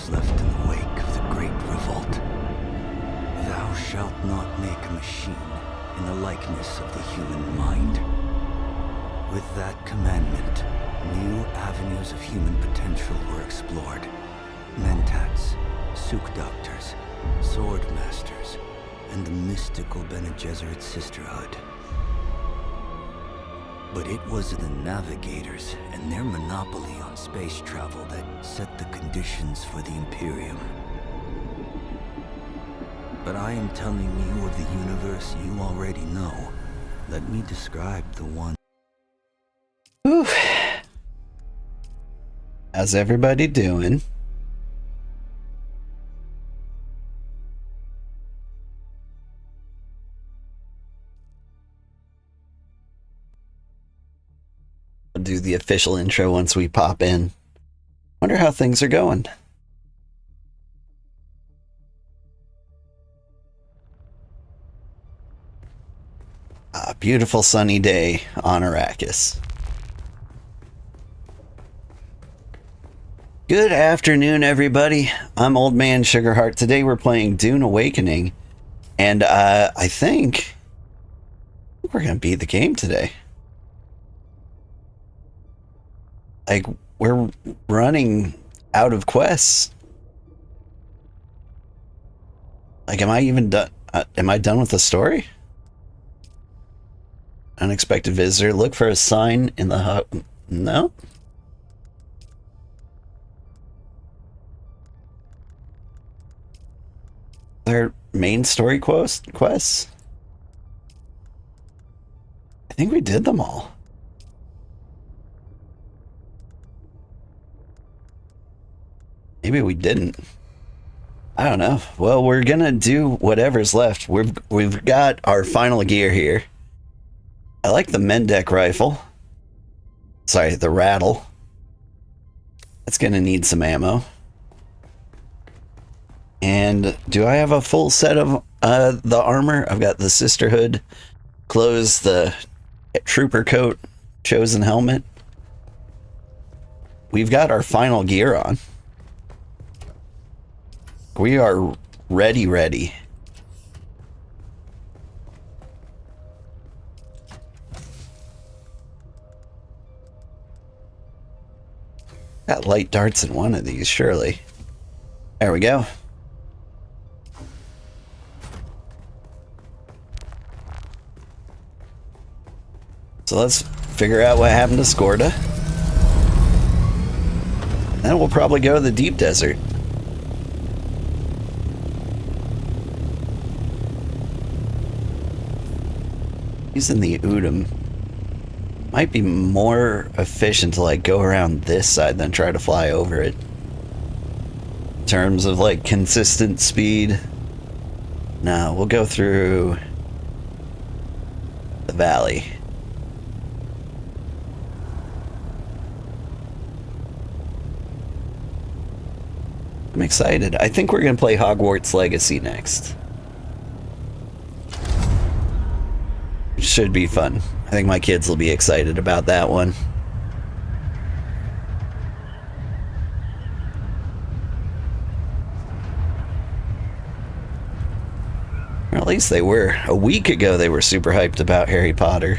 was left in the wake of the Great Revolt. Thou shalt not make a machine in the likeness of the human mind. With that commandment, new avenues of human potential were explored. Mentats, Suk Doctors, Sword Masters, and the mystical Bene Gesserit Sisterhood. But it was the Navigators and their monopoly on space travel that set the conditions for the Imperium. But I am telling you of the universe you already know. Let me describe the one. Whew. How's everybody doing? I'll do the official intro once we pop in. Wonder how things are going. A beautiful sunny day on Arrakis. Good afternoon, everybody. I'm Old Man Sugarheart. Today we're playing Dune Awakening, and I think we're gonna beat the game today. Like, we're running out of quests. Like, am I even done? Am I done with the story? Unexpected visitor. Look for a sign in the hut. No? Their main story quests? I think we did them all. Maybe we didn't. I don't know. Well, we're gonna do whatever's left. We've got our final gear here. I like the Mendek rifle. Sorry, the rattle. That's gonna need some ammo. And do I have a full set of the armor? I've got the Sisterhood clothes, the trooper coat, chosen helmet. We've got our final gear on. We are ready. Got light darts in one of these, surely. There we go. So let's figure out what happened to Skorda. Then we'll probably go to the deep desert. Using the Udom might be more efficient to like go around this side than try to fly over it. In terms of like consistent speed. No, we'll go through the valley. I'm excited. I think we're gonna play Hogwarts Legacy next. Should be fun. I think my kids will be excited about that one. Or at least they were. A week ago they were super hyped about Harry Potter.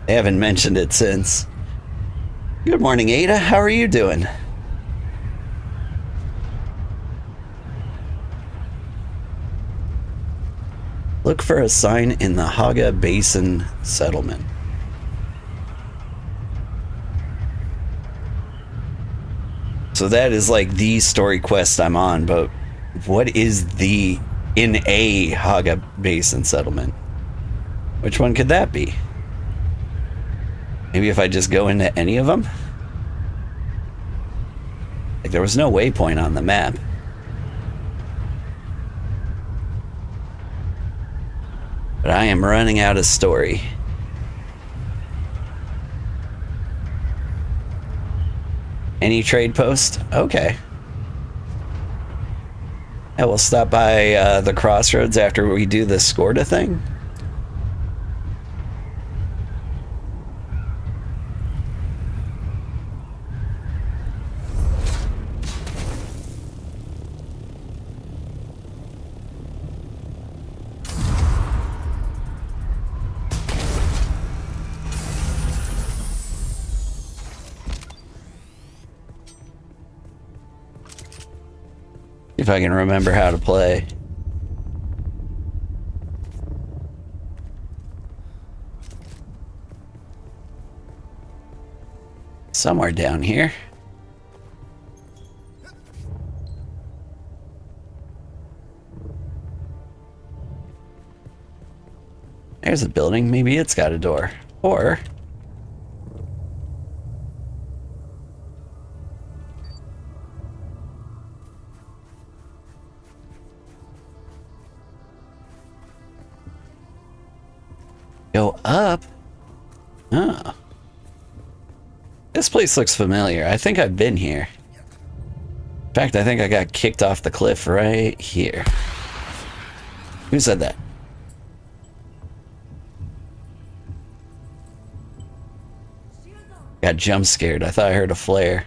They haven't mentioned it since. Good morning, Ada. How are you doing? Look for a sign in the Haga Basin settlement. So that is like the story quest I'm on, but what is the in a Haga Basin settlement? Which one could that be? Maybe if I just go into any of them? Like, there was no waypoint on the map. But I am running out of story. Any trade post? Okay. Yeah, we'll stop by the crossroads after we do the Skorda thing. if I can remember how to play. Somewhere down here. There's a building. Maybe it's got a door. Or... go up? Oh. This place looks familiar. I think I've been here. In fact, I think I got kicked off the cliff right here. Who said that? Got jump scared. I thought I heard a flare.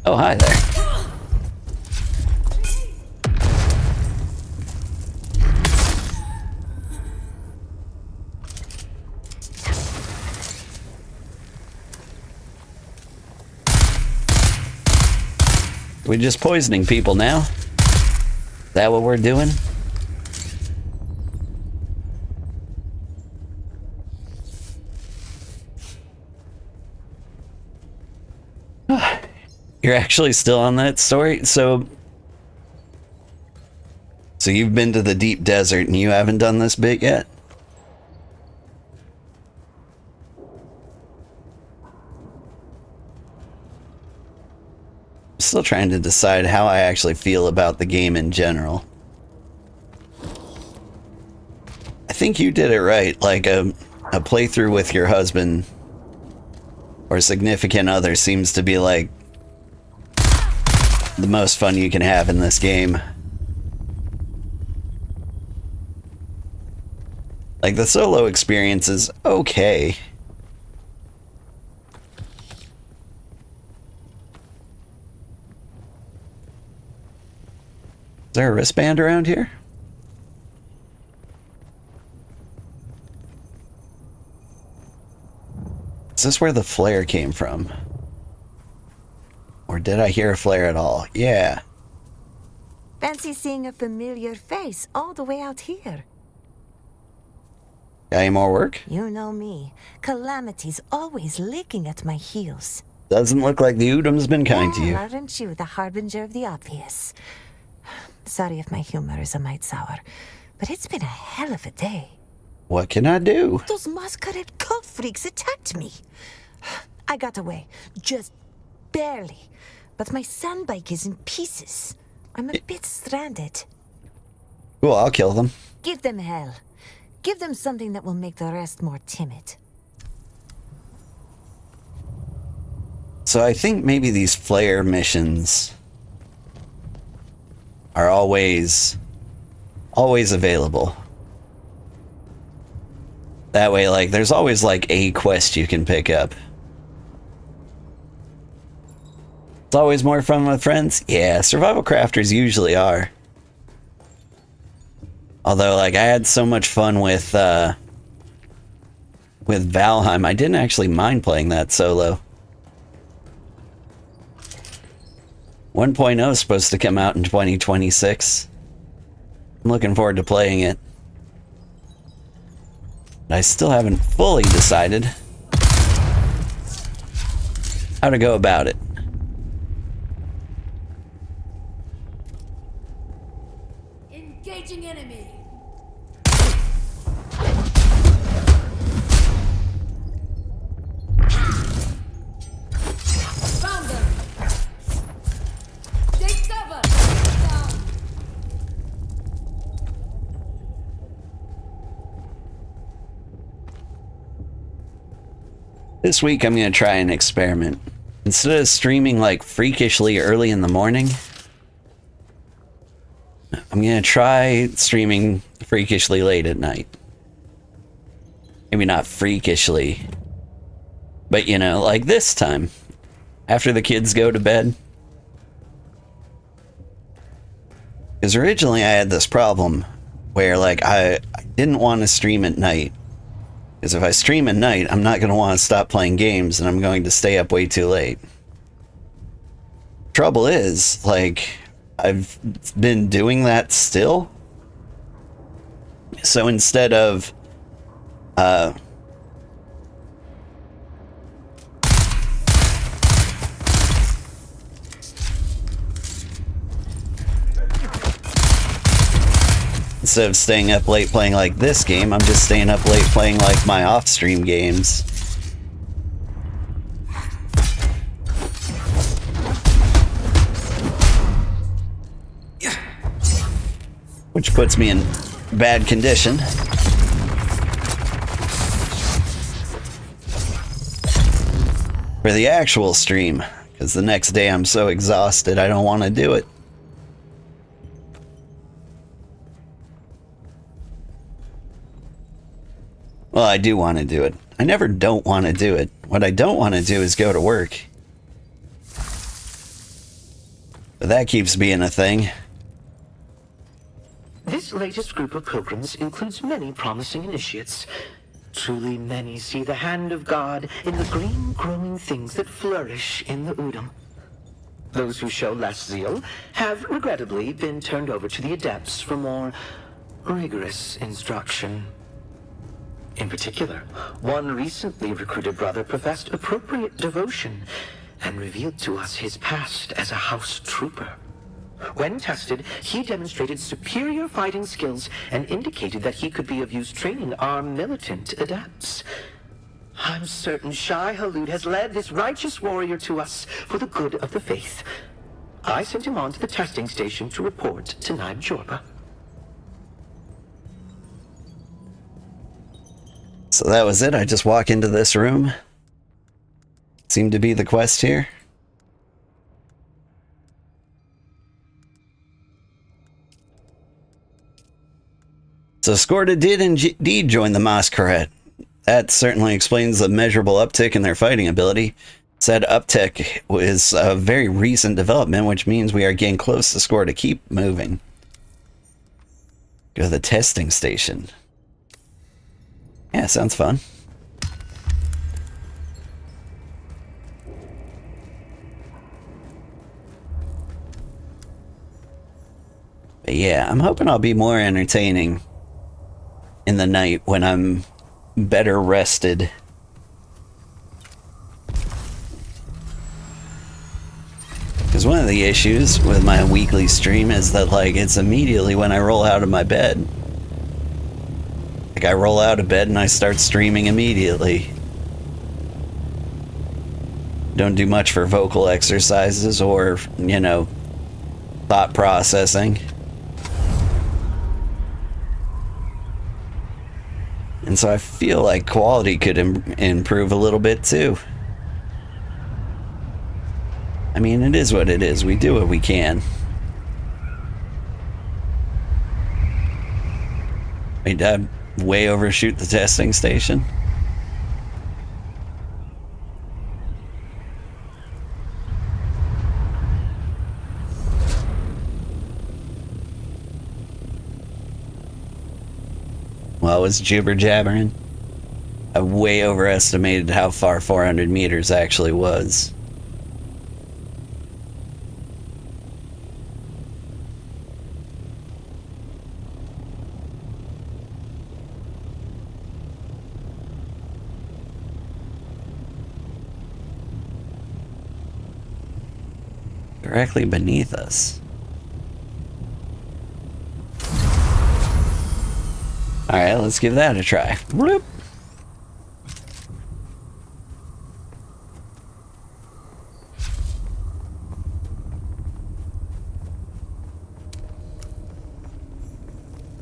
Oh, hi there. We just poisoning people now? Is that what we're doing? You're actually still on that story? So you've been to the deep desert and you haven't done this bit yet? I'm still trying to decide how I actually feel about the game in general. I think you did it right, like a playthrough with your husband or significant other seems to be like the most fun you can have in this game. Like, the solo experience is okay. Is there a wristband around here? Is this where the flare came from? Or did I hear a flare at all? Yeah. Fancy seeing a familiar face all the way out here. Got any more work? You know me. Calamity's always licking at my heels. Doesn't look like the Udam's been kind to you. Aren't you the harbinger of the obvious? Sorry if my humor is a mite sour, but it's been a hell of a day. What can I do? Those masquerade cult freaks attacked me. I got away, just barely. But my sandbike is in pieces. I'm a bit stranded. Cool, I'll kill them. Give them hell. Give them something that will make the rest more timid. So I think maybe these flare missions are always available. That way, like, there's always like a quest you can pick up. It's always more fun with friends. Yeah, survival crafters usually are. Although, like, I had so much fun with Valheim, I didn't actually mind playing that solo. 1.0 is supposed to come out in 2026. I'm looking forward to playing it. But I still haven't fully decided how to go about it. Engaging enemy. Found them. Take cover. Down. This week I'm going to try an experiment. Instead of streaming like freakishly early in the morning, I'm going to try streaming freakishly late at night. Maybe not freakishly, but you know, like this time, after the kids go to bed. Because originally I had this problem where like I didn't want to stream at night Because if I stream at night, I'm not going to want to stop playing games, and I'm going to stay up way too late. Trouble is, like, I've been doing that still. So instead of staying up late playing like this game, I'm just staying up late playing like my off-stream games. Which puts me in bad condition. For the actual stream, because the next day I'm so exhausted I don't want to do it. Well, I do want to do it. I never don't want to do it. What I don't want to do is go to work. But that keeps being a thing. This latest group of pilgrims includes many promising initiates. Truly many see the hand of God in the green growing things that flourish in the Udam. Those who show less zeal have regrettably been turned over to the adepts for more rigorous instruction. In particular, one recently recruited brother professed appropriate devotion and revealed to us his past as a house trooper. When tested, he demonstrated superior fighting skills and indicated that he could be of use training our militant adepts. I'm certain Shai Old Dude has led this righteous warrior to us for the good of the faith. I sent him on to the testing station to report to Naib Jorba. So that was it. I just walk into this room. Seemed to be the quest here. So Skorda did indeed join the Masquerade. That certainly explains the measurable uptick in their fighting ability. Said uptick was a very recent development, which means we are getting close to Skorda. Keep moving. Go to the testing station. Yeah, sounds fun. But yeah, I'm hoping I'll be more entertaining in the night when I'm better rested. Because one of the issues with my weekly stream is that, like, it's immediately when I roll out of my bed. Like, I roll out of bed and I start streaming immediately. Don't do much for vocal exercises or, you know, thought processing. And so I feel like quality could improve a little bit too. I mean, it is what it is. We do what we can. Wait, did I way overshoot the testing station? Well, I was jibber jabbering. I way overestimated how far 400 meters actually was. Directly beneath us. Alright, let's give that a try. Bloop.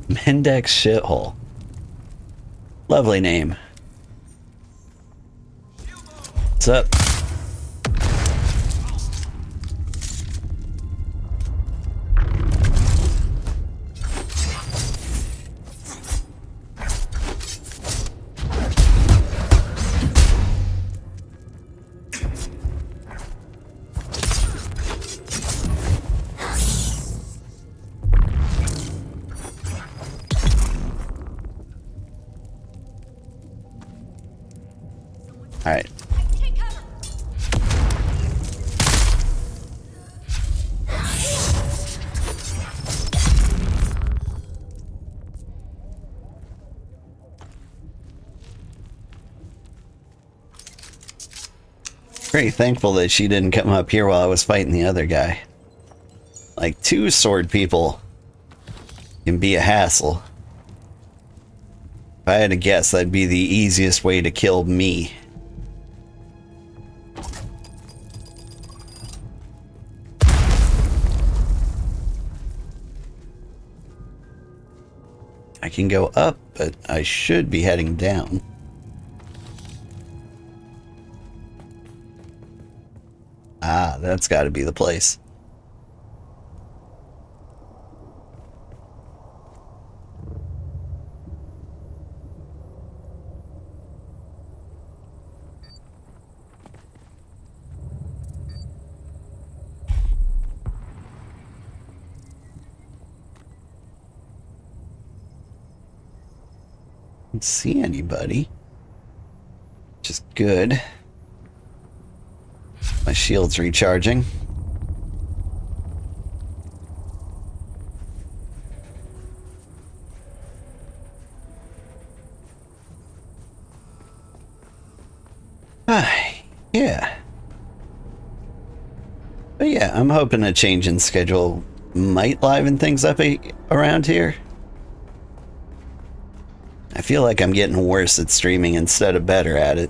Mendex Shithole. Lovely name. What's up? All right. Take cover. Pretty thankful that she didn't come up here while I was fighting the other guy. Like, 2 sword people can be a hassle. If I had to guess, that'd be the easiest way to kill me. I can go up, but I should be heading down. Ah, that's got to be the place. Don't see anybody, which is good. My shield's recharging. Yeah. But yeah, I'm hoping a change in schedule might liven things up around here. I feel like I'm getting worse at streaming instead of better at it.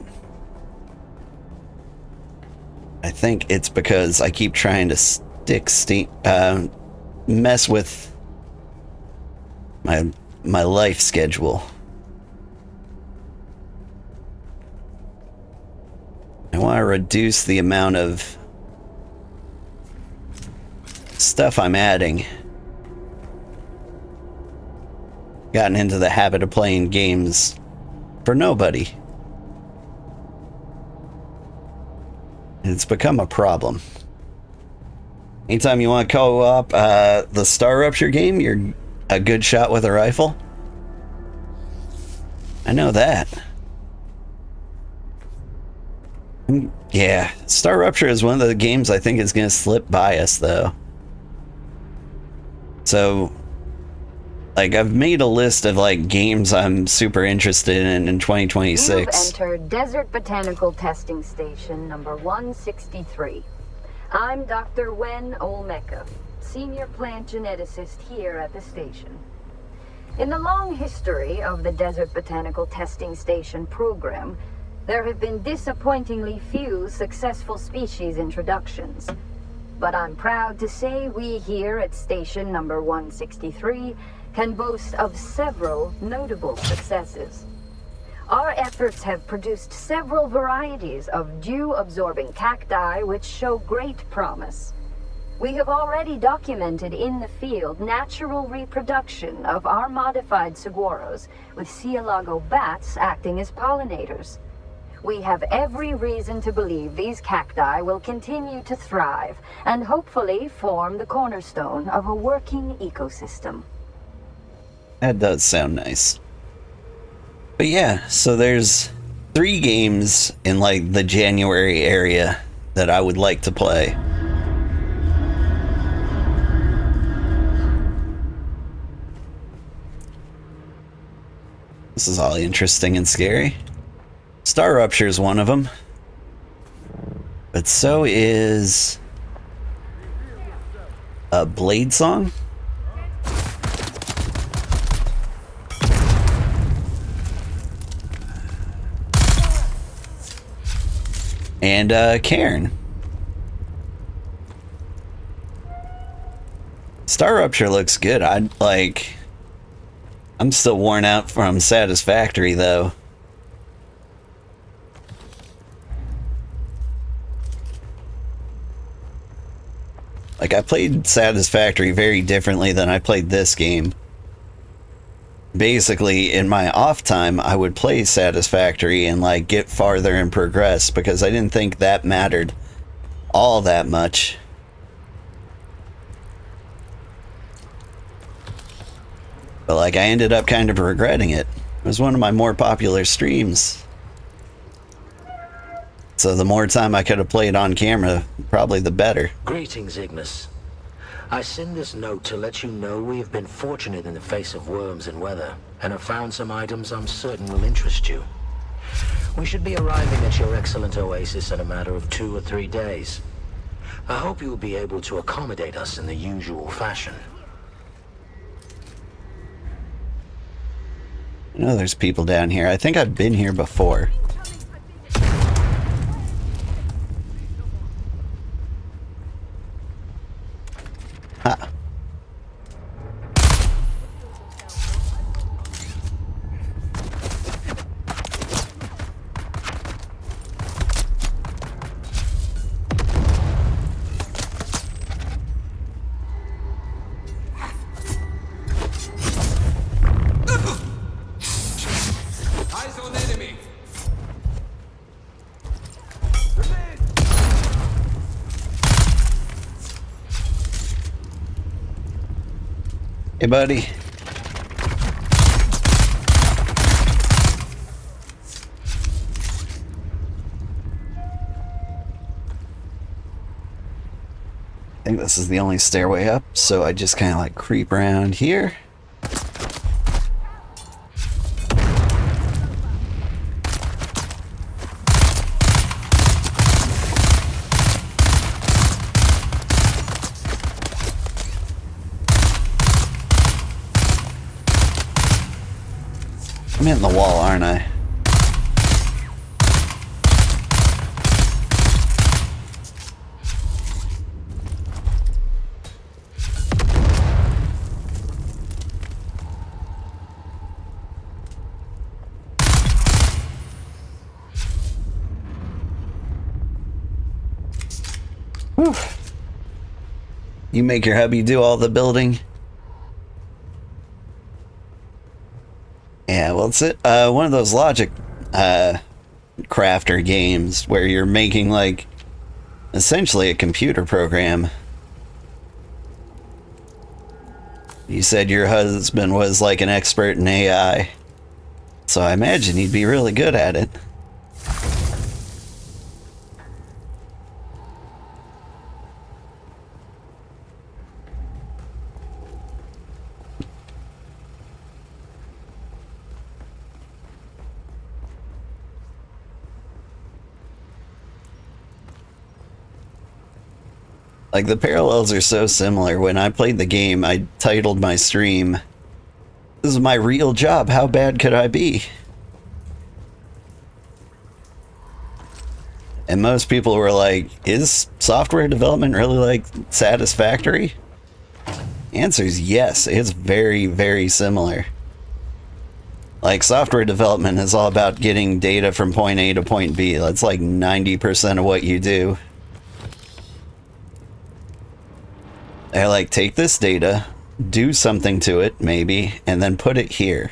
I think it's because I keep trying to mess with my life schedule. I want to reduce the amount of stuff I'm adding. Gotten into the habit of playing games for nobody. It's become a problem. Anytime you want to co-op the Star Rupture game, you're a good shot with a rifle. I know that. Yeah, Star Rupture is one of the games I think is going to slip by us, though. So, like, I've made a list of, like, games I'm super interested in 2026. You've entered Desert Botanical Testing Station number 163. I'm Dr. Wen Olmeca, Senior Plant Geneticist here at the station. In the long history of the Desert Botanical Testing Station program, there have been disappointingly few successful species introductions. But I'm proud to say we here at station number 163 can boast of several notable successes. Our efforts have produced several varieties of dew-absorbing cacti which show great promise. We have already documented in the field natural reproduction of our modified saguaros, with Cielago bats acting as pollinators. We have every reason to believe these cacti will continue to thrive and hopefully form the cornerstone of a working ecosystem. That does sound nice. But yeah, so there's 3 games in like the January area that I would like to play. This is all interesting and scary. Star Rupture is one of them. But so is a Blade Song. And Cairn. Star Rupture looks good. I'm still worn out from Satisfactory though. Like, I played Satisfactory very differently than I played this game. Basically, in my off time, I would play Satisfactory and, like, get farther and progress because I didn't think that mattered all that much. But, like, I ended up kind of regretting it. It was one of my more popular streams. So the more time I could have played on camera, probably the better. Greetings, Ignis. I send this note to let you know we have been fortunate in the face of worms and weather, and have found some items I'm certain will interest you. We should be arriving at your excellent oasis in a matter of 2 or 3 days. I hope you will be able to accommodate us in the usual fashion. I know there's people down here. I think I've been here before. Ha. Eyes on enemy. Hey, buddy. I think this is the only stairway up, so I just kind of like creep around here. I'm hitting the wall, aren't I? Whew. You make your hubby do all the building? Yeah, well, it's one of those logic crafter games where you're making like essentially a computer program. You said your husband was like an expert in AI, so I imagine he'd be really good at it. Like, the parallels are so similar. When I played the game, I titled my stream, "This is my real job, how bad could I be?" And most people were like, is software development really, like, satisfactory? Answer is yes, it's very, very similar. Like, software development is all about getting data from point A to point B. That's like 90% of what you do. They're like, take this data, do something to it, maybe, and then put it here.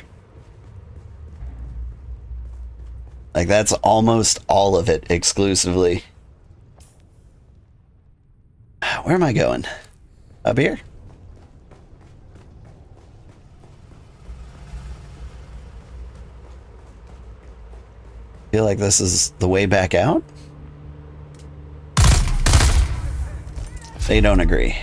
Like, that's almost all of it, exclusively. Where am I going? Up here? Feel like this is the way back out? They don't agree.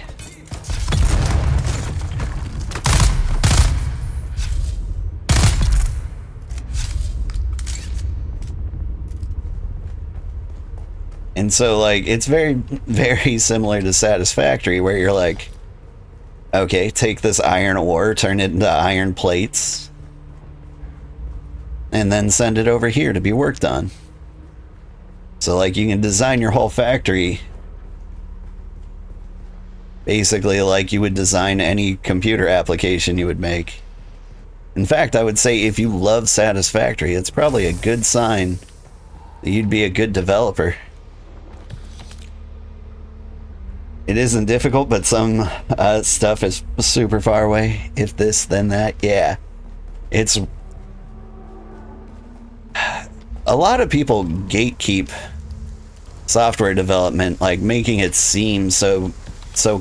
And so, like, it's very, very similar to Satisfactory, where you're like, okay, take this iron ore, turn it into iron plates, and then send it over here to be worked on. So, like, you can design your whole factory basically like you would design any computer application you would make. In fact, I would say if you love Satisfactory, it's probably a good sign that you'd be a good developer. It isn't difficult, but some stuff is super far away. If this, then that. Yeah. It's... A lot of people gatekeep software development, like making it seem so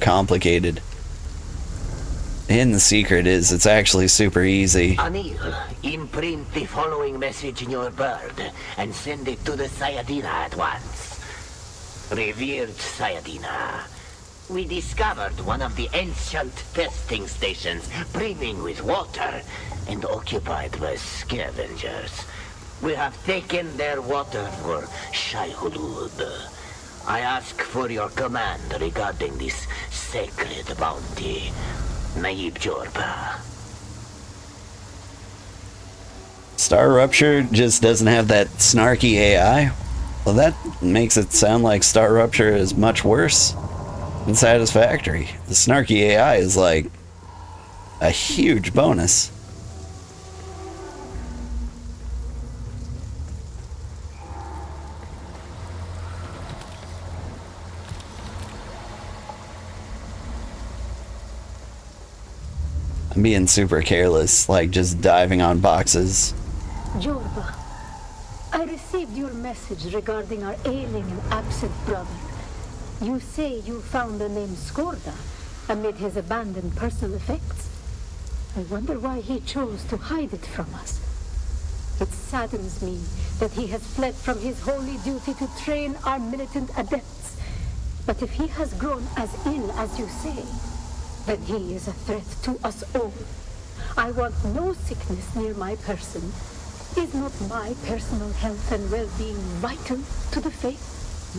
complicated. hidden secret is it's actually super easy. Anil, imprint the following message in your bird and send it to the Sayadina at once. Revered Sayadina, we discovered one of the ancient testing stations brimming with water and occupied by scavengers. We have taken their water for Shai Old Dude. I ask for your command regarding this sacred bounty. Naib Jorba. Star Rupture just doesn't have that snarky AI. Well, that makes it sound like Star Rupture is much worse than Satisfactory. The snarky AI is like a huge bonus. I'm being super careless, like just diving on boxes. Jorba, I received your message regarding our ailing and absent brother. You say you found the name Skorda amid his abandoned personal effects. I wonder why he chose to hide it from us. It saddens me that he has fled from his holy duty to train our militant adepts. But if he has grown as ill as you say, then he is a threat to us all. I want no sickness near my person. Is not my personal health and well-being vital to the faith?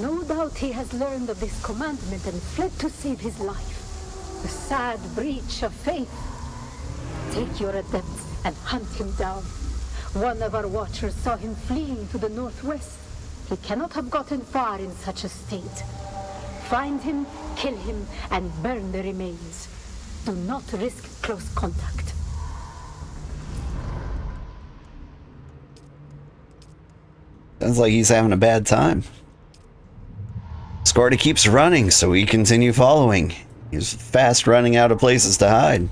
No doubt he has learned of this commandment and fled to save his life. A sad breach of faith. Take your adepts and hunt him down. One of our watchers saw him fleeing to the northwest. He cannot have gotten far in such a state. Find him, kill him, and burn the remains. Do not risk close contact. Sounds like he's having a bad time. Skorda keeps running, so we continue following. He's fast running out of places to hide.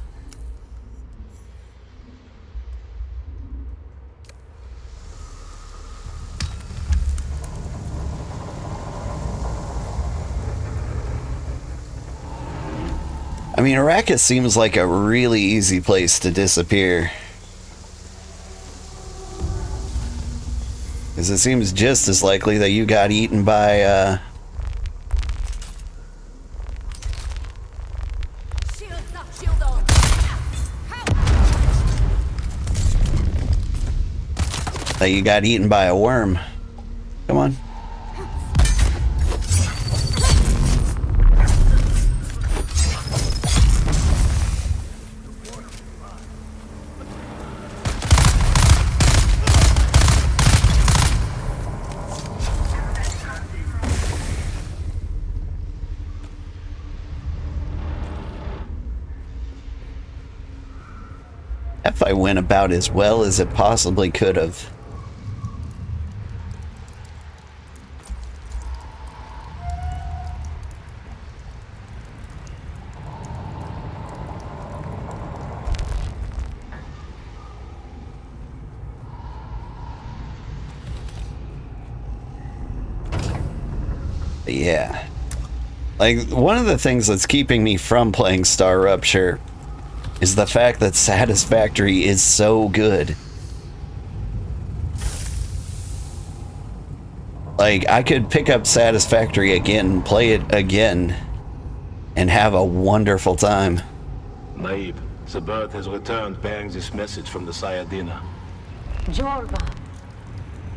I mean, Arrakis seems like a really easy place to disappear. Because it seems just as likely that you got eaten by, Shields up, shield on. that you got eaten by a worm. Come on. That fight went about as well as it possibly could have. But yeah. Like, one of the things that's keeping me from playing Star Rupture is the fact that Satisfactory is so good. Like, I could pick up Satisfactory again, play it again, and have a wonderful time. Naib, the bird has returned bearing this message from the Sayadina. Jorba,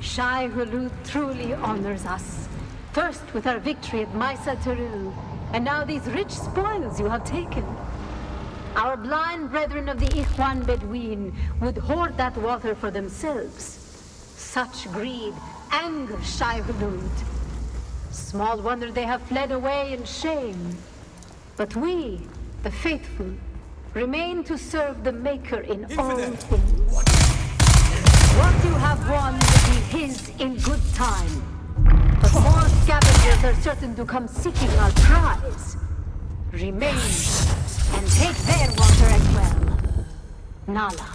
Shai Old Dude truly honors us. First with our victory at Maisa Terul, and now these rich spoils you have taken. Our blind brethren of the Ikhwan Bedouin would hoard that water for themselves. Such greed angers Shai Old Dude. Small wonder they have fled away in shame. But we, the faithful, remain to serve the Maker in all things. What you have won will be his in good time. But more scavengers are certain to come seeking our prize. Remain and take their water as well. Nala.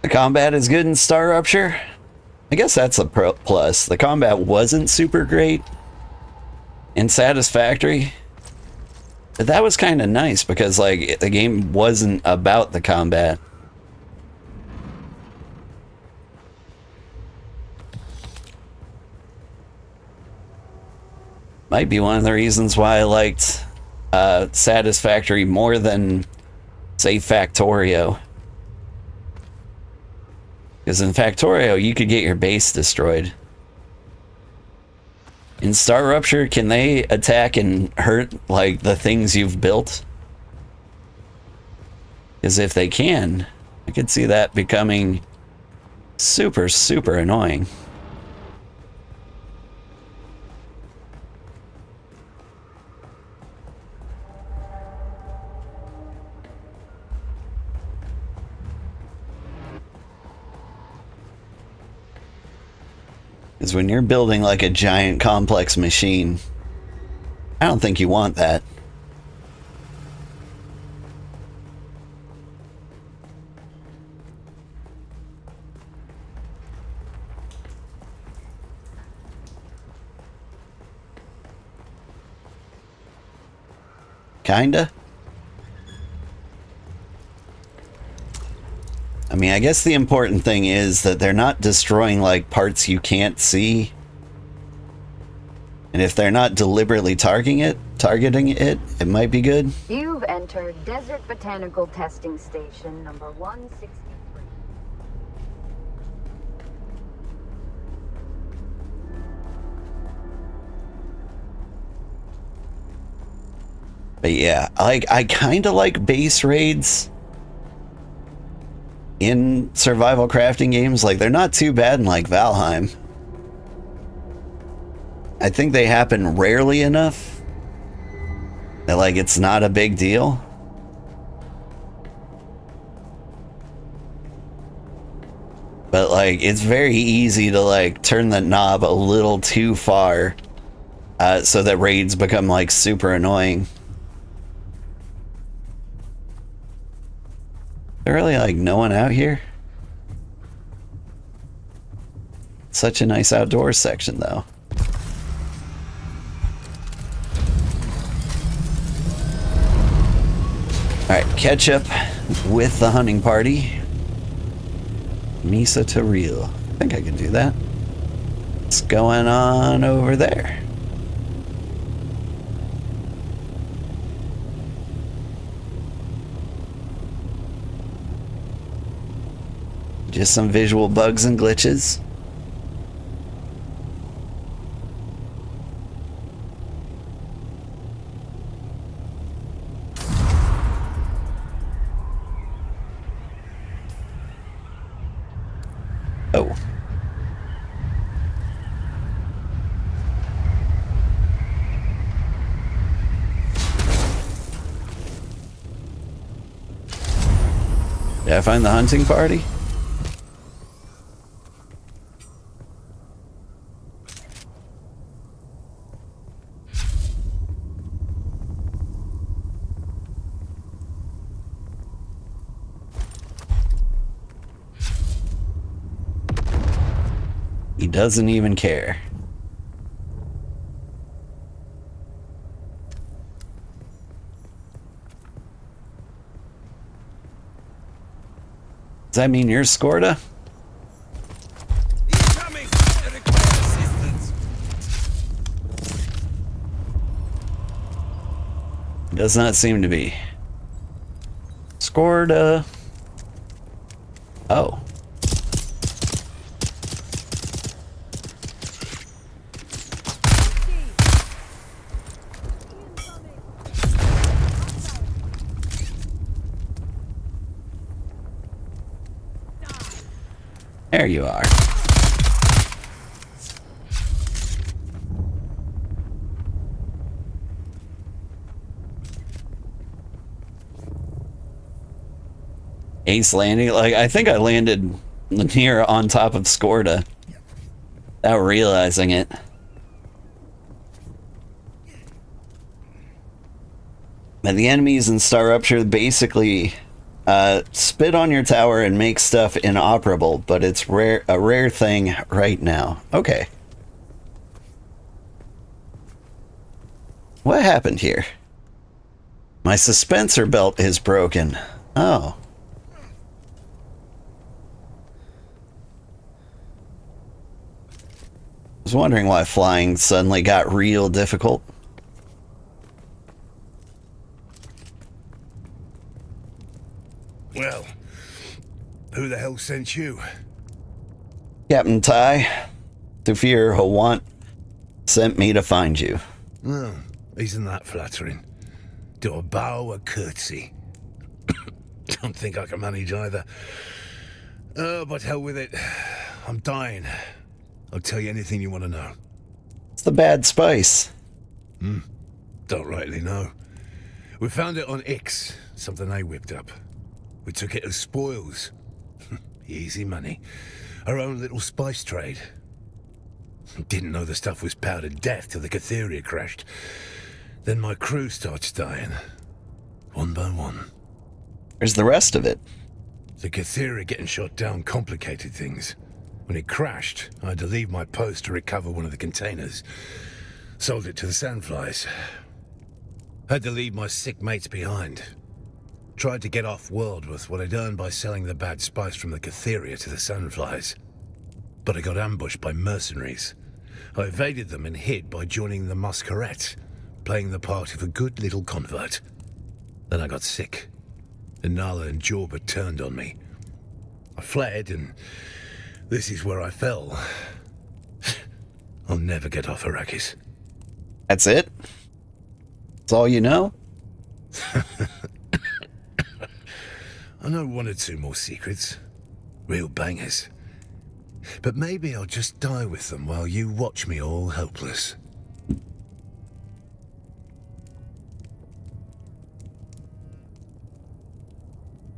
The combat is good in Star Rupture. I guess that's a plus. The combat wasn't super great, in Satisfactory. But that was kind of nice because, like, the game wasn't about the combat. Might be one of the reasons why I liked Satisfactory more than, say, Factorio. Because in Factorio, you could get your base destroyed. In Star Rupture, can they attack and hurt, like, the things you've built? Because if they can, I could see that becoming super, super annoying. Because when you're building like a giant complex machine, I don't think you want that. Kinda. I mean, I guess the important thing is that they're not destroying, like, parts you can't see. And if they're not deliberately targeting it, it might be good. You've entered Desert Botanical Testing Station number 163. But yeah, I kind of like base raids in survival crafting games. Like, they're not too bad in, like, Valheim. I think they happen rarely enough that, like, it's not a big deal. But, like, it's very easy to, like, turn the knob a little too far so that raids become, like, super annoying. There really, like, no one out here? Such a nice outdoors section, though. Alright, catch up with the hunting party. Misa to Real. I think I can do that. What's going on over there? Just some visual bugs and glitches. Oh. Did I find the hunting party? He doesn't even care. Does that mean you're Skorda? Incoming! I require assistance! Does not seem to be. Skorda. Oh. There you are. Ace landing. Like, I think I landed near on top of Skorda without realizing it. And the enemies in Star Rupture basically spit on your tower and make stuff inoperable, but it's a rare thing right now. Okay. What happened here? My suspensor belt is broken. Oh. I was wondering why flying suddenly got real difficult. Well, who the hell sent you? Captain Ty, Tufir Hawant sent me to find you. Well, isn't that flattering? Do a bow, a curtsy. Don't think I can manage either. Oh, but hell with it. I'm dying. I'll tell you anything you want to know. It's the bad spice. Don't rightly know. We found it on Ix, something they whipped up. We took it as spoils. Easy money. Our own little spice trade. Didn't know the stuff was powdered death till the Catheria crashed. Then my crew starts dying. One by one. Where's the rest of it? The Catheria getting shot down complicated things. When it crashed, I had to leave my post to recover one of the containers. Sold it to the Sandflies. Had to leave my sick mates behind. Tried to get off-world with what I'd earned by selling the bad spice from the Catheria to the Sandflies. But I got ambushed by mercenaries. I evaded them and hid by joining the Masquerette, playing the part of a good little convert. Then I got sick. And Nala and Jorba turned on me. I fled, and this is where I fell. I'll never get off Arrakis. That's it? That's all you know? I know one or two more secrets. Real bangers. But maybe I'll just die with them while you watch me all helpless.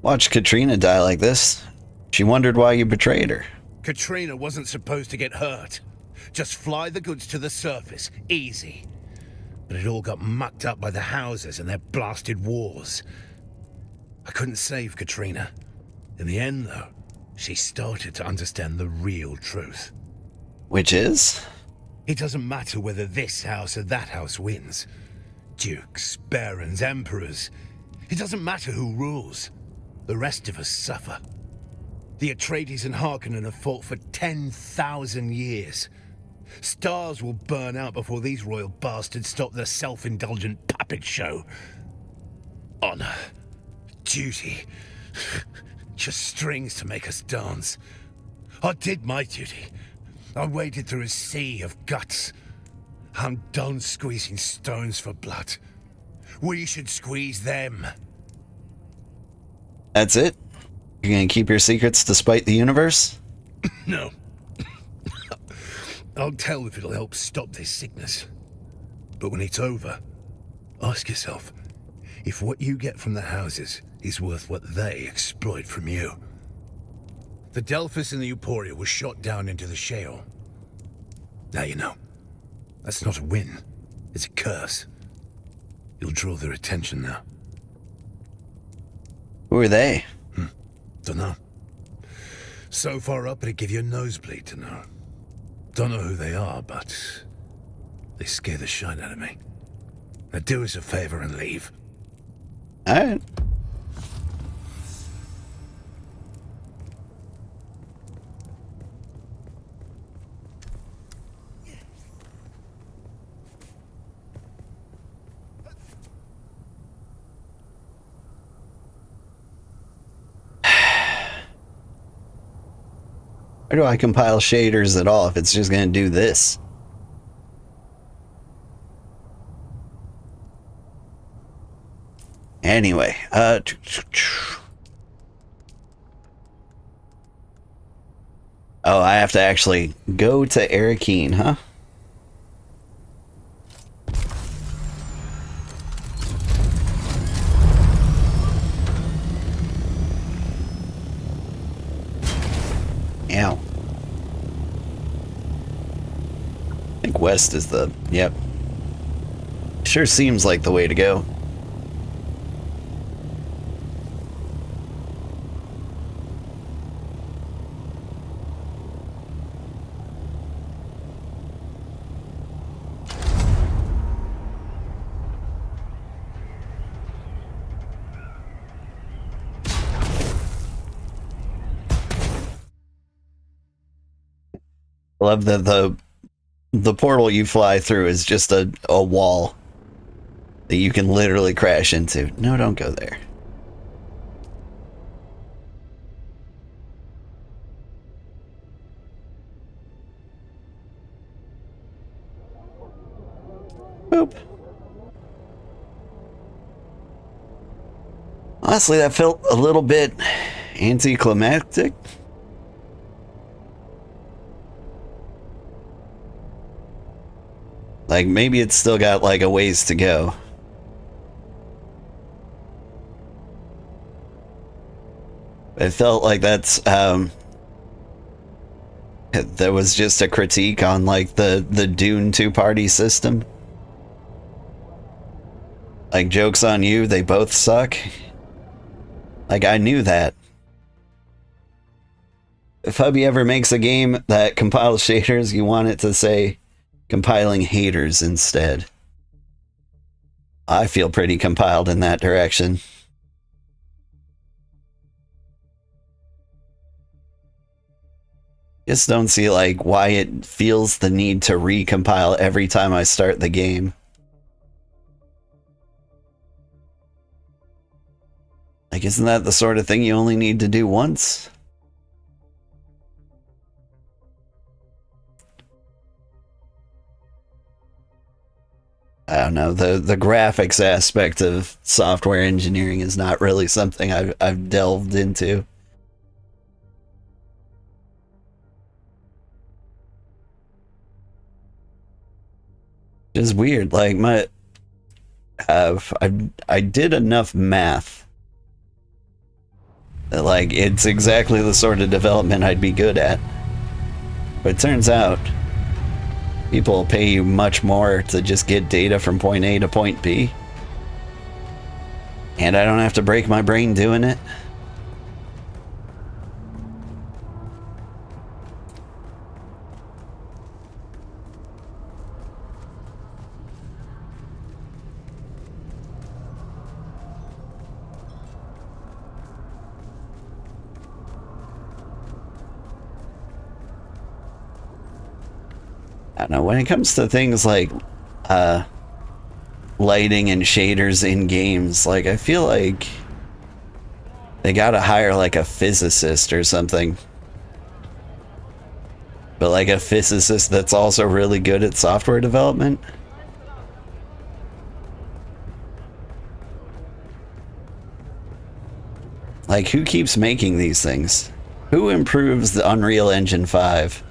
Watch Katrina die like this. She wondered why you betrayed her. Katrina wasn't supposed to get hurt. Just fly the goods to the surface. Easy. But it all got mucked up by the houses and their blasted wars. I couldn't save Katrina. In the end, though, she started to understand the real truth. Which is? It doesn't matter whether this house or that house wins. Dukes, barons, emperors. It doesn't matter who rules. The rest of us suffer. The Atreides and Harkonnen have fought for 10,000 years. Stars will burn out before these royal bastards stop their self-indulgent puppet show. Honor. Duty. Just strings to make us dance. I did my duty. I waded through a sea of guts. I'm done squeezing stones for blood. We should squeeze them. That's it? You're gonna keep your secrets despite the universe? No. I'll tell if it'll help stop this sickness. But when it's over, ask yourself if what you get from the houses is worth what they exploit from you. The Delphus and the Euphoria was shot down into the Sheol. Now you know. That's not a win. It's a curse. You'll draw their attention now. Who are they? Dunno. So far up it'd give you a nosebleed to know. Don't know who they are, but they scare the shit out of me. Now do us a favor and leave. Alright. Why do I compile shaders at all if it's just going to do this? Anyway, oh, I have to actually go to Arakeen, huh? Ow. I think west is the... Yep. Sure seems like the way to go. I love that the portal you fly through is just a wall that you can literally crash into. No, don't go there. Boop. Honestly, that felt a little bit anticlimactic. Like, maybe it's still got, like, a ways to go. It felt like that's, that was just a critique on, like, the Dune two-party system. Like, joke's on you, they both suck. Like, I knew that. If Hubby ever makes a game that compiles shaders, you want it to say compiling haters instead. I feel pretty compiled in that direction. Just don't see, like, why it feels the need to recompile every time I start the game. Like, isn't that the sort of thing you only need to do once? I don't know, the graphics aspect of software engineering is not really something I've delved into. It's weird, like I did enough math that, like, it's exactly the sort of development I'd be good at. But it turns out people will pay you much more to just get data from point A to point B. And I don't have to break my brain doing it. I don't know, when it comes to things like lighting and shaders in games, like, I feel like they gotta hire, like, a physicist or something. But, like, a physicist that's also really good at software development. Like, who keeps making these things? Who improves the Unreal Engine 5?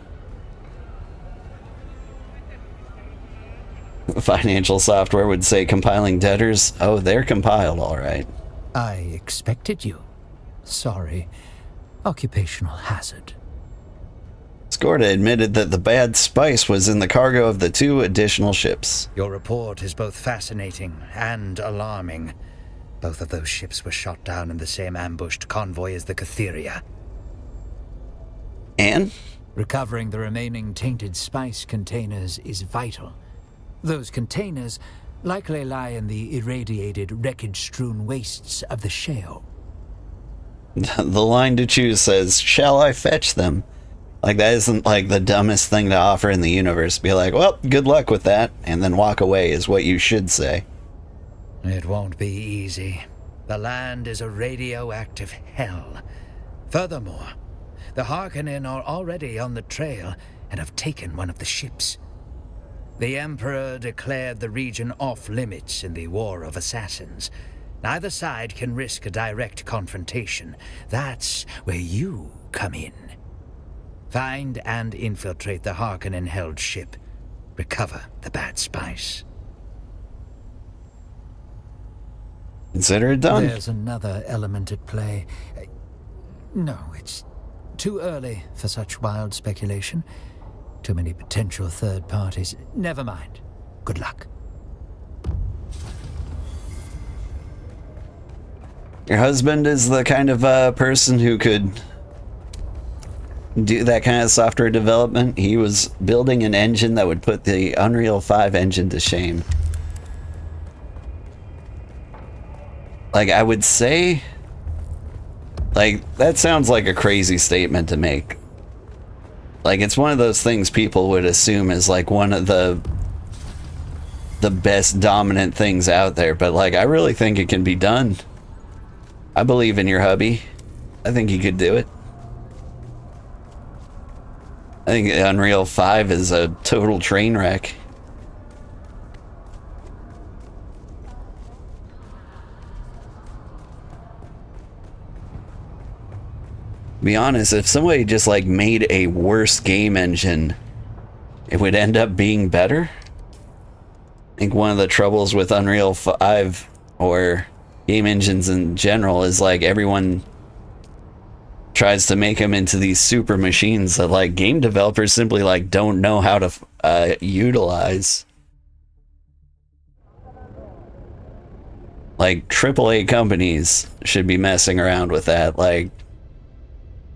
Financial software would say compiling debtors. Oh, they're compiled, all right. I expected you. Sorry. Occupational hazard. Skorda admitted that the bad spice was in the cargo of the 2 additional ships. Your report is both fascinating and alarming. Both of those ships were shot down in the same ambushed convoy as the Catheria. And? Recovering the remaining tainted spice containers is vital. Those containers likely lie in the irradiated, wreckage-strewn wastes of the shale. The line to choose says, "Shall I fetch them?" Like, that isn't, like, the dumbest thing to offer in the universe. Be like, well, good luck with that, and then walk away is what you should say. It won't be easy. The land is a radioactive hell. Furthermore, the Harkonnen are already on the trail and have taken one of the ships. The Emperor declared the region off-limits in the War of Assassins. Neither side can risk a direct confrontation. That's where you come in. Find and infiltrate the Harkonnen-held ship. Recover the bad spice. Consider it done. There's another element at play. No, it's too early for such wild speculation. Too many potential third parties. Never mind. Good luck. Your husband is the kind of person who could do that kind of software development. He was building an engine that would put the Unreal 5 engine to shame. Like, I would say, like, that sounds like a crazy statement to make. Like, it's one of those things people would assume is like one of the best dominant things out there, but like, I really think it can be done. I believe in your hubby. I think you could do it. I think Unreal 5 is a total train wreck. To be honest, if somebody just like made a worse game engine, it would end up being better. I think one of the troubles with Unreal 5 or game engines in general is like everyone tries to make them into these super machines that like game developers simply like don't know how to utilize. Like AAA companies should be messing around with that. Like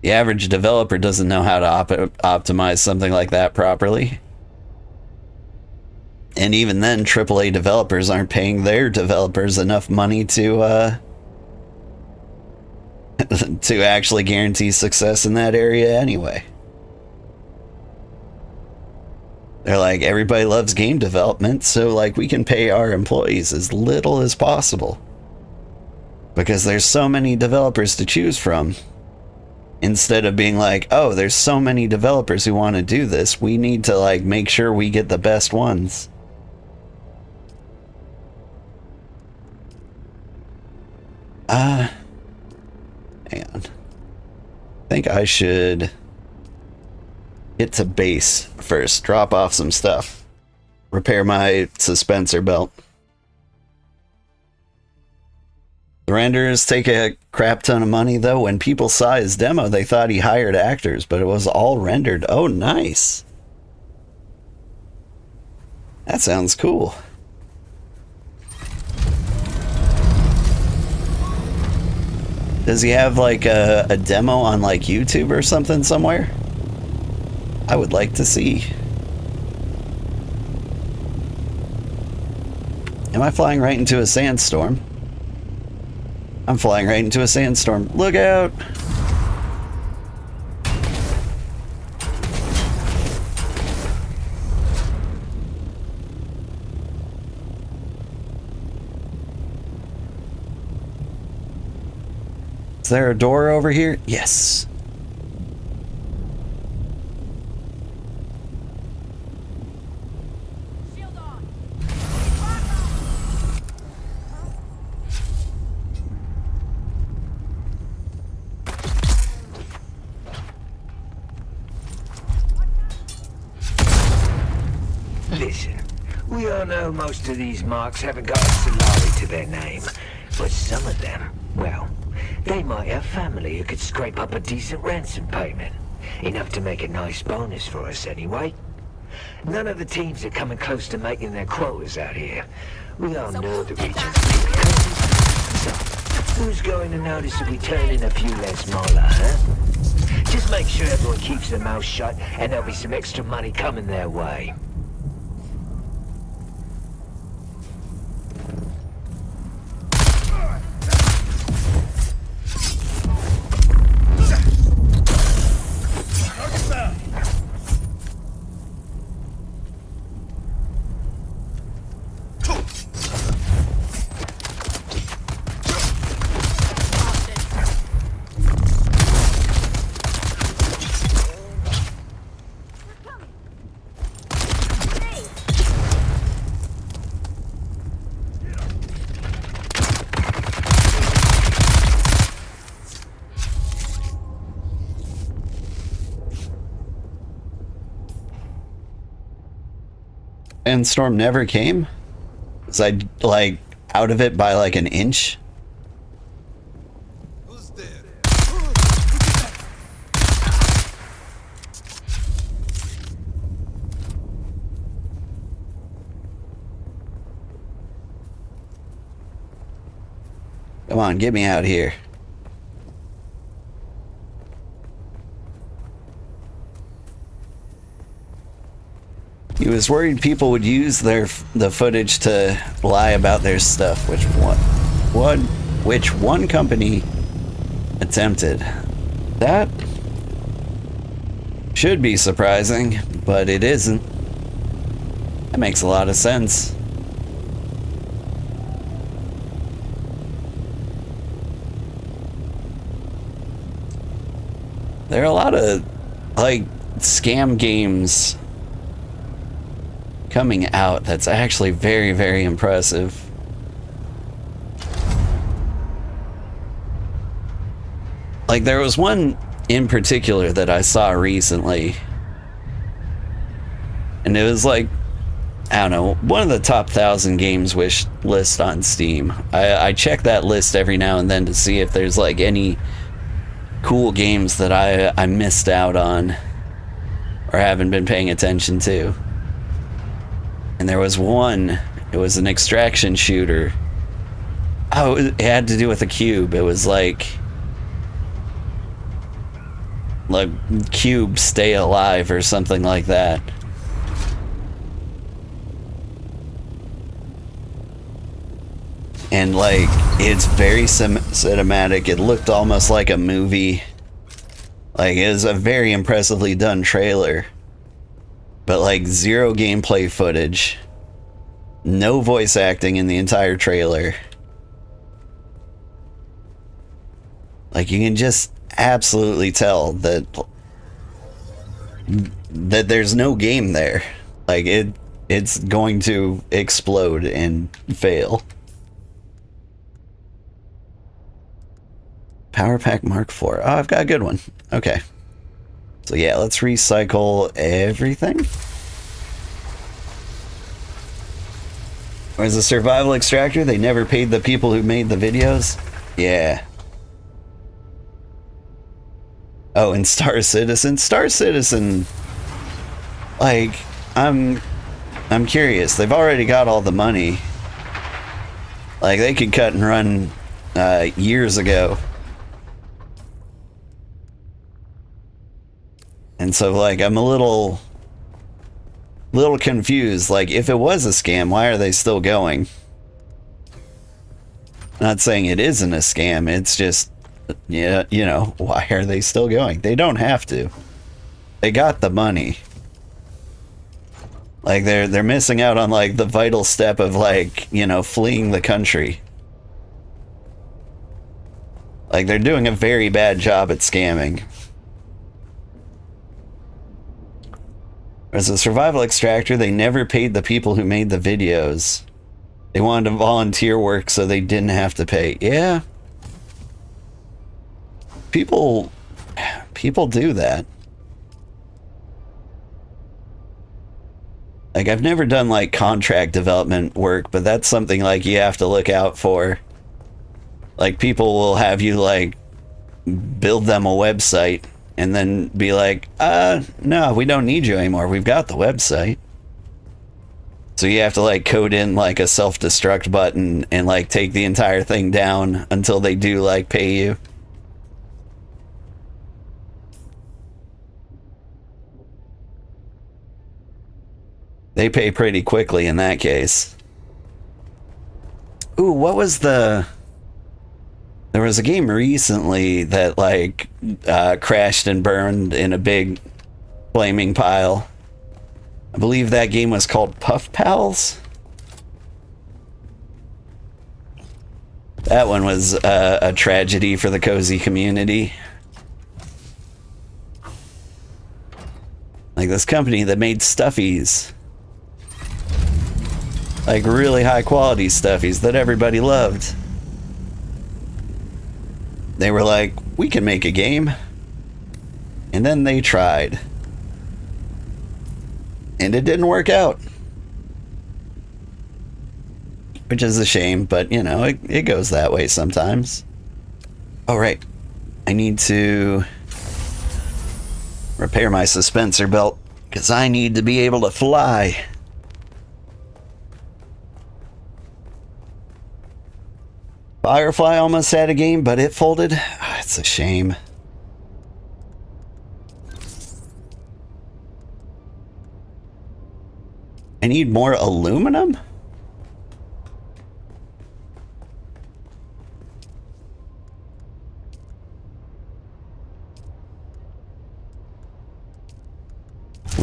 the average developer doesn't know how to optimize something like that properly. And even then, AAA developers aren't paying their developers enough money to to actually guarantee success in that area anyway. They're like, everybody loves game development, so like we can pay our employees as little as possible. Because there's so many developers to choose from. Instead of being like, oh, there's so many developers who want to do this, we need to like make sure we get the best ones. Hang on. I think I should get to base first. Drop off some stuff. Repair my suspensor belt. The renderers take a crap ton of money, though. When people saw his demo, they thought he hired actors, but it was all rendered. Oh, nice. That sounds cool. Does he have like a demo on like YouTube or something somewhere? I would like to see. Am I flying right into a sandstorm? I'm flying right into a sandstorm. Look out! Is there a door over here? Yes. Listen, we all know most of these marks haven't got a Solari to their name, but some of them, well, they might have family who could scrape up a decent ransom payment. Enough to make a nice bonus for us anyway. None of the teams are coming close to making their quotas out here. We all know the region's pretty cold. So, who's going to notice if we turn in a few less mola, huh? Just make sure everyone keeps their mouth shut and there'll be some extra money coming their way. And storm never came? Was I like out of it by like an inch? Who's there? Come on, get me out here. He was worried people would use the footage to lie about their stuff, which one company attempted. That Should be surprising, but it isn't. That makes a lot of sense. There are a lot of, like, scam games coming out that's actually very, very impressive. Like, there was one in particular that I saw recently, and it was like, I don't know, one of the top 1,000 games wish list on Steam. I check that list every now and then to see if there's like any cool games that I missed out on or haven't been paying attention to. And there was one, it was an extraction shooter. Oh, it had to do with a cube. It was like Cube Stay Alive or something like that. And like, it's very cinematic. It looked almost like a movie. Like, it was a very impressively done trailer. But like, zero gameplay footage. No voice acting in the entire trailer. Like, you can just absolutely tell that there's no game there. Like, it's going to explode and fail. Power Pack Mark IV. Oh, I've got a good one. Okay. So yeah, let's recycle everything. Whereas the survival extractor, they never paid the people who made the videos. Yeah. Oh, and Star Citizen. Star Citizen, like, I'm curious. They've already got all the money. Like, they could cut and run years ago. And so, like, I'm a little confused. Like, if it was a scam, why are they still going? Not saying it isn't a scam. It's just, yeah, you know, why are they still going? They don't have to. They got the money. Like, they're missing out on, like, the vital step of, like, you know, fleeing the country. Like, they're doing a very bad job at scamming. As a survival extractor, they never paid the people who made the videos. They wanted to volunteer work so they didn't have to pay. Yeah. People do that. Like, I've never done, like, contract development work, but that's something, like, you have to look out for. Like, people will have you, like, build them a website and then be like, no, we don't need you anymore. We've got the website. So you have to, like, code in, like, a self-destruct button and, like, take the entire thing down until they do, like, pay you. They pay pretty quickly in that case. Ooh, what was the... There was a game recently that, like, crashed and burned in a big flaming pile. I believe that game was called Puff Pals. That one was a tragedy for the cozy community. Like, this company that made stuffies. Like, really high quality stuffies that everybody loved. They were like, we can make a game. And then they tried. And it didn't work out. Which is a shame, but, you know, it goes that way sometimes. Oh, right. I need to repair my suspensor belt, because I need to be able to fly. Firefly almost had a game, but it folded. Ah, it's a shame. I need more aluminum?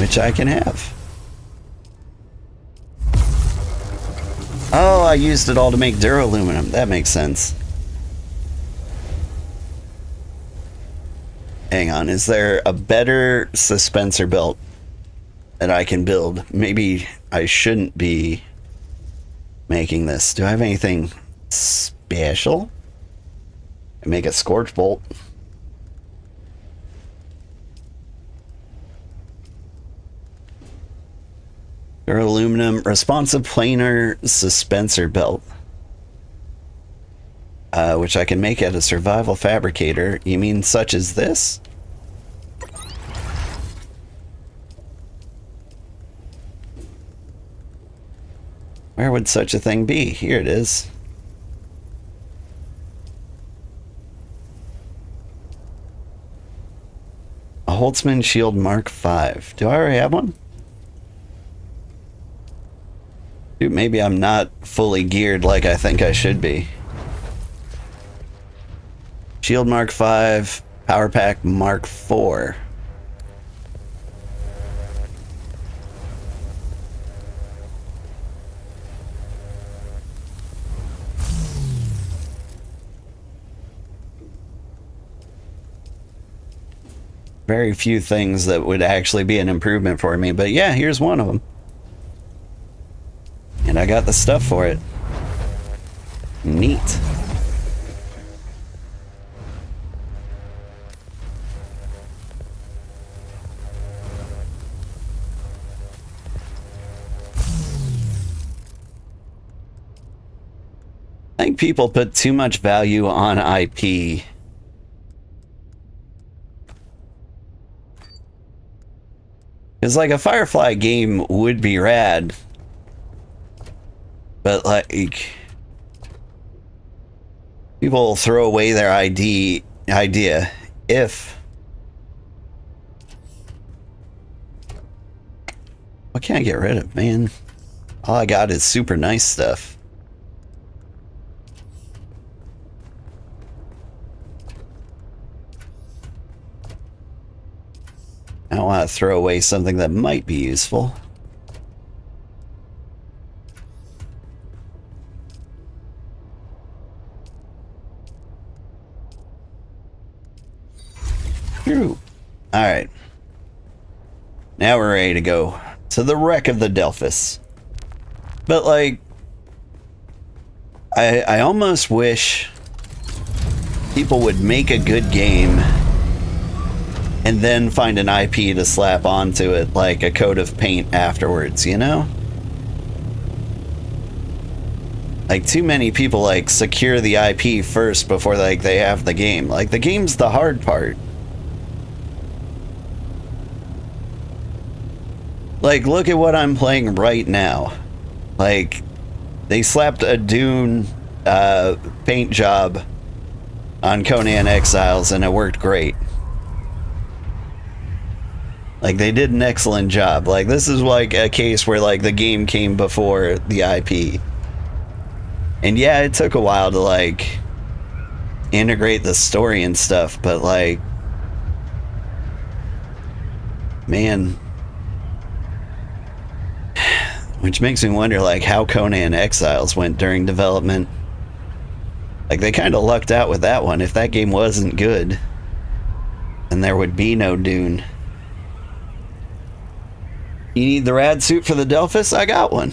which I can have. Oh, I used it all to make duraluminum. That makes sense. Hang on, is there a better suspensor belt that I can build? Maybe I shouldn't be making this. Do I have anything special? I make a scorch bolt. Duraluminum responsive planar suspensor belt. Which I can make at a survival fabricator. You mean such as this? Where would such a thing be? Here it is. A Holtzman Shield Mark V. Do I already have one? Dude, maybe I'm not fully geared like I think I should be. Shield Mark V, Power Pack Mark IV. Very few things that would actually be an improvement for me, but yeah, here's one of them. And I got the stuff for it. Neat. I think people put too much value on IP. Because, like, a Firefly game would be rad. But, like, people throw away their idea if... What can I get rid of, man? All I got is super nice stuff. I don't want to throw away something that might be useful. Phew. Alright. Now we're ready to go to the wreck of the Delphus. But, like, I almost wish people would make a good game and then find an IP to slap onto it, like a coat of paint afterwards, you know? Like, too many people, like, secure the IP first before, like, they have the game. Like, the game's the hard part. Like, look at what I'm playing right now. Like, they slapped a Dune paint job on Conan Exiles and it worked great. Like, they did an excellent job. Like, this is like a case where, like, the game came before the IP. And yeah, it took a while to, like, integrate the story and stuff, but, like, man. Which makes me wonder, like, how Conan Exiles went during development. Like, they kind of lucked out with that one. If that game wasn't good, then there would be no Dune. You need the rad suit for the Delphus? I got one.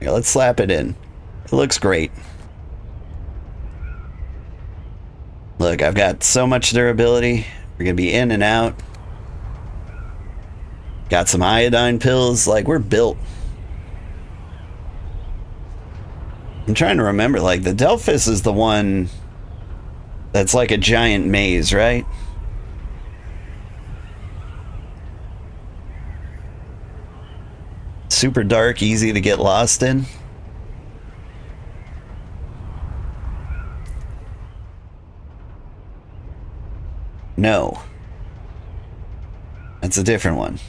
Here, let's slap it in. It looks great. Look, I've got so much durability. We're gonna be in and out. Got some iodine pills. Like, we're built. I'm trying to remember, like, the Delphus is the one that's like a giant maze, right? Super dark, easy to get lost in. No. That's a different one.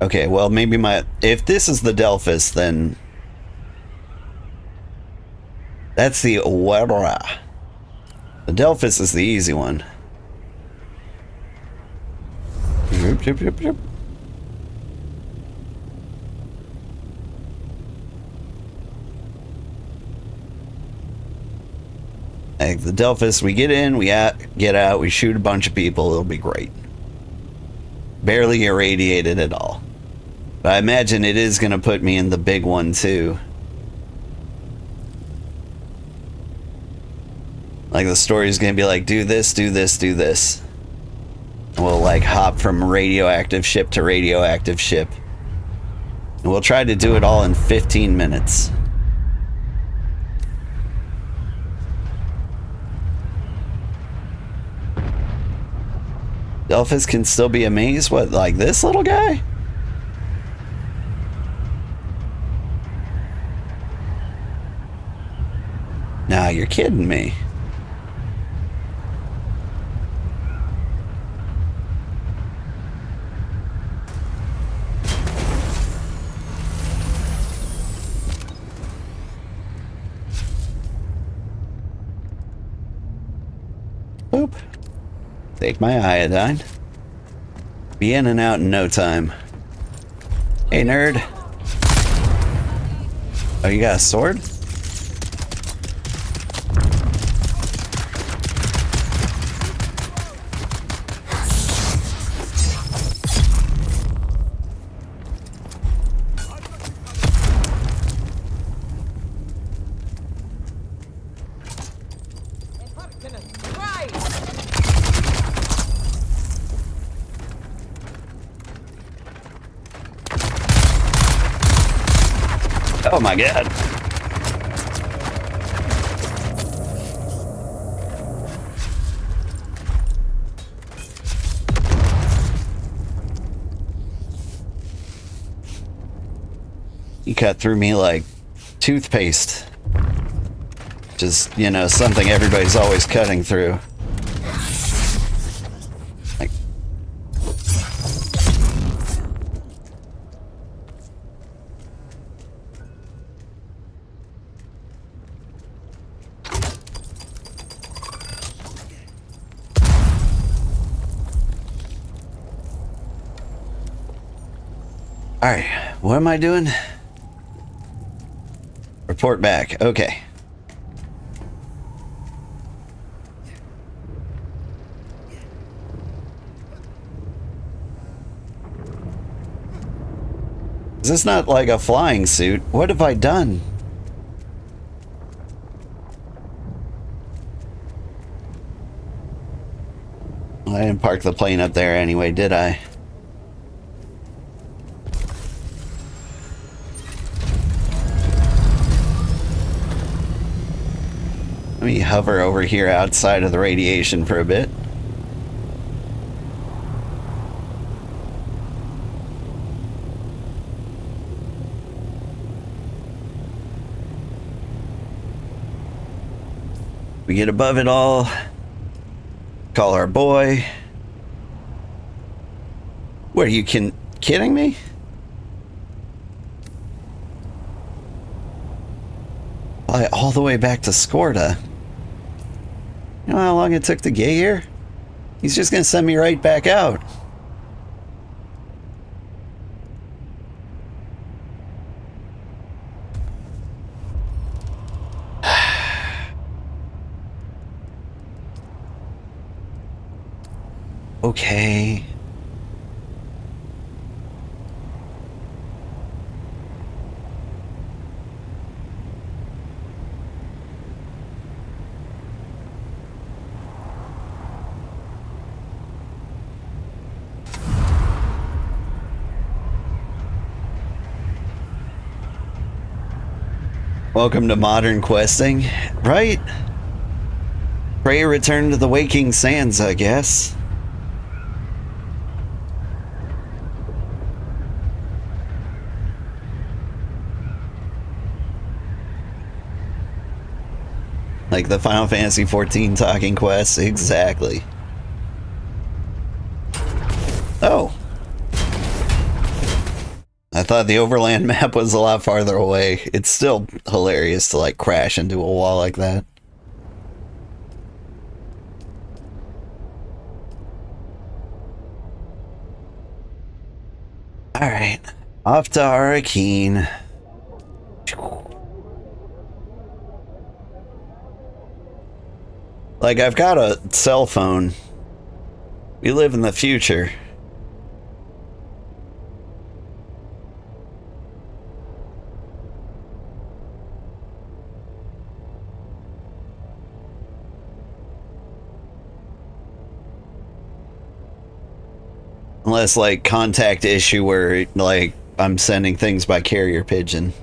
Okay, well, maybe if this is the Delphus, then That's the Aurora. The Delphis is the easy one. Yep, yep, yep, yep. Like the Delphis, we get in, we get out, we shoot a bunch of people, it'll be great. Barely irradiated at all. But I imagine it is going to put me in the big one too. Like the story's going to be like, do this, do this, do this. And we'll like hop from radioactive ship to radioactive ship. And we'll try to do it all in 15 minutes. Delphis can still be amazed? What, like this little guy? Nah, you're kidding me. Boop. Take my iodine. Be in and out in no time. Hey, nerd. Oh, you got a sword? Oh my god. He cut through me like toothpaste. Just, you know, something everybody's always cutting through. Like, alright, what am I doing? Report back. Okay. Is this not like a flying suit? What have I done? Well, I didn't park the plane up there anyway, did I? Let me hover over here outside of the radiation for a bit. We get above it all. Call our boy. What, are you kidding me? Fly all the way back to Skorda. You know how long it took to get here? He's just gonna send me right back out. Okay. Welcome to modern questing, right? Pray return to the waking sands, I guess. Like the Final Fantasy XIV talking quest, exactly. I thought the overland map was a lot farther away. It's still hilarious to like crash into a wall like that. Alright, off to Arakeen. Like, I've got a cell phone. We live in the future. Unless, like, contact issue where, like, I'm sending things by carrier pigeon.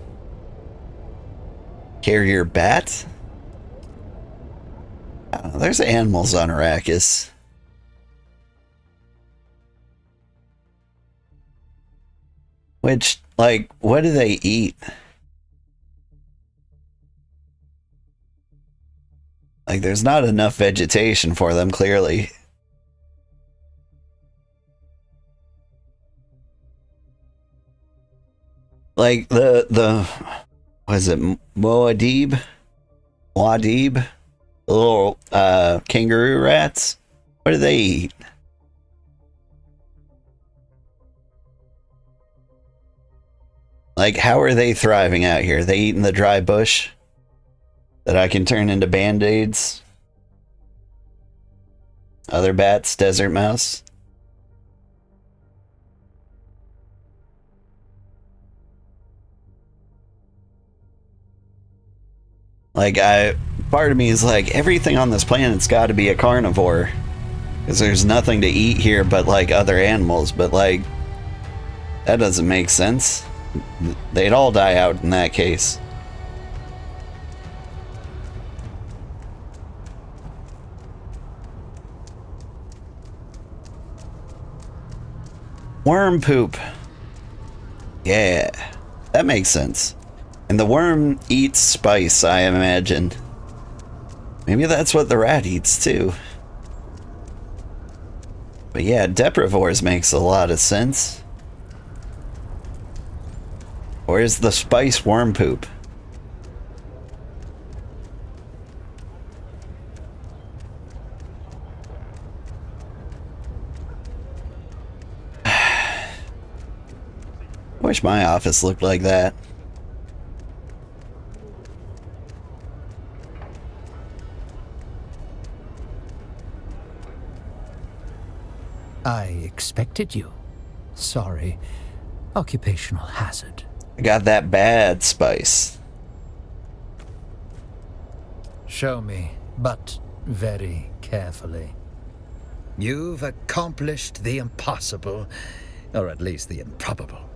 Carrier bat? Oh, there's animals on Arrakis. Which, like, what do they eat? Like, there's not enough vegetation for them, clearly. Like, the what is it, Muad'Dib? The little, kangaroo rats? What do they eat? Like, how are they thriving out here? They eating the dry bush that I can turn into band-aids? Other bats, desert mouse? Like, part of me is like, everything on this planet's got to be a carnivore. Because there's nothing to eat here but, like, other animals. But, like, that doesn't make sense. They'd all die out in that case. Worm poop. Yeah, that makes sense. And the worm eats spice, I imagine. Maybe that's what the rat eats too. But yeah, deprivores makes a lot of sense. Where's the spice worm poop? Wish my office looked like that. I expected you. Sorry. Occupational hazard. I got that bad spice. Show me, but very carefully. You've accomplished the impossible, or at least the improbable.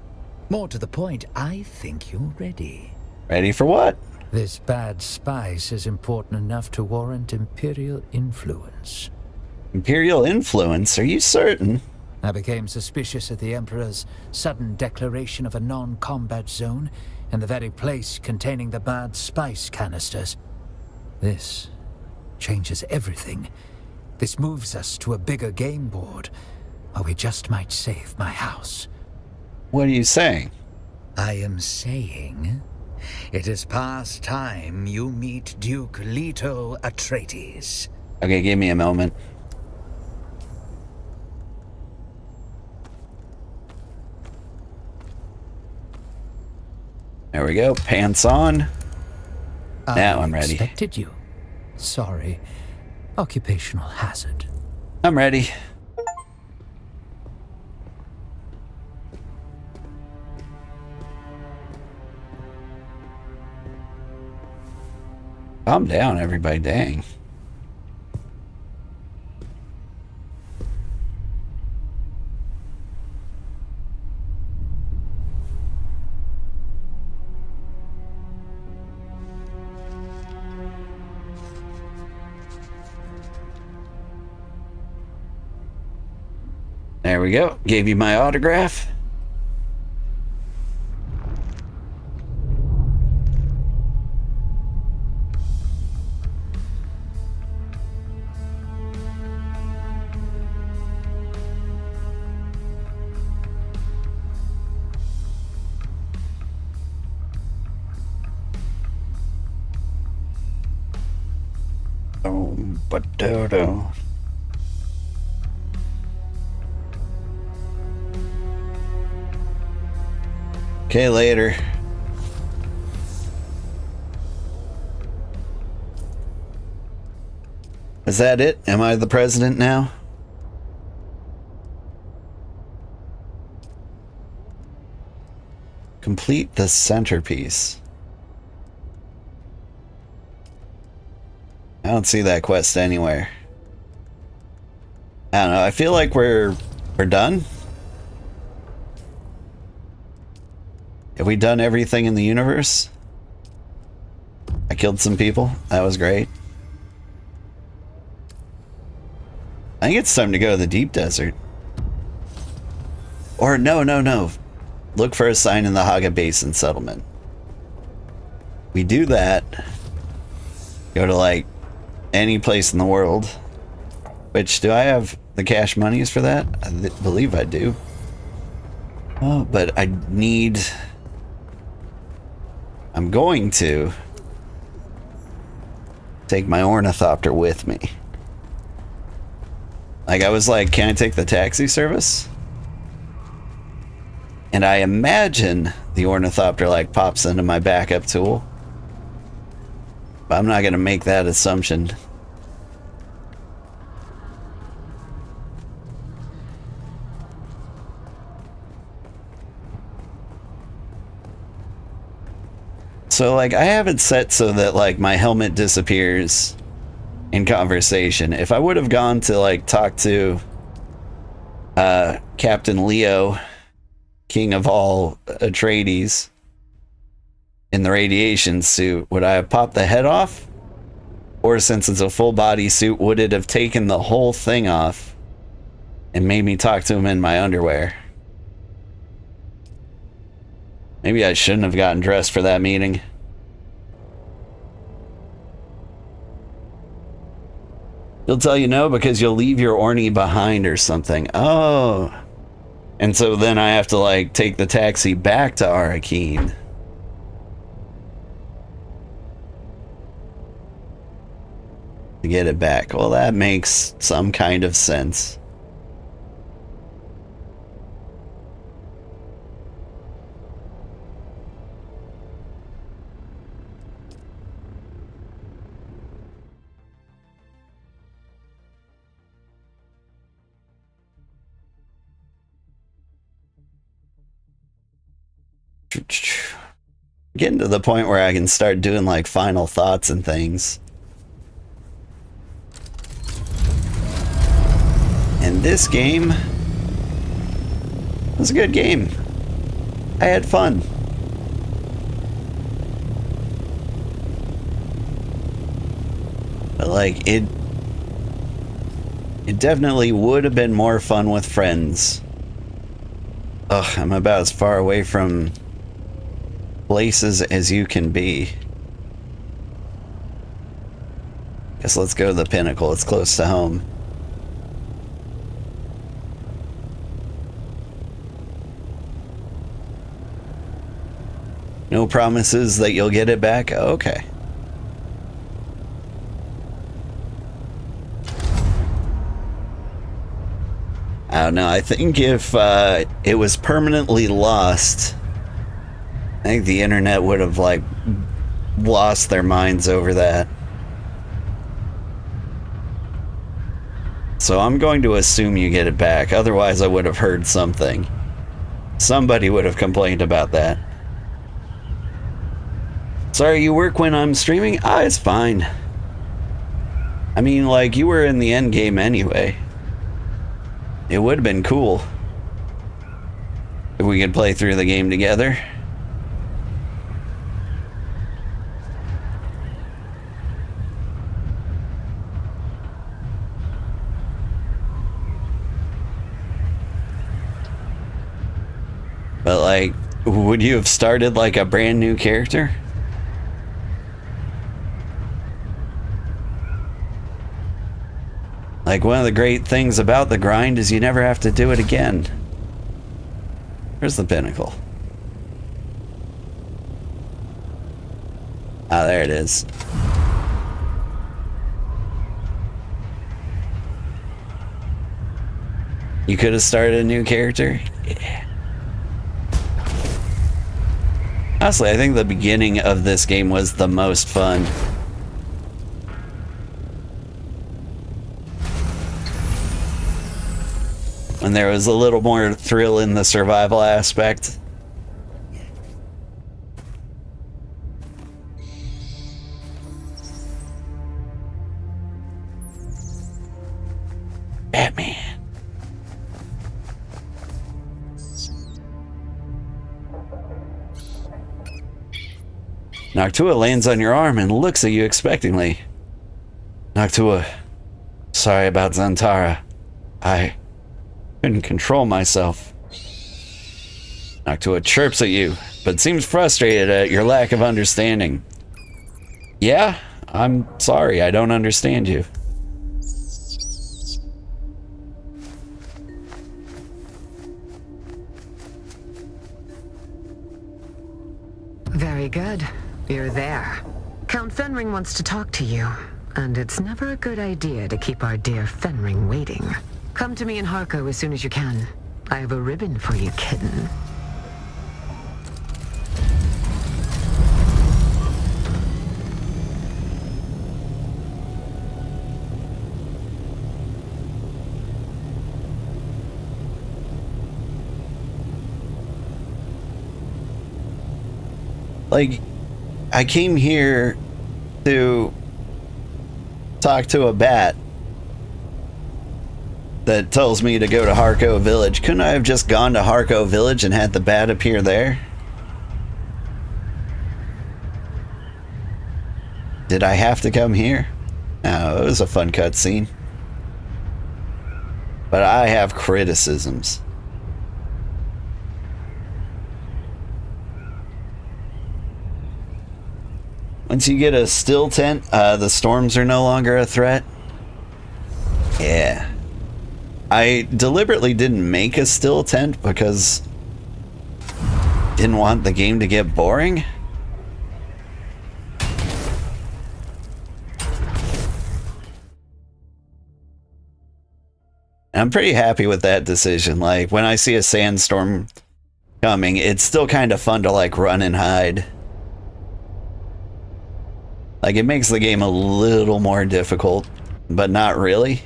More to the point, I think you're ready. Ready for what? This bad spice is important enough to warrant Imperial influence. Imperial influence? Are you certain? I became suspicious of the Emperor's sudden declaration of a non-combat zone in the very place containing the bad spice canisters. This changes everything. This moves us to a bigger game board, or we just might save my house. What are you saying? I am saying it is past time you meet Duke Leto Atreides. Okay, give me a moment. There we go. Pants on. Now I'm ready. I expected you. Sorry. Occupational hazard. I'm ready. Calm down, everybody. Dang. There we go. Gave you my autograph. Oh, but dodo. Okay, later. Is that it? Am I the president now? Complete the centerpiece. I don't see that quest anywhere. I don't know. I feel like we're done. Have we done everything in the universe? I killed some people. That was great. I think it's time to go to the deep desert. Or no. Look for a sign in the Haga Basin settlement. We do that. Go to like any place in the world. Which, do I have the cash monies for that? I believe I do. Oh, but I need... I'm going to take my ornithopter with me. Like, I was like, can I take the taxi service? And I imagine the ornithopter like pops into my backup tool. But I'm not going to make that assumption. So like, I have it set so that like my helmet disappears in conversation. If I would have gone to like talk to Captain Leo, King of all Atreides, in the radiation suit, would I have popped the head off? Or since it's a full body suit, would it have taken the whole thing off and made me talk to him in my underwear? Maybe I shouldn't have gotten dressed for that meeting. He'll tell you no because you'll leave your orny behind or something. Oh. And so then I have to like take the taxi back to Arrakeen. To get it back. Well, that makes some kind of sense. Getting to the point where I can start doing like final thoughts and things. And this game was a good game. I had fun. But like it definitely would have been more fun with friends. Ugh, I'm about as far away from places as you can be. Guess let's go to the Pinnacle. It's close to home. No promises that you'll get it back? Okay. I don't know. I think if it was permanently lost, I think the internet would have like lost their minds over that. So I'm going to assume you get it back. Otherwise I would have heard something. Somebody would have complained about that. Sorry, you work when I'm streaming? Ah, it's fine. I mean, like, you were in the end game anyway. It would have been cool if we could play through the game together. But like, would you have started like a brand new character? Like, one of the great things about the grind is you never have to do it again. Where's the Pinnacle? Ah, there it is. You could have started a new character. Yeah. Honestly, I think the beginning of this game was the most fun. When there was a little more thrill in the survival aspect. Batman. Noctua lands on your arm and looks at you expectingly. Noctua, sorry about Zantara. I couldn't control myself. Noctua chirps at you, but seems frustrated at your lack of understanding. Yeah, I'm sorry, I don't understand you. Very good. You're there. Count Fenring wants to talk to you, and it's never a good idea to keep our dear Fenring waiting. Come to me in Harko as soon as you can. I have a ribbon for you, kitten. Like, I came here to talk to a bat that tells me to go to Harko Village. Couldn't I have just gone to Harko Village and had the bat appear there? Did I have to come here? No, it was a fun cutscene. But I have criticisms. Once you get a still tent, the storms are no longer a threat. Yeah. I deliberately didn't make a still tent because I didn't want the game to get boring. And I'm pretty happy with that decision. Like, when I see a sandstorm coming, it's still kind of fun to, like, run and hide. Like, it makes the game a little more difficult, but not really.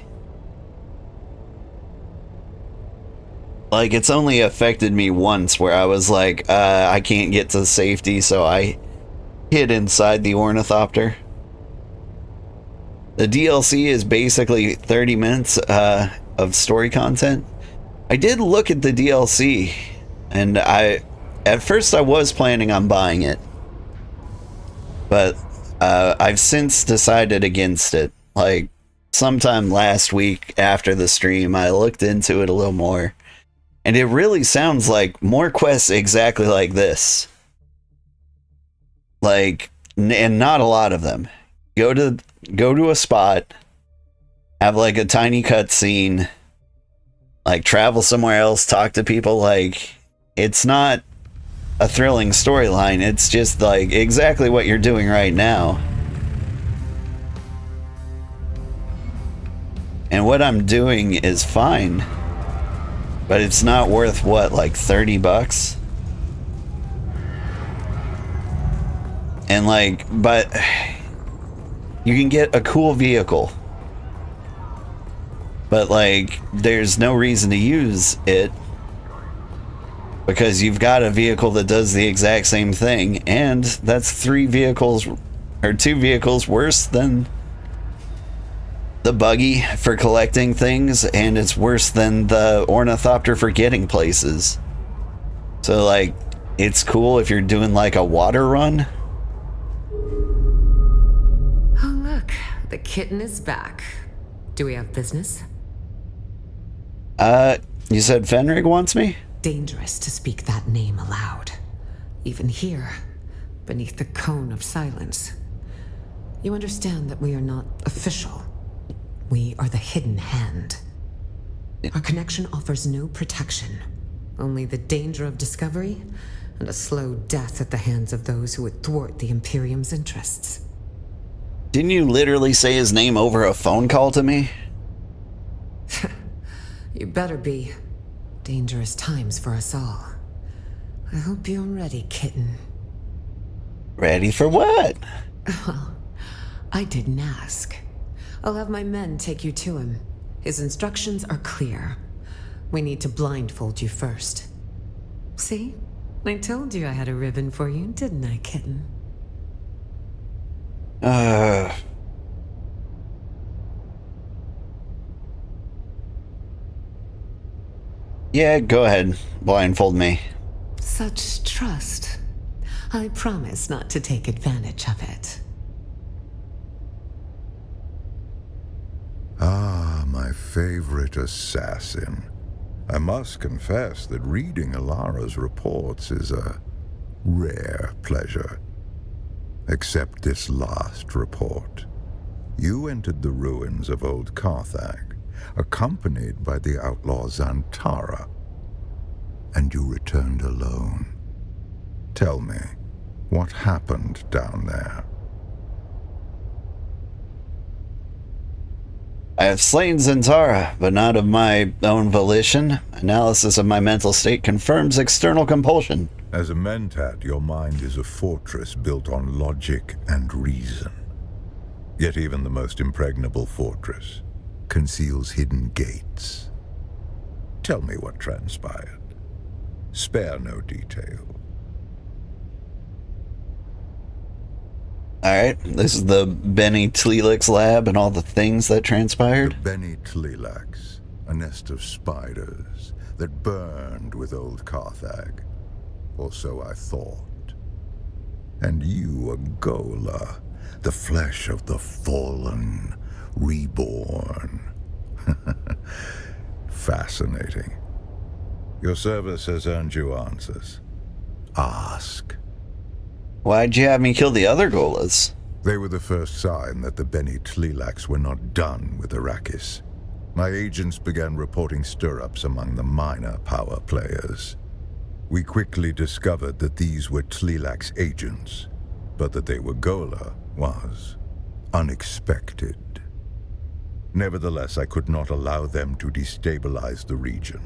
Like, it's only affected me once where I was like, I can't get to safety, so I hid inside the ornithopter. The DLC is basically 30 minutes of story content. I did look at the DLC, and at first I was planning on buying it, but I've since decided against it. Like, sometime last week after the stream, I looked into it a little more, and it really sounds like more quests exactly like this. Like, and not a lot of them. Go to a spot, have like a tiny cutscene, like travel somewhere else, talk to people. Like, it's not a thrilling storyline. It's just like exactly what you're doing right now. And what I'm doing is fine, but it's not worth what, like $30? And like, but you can get a cool vehicle, but like there's no reason to use it because you've got a vehicle that does the exact same thing, and that's 3 vehicles or 2 vehicles worse than the buggy for collecting things, and it's worse than the ornithopter for getting places. So like, it's cool if you're doing like a water run. Oh, look, the kitten is back. Do we have business? You said Fenrig wants me? Dangerous to speak that name aloud. Even here, beneath the cone of silence. You understand that we are not official. We are the hidden hand. Our connection offers no protection, only the danger of discovery and a slow death at the hands of those who would thwart the Imperium's interests. Didn't you literally say his name over a phone call to me? You better be. Dangerous times for us all. I hope you're ready, kitten. Ready for what? Well, I didn't ask. I'll have my men take you to him. His instructions are clear. We need to blindfold you first. See? I told you I had a ribbon for you, didn't I, kitten? Yeah, go ahead. Blindfold me. Such trust. I promise not to take advantage of it. Ah, my favorite assassin. I must confess that reading Alara's reports is a rare pleasure. Except this last report. You entered the ruins of Old Carthag, accompanied by the outlaw Zantara, and you returned alone. Tell me, what happened down there? I have slain Zantara, but not of my own volition. Analysis of my mental state confirms external compulsion. As a mentat, your mind is a fortress built on logic and reason. Yet even the most impregnable fortress conceals hidden gates. Tell me what transpired. Spare no detail. Alright, this is the Benny Tleelax lab and all the things that transpired. The Benny Tleelax, a nest of spiders that burned with Old Carthag. Or so I thought. And you, a Gola, the flesh of the fallen, reborn. Fascinating. Your service has earned you answers. Ask. Why'd you have me kill the other Golas? They were the first sign that the Benny Tleelax were not done with Arrakis. My agents began reporting stir-ups among the minor power players. We quickly discovered that these were Tleelax agents, but that they were Gola was unexpected. Nevertheless, I could not allow them to destabilize the region.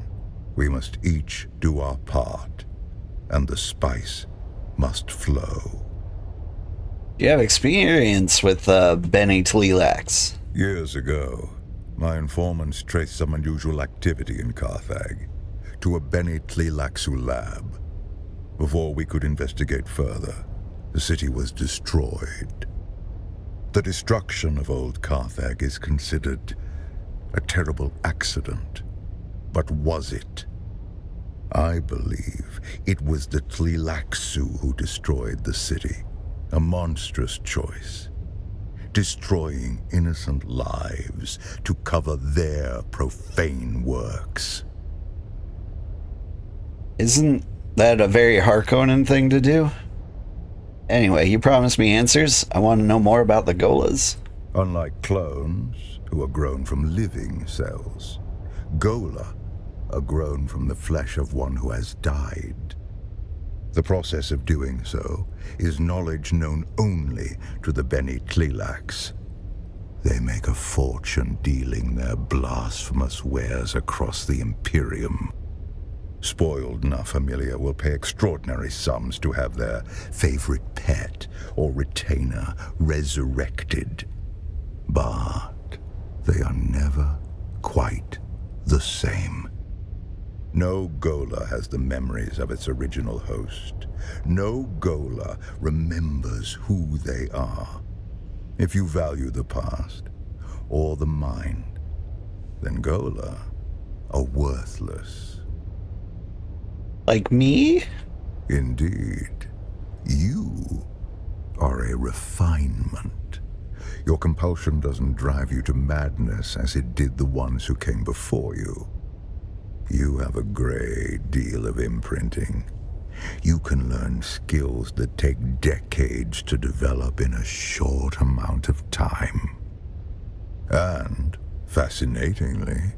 We must each do our part, and the spice must flow. You have experience with Benny Tleelax. Years ago, my informants traced some unusual activity in Carthag to a Benny Tleelaxu lab. Before we could investigate further, the city was destroyed. The destruction of Old Carthag is considered a terrible accident. But was it? I believe it was the Tleelaxu who destroyed the city. A monstrous choice. Destroying innocent lives to cover their profane works. Isn't that a very Harkonnen thing to do? Anyway, you promised me answers. I want to know more about the Golas. Unlike clones, who are grown from living cells, Gola are grown from the flesh of one who has died. The process of doing so is knowledge known only to the Benny Tleelax. They make a fortune dealing their blasphemous wares across the Imperium. Spoiled Na Familia will pay extraordinary sums to have their favorite pet or retainer resurrected. But they are never quite the same. No Gola has the memories of its original host. No Gola remembers who they are. If you value the past or the mind, then Gola are worthless. Like me? Indeed. You are a refinement. Your compulsion doesn't drive you to madness as it did the ones who came before you. You have a great deal of imprinting. You can learn skills that take decades to develop in a short amount of time. And, fascinatingly,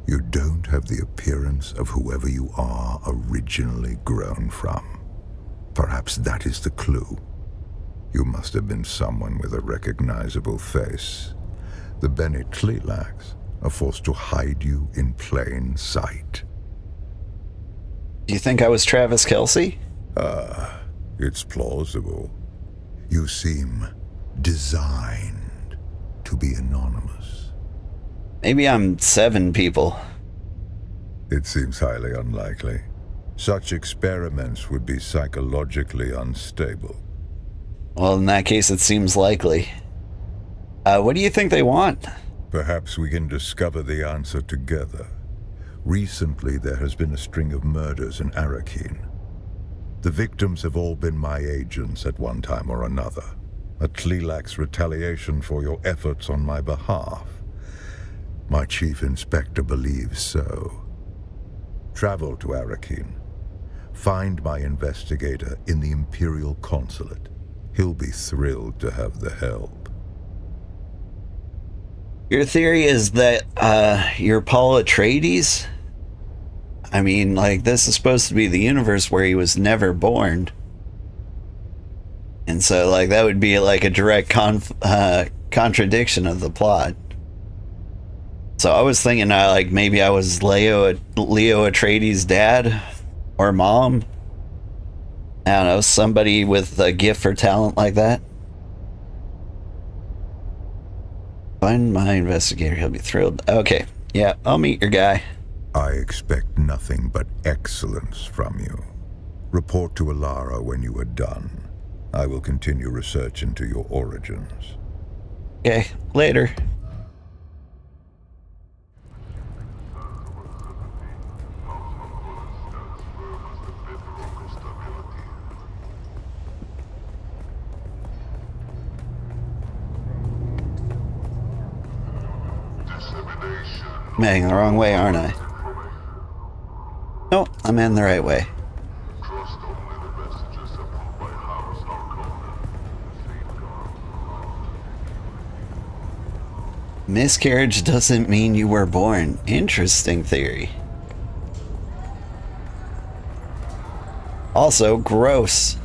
you don't have the appearance of whoever you are originally grown from. Perhaps that is the clue. You must have been someone with a recognizable face. The Benny Tleelax a force to hide you in plain sight. Do you think I was Travis Kelsey? It's plausible. You seem designed to be anonymous. Maybe I'm 7 people. It seems highly unlikely. Such experiments would be psychologically unstable. Well, in that case, it seems likely. What do you think they want? Perhaps we can discover the answer together. Recently, there has been a string of murders in Arakeen. The victims have all been my agents at one time or another. A Tleelak's retaliation for your efforts on my behalf. My chief inspector believes so. Travel to Arakeen. Find my investigator in the Imperial Consulate. He'll be thrilled to have the help. Your theory is that you're Paul Atreides? I mean, like, this is supposed to be the universe where he was never born. And so, like, that would be like a direct contradiction of the plot. So I was thinking, like, maybe I was Leo Atreides' dad or mom. I don't know, somebody with a gift for talent like that. Find my investigator, he'll be thrilled. Okay, yeah, I'll meet your guy. I expect nothing but excellence from you. Report to Alara when you are done. I will continue research into your origins. Okay, later. I'm heading the wrong way, aren't I? No, I'm heading the right way. Miscarriage doesn't mean you were born. Interesting theory. Also, gross.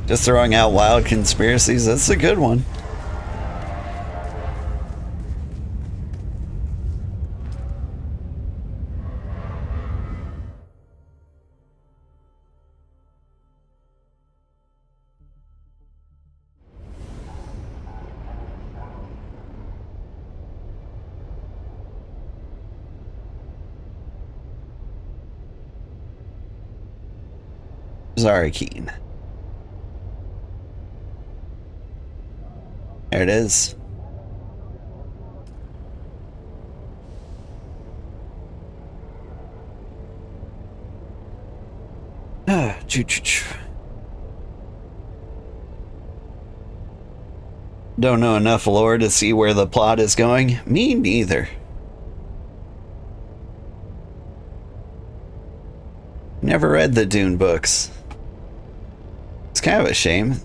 Just throwing out wild conspiracies, that's a good one. Arakeen. There it is. Don't know enough lore to see where the plot is going. Me neither. Never read the Dune books. It's kind of a shame.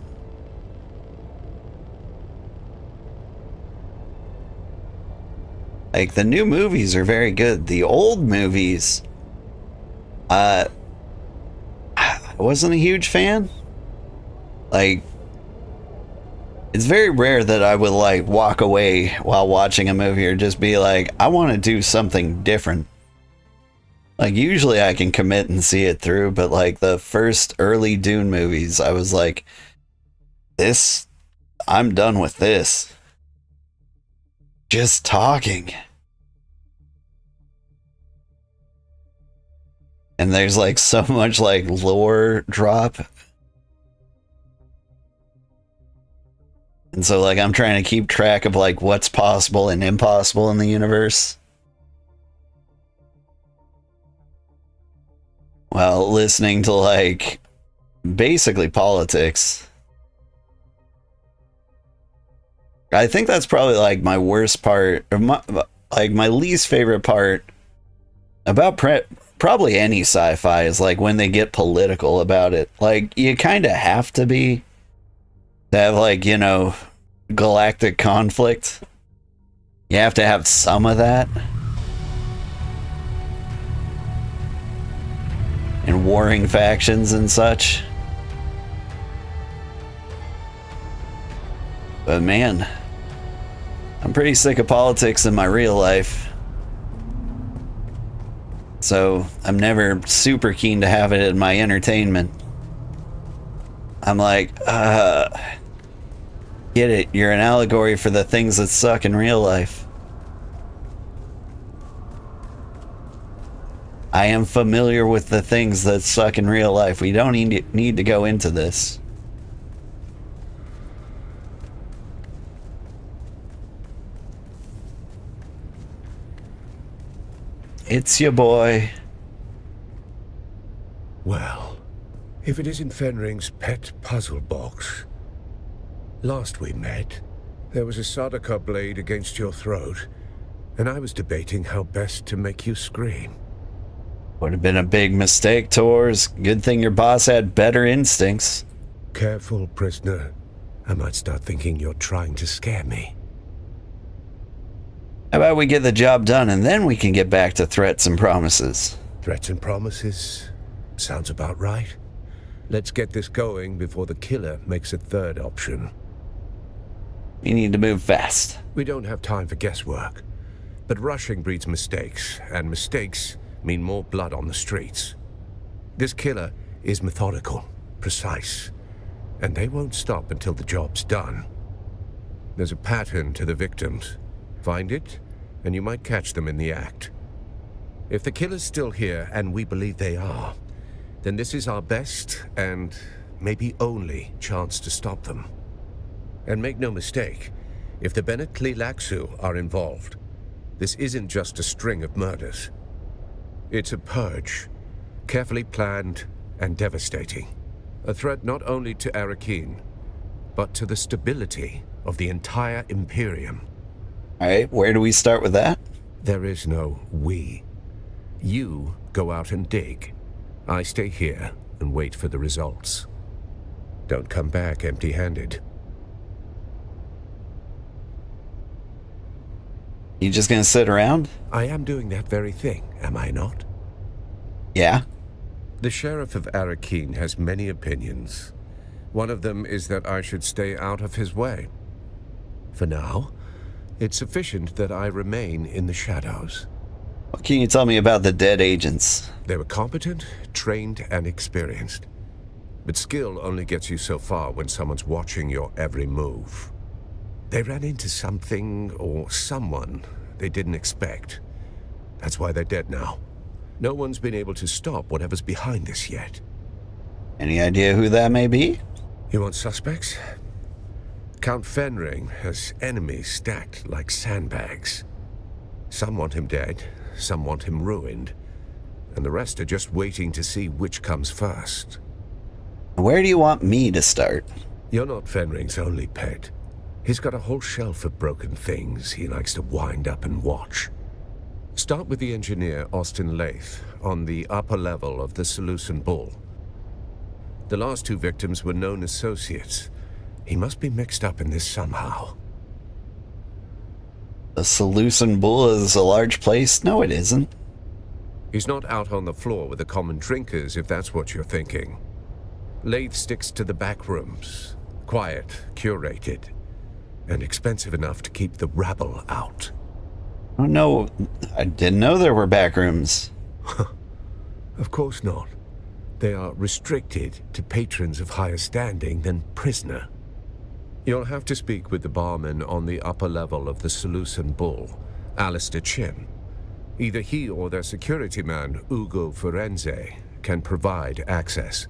Like, the new movies are very good. The old movies, I wasn't a huge fan. Like, it's very rare that I would, like, walk away while watching a movie or just be like, I want to do something different. Like, usually I can commit and see it through, but, like, the first early Dune movies, I was like, I'm done with this. Just talking. And there's, like, so much, like, lore drop. And so, like, I'm trying to keep track of, like, what's possible and impossible in the universe. While listening to, like, basically politics. I think that's probably, like, my worst part, or my least favorite part about probably any sci-fi is, like, when they get political about it. Like, you kind of have to be to have, like, you know, galactic conflict. You have to have some of that. And warring factions and such. But man, I'm pretty sick of politics in my real life. So I'm never super keen to have it in my entertainment. I'm like, get it, you're an allegory for the things that suck in real life. I am familiar with the things that suck in real life. We don't need to go into this. It's your boy. Well, if it isn't Fenring's pet puzzle box. Last we met, there was a Sadaka blade against your throat, and I was debating how best to make you scream. Would have been a big mistake, Tors. Good thing your boss had better instincts. Careful, prisoner. I might start thinking you're trying to scare me. How about we get the job done and then we can get back to threats and promises? Threats and promises? Sounds about right. Let's get this going before the killer makes a third option. We need to move fast. We don't have time for guesswork. But rushing breeds mistakes, and mistakes mean more blood on the streets. This killer is methodical, precise, and they won't stop until the job's done. There's a pattern to the victims. Find it, and you might catch them in the act. If the killer's still here, and we believe they are, then this is our best, and maybe only, chance to stop them. And make no mistake, if the Bene Tleilaxu are involved, this isn't just a string of murders. It's a purge, carefully planned and devastating. A threat not only to Arrakeen, but to the stability of the entire Imperium. Alright, where do we start with that? There is no we. You go out and dig. I stay here and wait for the results. Don't come back empty-handed. You just gonna sit around? I am doing that very thing, am I not? Yeah. The Sheriff of Arrakeen has many opinions. One of them is that I should stay out of his way. For now, it's sufficient that I remain in the shadows. What can you tell me about the dead agents? They were competent, trained, and experienced. But skill only gets you so far when someone's watching your every move. They ran into something or someone they didn't expect. That's why they're dead now. No one's been able to stop whatever's behind this yet. Any idea who that may be? You want suspects? Count Fenring has enemies stacked like sandbags. Some want him dead, some want him ruined, and the rest are just waiting to see which comes first. Where do you want me to start? You're not Fenring's only pet. He's got a whole shelf of broken things he likes to wind up and watch. Start with the engineer, Austin Lath, on the upper level of the Seleucid Bull. The last two victims were known associates. He must be mixed up in this somehow. The Seleucid Bull is a large place? No, it isn't. He's not out on the floor with the common drinkers, if that's what you're thinking. Lath sticks to the back rooms. Quiet, curated, and expensive enough to keep the rabble out. Oh no, I didn't know there were back rooms. Of course not. They are restricted to patrons of higher standing than prisoner. You'll have to speak with the barman on the upper level of the Seleucid Bull, Alistair Chin. Either he or their security man, Ugo Firenze, can provide access.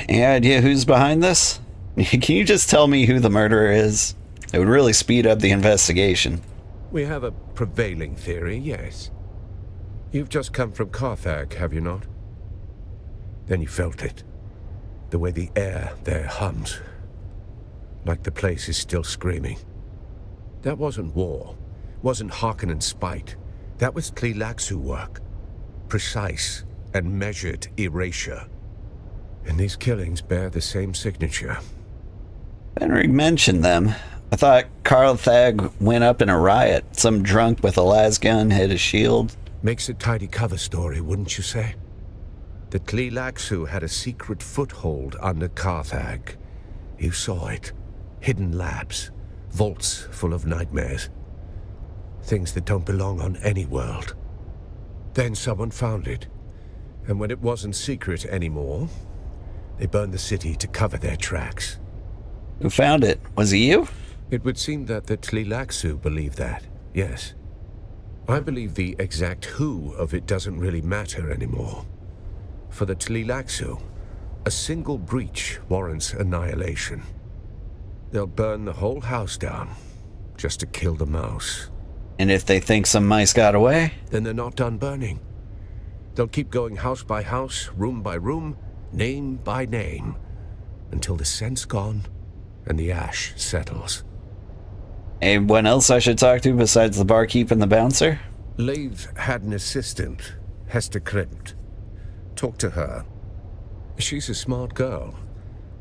Any idea who's behind this? Can you just tell me who the murderer is? It would really speed up the investigation. We have a prevailing theory, yes. You've just come from Carthage, have you not? Then you felt it. The way the air there hums. Like the place is still screaming. That wasn't war. Wasn't Harkonnen's spite. That was Tleilaxu work. Precise and measured erasure. And these killings bear the same signature. Henrik mentioned them. I thought Carthage went up in a riot. Some drunk with a las gun hit a shield. Makes a tidy cover story, wouldn't you say? The Tleilaxu had a secret foothold under Carthage. You saw it. Hidden labs. Vaults full of nightmares. Things that don't belong on any world. Then someone found it. And when it wasn't secret anymore, they burned the city to cover their tracks. Who found it? Was it you? It would seem that the Tleilaxu believe that, yes. I believe the exact who of it doesn't really matter anymore. For the Tleilaxu, a single breach warrants annihilation. They'll burn the whole house down, just to kill the mouse. And if they think some mice got away? Then they're not done burning. They'll keep going house by house, room by room, name by name, until the scent's gone and the ash settles. Anyone else I should talk to besides the barkeep and the bouncer? Leif had an assistant, Hester Krimt. Talk to her. She's a smart girl.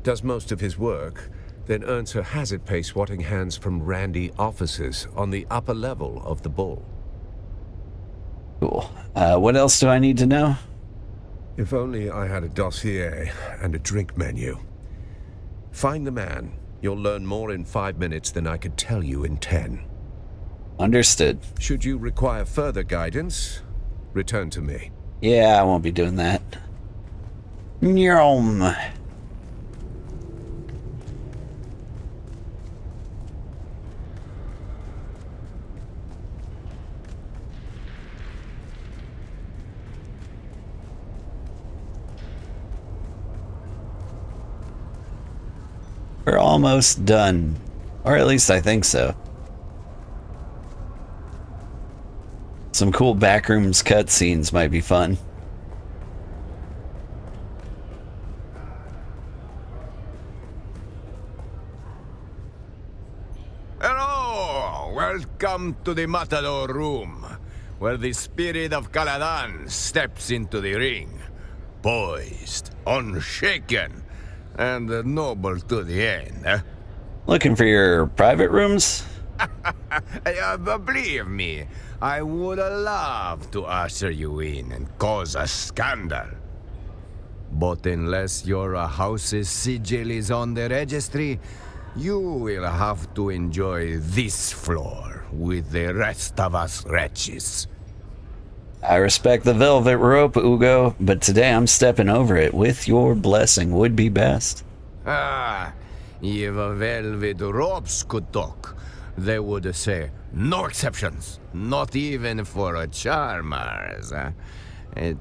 Does most of his work, then earns her hazard pay swatting hands from randy officers on the upper level of the Bull. Cool. What else do I need to know? If only I had a dossier and a drink menu. Find the man. You'll learn more in 5 minutes than I could tell you in 10. Understood. Should you require further guidance, return to me. Yeah, I won't be doing that. Nyom. We're almost done. Or at least I think so. Some cool backrooms cutscenes might be fun. Hello! Welcome to the Matador Room, where the spirit of Caladan steps into the ring, poised, unshaken, and noble to the end. Looking for your private rooms? Believe me, I would love to usher you in and cause a scandal. But unless your house's sigil is on the registry, you will have to enjoy this floor with the rest of us wretches. I respect the velvet rope, Ugo, but today I'm stepping over it. With your blessing would be best. Ah, if velvet ropes could talk, they would say, no exceptions, not even for charmers.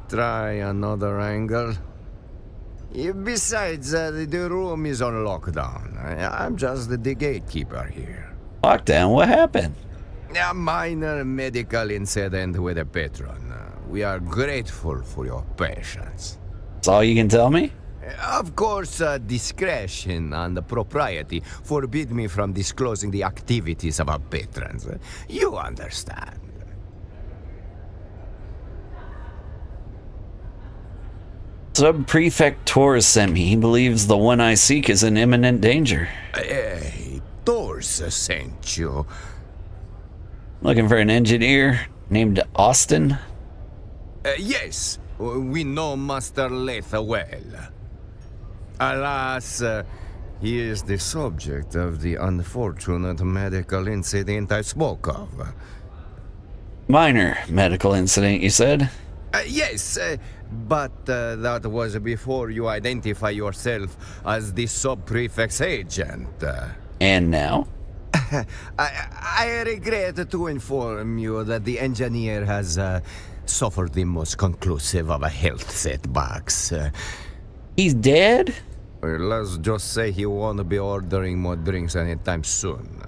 Try another angle. Besides, the room is on lockdown. I'm just the gatekeeper here. Lockdown? What happened? A minor medical incident with a patron. We are grateful for your patience. That's all you can tell me? Of course, discretion and propriety forbid me from disclosing the activities of our patrons. You understand. Sub-Prefect Torres sent me. He believes the one I seek is in imminent danger. Hey, Torres sent you. Looking for an engineer named Austin? Yes, we know Master Leith well. Alas, he is the subject of the unfortunate medical incident I spoke of. Minor medical incident, you said? Yes, but that was before you identify yourself as the sub-prefect's agent. And now? I regret to inform you that the engineer has suffered the most conclusive of health setbacks. He's dead? Let's just say he won't be ordering more drinks anytime soon.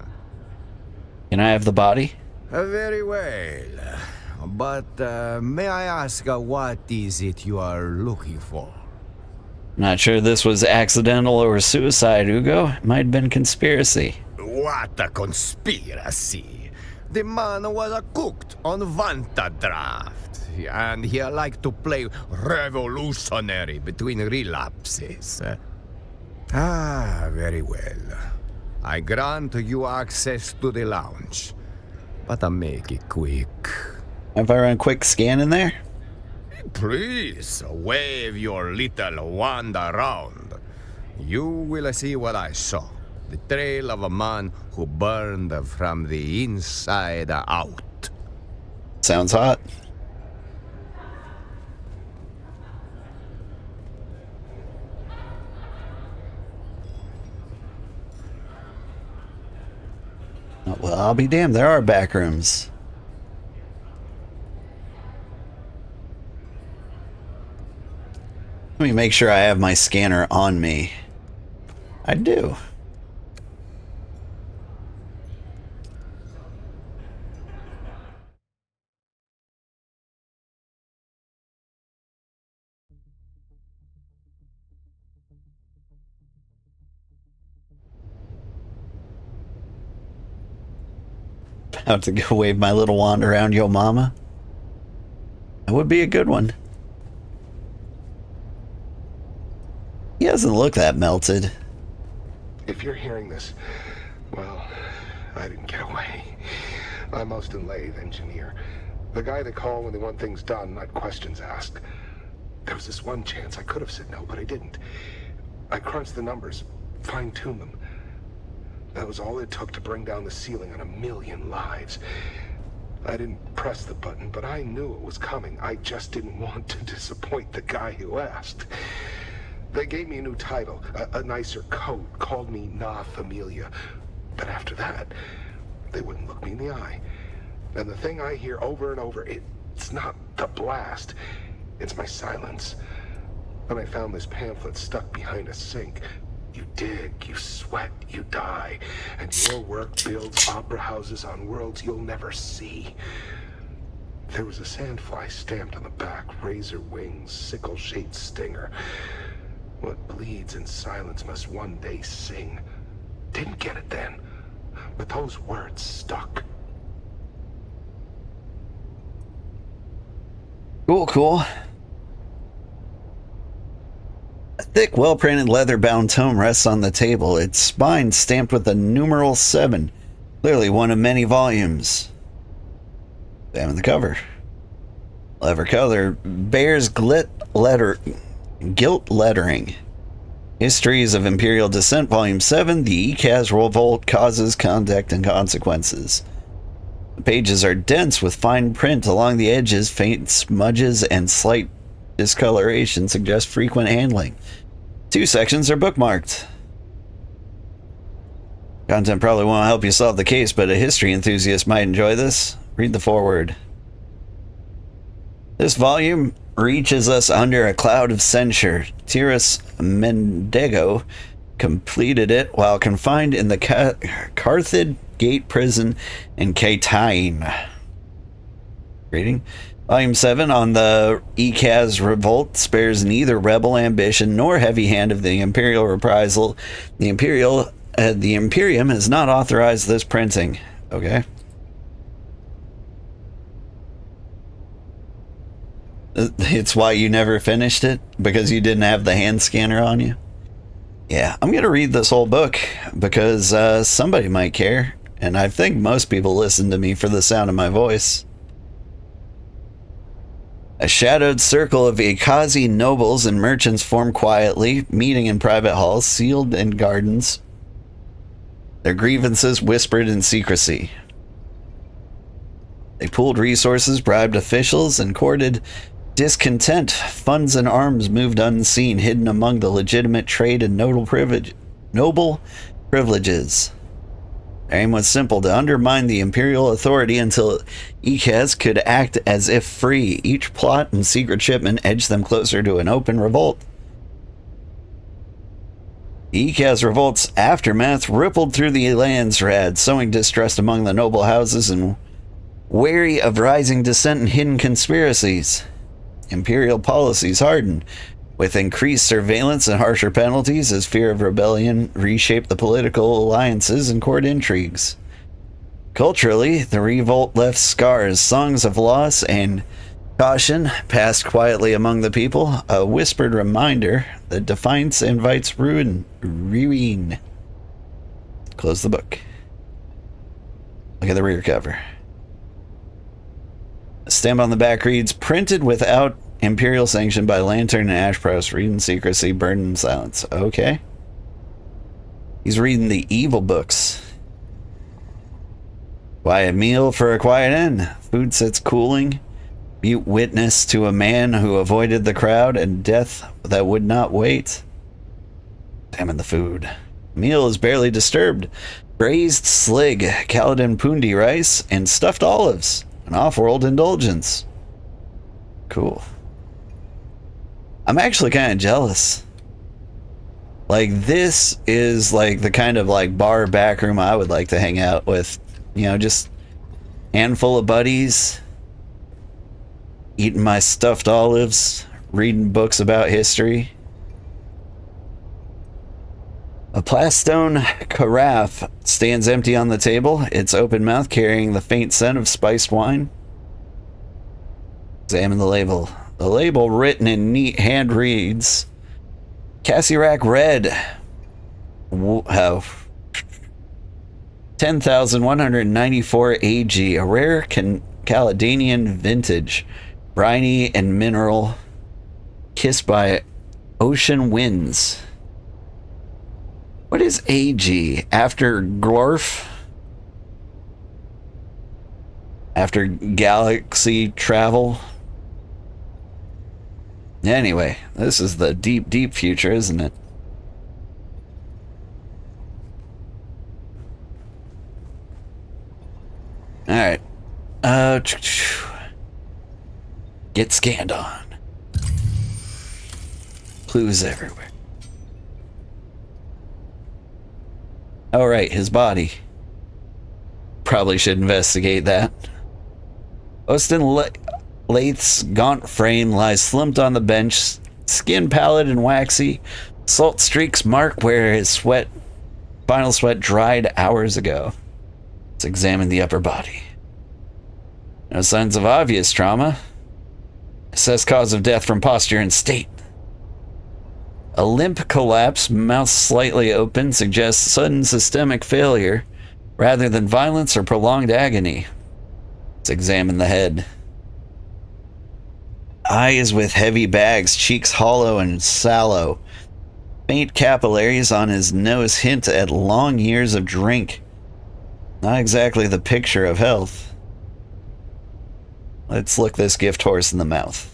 Can I have the body? Very well. But may I ask what is it you are looking for? Not sure this was accidental or suicide, Ugo. It might have been conspiracy. What a conspiracy! The man was cooked on Vanta draft, and he liked to play revolutionary between relapses. Very well. I grant you access to the lounge, but I make it quick. Have I run a quick scan in there? Please, wave your little wand around. You will see what I saw. The trail of a man who burned from the inside out. Sounds hot. Well, I'll be damned. There are back rooms. Let me make sure I have my scanner on me. I do. About to go wave my little wand around yo mama. That would be a good one. He doesn't look that melted. If you're hearing this, well, I didn't get away. I'm Austin Lathe, engineer. The guy they call when they want things done, not questions asked. There was this one chance I could have said no, but I didn't. I crunched the numbers, fine-tuned them. That was all it took to bring down the ceiling on 1 million lives. I didn't press the button, but I knew it was coming. I just didn't want to disappoint the guy who asked. They gave me a new title, a nicer coat, called me Na Familia. But after that, they wouldn't look me in the eye. And the thing I hear over and over, it's not the blast, it's my silence. When I found this pamphlet stuck behind a sink, you dig, you sweat, you die, and your work builds opera houses on worlds you'll never see. There was a sandfly stamped on the back, razor wings, sickle-shaped stinger. What bleeds in silence must one day sing. Didn't get it then, but those words stuck. Cool, cool. A thick, well-printed, leather-bound tome rests on the table, its spine stamped with the numeral 7, clearly one of many volumes. Examine the cover. Leather color bears gilt lettering. Histories of Imperial Descent, Volume 7, The ECAS Revolt, Causes, Conduct, and Consequences. The pages are dense with fine print along the edges. Faint smudges and slight discoloration suggest frequent handling. 2 sections are bookmarked. Content probably won't help you solve the case, but a history enthusiast might enjoy this. Read the foreword. This volume reaches us under a cloud of censure. Tiras Mendego completed it while confined in the Carthage Gate prison in Catain. Reading. Volume 7 on the ECAS Revolt spares neither rebel ambition nor heavy hand of the Imperial reprisal. The Imperium has not authorized this printing. Okay. It's why you never finished it? Because you didn't have the hand scanner on you? Yeah, I'm going to read this whole book because somebody might care. And I think most people listen to me for the sound of my voice. A shadowed circle of Ikazi nobles and merchants formed quietly, meeting in private halls, sealed in gardens. Their grievances whispered in secrecy. They pooled resources, bribed officials, and courted discontent. Funds and arms moved unseen, hidden among the legitimate trade and noble privileges. Their aim was simple: to undermine the Imperial authority until ECAS could act as if free. Each plot and secret shipment edged them closer to an open revolt. The ECAS revolt's aftermath rippled through the Landsrad, sowing distrust among the noble houses and wary of rising dissent and hidden conspiracies. Imperial policies hardened, with increased surveillance and harsher penalties as fear of rebellion reshaped the political alliances and court intrigues. Culturally, the revolt left scars, songs of loss and caution passed quietly among the people, a whispered reminder that defiance invites ruin. Close the book. Look at the rear cover. A stamp on the back reads, "Printed without Imperial sanctioned by Lantern and Ash Press. Read in secrecy, burn in silence. Okay. He's reading the evil books. Quiet meal for a quiet end. Food sits cooling. Mute witness to a man who avoided the crowd and death that would not wait. Examine the food. Meal is barely disturbed. Braised slig, Kaladin pundi rice, and stuffed olives. An off-world indulgence. Cool. I'm actually kind of jealous. Like, this is like the kind of like bar back room I would like to hang out with. You know, just handful of buddies, eating my stuffed olives, reading books about history. A plastone carafe stands empty on the table, its open mouth carrying the faint scent of spiced wine. Examine the label. The label, written in neat hand, reads, Cassirac Red. 10,194 AG, a rare Caledonian vintage, briny and mineral, kissed by ocean winds. What is AG? After Glorf? After galaxy travel? Anyway, this is the deep, deep future, isn't it? Alright. Get scanned on. Clues everywhere. Oh, right, his body. Probably should investigate that. Austin Lath's gaunt frame lies slumped on the bench, skin pallid and waxy. Salt streaks mark where his final sweat dried hours ago. Let's examine the upper body. No signs of obvious trauma. Assess cause of death from posture and state. A limp collapse, mouth slightly open, suggests sudden systemic failure rather than violence or prolonged agony. Let's examine the head. Eyes with heavy bags, cheeks hollow and sallow. Faint capillaries on his nose hint at long years of drink. Not exactly the picture of health. Let's look this gift horse in the mouth.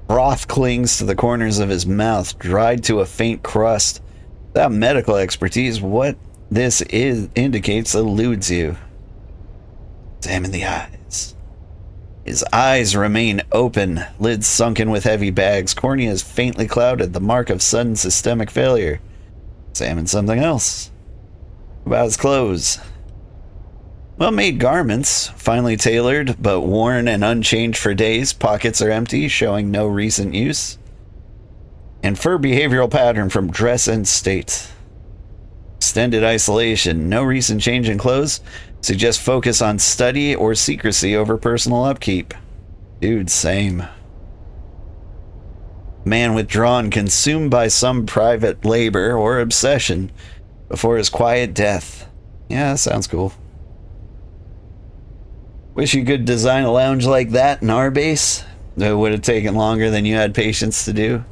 Broth clings to the corners of his mouth, dried to a faint crust. Without medical expertise, what this indicates eludes you. Examine the eyes. His eyes remain open, lids sunken with heavy bags, corneas faintly clouded, the mark of sudden systemic failure. Examine something else. About his clothes. Well-made garments, finely tailored, but worn and unchanged for days. Pockets are empty, showing no recent use. Infer behavioral pattern from dress and state. Extended isolation, no recent change in clothes. Suggests focus on study or secrecy over personal upkeep. Dude, same. Man withdrawn, consumed by some private labor or obsession before his quiet death. Yeah, that sounds cool. Wish you could design a lounge like that in our base. It would have taken longer than you had patience to do.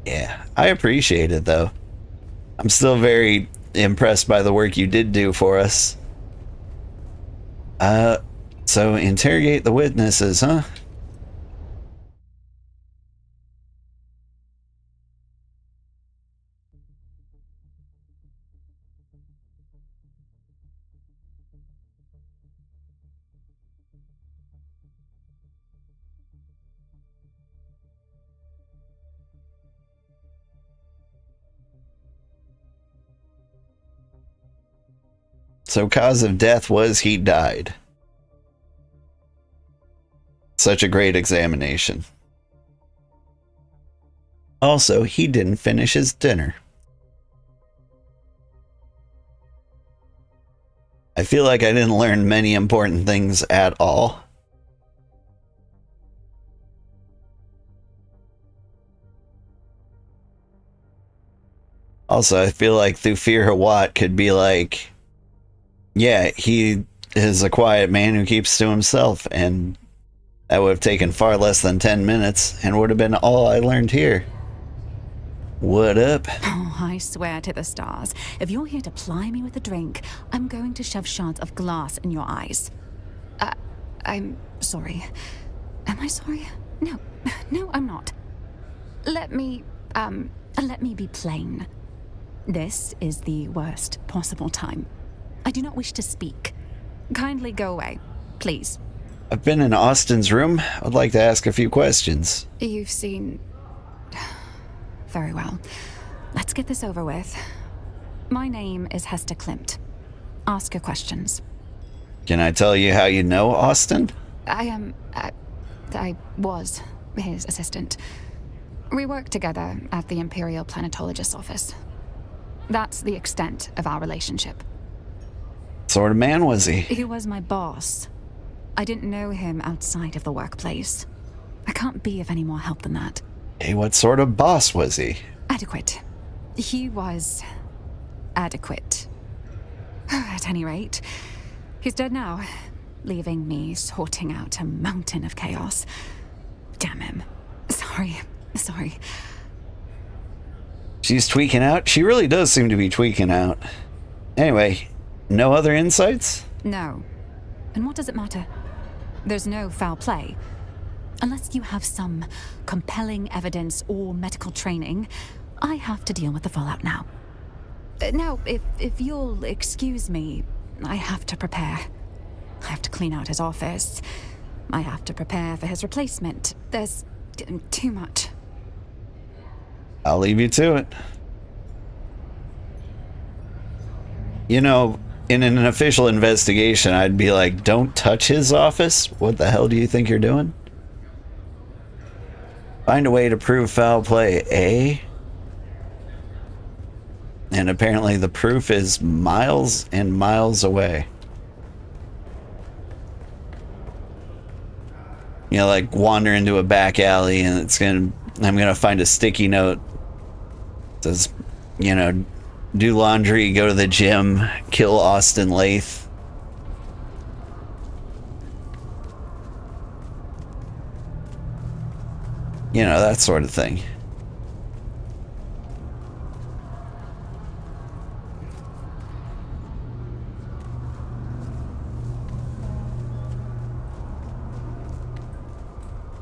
Yeah, I appreciate it though. I'm still very impressed by the work you did do for us. So interrogate the witnesses, huh? So cause of death was he died. Such a great examination. Also, he didn't finish his dinner. I feel like I didn't learn many important things at all. Also, I feel like Thufir Hawat could be like, yeah, he is a quiet man who keeps to himself, and That would have taken far less than 10 minutes and would have been all I learned here. What up? Oh, I swear to the stars, if you're here to ply me with a drink, I'm going to shove shards of glass in your eyes. I'm sorry. Am I sorry? No, I'm not. Let me be plain. This is the worst possible time. I do not wish to speak. Kindly go away, please. I've been in Austin's room. I'd like to ask a few questions. You've seen... Very well. Let's get this over with. My name is Hester Klimt. Ask your questions. Can I tell you how you know Austin? I was his assistant. We worked together at the Imperial Planetologist's office. That's the extent of our relationship. What sort of man was he? He was my boss. I didn't know him outside of the workplace. I can't be of any more help than that. Hey, what sort of boss was he? Adequate. He was... adequate. At any rate, he's dead now, leaving me sorting out a mountain of chaos. Damn him. Sorry. She's tweaking out? She really does seem to be tweaking out. Anyway, no other insights? No. And what does it matter? There's no foul play. Unless you have some compelling evidence or medical training, I have to deal with the fallout now. Now, if you'll excuse me, I have to prepare. I have to clean out his office. I have to prepare for his replacement. There's too much. I'll leave you to it. You know, in an official investigation, I'd be like, don't touch his office? What the hell do you think you're doing? Find a way to prove foul play, eh? And apparently the proof is miles and miles away. You know, like wander into a back alley and I'm gonna find a sticky note. It says, you know, do laundry, go to the gym, kill Austin Lathe. You know, that sort of thing.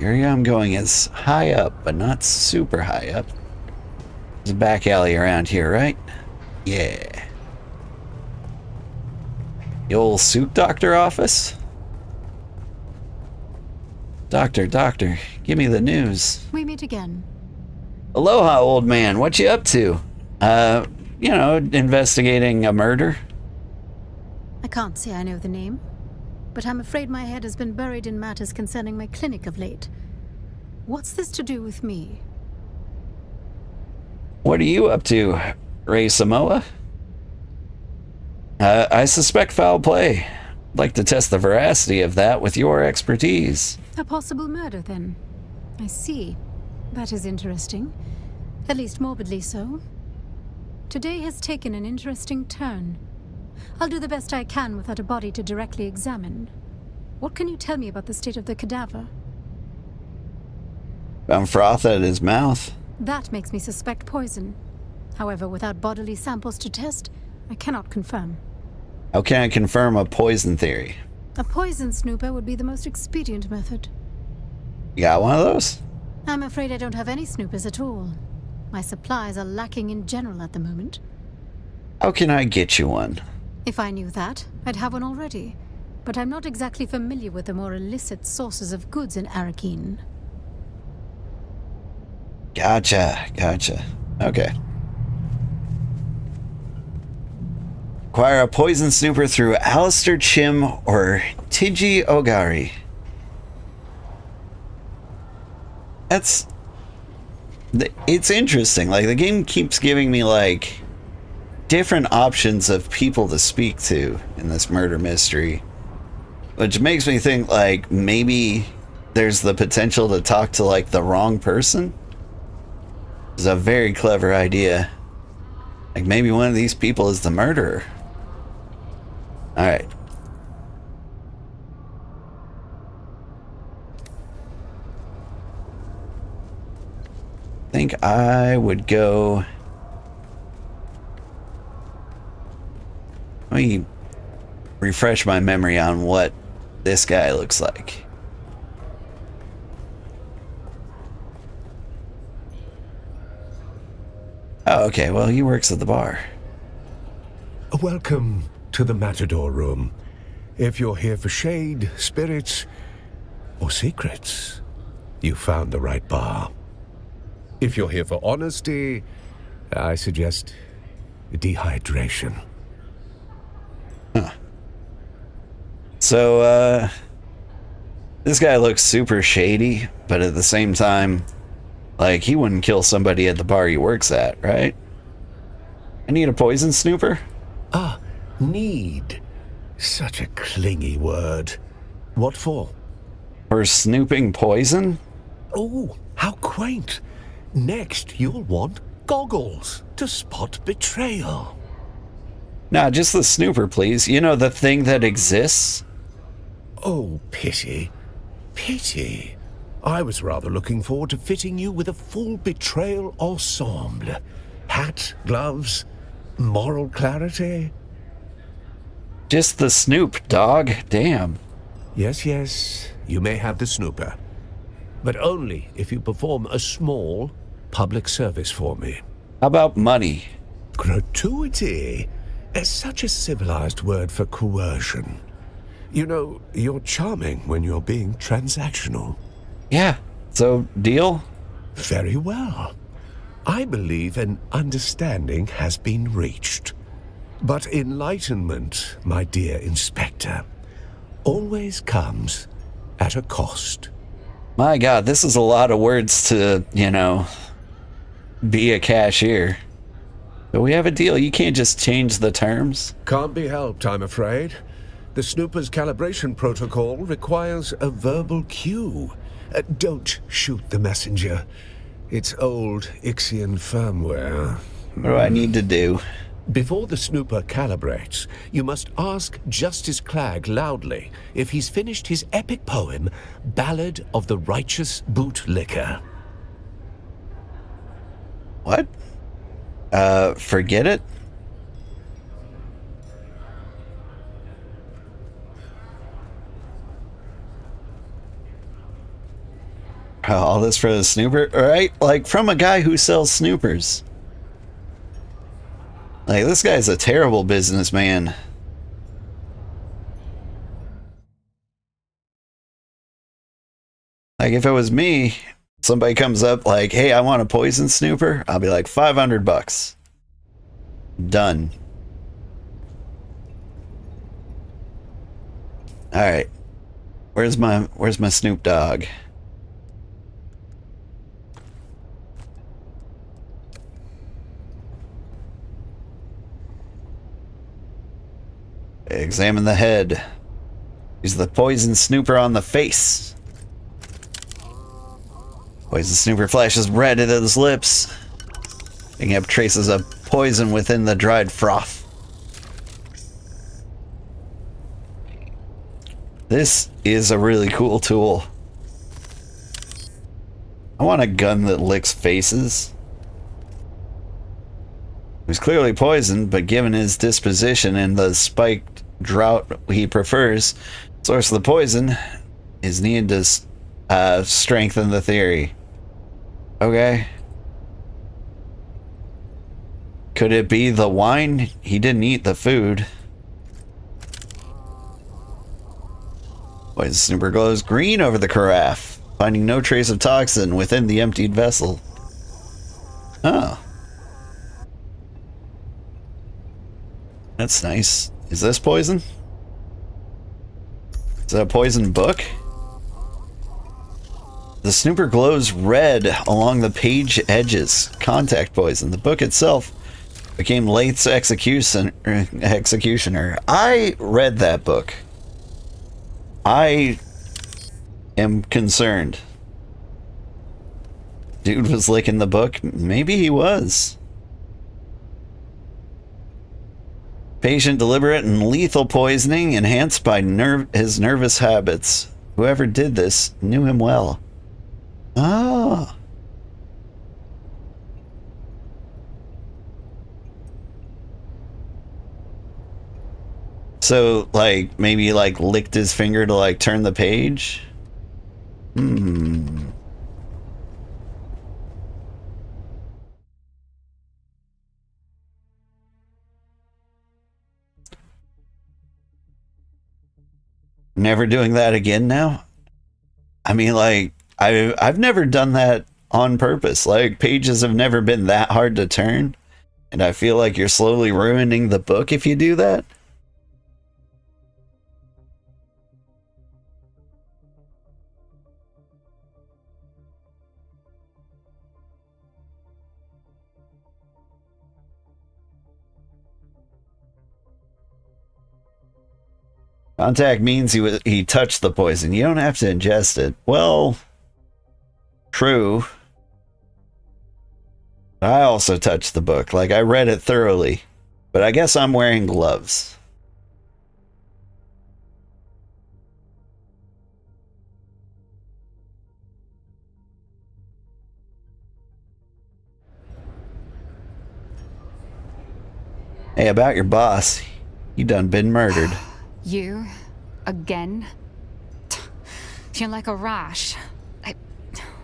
Area I'm going is high up, but not super high up. There's a back alley around here, right? Yeah. The old suit doctor office? Doctor, give me the news. We meet again. Aloha, old man. What you up to? You know, investigating a murder? I can't say I know the name, but I'm afraid my head has been buried in matters concerning my clinic of late. What's this to do with me? What are you up to, Ray Samoa? I suspect foul play. I'd like to test the veracity of that with your expertise. A possible murder, then. I see. That is interesting. At least morbidly so. Today has taken an interesting turn. I'll do the best I can without a body to directly examine. What can you tell me about the state of the cadaver? Found froth at his mouth. That makes me suspect poison. However, without bodily samples to test, I cannot confirm. How can I confirm a poison theory? A poison snooper would be the most expedient method. You got one of those? I'm afraid I don't have any snoopers at all. My supplies are lacking in general at the moment. How can I get you one? If I knew that, I'd have one already. But I'm not exactly familiar with the more illicit sources of goods in Arakeen. Gotcha. Okay. Acquire a poison snooper through Alistair Chim or Tiji Ogari. It's interesting. Like, the game keeps giving me, like, different options of people to speak to in this murder mystery. Which makes me think, like, maybe there's the potential to talk to, like, the wrong person. It's a very clever idea. Like, maybe one of these people is the murderer. Alright. think I would go... Let me refresh my memory on what this guy looks like. Oh, okay. Well, he works at the bar. Welcome to the Matador Room. If you're here for shade, spirits, or secrets, you found the right bar. If you're here for honesty, I suggest dehydration. Huh. So, this guy looks super shady, but at the same time, like, he wouldn't kill somebody at the bar he works at, right? I need a poison snooper? Ah, need. Such a clingy word. What for? For snooping poison? Oh, how quaint. Next, you'll want goggles to spot betrayal. Nah, just the snooper, please. You know, the thing that exists? Oh, pity. Pity. I was rather looking forward to fitting you with a full betrayal ensemble. Hat, gloves, moral clarity. Just the snoop, dog. Damn. Yes, yes, you may have the snooper. But only if you perform a small public service for me. How about money? Gratuity is such a civilized word for coercion. You know, you're charming when you're being transactional. Yeah, so deal? Very well. I believe an understanding has been reached. But enlightenment, my dear Inspector, always comes at a cost. My God, this is a lot of words to, you know, be a cashier. But we have a deal. You can't just change the terms. Can't be helped, I'm afraid. The snooper's calibration protocol requires a verbal cue. Don't shoot the messenger. It's old Ixian firmware. What do I need to do? Before the snooper calibrates, you must ask Justice Clagg loudly if he's finished his epic poem, Ballad of the Righteous Bootlicker. What? Forget it? All this for the snooper? Right? Like, from a guy who sells snoopers. Like, this guy's a terrible businessman. Like, if it was me, somebody comes up like, hey, I want a poison snooper, I'll be like, $500. Done. Alright. Where's my Snoop Dogg? Examine the head. Use the poison snooper on the face. Poison snooper flashes red at his lips, picking up traces of poison within the dried froth. This is a really cool tool. I want a gun that licks faces. He's clearly poisoned, but given his disposition and the spiked drought he prefers, source of the poison is needed to strengthen the theory. Okay. Could it be the wine? He didn't eat the food. Poison snooper glows green over the carafe, finding no trace of toxin within the emptied vessel. Oh. That's nice. Is this poison? Is that a poison book? The snooper glows red along the page edges. Contact poison. The book itself became Lath's executioner. I read that book. I am concerned. Dude was licking the book. Maybe he was. Patient, deliberate, and lethal poisoning enhanced by his nervous habits. Whoever did this knew him well. Ah. So, like, maybe, like, licked his finger to, like, turn the page? Never doing that again now? I mean, like, I've never done that on purpose. Like, pages have never been that hard to turn. And I feel like you're slowly ruining the book if you do that. Contact means he touched the poison. You don't have to ingest it. Well, true. I also touched the book. Like, I read it thoroughly. But I guess I'm wearing gloves. Hey, about your boss. You done been murdered. You? Again? You're like a rash. I'm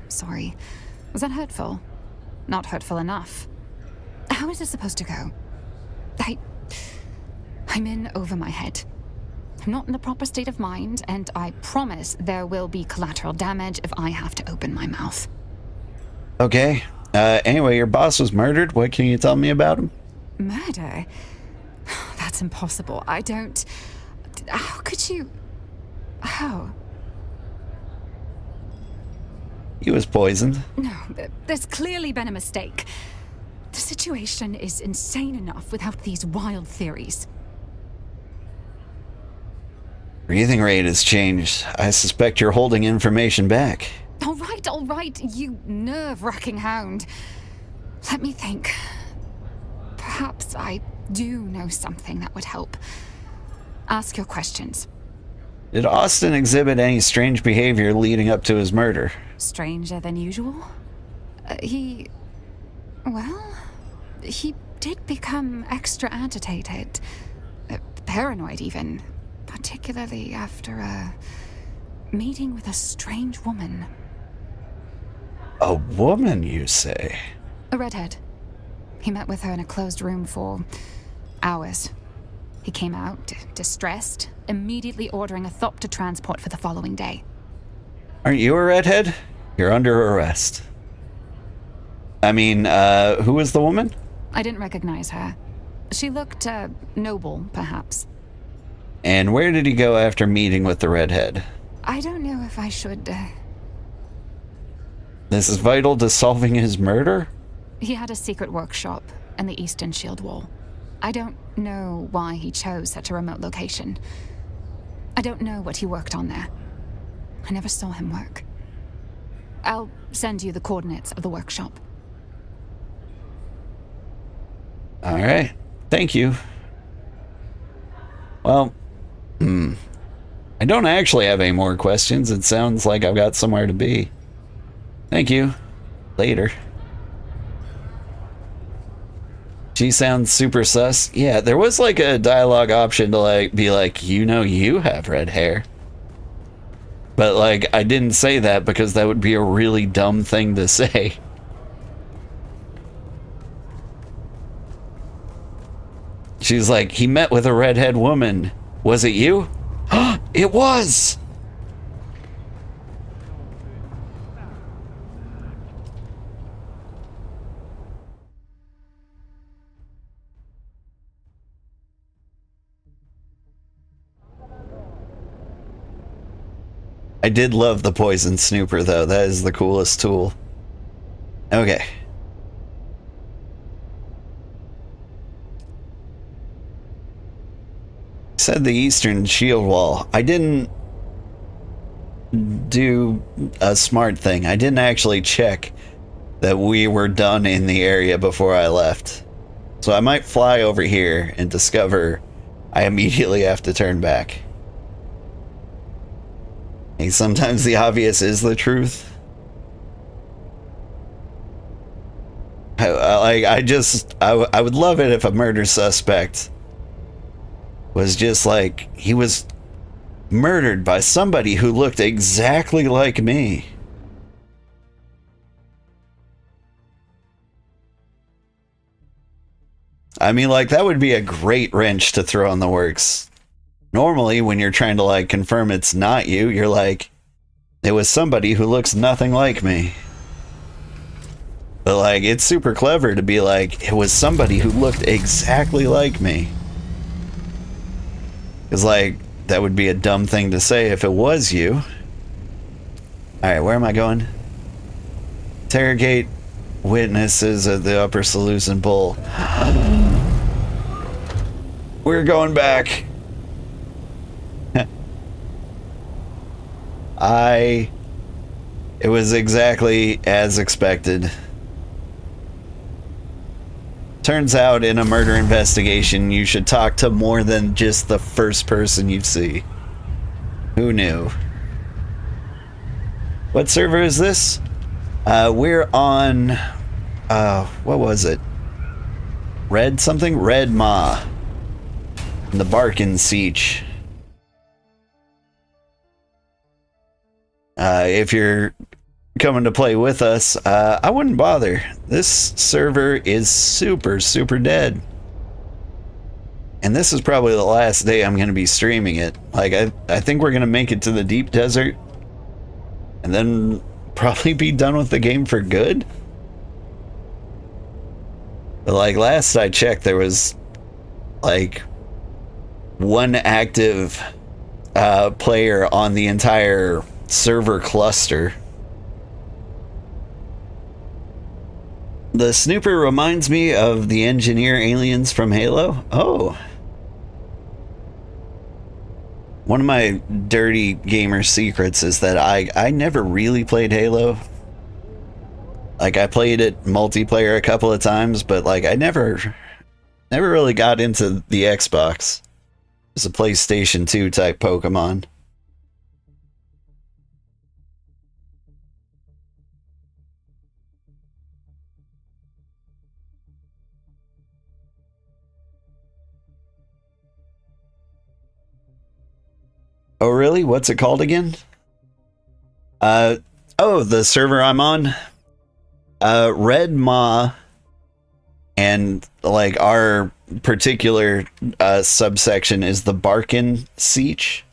sorry. Was that hurtful? Not hurtful enough. How is this supposed to go? I'm in over my head. I'm not in a proper state of mind, and I promise there will be collateral damage if I have to open my mouth. Okay. Anyway, your boss was murdered. What can you tell me about him? Murder? That's impossible. I don't... How could you... How? He was poisoned. No, there's clearly been a mistake. The situation is insane enough without these wild theories. Breathing rate has changed. I suspect you're holding information back. All right, you nerve-wracking hound. Let me think. Perhaps I do know something that would help. Ask your questions. Did Austin exhibit any strange behavior leading up to his murder? Stranger than usual? He did become extra agitated. Paranoid, even. Particularly after a meeting with a strange woman. A woman, you say? A redhead. He met with her in a closed room for hours. He came out, distressed, immediately ordering a thop to transport for the following day. Aren't you a redhead? You're under arrest. I mean, who was the woman? I didn't recognize her. She looked, noble, perhaps. And where did he go after meeting with the redhead? I don't know if I should, This is vital to solving his murder? He had a secret workshop in the Eastern Shield Wall. I don't know why he chose such a remote location. I don't know what he worked on there. I never saw him work. I'll send you the coordinates of the workshop. All right. Thank you. Well, I don't actually have any more questions. It sounds like I've got somewhere to be. Thank you. Later. She sounds super sus. Yeah, there was like a dialogue option to like be like, you know, you have red hair. But like, I didn't say that because that would be a really dumb thing to say. She's like, he met with a redhead woman. Was it you? It was! I did love the poison snooper though. That is the coolest tool. Okay. Said the Eastern Shield Wall. I didn't do a smart thing. I didn't actually check that we were done in the area before I left. So I might fly over here and discover I immediately have to turn back. And sometimes the obvious is the truth. I would love it if a murder suspect was just like, he was murdered by somebody who looked exactly like me. I mean, like, that would be a great wrench to throw in the works. Normally, when you're trying to, like, confirm it's not you, you're like, it was somebody who looks nothing like me. But, like, it's super clever to be like, it was somebody who looked exactly like me. Because, like, that would be a dumb thing to say if it was you. Alright, where am I going? Interrogate witnesses at the Upper Seleucid Bowl. We're going back. It was exactly as expected. Turns out in a murder investigation, you should talk to more than just the first person you see. Who knew? What server is this? We're on, what was it? Red something? Red Ma. The Barkin Siege. If you're coming to play with us, I wouldn't bother. This server is super, super dead. And this is probably the last day I'm going to be streaming it. Like, I think we're going to make it to the deep desert. And then probably be done with the game for good. But, like, last I checked, there was, like, one active player on the entire server cluster. The snooper reminds me of the engineer aliens from Halo. Oh. One of my dirty gamer secrets is that I never really played Halo. Like, I played it multiplayer a couple of times, but, like, I never really got into the Xbox. It's a PlayStation 2 type Pokemon. Oh, really? What's it called again? Oh, the server I'm on? Red Ma, and, like, our particular subsection is the Barkin Siege.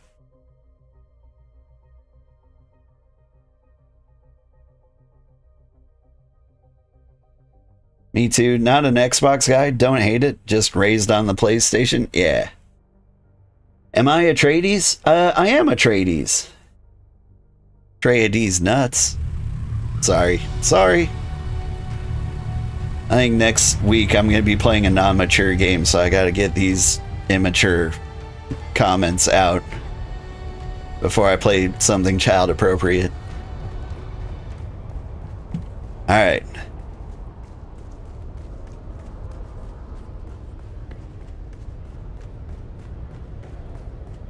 Me too. Not an Xbox guy. Don't hate it. Just raised on the PlayStation. Yeah. Am I Atreides? I am Atreides. Atreides nuts. Sorry. I think next week I'm going to be playing a non-mature game, so I got to get these immature comments out before I play something child appropriate. Alright.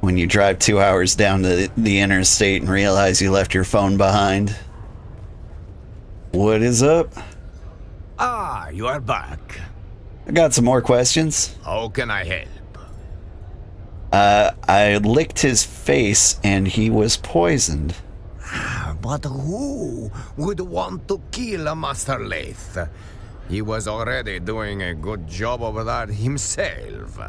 When you drive 2 hours down to the interstate and realize you left your phone behind. What is up? Ah, you are back. I got some more questions. How can I help? I licked his face and he was poisoned. But who would want to kill a Master Lath? He was already doing a good job of that himself.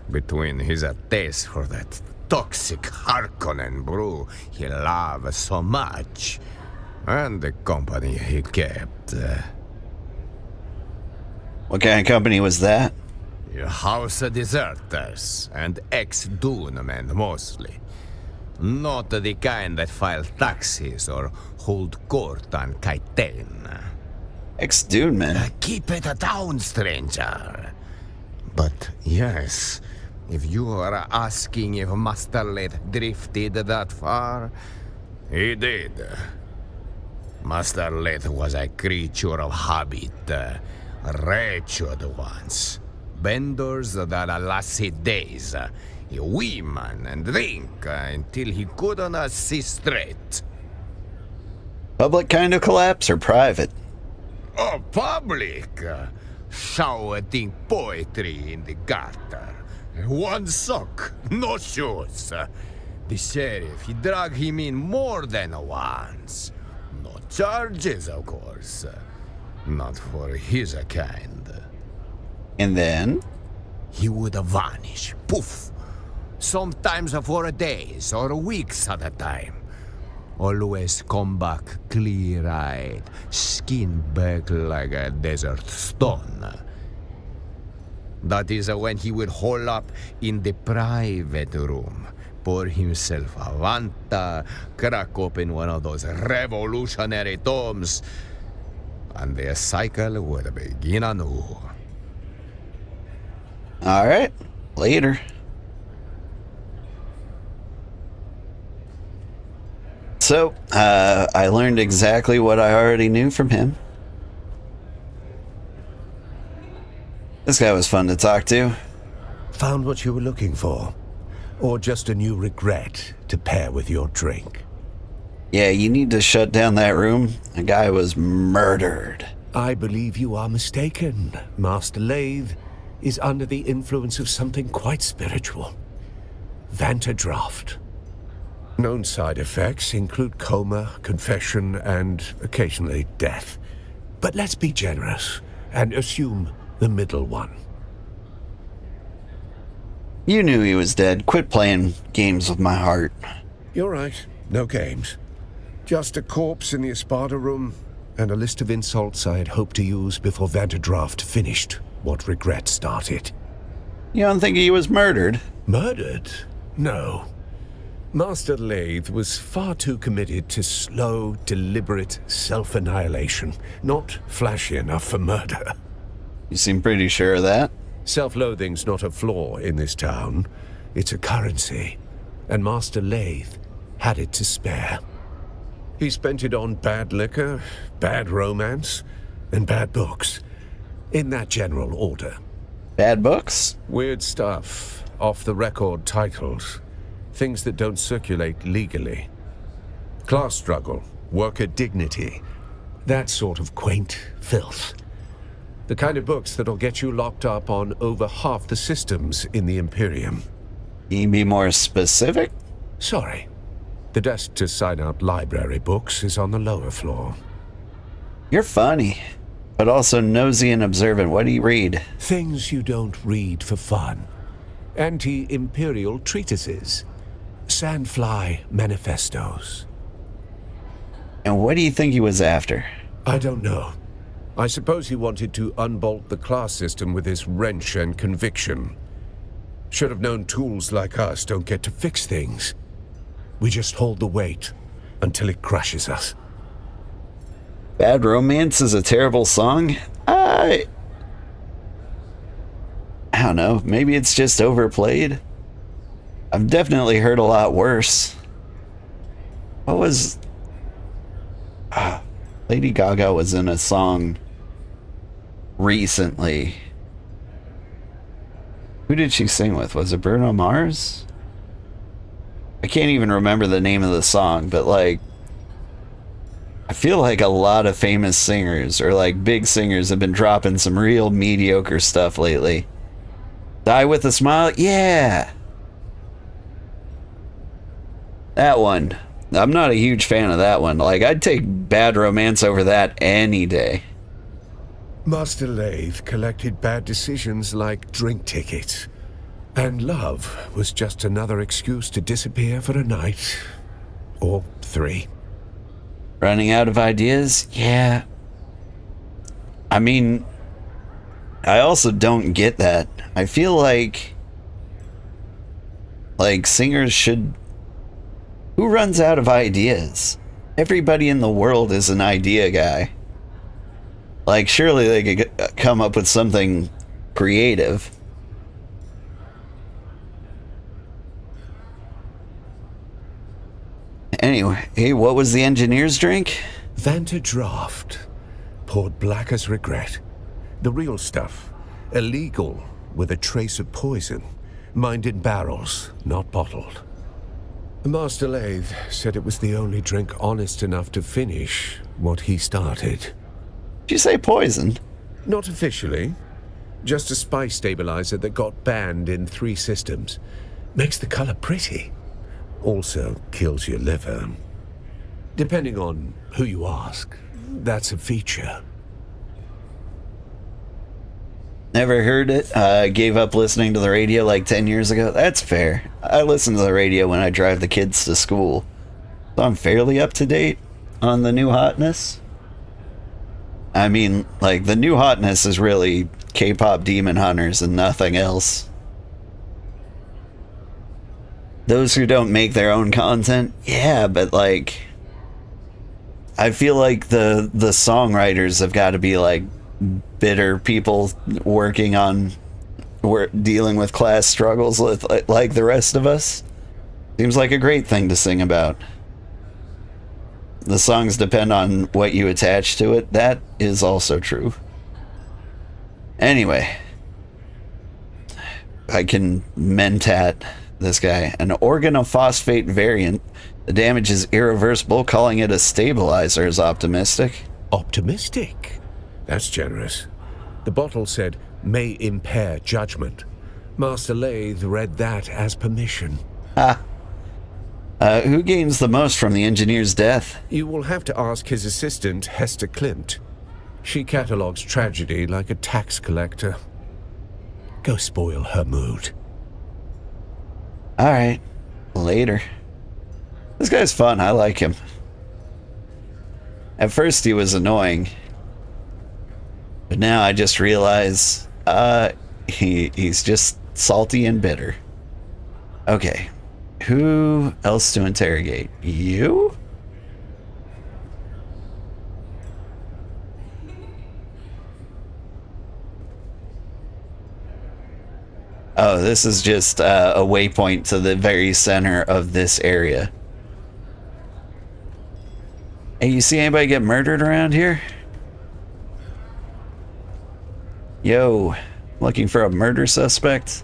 Between his taste for that toxic Harkonnen brew he loved so much, and the company he kept. What kind of company was that? House deserters and ex-Dune men mostly. Not the kind that file taxes or hold court on Kaiten. Ex-Dune men? Keep it down, stranger. But yes, if you are asking if Master Lath drifted that far, he did. Master Lath was a creature of habit, wretched ones. Benders that lasted days, women and drink until he couldn't see straight. Public kind of collapse or private? Oh, public! Shouting poetry in the gutter, One sock, no shoes. The sheriff, he dragged him in more than once. No charges, of course. Not for his kind. And then? He would vanish. Poof. Sometimes for days or weeks at a time. Always come back clear-eyed, skin back like a desert stone. That is when he would hole up in the private room, pour himself a Vanta, crack open one of those revolutionary tomes, and the cycle would begin anew. All right, later. So, I learned exactly what I already knew from him. This guy was fun to talk to. Found what you were looking for? Or just a new regret to pair with your drink? Yeah, you need to shut down that room. A guy was murdered. I believe you are mistaken. Master Lathe is under the influence of something quite spiritual. Vanta Draft. Known side effects include coma, confession, and occasionally death. But let's be generous and assume the middle one. You knew he was dead. Quit playing games with my heart. You're right. No games. Just a corpse in the Espada room and a list of insults I had hoped to use before Vanta Draft finished what regret started. You don't think he was murdered? Murdered? No. Master Lathe was far too committed to slow, deliberate self-annihilation, not flashy enough for murder. You seem pretty sure of that. Self-loathing's not a flaw in this town. It's a currency, and Master Lathe had it to spare. He spent it on bad liquor, bad romance, and bad books. In that general order. Bad books? Weird stuff, off-the-record titles. Things that don't circulate legally. Class struggle, worker dignity, that sort of quaint filth. The kind of books that'll get you locked up on over half the systems in the Imperium. Can you be more specific? Sorry. The desk to sign out library books is on the lower floor. You're funny, but also nosy and observant. What do you read? Things you don't read for fun. Anti-Imperial treatises. Sandfly manifestos. And what do you think he was after? I don't know. I suppose he wanted to unbolt the class system with his wrench and conviction. Should have known tools like us don't get to fix things. We just hold the weight until it crushes us. Bad Romance is a terrible song? I don't know. Maybe it's just overplayed. I've definitely heard a lot worse. What was... Lady Gaga was in a song recently. Who did she sing with? Was it Bruno Mars? I can't even remember the name of the song, but like... I feel like a lot of famous singers, or like big singers, have been dropping some real mediocre stuff lately. Die with a Smile? Yeah! That one. I'm not a huge fan of that one. Like, I'd take Bad Romance over that any day. Master Lathe collected bad decisions like drink tickets. And love was just another excuse to disappear for a night. Or 3. Running out of ideas? Yeah. I mean, I also don't get that. I feel like singers should... Who runs out of ideas? Everybody in the world is an idea guy. Like, surely they could come up with something creative. Anyway, hey, what was the engineer's drink? Vanta Draft. Poured black as regret. The real stuff. Illegal, with a trace of poison. Mined in barrels, not bottled. Master Lathe said it was the only drink honest enough to finish what he started. Did you say poison? Not officially. Just a spice stabilizer that got banned in 3 systems. Makes the color pretty. Also kills your liver. Depending on who you ask, that's a feature. Never heard it. Gave up listening to the radio like 10 years ago. That's fair. I listen to the radio when I drive the kids to school. So I'm fairly up to date on the new hotness. I mean, like, the new hotness is really K-pop Demon Hunters and nothing else. Those who don't make their own content, yeah, but like, I feel like the songwriters have got to be like bitter people working on dealing with class struggles like the rest of us. Seems like a great thing to sing about. The songs depend on what you attach to it. That is also true. Anyway, I can mentat this guy. An organophosphate variant. The damage is irreversible. Calling it a stabilizer is optimistic. Optimistic? That's generous. The bottle said, may impair judgment. Master Lathe read that as permission. Ah. Who gains the most from the engineer's death? You will have to ask his assistant, Hester Klimt. She catalogues tragedy like a tax collector. Go spoil her mood. Alright. Later. This guy's fun. I like him. At first he was annoying. But now I just realize he's just salty and bitter. Okay. Who else to interrogate? You? Oh, this is just a waypoint to the very center of this area. Hey, you see anybody get murdered around here? Yo, looking for a murder suspect?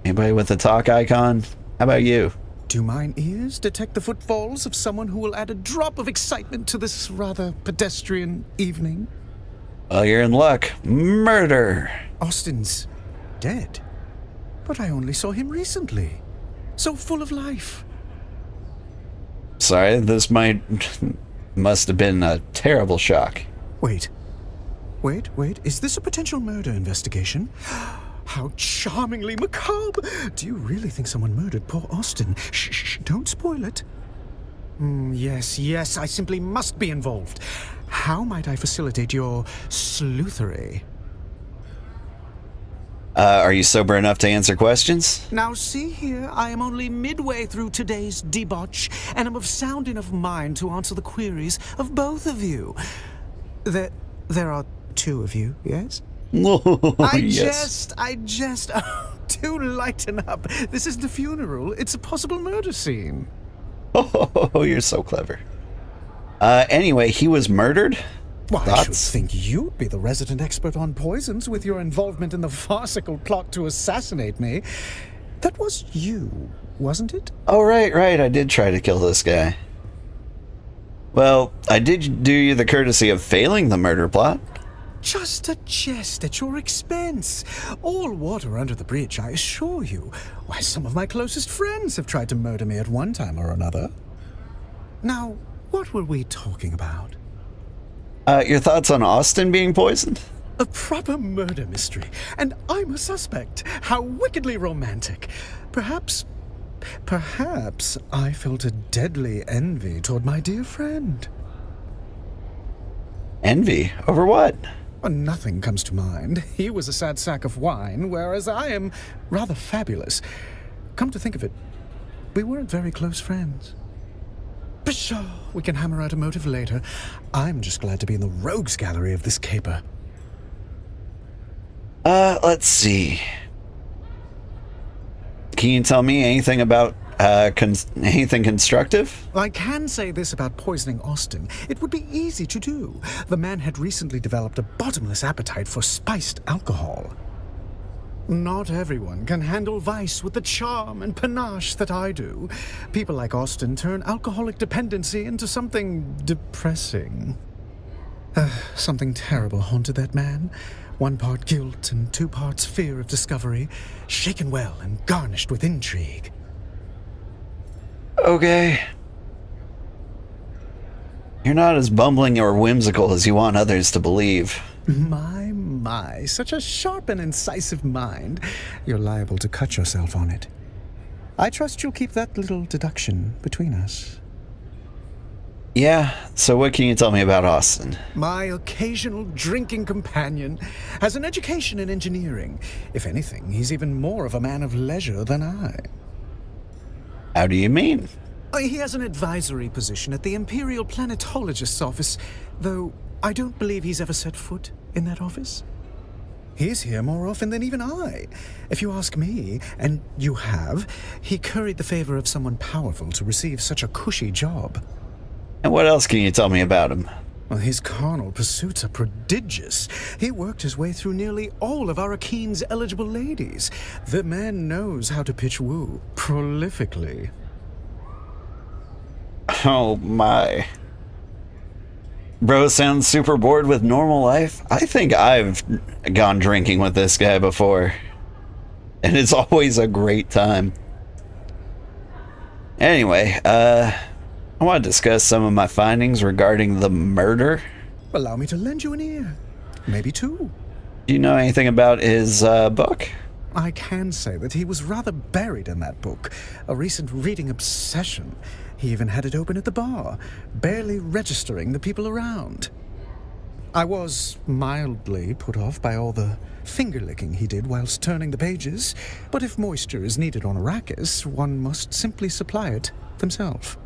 Anybody with a talk icon? How about you? Do mine ears detect the footfalls of someone who will add a drop of excitement to this rather pedestrian evening? Well, you're in luck. Murder! Austin's dead. But I only saw him recently. So full of life. Sorry, this must have been a terrible shock. Wait. Is this a potential murder investigation? How charmingly macabre! Do you really think someone murdered poor Austin? Shh, don't spoil it. Yes, I simply must be involved. How might I facilitate your sleuthery? Are you sober enough to answer questions? Now see here, I am only midway through today's debauch, and am of sound enough mind to answer the queries of both of you. There are 2 of you, yes? Yes. I jest. Oh, do lighten up. This isn't a funeral. It's a possible murder scene. Oh, you're so clever. Anyway, he was murdered? Well, I should think you'd be the resident expert on poisons with your involvement in the farcical plot to assassinate me. That was you, wasn't it? Oh, right. I did try to kill this guy. Well, I did do you the courtesy of failing the murder plot. Just a jest at your expense. All water under the bridge, I assure you. Why, some of my closest friends have tried to murder me at one time or another. Now, what were we talking about? Your thoughts on Austin being poisoned? A proper murder mystery, and I'm a suspect. How wickedly romantic. Perhaps I felt a deadly envy toward my dear friend. Envy? Over what? Nothing comes to mind. He was a sad sack of wine, whereas I am rather fabulous. Come to think of it, we weren't very close friends. Pshaw, we can hammer out a motive later. I'm just glad to be in the rogues gallery of this caper. Let's see. Can you tell me anything about anything constructive? I can say this about poisoning Austin. It would be easy to do. The man had recently developed a bottomless appetite for spiced alcohol. Not everyone can handle vice with the charm and panache that I do. People like Austin turn alcoholic dependency into something depressing. Something terrible haunted that man. 1 part guilt and 2 parts fear of discovery, shaken well and garnished with intrigue. Okay. You're not as bumbling or whimsical as you want others to believe. My, such a sharp and incisive mind. You're liable to cut yourself on it. I trust you'll keep that little deduction between us. Yeah, so what can you tell me about Austin? My occasional drinking companion has an education in engineering. If anything, he's even more of a man of leisure than I. How do you mean? He has an advisory position at the Imperial Planetologist's office, though I don't believe he's ever set foot in that office. He's here more often than even I. If you ask me, and you have, he curried the favor of someone powerful to receive such a cushy job. And what else can you tell me about him? Well, his carnal pursuits are prodigious. He worked his way through nearly all of Arakeen's eligible ladies. The man knows how to pitch woo prolifically. Oh my. Bro sounds super bored with normal life. I think I've gone drinking with this guy before. And it's always a great time. Anyway, I want to discuss some of my findings regarding the murder. Allow me to lend you an ear. Maybe 2. Do you know anything about his book? I can say that he was rather buried in that book. A recent reading obsession. He even had it open at the bar, barely registering the people around. I was mildly put off by all the finger-licking he did whilst turning the pages, but if moisture is needed on Arrakis, one must simply supply it themselves.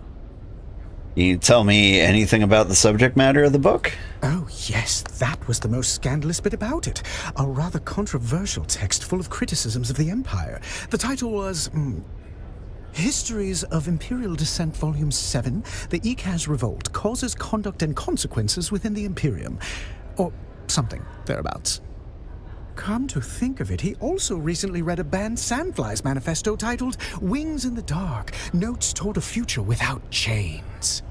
Can you tell me anything about the subject matter of the book? Oh, yes, that was the most scandalous bit about it. A rather controversial text full of criticisms of the Empire. The title was Histories of Imperial Descent, Volume 7, The Ikaz Revolt, Causes, Conduct, and Consequences Within the Imperium. Or something thereabouts. Come to think of it, he also recently read a banned Sandflies manifesto titled Wings in the Dark, Notes Toward a Future Without Chains.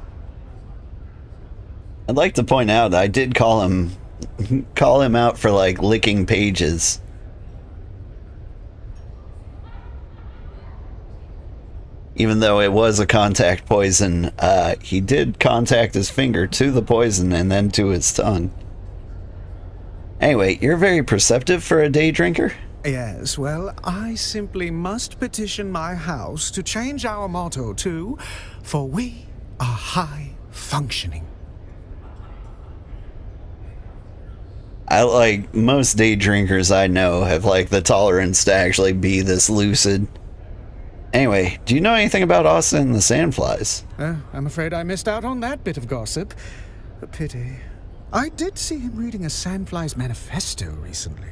I'd like to point out that I did call him out for, like, licking pages. Even though it was a contact poison, he did contact his finger to the poison and then to his tongue. Anyway, you're very perceptive for a day drinker? Yes, well, I simply must petition my house to change our motto to, for we are high functioning. I like most day drinkers I know have like the tolerance to actually be this lucid. Anyway, do you know anything about Austin and the Sandflies? I'm afraid I missed out on that bit of gossip. A pity. I did see him reading a Sandflies manifesto recently.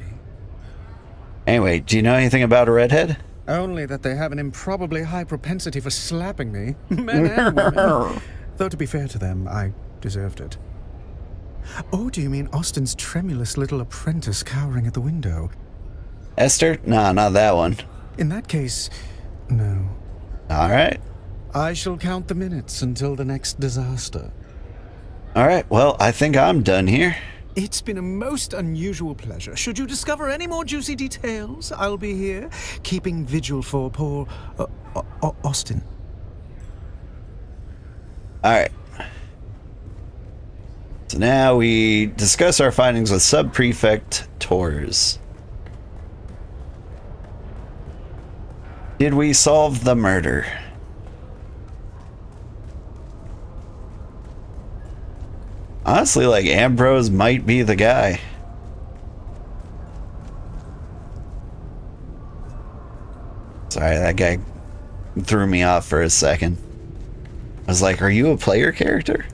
Anyway, do you know anything about a redhead? Only that they have an improbably high propensity for slapping me, men and women. Though to be fair to them, I deserved it. Oh, do you mean Austin's tremulous little apprentice cowering at the window? Esther? Nah, not that one. In that case, no. Alright. I shall count the minutes until the next disaster. Alright, well, I think I'm done here. It's been a most unusual pleasure. Should you discover any more juicy details, I'll be here, keeping vigil for poor Austin. Alright. So now we discuss our findings with Sub-Prefect Torres. Did we solve the murder? Honestly, like, Ambrose might be the guy. Sorry, that guy threw me off for a second. I was like, are you a player character?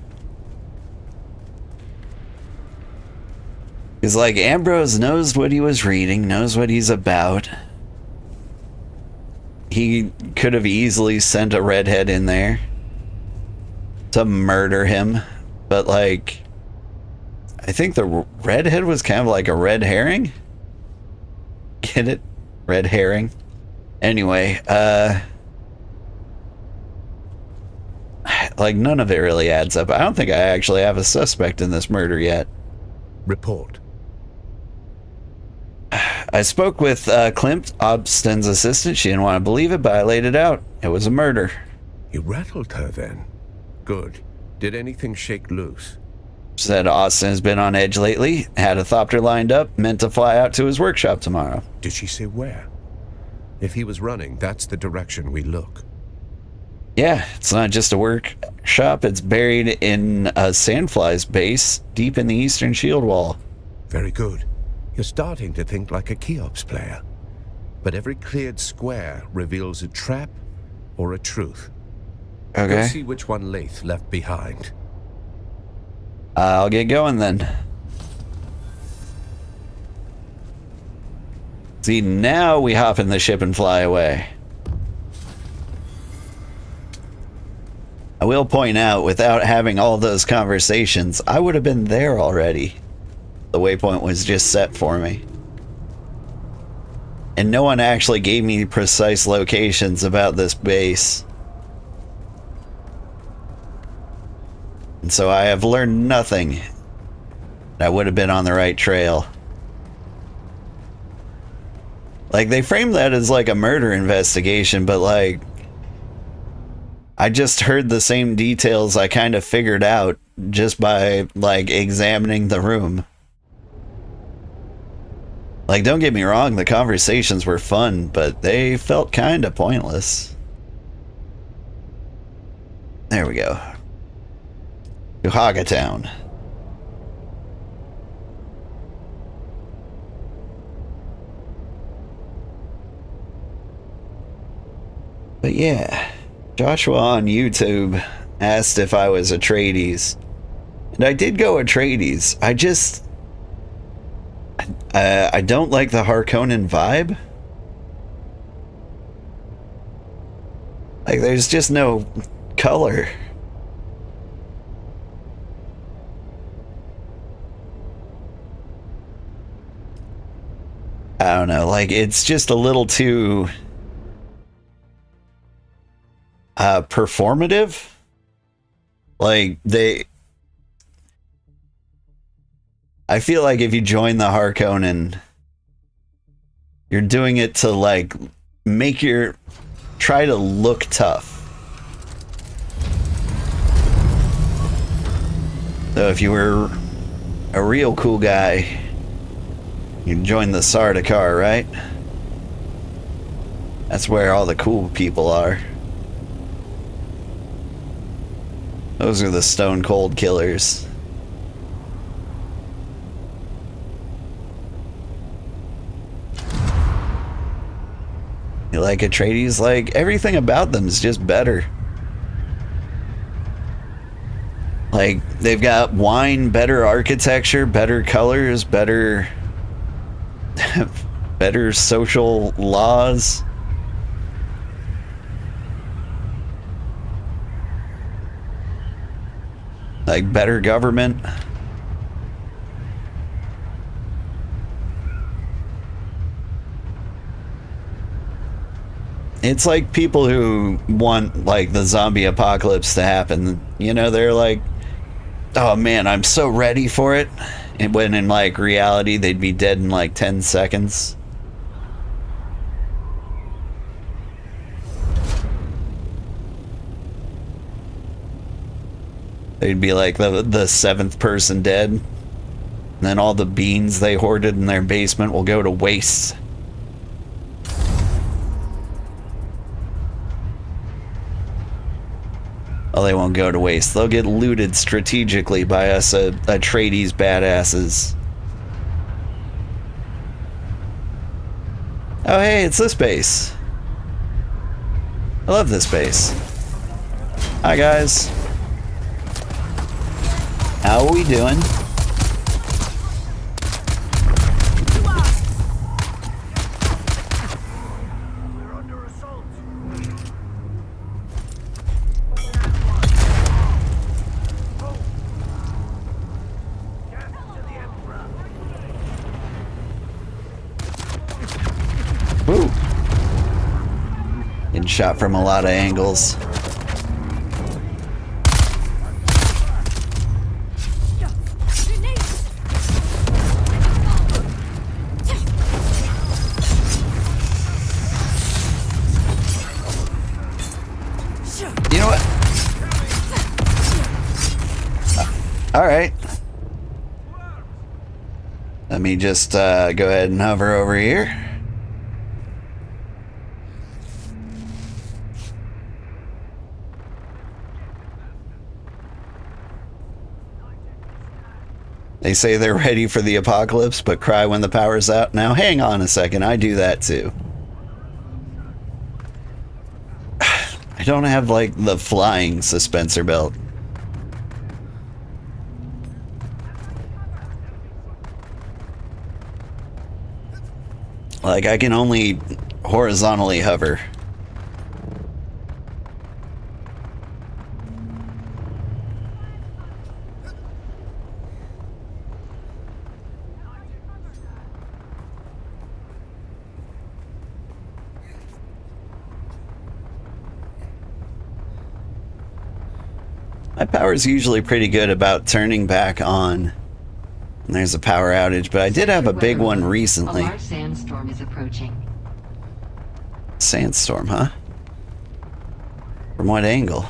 Because, like, Ambrose knows what he was reading, knows what he's about. He could have easily sent a redhead in there to murder him. But, like, I think the redhead was kind of like a red herring. Get it? Red herring. Anyway, like none of it really adds up. I don't think I actually have a suspect in this murder yet. Report. I spoke with Klimt, Obsten's assistant. She didn't want to believe it, but I laid it out. It was a murder. You rattled her then? Good. Did anything shake loose? Said Austin has been on edge lately, had a thopter lined up, meant to fly out to his workshop tomorrow. Did she say where? If he was running, that's the direction we look. Yeah, it's not just a workshop, it's buried in a sandfly's base deep in the eastern shield wall. Very good. You're starting to think like a Cheops player. But every cleared square reveals a trap or a truth. Okay. Go see which one Lath left behind. I'll get going then. See, now we hop in the ship and fly away. I will point out, without having all those conversations, I would have been there already. The waypoint was just set for me. And no one actually gave me precise locations about this base. And so I have learned nothing. I would have been on the right trail. Like, they frame that as like a murder investigation, but like, I just heard the same details I kind of figured out just by like examining the room. Like, don't get me wrong, the conversations were fun, but they felt kind of pointless. There we go. To Hogatown. But yeah, Joshua on YouTube asked if I was Atreides. And I did go Atreides. I don't like the Harkonnen vibe. Like, there's just no color. I don't know, like, it's just a little too performative. Like, I feel like if you join the Harkonnen, you're doing it to like try to look tough. So if you were a real cool guy, you'd join the Sardaukar, right? That's where all the cool people are. Those are the stone cold killers. You like Atreides? Like, everything about them is just better. Like, they've got wine, better architecture, better colors, better better social laws. Like, better government. It's like people who want, like, the zombie apocalypse to happen. You know, they're like, oh man, I'm so ready for it. And when in, like, reality, they'd be dead in, like, 10 seconds. They'd be like the seventh person dead. And then all the beans they hoarded in their basement will go to waste. Well, they won't go to waste. They'll get looted strategically by us Atreides badasses. Oh, hey, it's this base. I love this base. Hi, guys. How are we doing? Woo. shot from a lot of angles. You know what? All right. Let me just go ahead and hover over here. They say they're ready for the apocalypse, but cry when the power's out. Now, hang on a second. I do that too. I don't have, like, the flying suspensor belt. Like, I can only horizontally hover. My power's usually pretty good about turning back on when there's a power outage, but I did have a big one recently. A large sandstorm is approaching. Sandstorm, huh? From what angle?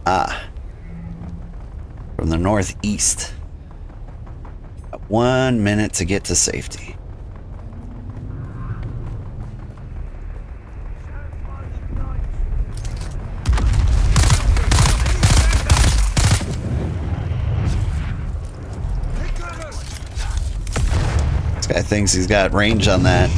Ah. From the northeast. 1 minute to get to safety. This guy thinks he's got range on that.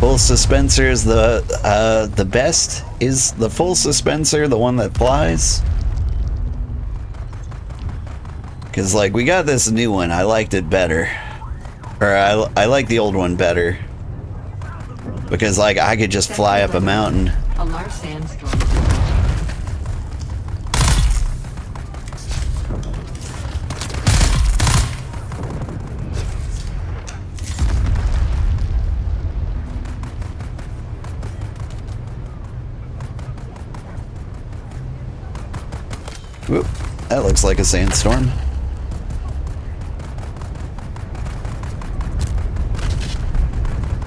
Full suspensor is the best. Is the full suspensor the one that flies? Because, like, we got this new one. I liked it better. Or I like the old one better. Because, like, I could just fly up a mountain. A large sandstorm. Whoop, that looks like a sandstorm.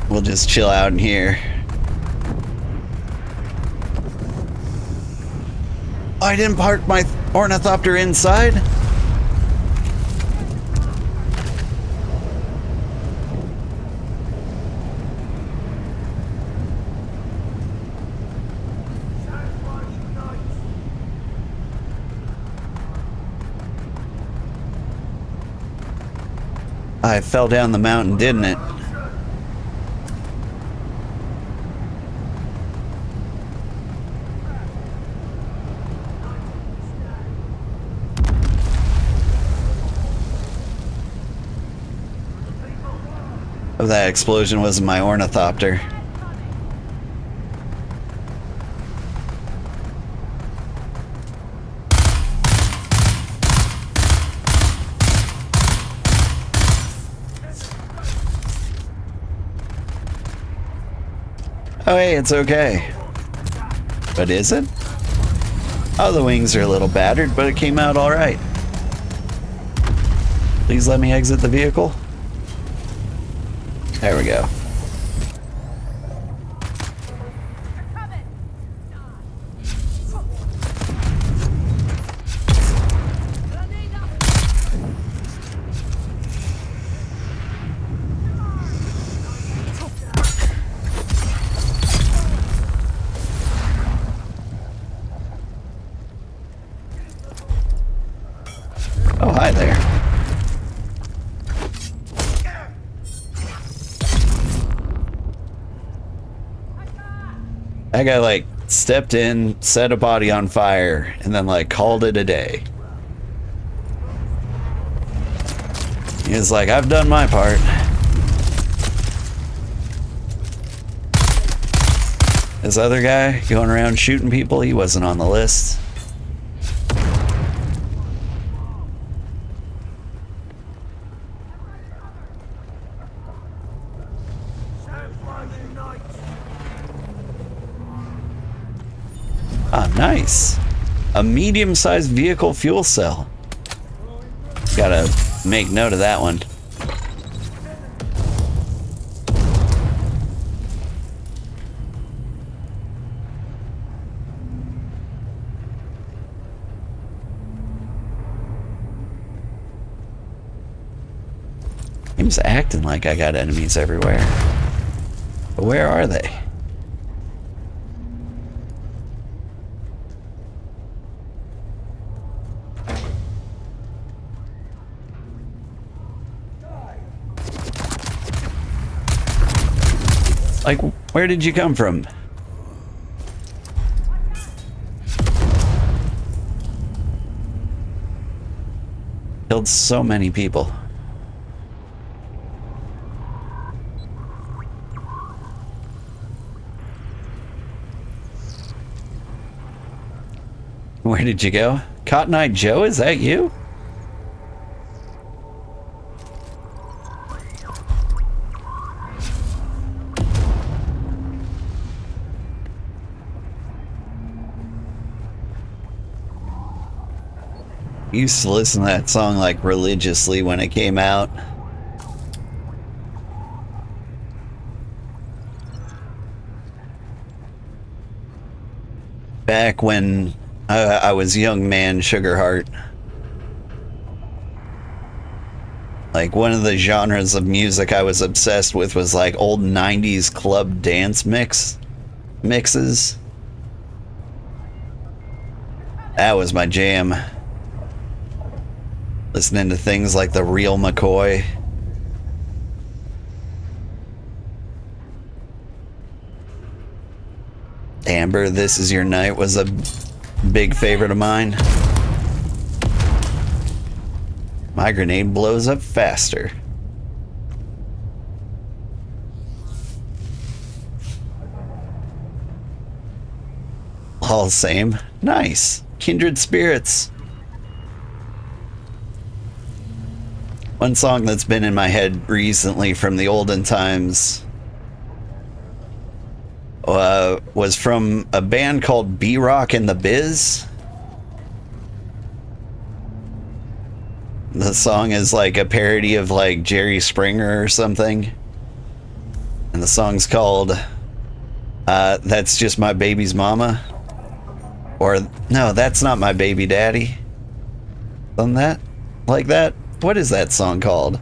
We'll just chill out in here. I didn't park my ornithopter inside. I fell down the mountain, didn't it? Oh, that explosion was my ornithopter. Oh, hey, it's okay. But is it? Oh, the wings are a little battered, but it came out all right. Please let me exit the vehicle. There we go. Oh, hi there. That guy, like, stepped in, set a body on fire, and then, like, called it a day. He was like, I've done my part. This other guy going around shooting people, he wasn't on the list. Nice. A medium-sized vehicle fuel cell. Gotta make note of that one. Seems acting like I got enemies everywhere. But where are they? Like, where did you come from? Killed so many people. Where did you go? Cotton Eye Joe, is that you? I used to listen to that song like religiously when it came out. Back when I was young man Sugarheart. Like, one of the genres of music I was obsessed with was like old 90s club dance mixes. That was my jam. Listening to things like The Real McCoy. Amber, This Is Your Night was a big favorite of mine. My grenade blows up faster. All the same. Nice. Kindred spirits. One song that's been in my head recently from the olden times was from a band called B-Rock and the Biz. The song is like a parody of like Jerry Springer or something. And the song's called That's Just My Baby's Mama. Or, no, That's Not My Baby Daddy. Something that? Like that? What is that song called?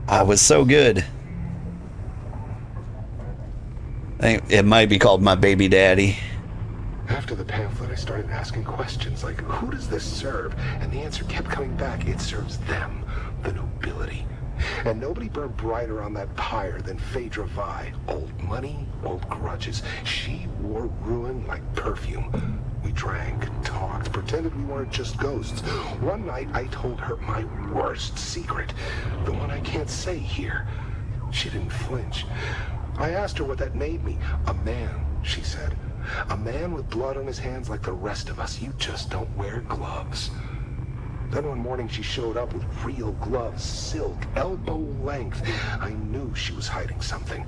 It was so good. I think it might be called My Baby Daddy. After the pamphlet, I started asking questions like, who does this serve? And the answer kept coming back. It serves them, the nobility. And nobody burned brighter on that pyre than Phaedra Vi. Old money, old grudges. She wore ruin like perfume. We drank, talked, pretended we weren't just ghosts. One night, I told her my worst secret. The one I can't say here. She didn't flinch. I asked her what that made me. A man, she said. A man with blood on his hands like the rest of us. You just don't wear gloves. Then one morning she showed up with real gloves, silk, elbow length. I knew she was hiding something.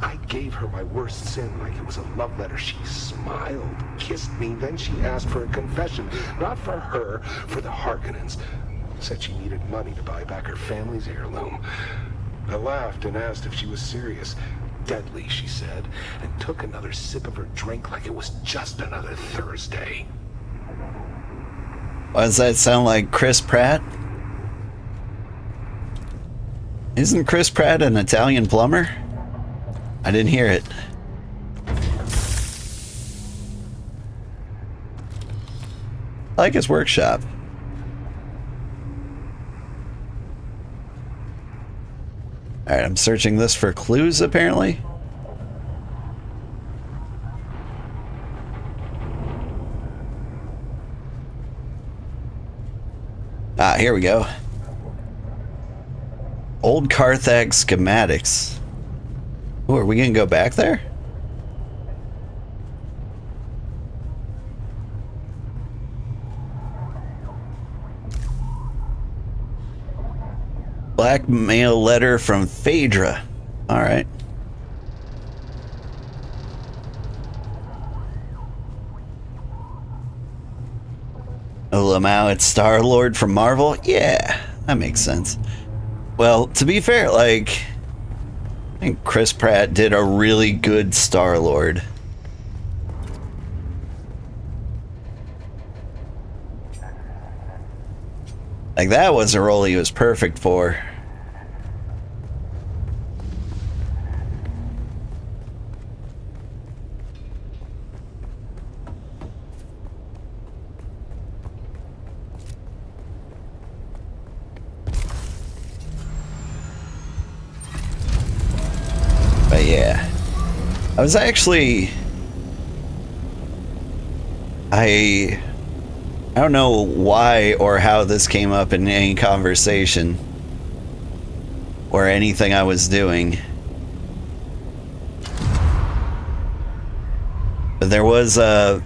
I gave her my worst sin like it was a love letter. She smiled, kissed me, then she asked for a confession. Not for her, for the Harkonnens. Said she needed money to buy back her family's heirloom. I laughed and asked if she was serious. Deadly, she said, and took another sip of her drink like it was just another Thursday. Why does that sound like Chris Pratt? Isn't Chris Pratt an Italian plumber? I didn't hear it. I like his workshop. Alright, I'm searching this for clues, apparently. Ah, here we go. Old Carthage schematics. Oh, are we gonna go back there? Blackmail letter from Phaedra. All right. Lamau, it's Star-Lord from Marvel? Yeah, that makes sense. Well, to be fair, like, I think Chris Pratt did a really good Star-Lord. Like, that was a role he was perfect for. But yeah, I was actually, I don't know why or how this came up in any conversation or anything I was doing. But there was I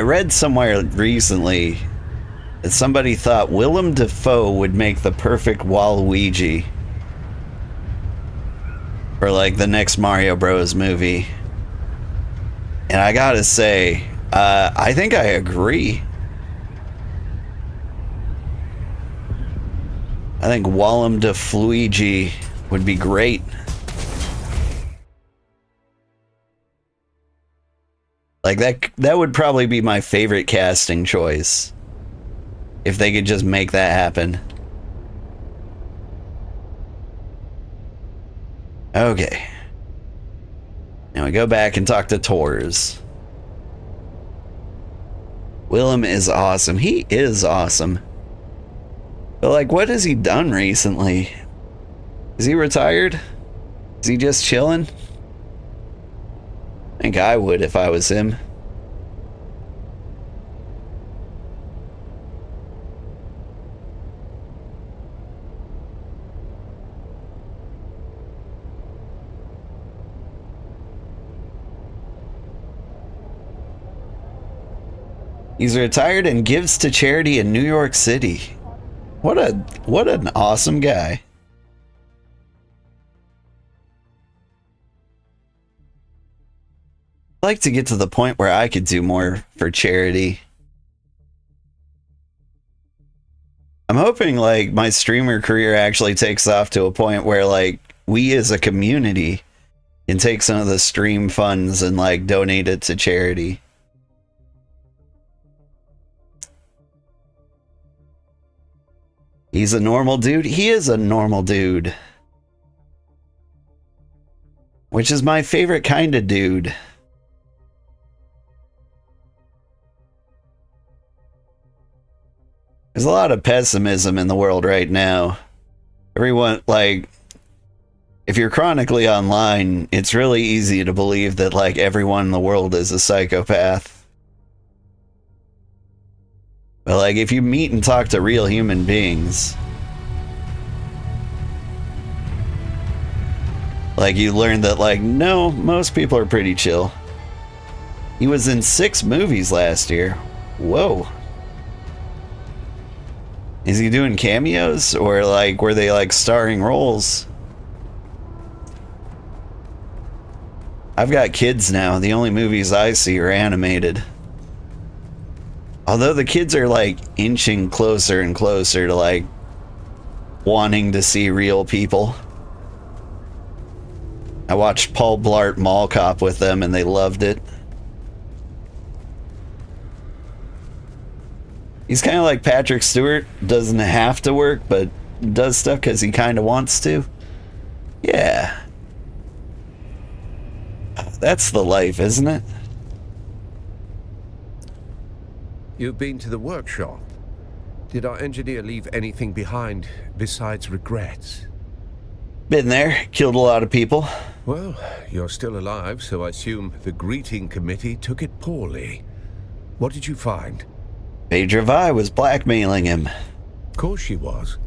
read somewhere recently that somebody thought Willem Dafoe would make the perfect Waluigi for like the next Mario Bros. Movie. And I gotta say, I think I agree. I think Willem Dafoe would be great. Like that would probably be my favorite casting choice. If they could just make that happen. Okay. Now we go back and talk to Tors. Willem is awesome. He is awesome. But like, what has he done recently? Is he retired? Is he just chilling? I think I would if I was him. He's retired and gives to charity in New York City. What an awesome guy. I'd like to get to the point where I could do more for charity. I'm hoping like my streamer career actually takes off to a point where like we as a community can take some of the stream funds and like donate it to charity. He's a normal dude. He is a normal dude. Which is my favorite kind of dude. There's a lot of pessimism in the world right now. Everyone, like, if you're chronically online, it's really easy to believe that, like, everyone in the world is a psychopath. But, like, if you meet and talk to real human beings, like, you learn that, like, no, most people are pretty chill. He was in 6 movies last year. Whoa. Is he doing cameos? Or, like, were they, like, starring roles? I've got kids now. The only movies I see are animated. Although the kids are, like, inching closer and closer to, like, wanting to see real people. I watched Paul Blart Mall Cop with them and they loved it. He's kind of like Patrick Stewart. Doesn't have to work, but does stuff because he kind of wants to. Yeah. That's the life, isn't it? You've been to the workshop. Did our engineer leave anything behind besides regrets? Been there. Killed a lot of people. Well, you're still alive, so I assume the greeting committee took it poorly. What did you find? Phaedra Vi was blackmailing him. Of course she was.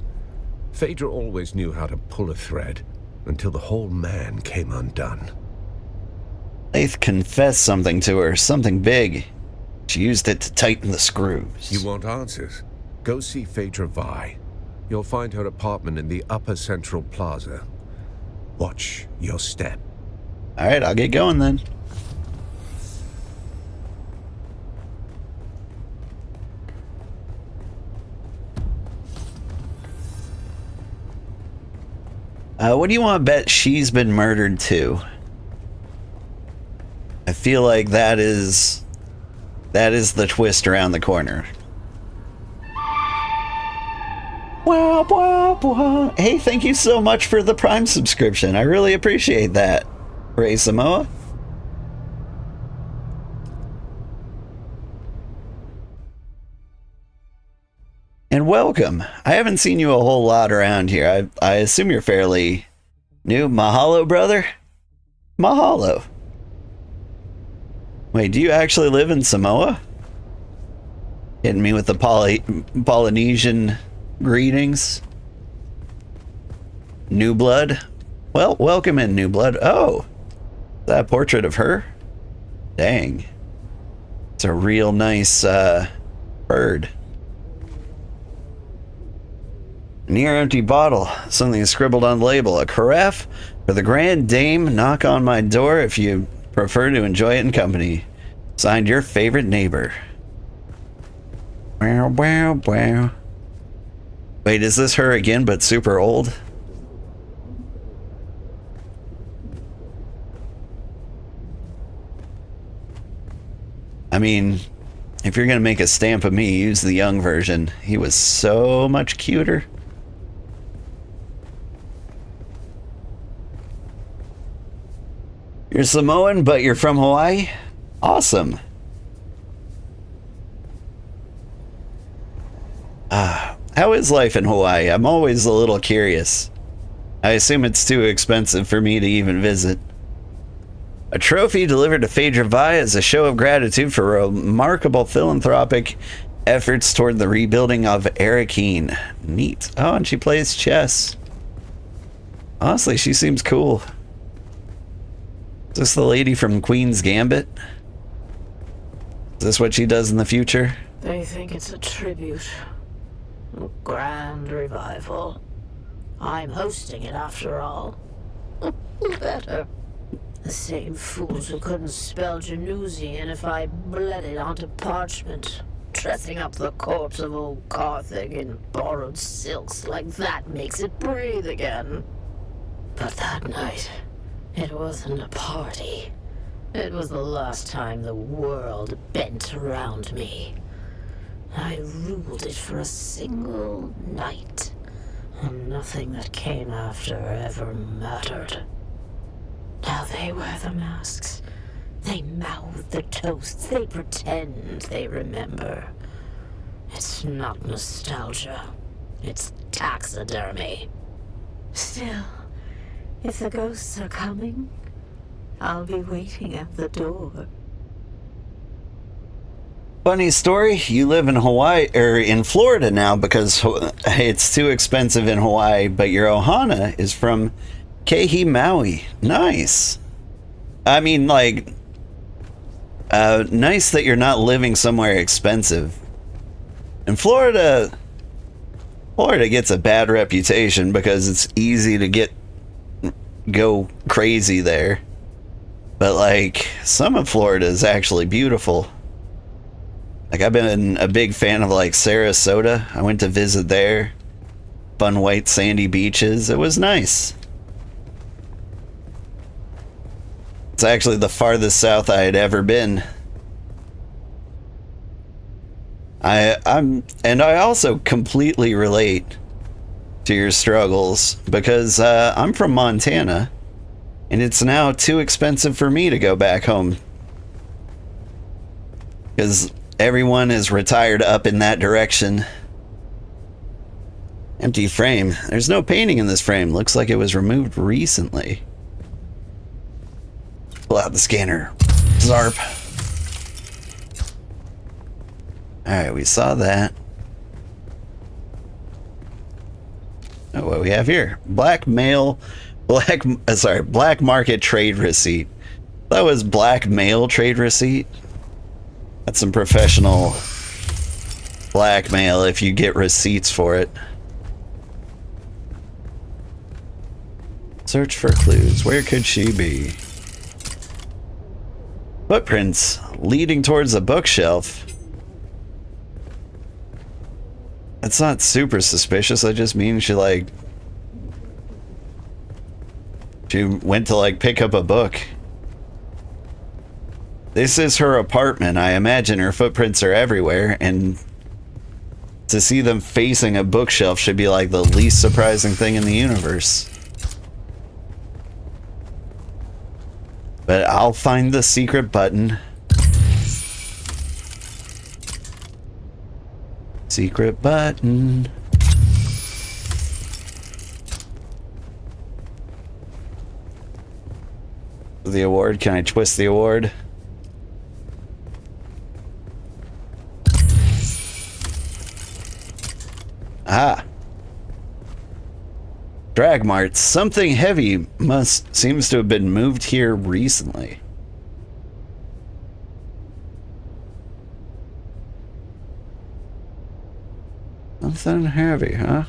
Phaedra always knew how to pull a thread, until the whole man came undone. Laith confessed something to her, something big. She used it to tighten the screws. You want answers? Go see Phaedra Vi. You'll find her apartment in the Upper Central Plaza. Watch your step. Alright, I'll get going then. What do you want to bet she's been murdered too? I feel like that is the twist around the corner. Wow, wow, wow. Hey, thank you so much for the Prime subscription. I really appreciate that, Ray Samoa. And welcome. I haven't seen you a whole lot around here. I assume you're fairly new. Mahalo, brother? Mahalo. Wait, do you actually live in Samoa? Hitting me with the Polynesian greetings. New blood? Well, welcome in, new blood. Oh, is that a portrait of her? Dang. It's a real nice bird. Near empty bottle. Something is scribbled on the label. A carafe for the Grand Dame. Knock on my door if you prefer to enjoy it in company. Signed, your favorite neighbor. Wow, wow, wow. Wait, is this her again, but super old? I mean, if you're gonna make a stamp of me, use the young version. He was so much cuter. You're Samoan, but you're from Hawaii? Awesome. How is life in Hawaii? I'm always a little curious. I assume it's too expensive for me to even visit. A trophy delivered to Phaedra Vi as a show of gratitude for remarkable philanthropic efforts toward the rebuilding of Arakeen. Neat. Oh, and she plays chess. Honestly, she seems cool. Is this the lady from Queen's Gambit? Is this what she does in the future? They think it's a tribute. A grand revival. I'm hosting it after all. Who better? The same fools who couldn't spell Janusian if I bled it onto parchment. Dressing up the corpse of old Carthage in borrowed silks like that makes it breathe again. But that night, it wasn't a party. It was the last time the world bent around me. I ruled it for a single night, and nothing that came after ever mattered. Now they wear the masks. They mouth the toasts. They pretend they remember. It's not nostalgia. It's taxidermy. Still, if the ghosts are coming, I'll be waiting at the door. Funny story, you live in Hawaii, or in Florida now because it's too expensive in Hawaii, but your ohana is from Kehi, Maui. Nice. I mean, like, nice that you're not living somewhere expensive. And Florida gets a bad reputation because it's easy to go crazy there. But like, some of Florida is actually beautiful. Like, I've been a big fan of like Sarasota. I went to visit there. Fun white sandy beaches. It was nice. It's actually the farthest south I had ever been. I also completely relate to your struggles because I'm from Montana and it's now too expensive for me to go back home because everyone is retired up in that direction. Empty frame. There's no painting in this frame. Looks like it was removed recently. Pull out the scanner. Zarp. Alright, we saw that. Oh, what we have here? Black market trade receipt. That was black mail trade receipt. That's some professional blackmail if you get receipts for it. Search for clues. Where could she be? Footprints leading towards a bookshelf. That's not super suspicious. I just mean she like She went to, like, pick up a book. This is her apartment. I imagine her footprints are everywhere, and to see them facing a bookshelf should be, like, the least surprising thing in the universe. But I'll find the secret button. Secret button. The award. Can I twist the award? Ah. Drag Mart. Something heavy seems to have been moved here recently. Something heavy, huh?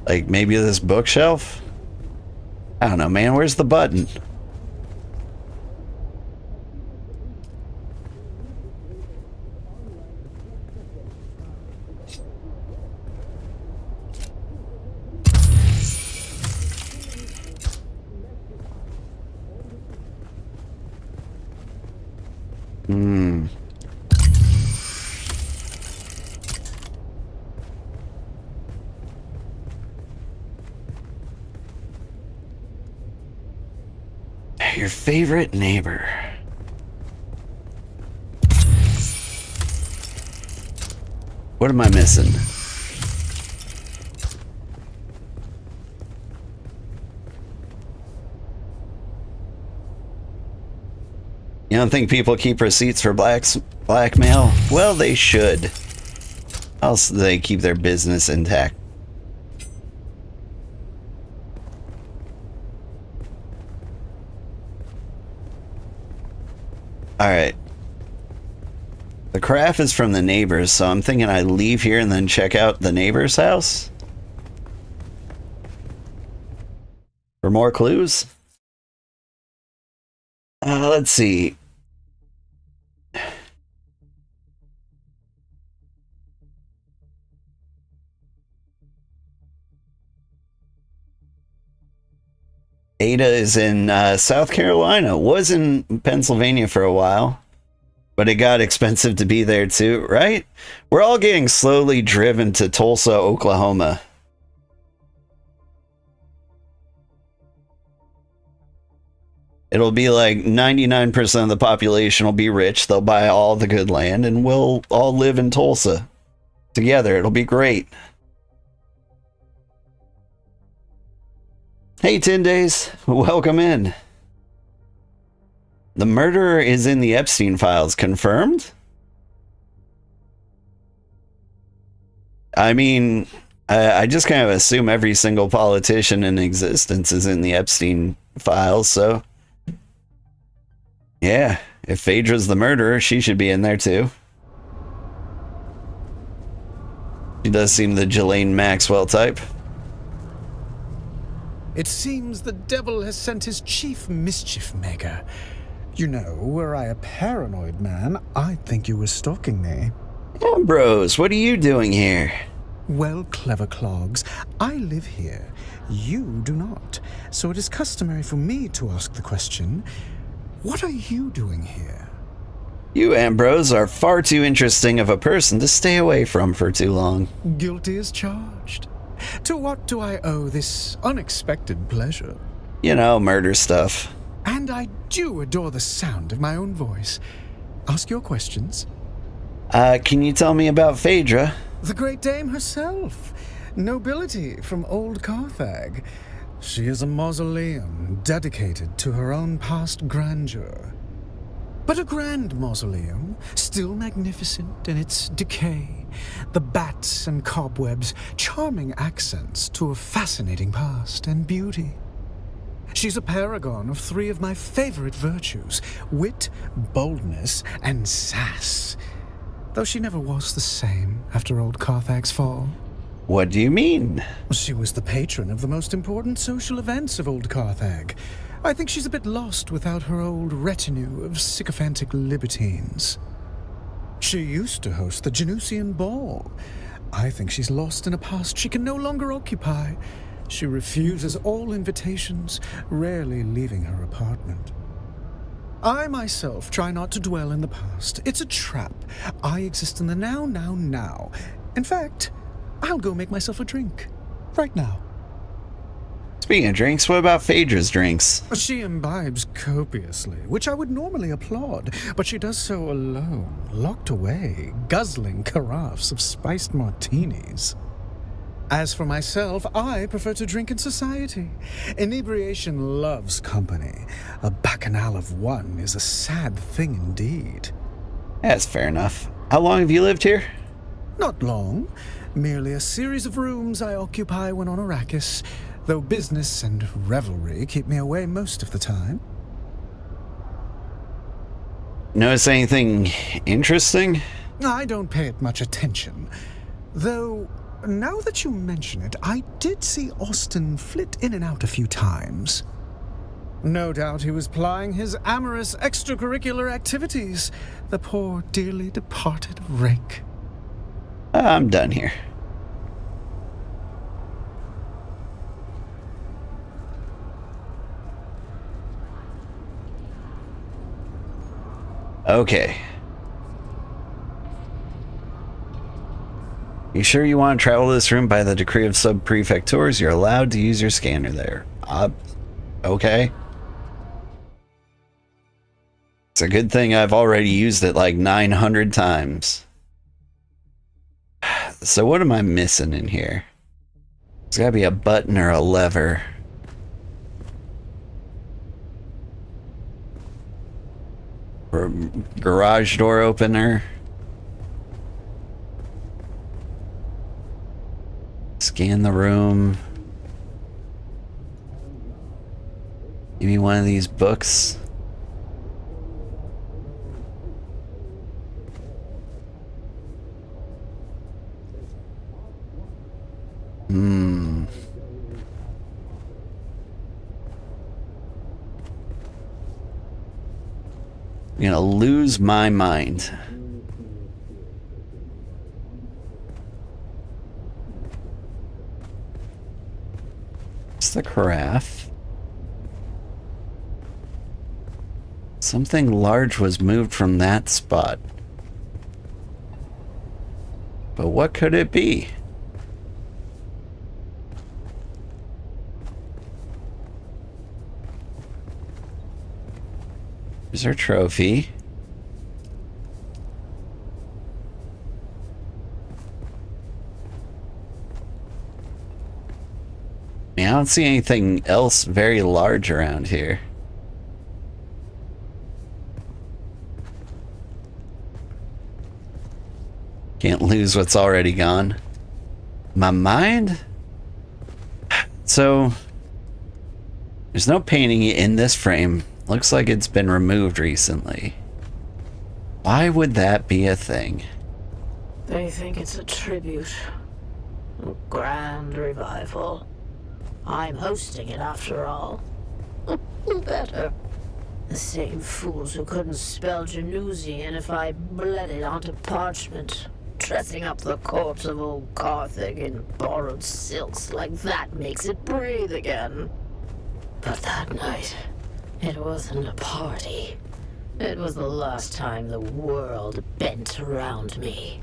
Like maybe this bookshelf? I don't know, man. Where's the button? Your favorite neighbor. What am I missing? You don't think people keep receipts for blackmail? Well, they should. Else they keep their business intact. Alright. The craft is from the neighbors, so I'm thinking I leave here and then check out the neighbor's house. For more clues? Let's see. Ada is in South Carolina. Was in Pennsylvania for a while. But it got expensive to be there too, right? We're all getting slowly driven to Tulsa, Oklahoma. It'll be like 99% of the population will be rich. They'll buy all the good land and we'll all live in Tulsa together. It'll be great. Hey, 10 Days. Welcome in. The murderer is in the Epstein files. Confirmed? I mean, I just kind of assume every single politician in existence is in the Epstein files, so... yeah, if Phaedra's the murderer, she should be in there too. She does seem the Ghislaine Maxwell type. It seems the devil has sent his chief mischief maker. You know, were I a paranoid man, I'd think you were stalking me. Ambrose, what are you doing here? Well, clever clogs, I live here. You do not. So it is customary for me to ask the question, what are you doing here? You, Ambrose, are far too interesting of a person to stay away from for too long. Guilty as charged. To what do I owe this unexpected pleasure? You know, murder stuff. And I do adore the sound of my own voice. Ask your questions. Can you tell me about Phaedra? The great dame herself. Nobility from old Carthage. She is a mausoleum dedicated to her own past grandeur. But a grand mausoleum, still magnificent in its decay. The bats and cobwebs, charming accents to a fascinating past and beauty. She's a paragon of three of my favorite virtues, wit, boldness, and sass. Though she never was the same after old Carthage's fall. What do you mean? She was the patron of the most important social events of old Carthage. I think she's a bit lost without her old retinue of sycophantic libertines. She used to host the Genusian Ball, I think she's lost in a past she can no longer occupy. She refuses all invitations, rarely leaving her apartment. I myself try not to dwell in the past. It's a trap. I exist in the now. In fact, I'll go make myself a drink. Right now. Speaking of drinks, what about Phaedra's drinks? She imbibes copiously, which I would normally applaud, but she does so alone, locked away, guzzling carafes of spiced martinis. As for myself, I prefer to drink in society. Inebriation loves company. A bacchanal of one is a sad thing indeed. That's fair enough. How long have you lived here? Not long. Merely a series of rooms I occupy when on Arrakis, though business and revelry keep me away most of the time. Notice anything interesting? I don't pay it much attention. Though, now that you mention it, I did see Austin flit in and out a few times. No doubt he was plying his amorous extracurricular activities, the poor dearly departed rake. I'm done here. Okay. You sure you want to travel this room? By the decree of sub-prefectures, you're allowed to use your scanner there. Okay. It's a good thing I've already used it like 900 times. So what am I missing in here? There's gotta be a button or a lever. Or a garage door opener. Scan the room. Maybe one of these books. I'm gonna lose my mind. It's the carafe. Something large was moved from that spot. But what could it be? Here's our trophy. I mean, I don't see anything else very large around here. Can't lose what's already gone. My mind? So, there's no painting in this frame. Looks like it's been removed recently. Why would that be a thing? They think it's a tribute. A grand revival. I'm hosting it after all. Who better? The same fools who couldn't spell Genusian if I bled it onto parchment. Dressing up the corpse of old Carthage in borrowed silks like that makes it breathe again. But that night, it wasn't a party. It was the last time the world bent around me.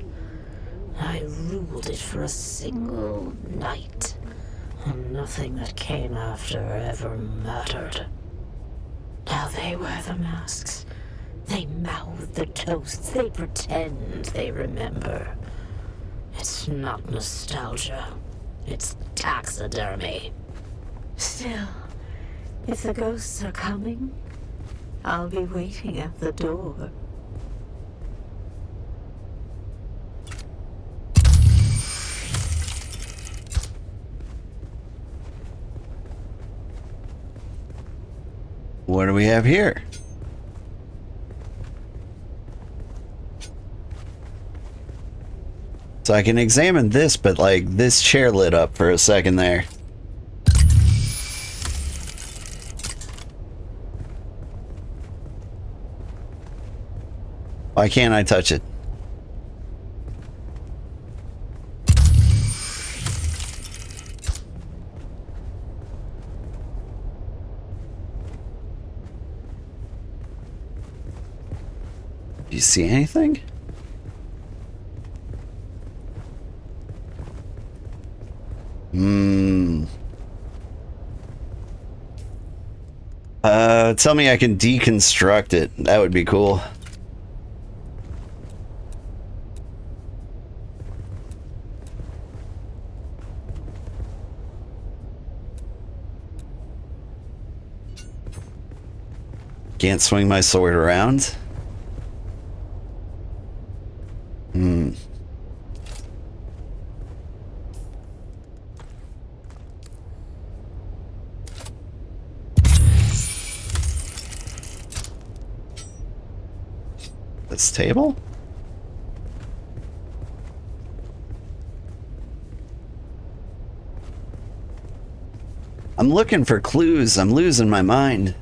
I ruled it for a single night, and nothing that came after ever mattered. Now they wear the masks. They mouth the toasts. They pretend they remember. It's not nostalgia. It's taxidermy. Still, if the ghosts are coming, I'll be waiting at the door. What do we have here? So I can examine this, but like this chair lit up for a second there. Why can't I touch it? see anything? Tell me I can deconstruct it. That would be cool. Can't swing my sword around. This table? I'm looking for clues. I'm losing my mind.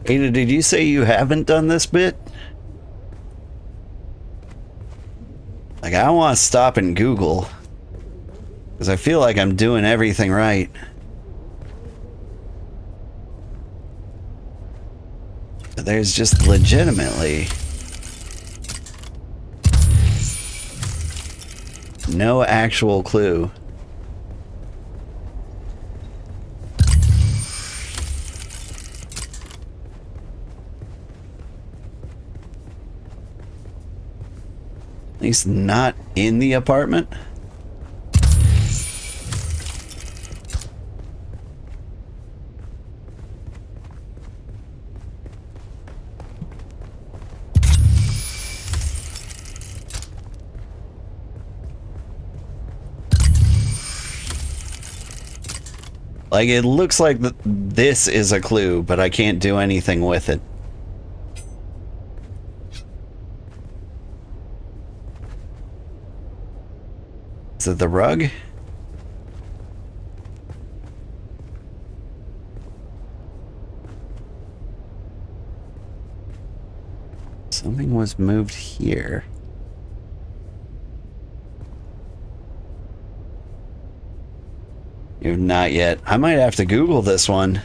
Ada, did you say you haven't done this bit? Like, I want to stop and Google. Because I feel like I'm doing everything right. But there's just legitimately no actual clue. At least not in the apartment. Like, it looks like this is a clue, but I can't do anything with it. Is it the rug? Something was moved here. You've not yet. I might have to Google this one.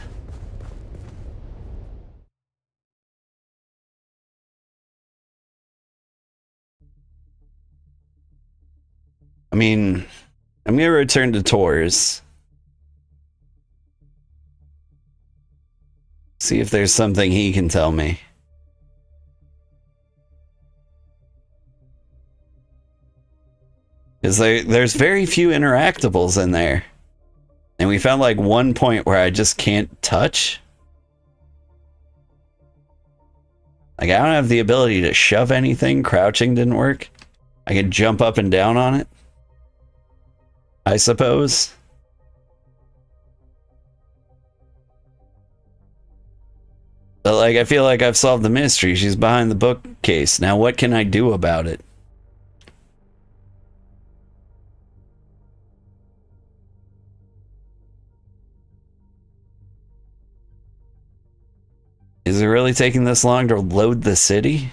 I mean, I'm gonna return to tours. See if there's something he can tell me. Because there's very few interactables in there. And we found like one point where I just can't touch. Like, I don't have the ability to shove anything. Crouching didn't work. I could jump up and down on it, I suppose. But like, I feel like I've solved the mystery. She's behind the bookcase. Now what can I do about it? Is it really taking this long to load the city?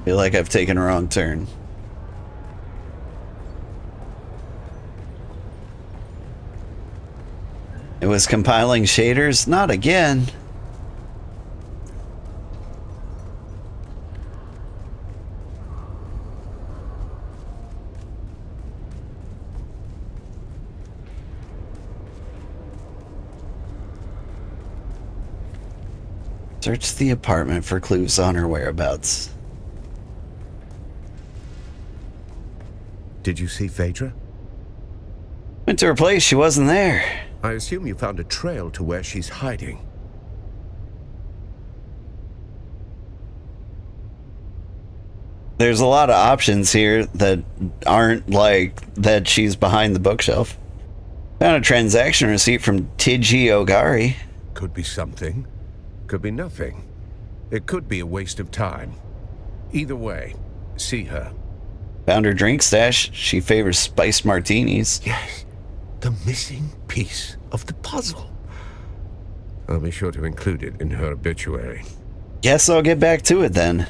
I feel like I've taken a wrong turn. It was compiling shaders? Not again. Search the apartment for clues on her whereabouts. Did you see Phaedra? Went to her place, she wasn't there. I assume you found a trail to where she's hiding. There's a lot of options here that aren't like that she's behind the bookshelf. Found a transaction receipt from Tiji Ogari. Could be something. Could be nothing. It could be a waste of time. Either way, see her. Found her drink stash. She favors spiced martinis. Yes. The missing piece of the puzzle. I'll be sure to include it in her obituary. Guess I'll get back to it then.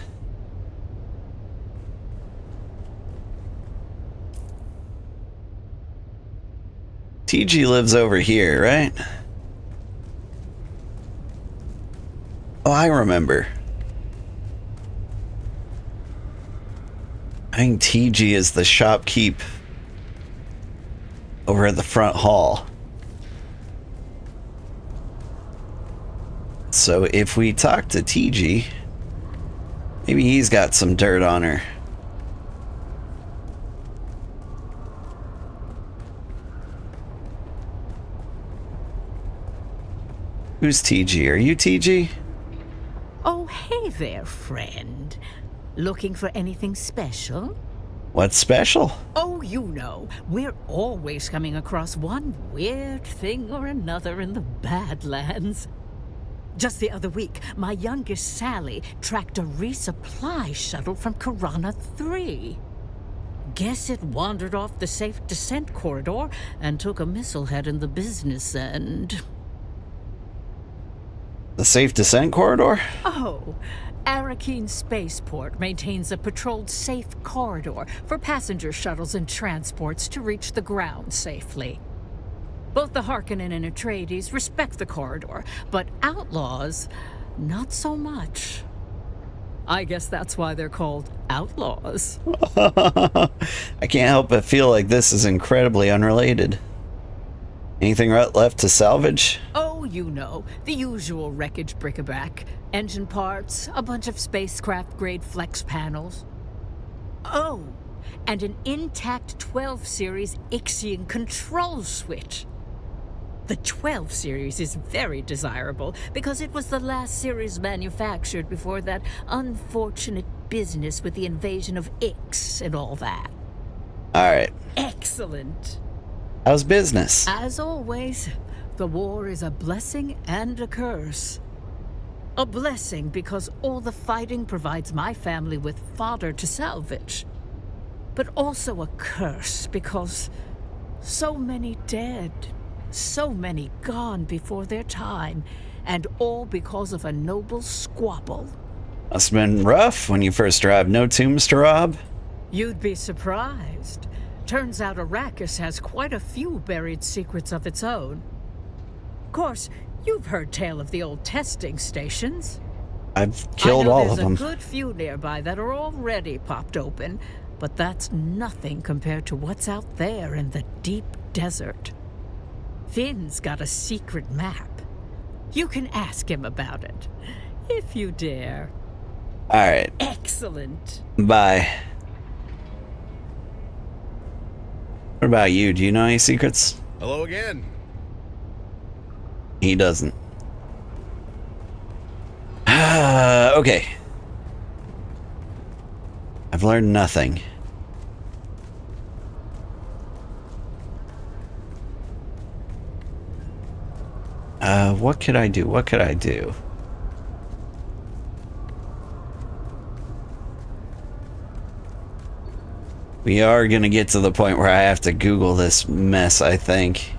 TG lives over here, right? Oh, I remember. I think TG is the shopkeep over at the front hall. So if we talk to TG, maybe he's got some dirt on her. Who's TG? Are you TG? Oh, hey there, friend. Looking for anything special? What's special? Oh, you know, we're always coming across one weird thing or another in the Badlands. Just the other week, my youngest Sally tracked a resupply shuttle from Karana 3. Guess it wandered off the safe descent corridor and took a missile head in the business end. The safe descent corridor? Oh, Arakeen Spaceport maintains a patrolled safe corridor for passenger shuttles and transports to reach the ground safely. Both the Harkonnen and Atreides respect the corridor, but outlaws, not so much. I guess that's why they're called outlaws. I can't help but feel like this is incredibly unrelated. Anything left to salvage? Oh, you know, the usual wreckage bric-a-brac. Engine parts, a bunch of spacecraft-grade flex panels. Oh, and an intact 12 series Ixion control switch. The 12 series is very desirable because it was the last series manufactured before that unfortunate business with the invasion of Ix and all that. Alright. Excellent. How's business? As always, the war is a blessing and a curse. A blessing because all the fighting provides my family with fodder to salvage. But also a curse because so many dead. So many gone before their time, and all because of a noble squabble. Must have been rough when you first arrived. No tombs to rob? You'd be surprised. Turns out Arrakis has quite a few buried secrets of its own. Of course, you've heard tale of the old testing stations. I've killed all of them. There's a good few nearby that are already popped open, but that's nothing compared to what's out there in the deep desert. Finn's got a secret map. You can ask him about it, if you dare. Alright. Excellent. Bye. What about you? Do you know any secrets? Hello again. He doesn't. Okay. I've learned nothing. What could I do? What could I do? We are gonna get to the point where I have to Google this mess, I think.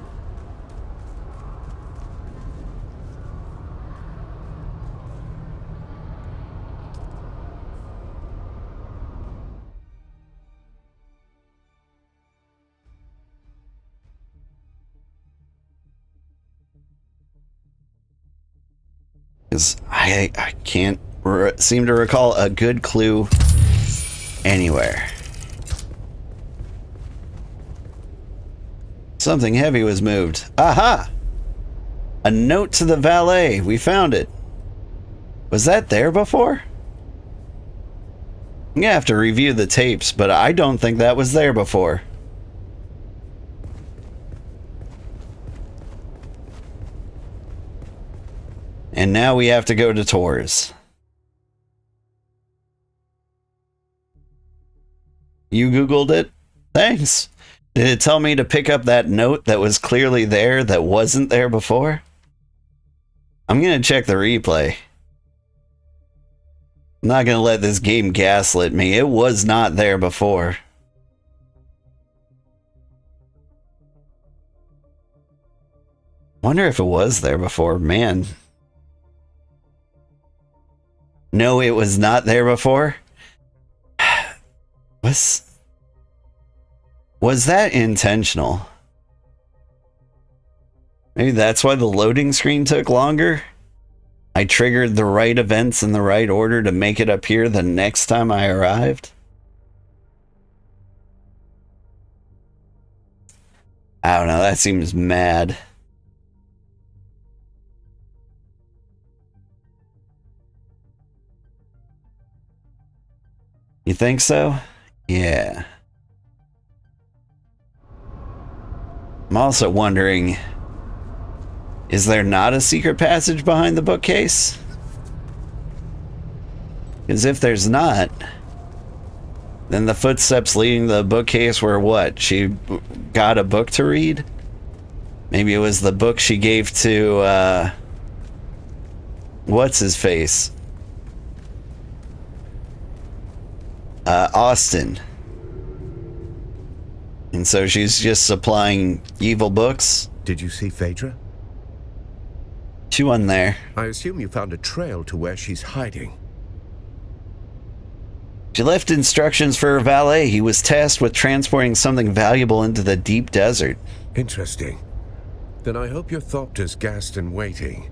Because I can't seem to recall a good clue anywhere. Something heavy was moved. Aha! A note to the valet. We found it. Was that there before? I'm gonna have to review the tapes, but I don't think that was there before. And now we have to go to tours. You Googled it? Thanks. Did it tell me to pick up that note that was clearly there that wasn't there before? I'm gonna check the replay. I'm not gonna let this game gaslit me. It was not there before. Wonder if it was there before. Man. No, it was not there before. Was that intentional? Maybe that's why the loading screen took longer? I triggered the right events in the right order to make it appear the next time I arrived? I don't know, that seems mad. You think so? Yeah. I'm also wondering, is there not a secret passage behind the bookcase? Because if there's not, then the footsteps leading to the bookcase were what? She got a book to read? Maybe it was the book she gave to, what's his face? Austin. And so she's just supplying evil books? Did you see Phaedra? She wasn't there. I assume you found a trail to where she's hiding. She left instructions for her valet. He was tasked with transporting something valuable into the deep desert. Interesting. Then I hope your Thopter's gassed and waiting,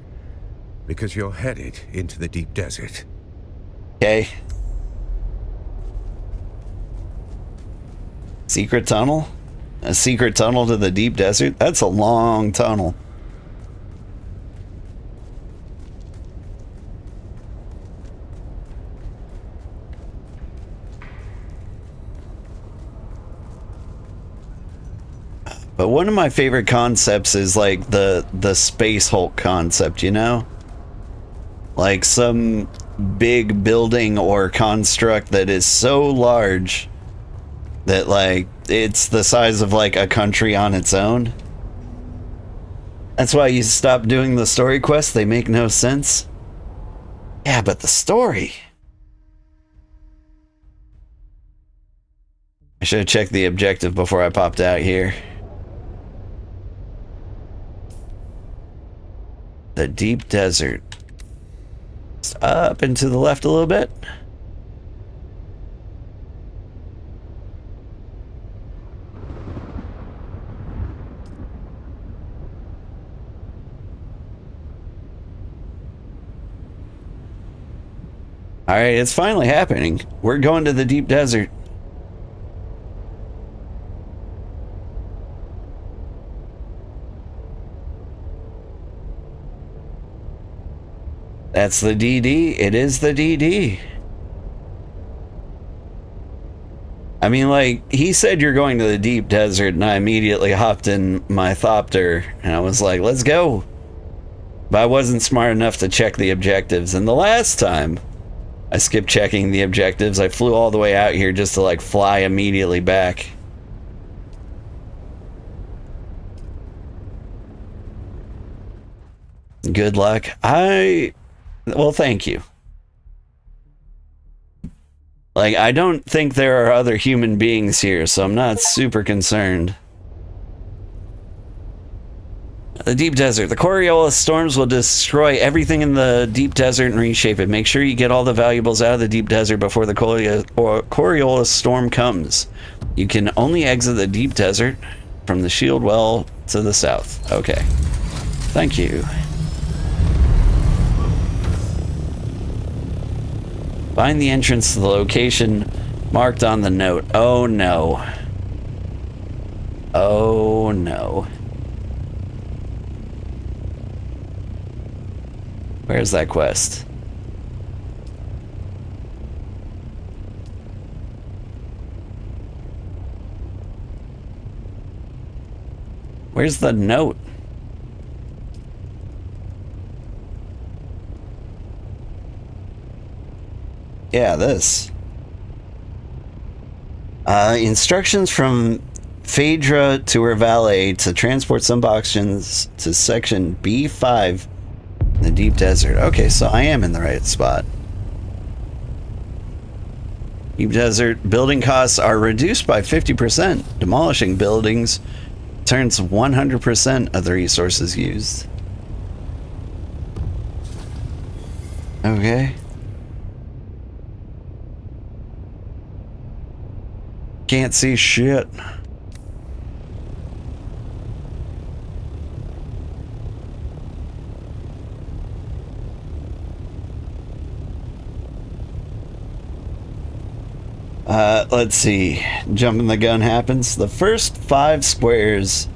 because you're headed into the deep desert. Okay. Secret tunnel? A secret tunnel to the deep desert? That's a long tunnel. But one of my favorite concepts is like the Space Hulk concept, you know? Like some big building or construct that is so large that like it's the size of like a country on its own. That's why you stop doing the story quests. They make no sense. Yeah, but the story. I should have checked the objective before I popped out here. The deep desert. Just up and to the left a little bit. Alright, it's finally happening. We're going to the deep desert. That's the DD. It is the DD. I mean, like, he said you're going to the deep desert, and I immediately hopped in my Thopter, and I was like, let's go. But I wasn't smart enough to check the objectives, and the last time I skipped checking the objectives, I flew all the way out here just to, like, fly immediately back. Good luck. Well, thank you. Like, I don't think there are other human beings here, so I'm not super concerned. The deep desert. The Coriolis storms will destroy everything in the deep desert and reshape it. Make sure you get all the valuables out of the deep desert before the Coriolis storm comes. You can only exit the deep desert from the shield well to the south. Okay. Thank you. Find the entrance to the location marked on the note. Oh no. Oh no. Where's that quest? Where's the note? Yeah, this. Instructions from Phaedra to her valet to transport some boxes to section B5 in the deep desert. Okay, so I am in the right spot. Deep desert building costs are reduced by 50%. Demolishing buildings returns 100% of the resources used. Okay. Can't see shit. Let's see. Jumping the gun happens. The first 5 squares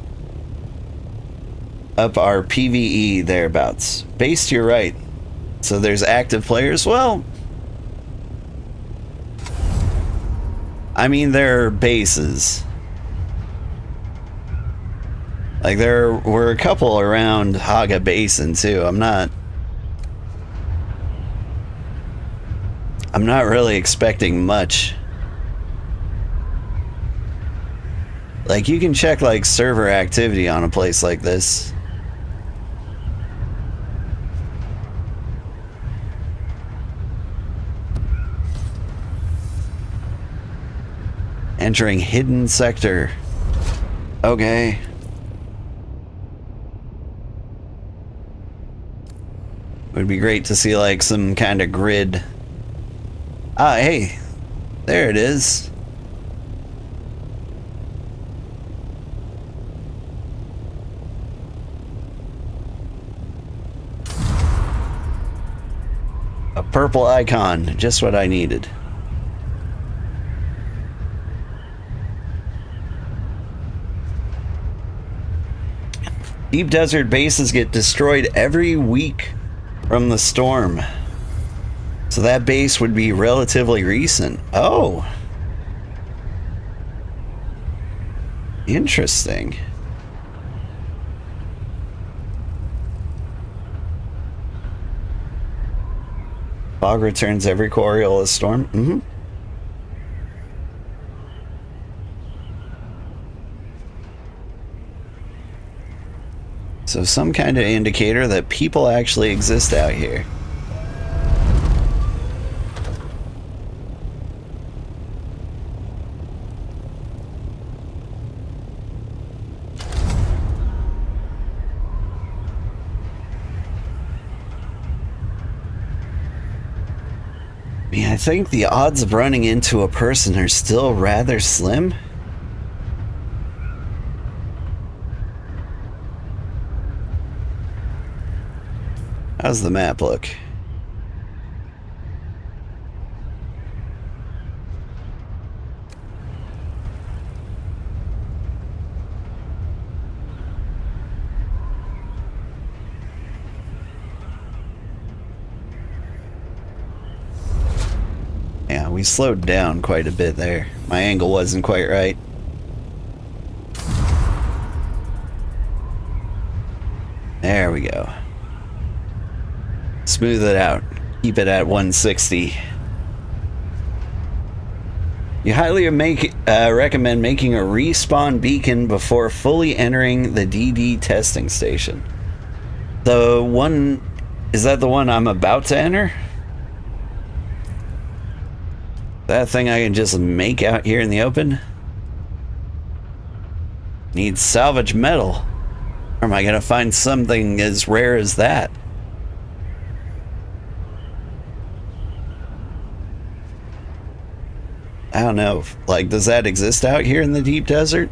up are PvE thereabouts. Base to your right. So there's active players. Well, I mean, there are bases. Like, there were a couple around Haga Basin, too. I'm not really expecting much. Like, you can check, like, server activity on a place like this. Entering hidden sector. Okay. Would be great to see, like, some kind of grid. Ah, hey. There it is. A purple icon, just what I needed. Deep desert bases get destroyed every week from the storm. So that base would be relatively recent. Oh. Interesting. Fog returns every Coriolis storm. Mm-hmm. So some kind of indicator that people actually exist out here. I think the odds of running into a person are still rather slim. How's the map look? Yeah, we slowed down quite a bit there. My angle wasn't quite right. There we go. Smooth it out. Keep it at 160. You highly recommend making a respawn beacon before fully entering the DD testing station. The one... Is that the one I'm about to enter? That thing I can just make out here in the open? Needs salvage metal. Or am I gonna find something as rare as that? I don't know. Like, does that exist out here in the deep desert?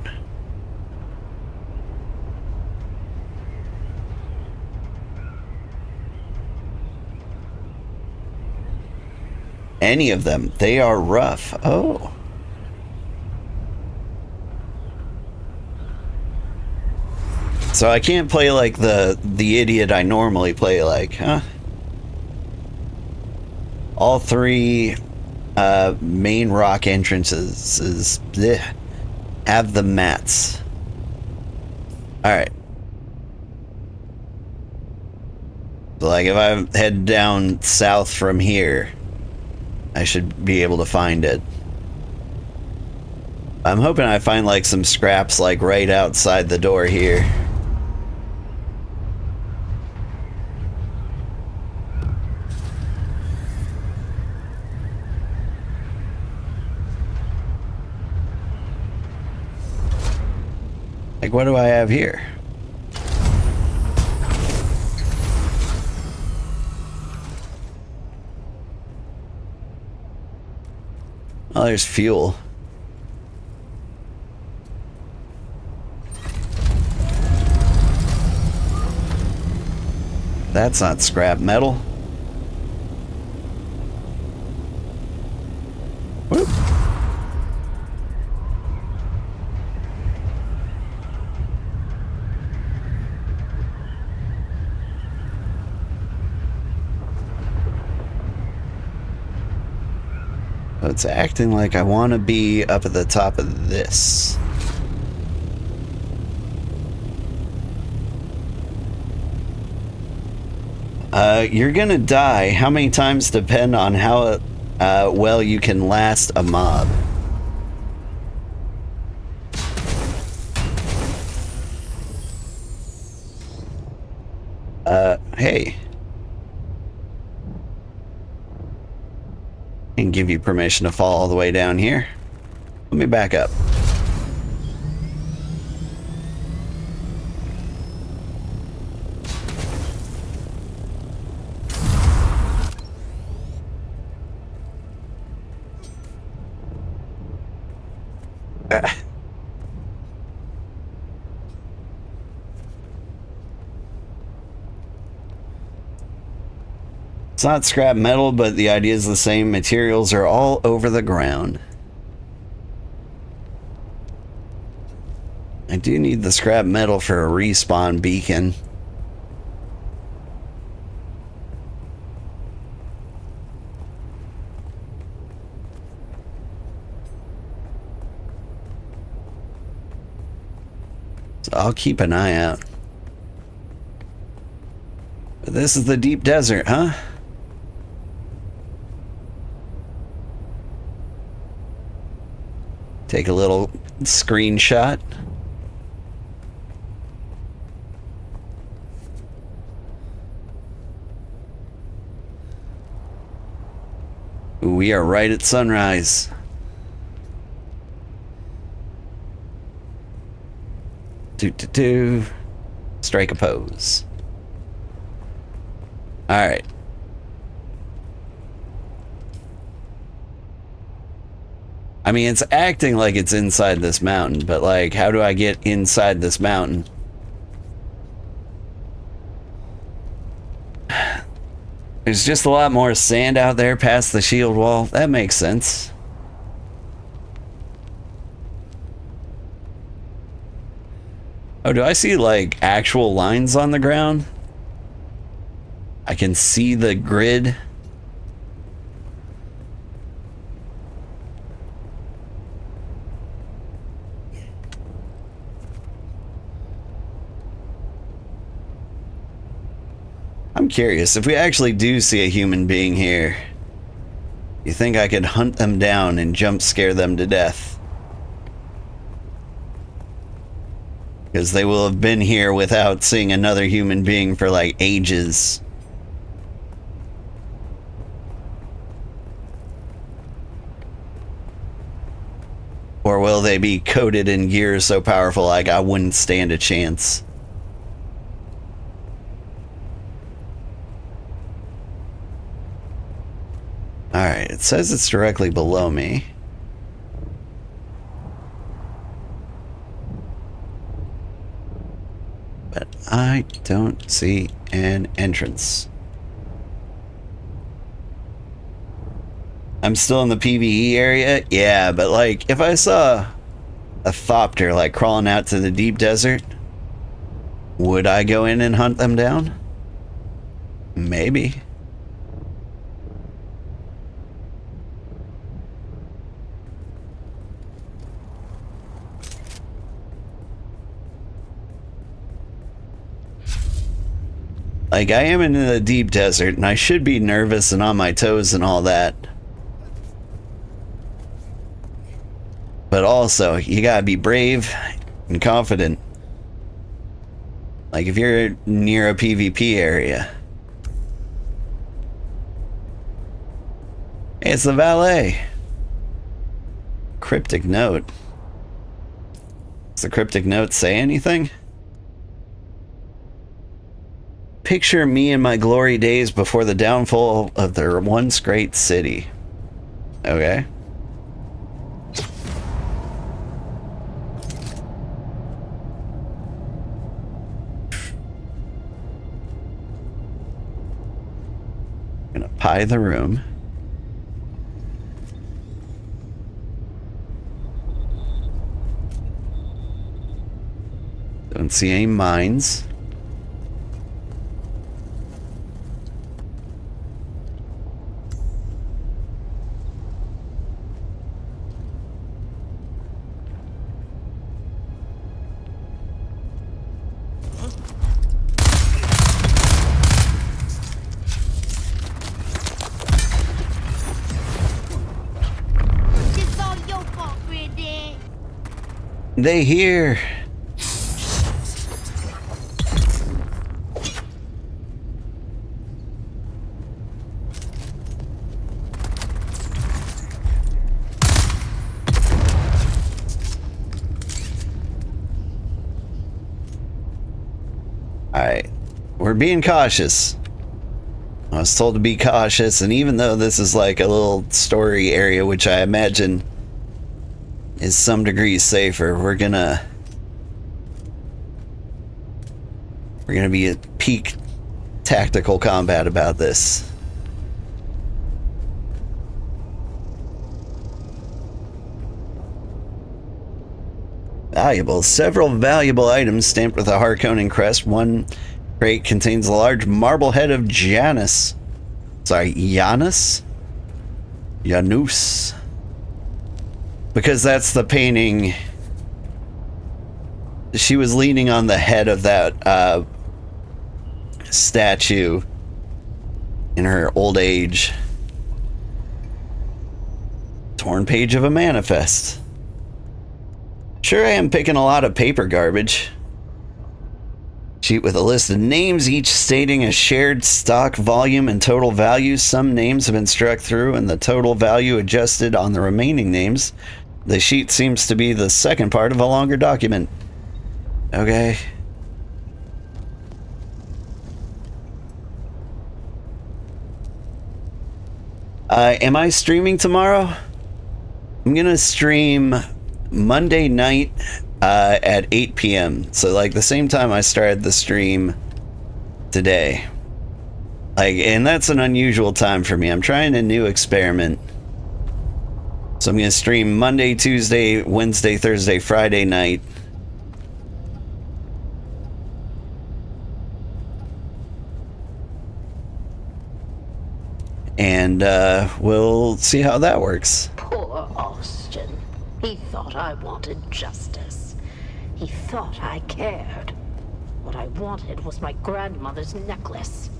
Any of them. They are rough. Oh. So I can't play like the idiot I normally play like, huh? All 3 main rock entrances have the mats. Alright. So like if I head down south from here, I should be able to find it. I'm hoping I find like some scraps like right outside the door here. Like what do I have here? Oh, there's fuel. That's not scrap metal. Whoop. So it's acting like I want to be up at the top of this. You're gonna die. How many times depend on how well you can last a mob. Hey. And give you permission to fall all the way down here. Let me back up. It's not scrap metal, but the idea is the same. Materials are all over the ground. I do need the scrap metal for a respawn beacon. So I'll keep an eye out. But this is the deep desert, huh? Take a little screenshot. We are right at sunrise. Strike a pose. All right. I mean, it's acting like it's inside this mountain, but like, how do I get inside this mountain? There's just a lot more sand out there past the shield wall. That makes sense. Oh, do I see like actual lines on the ground? I can see the grid. I'm curious, if we actually do see a human being here, you think I could hunt them down and jump scare them to death? Because they will have been here without seeing another human being for like ages. Or will they be coated in gear so powerful like I wouldn't stand a chance? Alright, it says it's directly below me. But I don't see an entrance. I'm still in the PvE area? Yeah, but like, if I saw a thopter like crawling out to the deep desert, would I go in and hunt them down? Maybe. Like, I am in the deep desert, and I should be nervous and on my toes and all that. But also, you gotta be brave and confident. Like, if you're near a PvP area. Hey, it's the valet. Cryptic note. the cryptic note say anything? Picture me in my glory days before the downfall of their once great city. Okay. Gonna pie the room. Don't see any mines. It's all your fault, Granddad. They here. Alright, we're being cautious. I was told to be cautious, and even though this is like a little story area, which I imagine is some degree safer, we're gonna be at peak tactical combat about this. Valuable. Several valuable items stamped with a Harkonnen crest. One crate contains a large marble head of Janus. Sorry, Janus? Janus. Because that's the painting. She was leaning on the head of that statue in her old age. Torn page of a manifest. Sure, I am picking a lot of paper garbage. Sheet with a list of names, each stating a shared stock volume and total value. Some names have been struck through and the total value adjusted on the remaining names. The sheet seems to be the second part of a longer document. Okay. Am I streaming tomorrow? I'm gonna stream Monday night at 8 p.m. So like the same time I started the stream today. Like, and that's an unusual time for me. I'm trying a new experiment. So I'm gonna stream Monday, Tuesday, Wednesday, Thursday, Friday night. And we'll see how that works. Poor Austin. He thought I wanted justice. He thought I cared. What I wanted was my grandmother's necklace.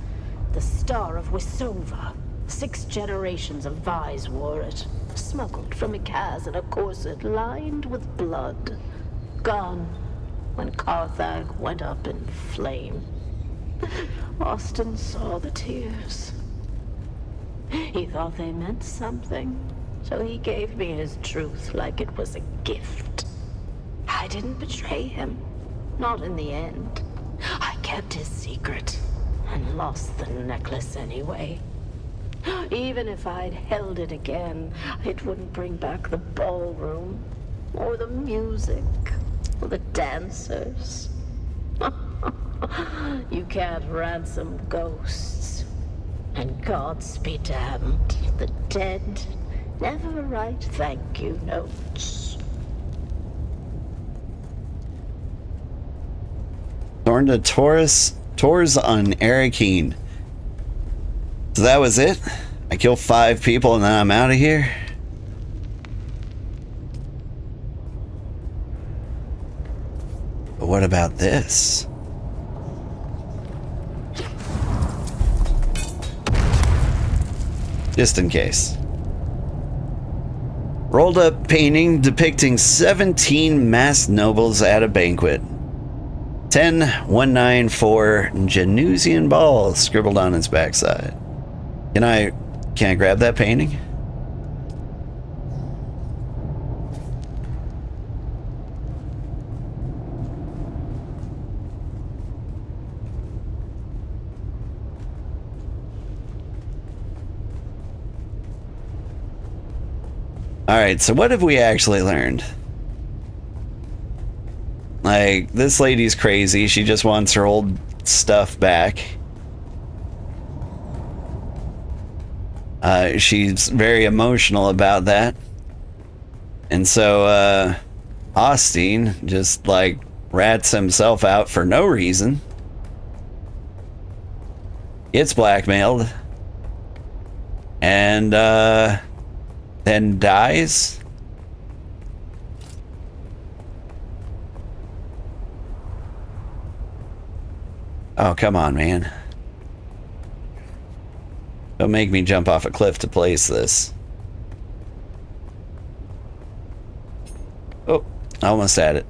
The Star of Wisova. 6 generations of Vais wore it. Smuggled from Ikaz in a corset lined with blood. Gone when Carthag went up in flame. Austin saw the tears. He thought they meant something, so he gave me his truth like it was a gift. I didn't betray him, not in the end. I kept his secret and lost the necklace anyway. Even if I'd held it again, it wouldn't bring back the ballroom, or the music, or the dancers. You can't ransom ghosts. And gods be damned, the dead never write thank you notes. Torn to Taurus on Arakeen. So that was it? I killed 5 people and then I'm out of here? But what about this? Just in case. Rolled up painting depicting 17 masked nobles at a banquet. 10194 Janusian balls scribbled on its backside. Can I grab that painting? Alright, so what have we actually learned? Like, this lady's crazy. She just wants her old stuff back. She's very emotional about that. And so, Austin just, like, rats himself out for no reason. Gets blackmailed. And, then dies. Oh, come on, man. Don't make me jump off a cliff to place this. Oh, I almost had it.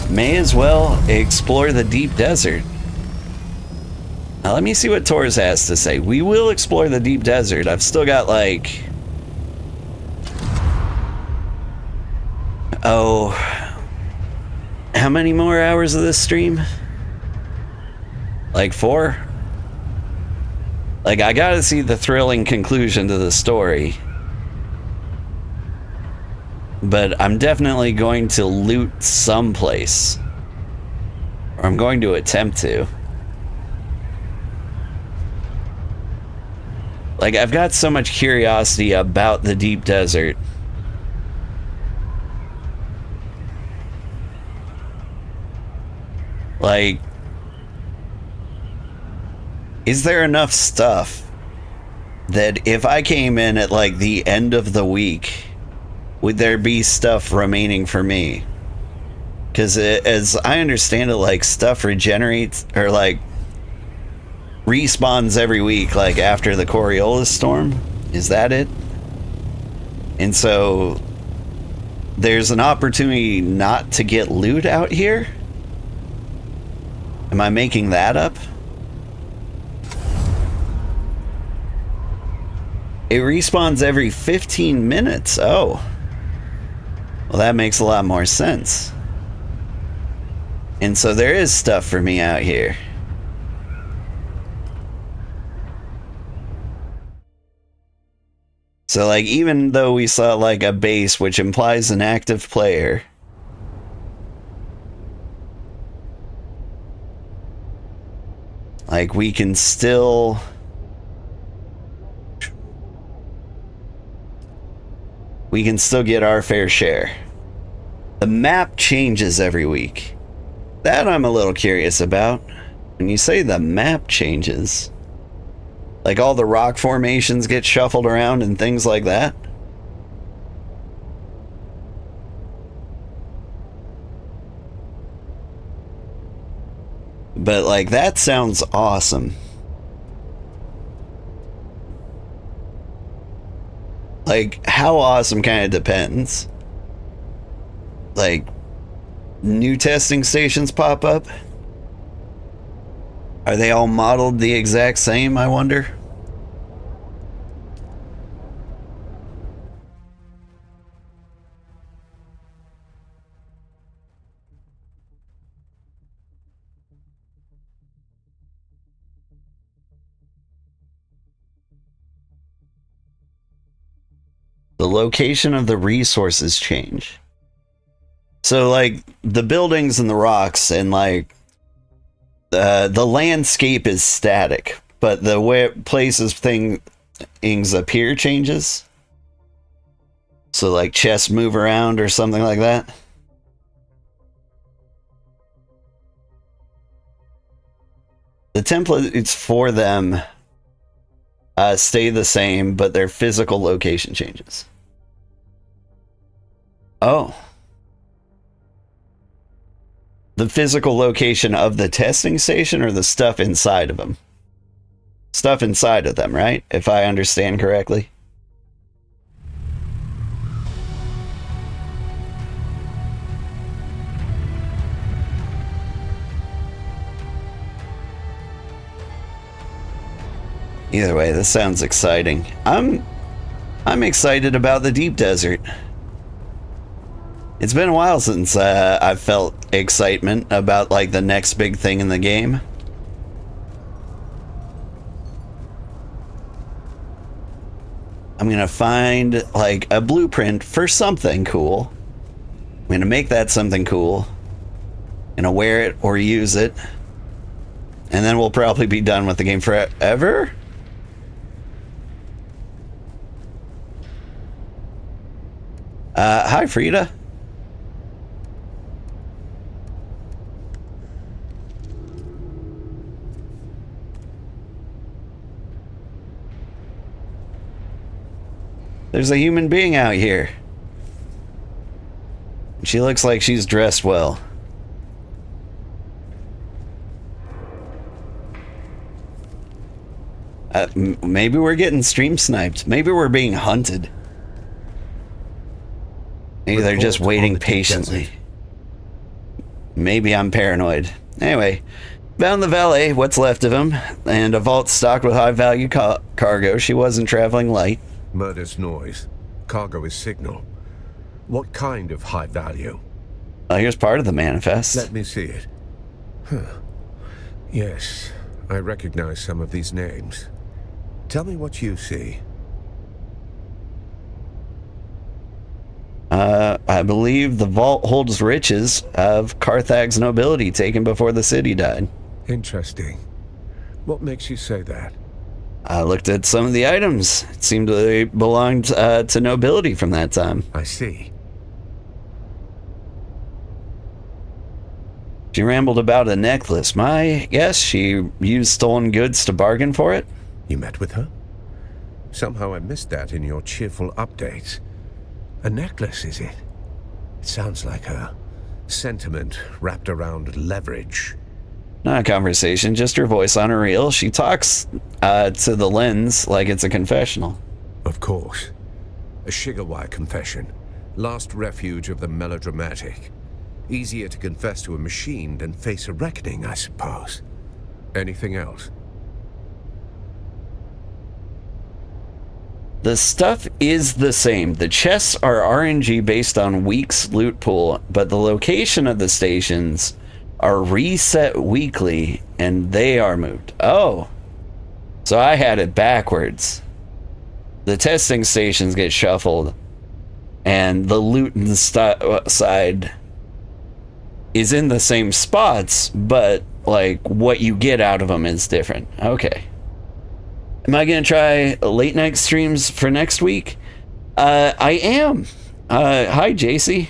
May as well explore the deep desert. Now let me see what Torres has to say. We will explore the deep desert. I've still got like... Oh... How many more hours of this stream? Like 4? Like, I gotta see the thrilling conclusion to the story. But I'm definitely going to loot someplace. Or I'm going to attempt to. Like, I've got so much curiosity about the deep desert. Like, is there enough stuff that if I came in at like the end of the week, would there be stuff remaining for me? Because as I understand it, like stuff regenerates or like respawns every week, like after the Coriolis storm. Is that it? And so there's an opportunity not to get loot out here? Am I making that up? It respawns every 15 minutes. Oh. Well, that makes a lot more sense. And so there is stuff for me out here. So, like, even though we saw, like, a base, which implies an active player... Like, we can still... We can still get our fair share. The map changes every week. That I'm a little curious about. When you say the map changes... Like, all the rock formations get shuffled around and things like that? But, like, that sounds awesome. Like, how awesome kind of depends. Like, new testing stations pop up? Are they all modeled the exact same, I wonder? The location of the resources change. So, like, the buildings and the rocks and, like, the landscape is static, but the way places things appear changes. So, like, chests move around or something like that. The templates for them stay the same, but their physical location changes. Oh. The physical location of the testing station or the stuff inside of them? Stuff inside of them, right? If I understand correctly. Either way, this sounds exciting. I'm excited about the deep desert. It's been a while since I've felt excitement about, like, the next big thing in the game. I'm gonna find like a blueprint for something cool. I'm gonna make that something cool. Gonna wear it or use it. And then we'll probably be done with the game forever. Hi, Frida. There's a human being out here. She looks like she's dressed well. Maybe we're getting stream sniped. Maybe we're being hunted. Maybe they're just waiting patiently. Maybe I'm paranoid. Anyway, found the valet, what's left of him, and a vault stocked with high-value cargo. She wasn't traveling light. Murder's noise. Cargo is signal. What kind of high value? Here's part of the manifest. Let me see it. Huh. Yes, I recognize some of these names. Tell me what you see. I believe the vault holds riches of Carthag's nobility taken before the city died. Interesting. What makes you say that? I looked at some of the items. It seemed they belonged to nobility from that time. I see. She rambled about a necklace. My guess, she used stolen goods to bargain for it. You met with her? Somehow I missed that in your cheerful updates. A necklace, is it? It sounds like a sentiment wrapped around leverage. Not a conversation, just her voice on a reel. She talks to the lens like it's a confessional. Of course. A Sugarheart confession. Last refuge of the melodramatic. Easier to confess to a machine than face a reckoning, I suppose. Anything else? The stuff is the same. The chests are RNG based on week's loot pool, but the location of the stations are reset weekly and they are moved. Oh, so I had it backwards. The testing stations get shuffled and the loot side is in the same spots, but like what you get out of them is different. Okay. Am I going to try late night streams for next week? I am. Hi, JC.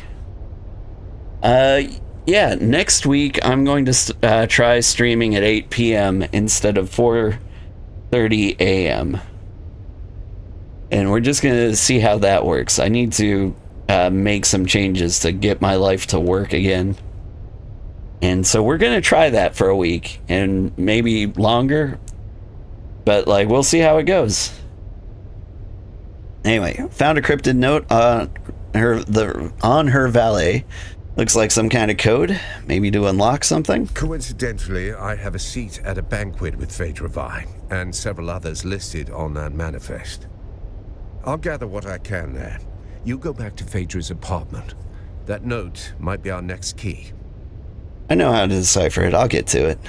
Yeah, next week I'm going to try streaming at 8 p.m. instead of 4:30 a.m. And we're just going to see how that works. I need to make some changes to get my life to work again. And so we're going to try that for a week and maybe longer. But, like, we'll see how it goes. Anyway, found a cryptid note on her valet. Looks like some kind of code, maybe to unlock something. Coincidentally, I have a seat at a banquet with Phaedra Vine, and several others listed on that manifest. I'll gather what I can there. You go back to Phaedra's apartment. That note might be our next key. I know how to decipher it. I'll get to it.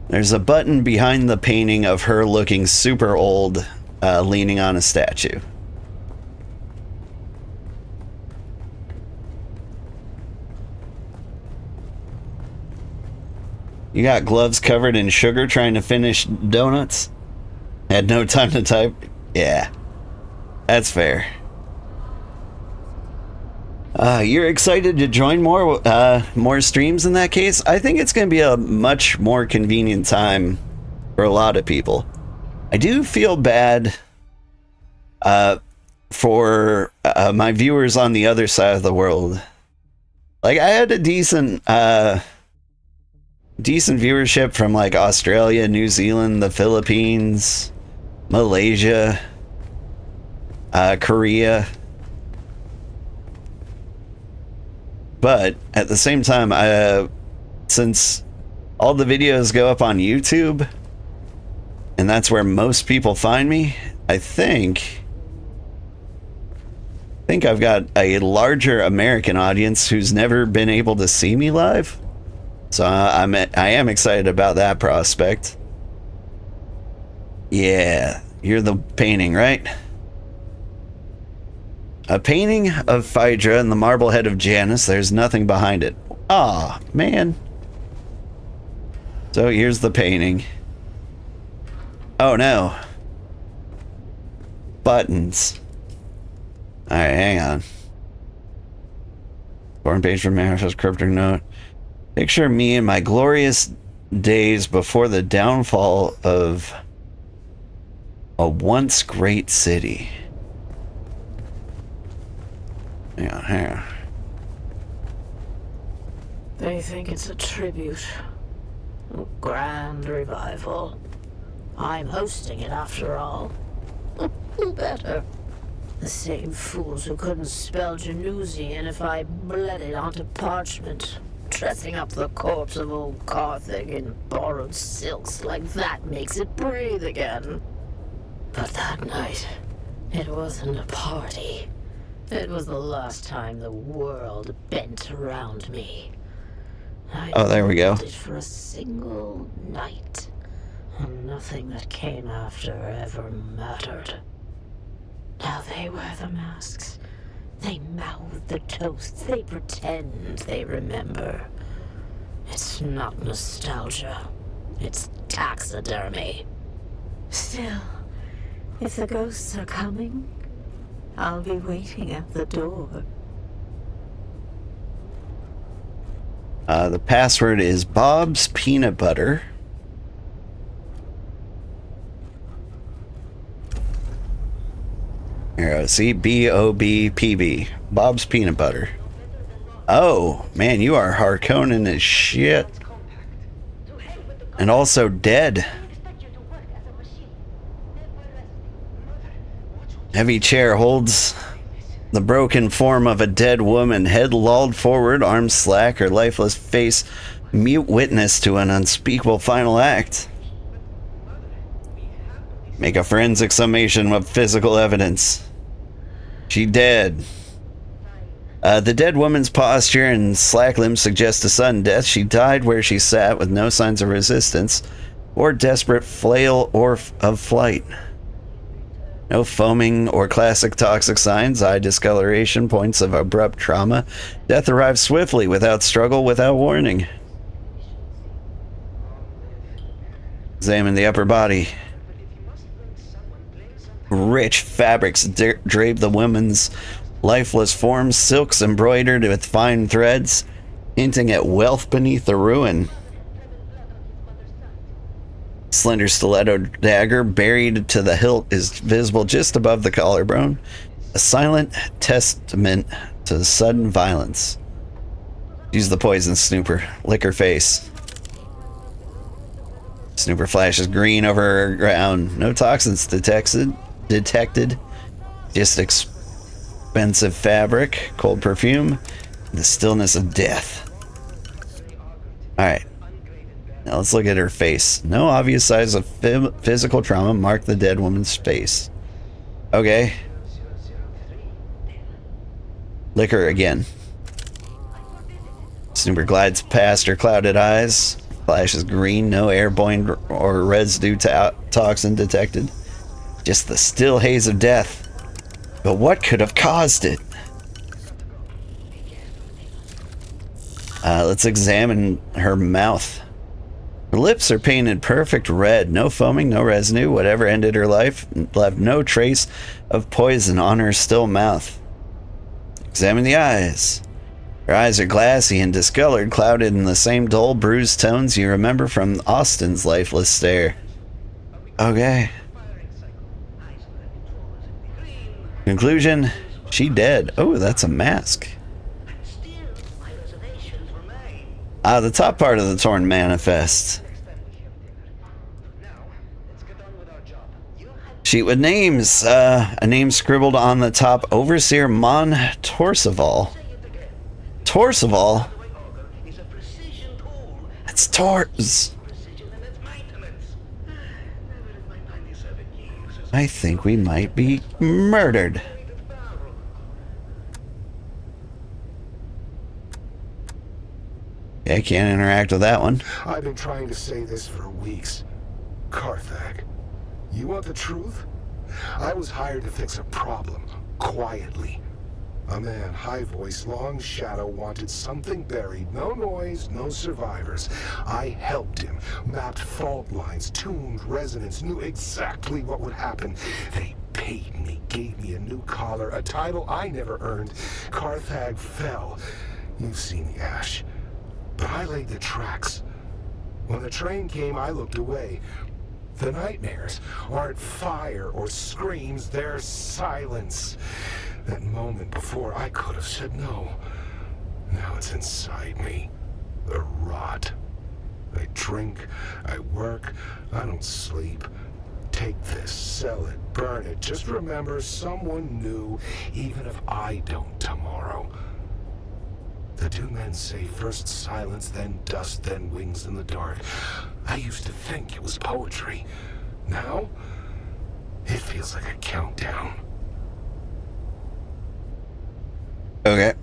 There's a button behind the painting of her looking super old, leaning on a statue. You got gloves covered in sugar trying to finish donuts? Had no time to type? Yeah, that's fair. You're excited to join more streams in that case? I think it's going to be a much more convenient time for a lot of people. I do feel bad for my viewers on the other side of the world. Like, I had a decent viewership from like Australia, New Zealand, the Philippines, Malaysia, Korea. But at the same time, since all the videos go up on YouTube, and that's where most people find me, I think I've got a larger American audience who's never been able to see me live. So I am excited about that prospect. Yeah, you're the painting, right? A painting of Phaedra and the marble head of Janus. There's nothing behind it. Ah, man. So here's the painting. Oh no. Buttons. Alright, hang on. Foreign page from Manifest cryptic note. Picture me in my glorious days before the downfall of a once great city. Hang on, hang on. They think it's a tribute. A grand revival. I'm hosting it after all. Who better? The same fools who couldn't spell Genusian if I bled it onto parchment. Dressing up the corpse of old Carthage in borrowed silks like that makes it breathe again. But that night, it wasn't a party. It was the last time the world bent around me. Oh, there we go. I for a single night, and nothing that came after ever mattered. Now they wear the masks. They mouth the toasts. They pretend they remember. It's not nostalgia. It's taxidermy. Still, if the ghosts are coming, I'll be waiting at the door. The password is Bob's Peanut Butter. Here, see? B-O-B-P-B. Bob's Peanut Butter. Oh, man, you are Harkonnen as shit. And also dead. Heavy chair holds the broken form of a dead woman, head lolled forward, arms slack, her lifeless face mute witness to an unspeakable final act. Make a forensic summation of physical evidence. She dead. The dead woman's posture and slack limbs suggest a sudden death. She died where she sat with no signs of resistance or desperate flail or of flight. No foaming or classic toxic signs, eye discoloration, points of abrupt trauma. Death arrives swiftly, without struggle, without warning. Examine the upper body. Rich fabrics drape the woman's lifeless form, silks embroidered with fine threads, hinting at wealth beneath the ruin. Slender stiletto dagger buried to the hilt is visible just above the collarbone, a silent testament to sudden violence. Use the poison, Snooper. Lick her face. Snooper flashes green over her ground. No toxins detected. Just expensive fabric, cold perfume, and the stillness of death. Alright. Now let's look at her face. No obvious signs of physical trauma mark the dead woman's face. Okay. Lick her again. Snooper glides past her clouded eyes. Flashes green, no airborne or residue toxin detected. Just the still haze of death. But what could have caused it? Let's examine her mouth. Her lips are painted perfect red. No foaming, no residue. Whatever ended her life left no trace of poison on her still mouth. Examine the eyes. Her eyes are glassy and discolored, clouded in the same dull, bruised tones you remember from Austin's lifeless stare. Okay. Conclusion, she dead. Oh, that's a mask. The top part of the torn manifest. Sheet with names. A name scribbled on the top. Overseer Mon Torsival. Torsival? It's Tors. I think we might be murdered. I can't interact with that one. I've been trying to say this for weeks. Carthag, You want the truth? I was hired to fix a problem, quietly. A man, high voice, long shadow, wanted something buried. No noise, no survivors. I helped him, mapped fault lines, tuned resonance, knew exactly what would happen. They paid me, gave me a new collar, a title I never earned. Carthag fell. You've seen the ash. But I laid the tracks. When the train came, I looked away. The nightmares aren't fire or screams, they're silence. That moment before, I could have said no. Now it's inside me. The rot. I drink, I work, I don't sleep. Take this, sell it, burn it. Just remember, someone knew, even if I don't tomorrow. The two men say first silence, then dust, then wings in the dark. I used to think it was poetry. Now, it feels like a countdown. Okay.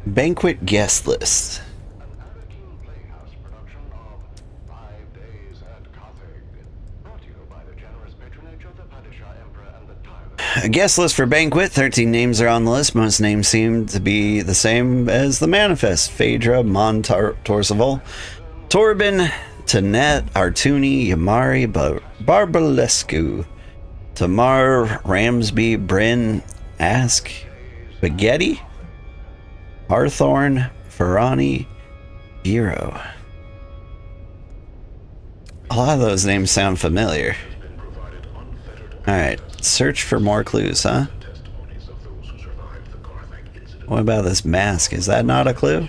Banquet guest list. A guest list for Banquet. 13 names are on the list. Most names seem to be the same as the manifest. Phaedra, Torsival, Torben, Tanet, Artuni, Yamari, Barbalescu, Tamar, Ramsby, Bryn, Ask, Spaghetti, Harthorn, Ferrani, Giro. A lot of those names sound familiar. Alright, search for more clues, huh? What about this mask? Is that not a clue?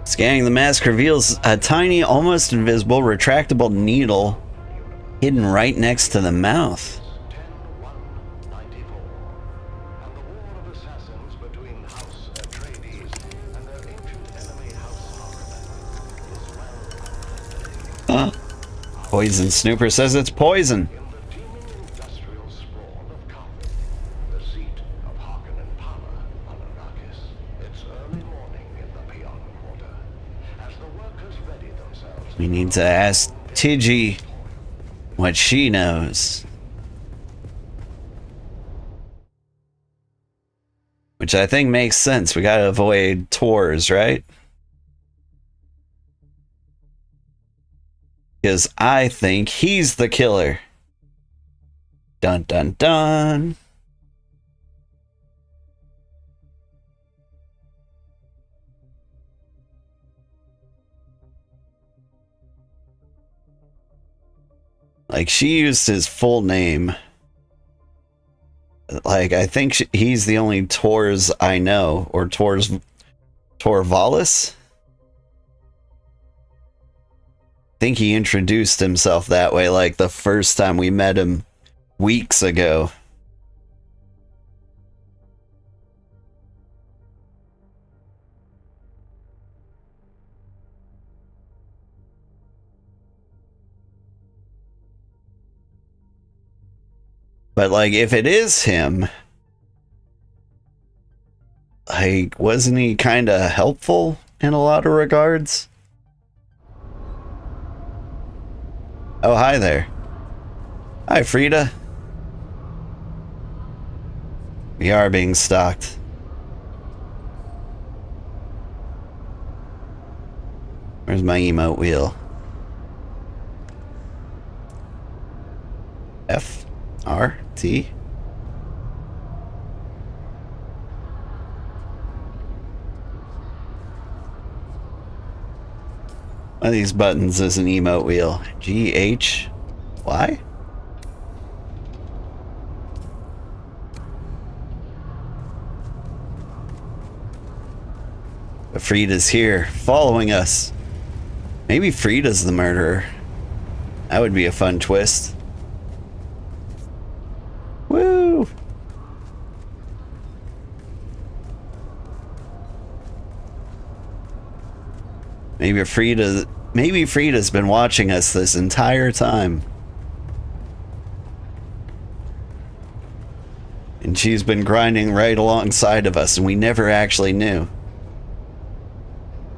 Scanning the mask reveals a tiny, almost invisible, retractable needle hidden right next to the mouth. Poison Snooper says it's poison. We need to ask Tiji what she knows. Which I think makes sense. We gotta avoid tours, right? Because I think he's the killer. Dun dun dun. Like, she used his full name. Like, I think he's the only Tors I know. Or Torvalis? I think he introduced himself that way, like the first time we met him weeks ago. But, like, if it is him, like, wasn't he kind of helpful in a lot of regards? Oh, hi there. Hi, Frida. We are being stalked. Where's my emote wheel? F, R, T. One of these buttons is an emote wheel. G, H, Y? But Frida's here, following us. Maybe Frida's the murderer. That would be a fun twist. Woo! Maybe Frida's been watching us this entire time. And she's been grinding right alongside of us, and we never actually knew.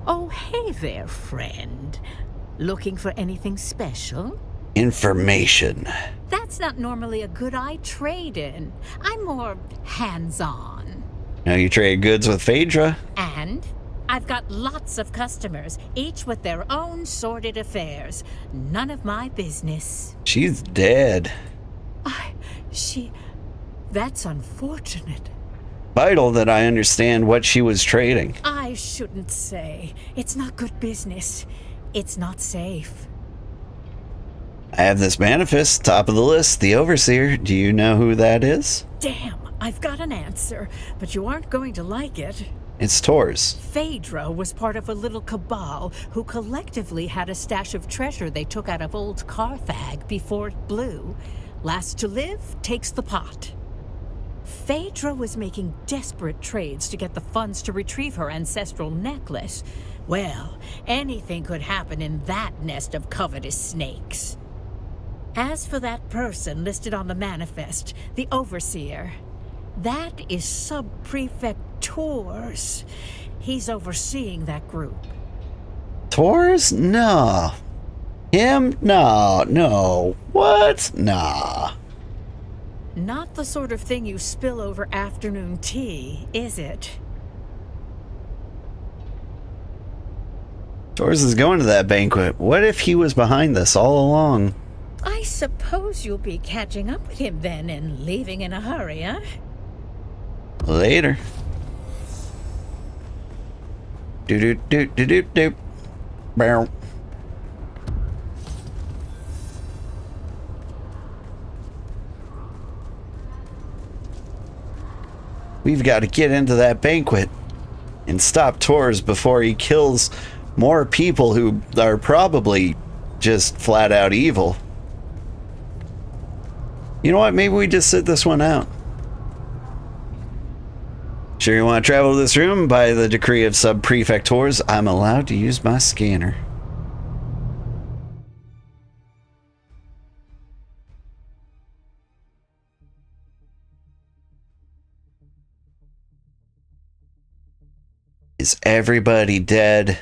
Oh, hey there, friend. Looking for anything special? Information. That's not normally a good I trade in. I'm more hands-on. Now you trade goods with Phaedra. And I've got lots of customers, each with their own sordid affairs. None of my business. She's dead. That's unfortunate. Vital that I understand what she was trading. I shouldn't say. It's not good business. It's not safe. I have this manifest, top of the list, the Overseer. Do you know who that is? Damn, I've got an answer, but you aren't going to like it. It's Tor's. Phaedra was part of a little cabal who collectively had a stash of treasure they took out of old Carthag before it blew. Last to live takes the pot. Phaedra was making desperate trades to get the funds to retrieve her ancestral necklace. Well, anything could happen in that nest of covetous snakes. As for that person listed on the manifest, the Overseer, that is Sub-Prefect Tor's. He's overseeing that group. Tor's? No. Him? No. What? Nah. Not the sort of thing you spill over afternoon tea, is it? Tor's is going to that banquet. What if he was behind this all along? I suppose you'll be catching up with him then and leaving in a hurry, huh? Later. Do. Bow. We've got to get into that banquet and stop Tor's before he kills more people who are probably just flat out evil. You know what? Maybe we just sit this one out. Sure you want to travel to this room? By the decree of Sub-Prefect Tor's, I'm allowed to use my scanner. Is everybody dead?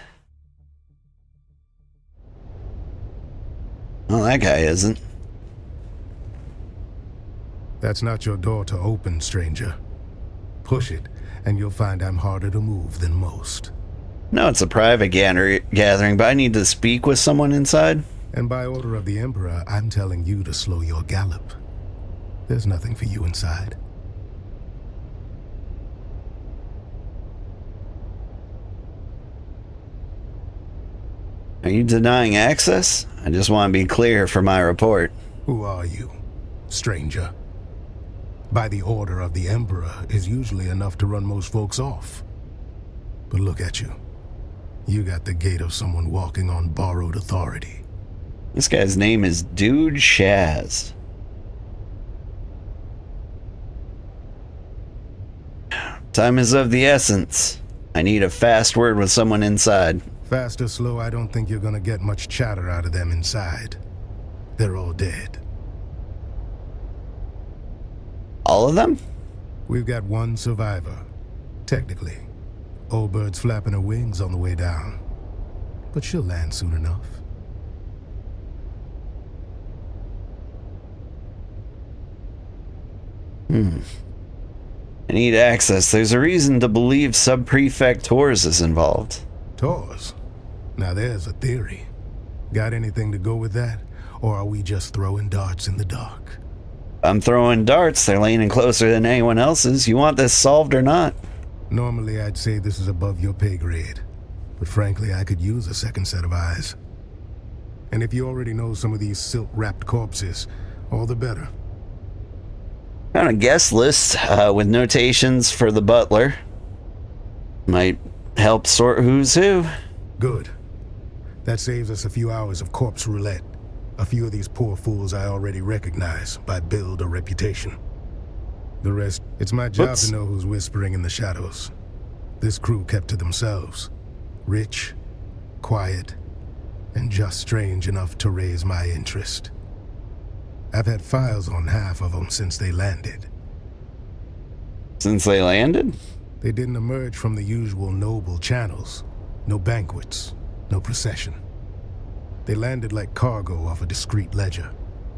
Well, that guy isn't. That's not your door to open, stranger. Push it, and you'll find I'm harder to move than most. No, it's a private gathering, but I need to speak with someone inside. And by order of the Emperor, I'm telling you to slow your gallop. There's nothing for you inside. Are you denying access? I just want to be clear for my report. Who are you, stranger? By the order of the Emperor is usually enough to run most folks off. But look at you. You got the gait of someone walking on borrowed authority. This guy's name is Dude Shaz. Time is of the essence. I need a fast word with someone inside. Fast or slow, I don't think you're gonna get much chatter out of them inside. They're all dead. All of them? We've got one survivor. Technically. Old bird's flapping her wings on the way down. But she'll land soon enough. I need access. There's a reason to believe Sub-Prefect Tor's is involved. Tor's? Now there's a theory. Got anything to go with that? Or are we just throwing darts in the dark? I'm throwing darts. They're leaning closer than anyone else's. You want this solved or not? Normally I'd say this is above your pay grade. But frankly, I could use a second set of eyes. And if you already know some of these silk-wrapped corpses, all the better. Found a guest list with notations for the butler. Might help sort who's who. Good. That saves us a few hours of corpse roulette. A few of these poor fools I already recognize by build or reputation. The rest, it's my job to know who's whispering in the shadows. This crew kept to themselves. Rich, quiet and just strange enough to raise my interest. I've had files on half of them since they landed. Since they landed? They didn't emerge from the usual noble channels. No banquets, no procession. They landed like cargo off a discreet ledger.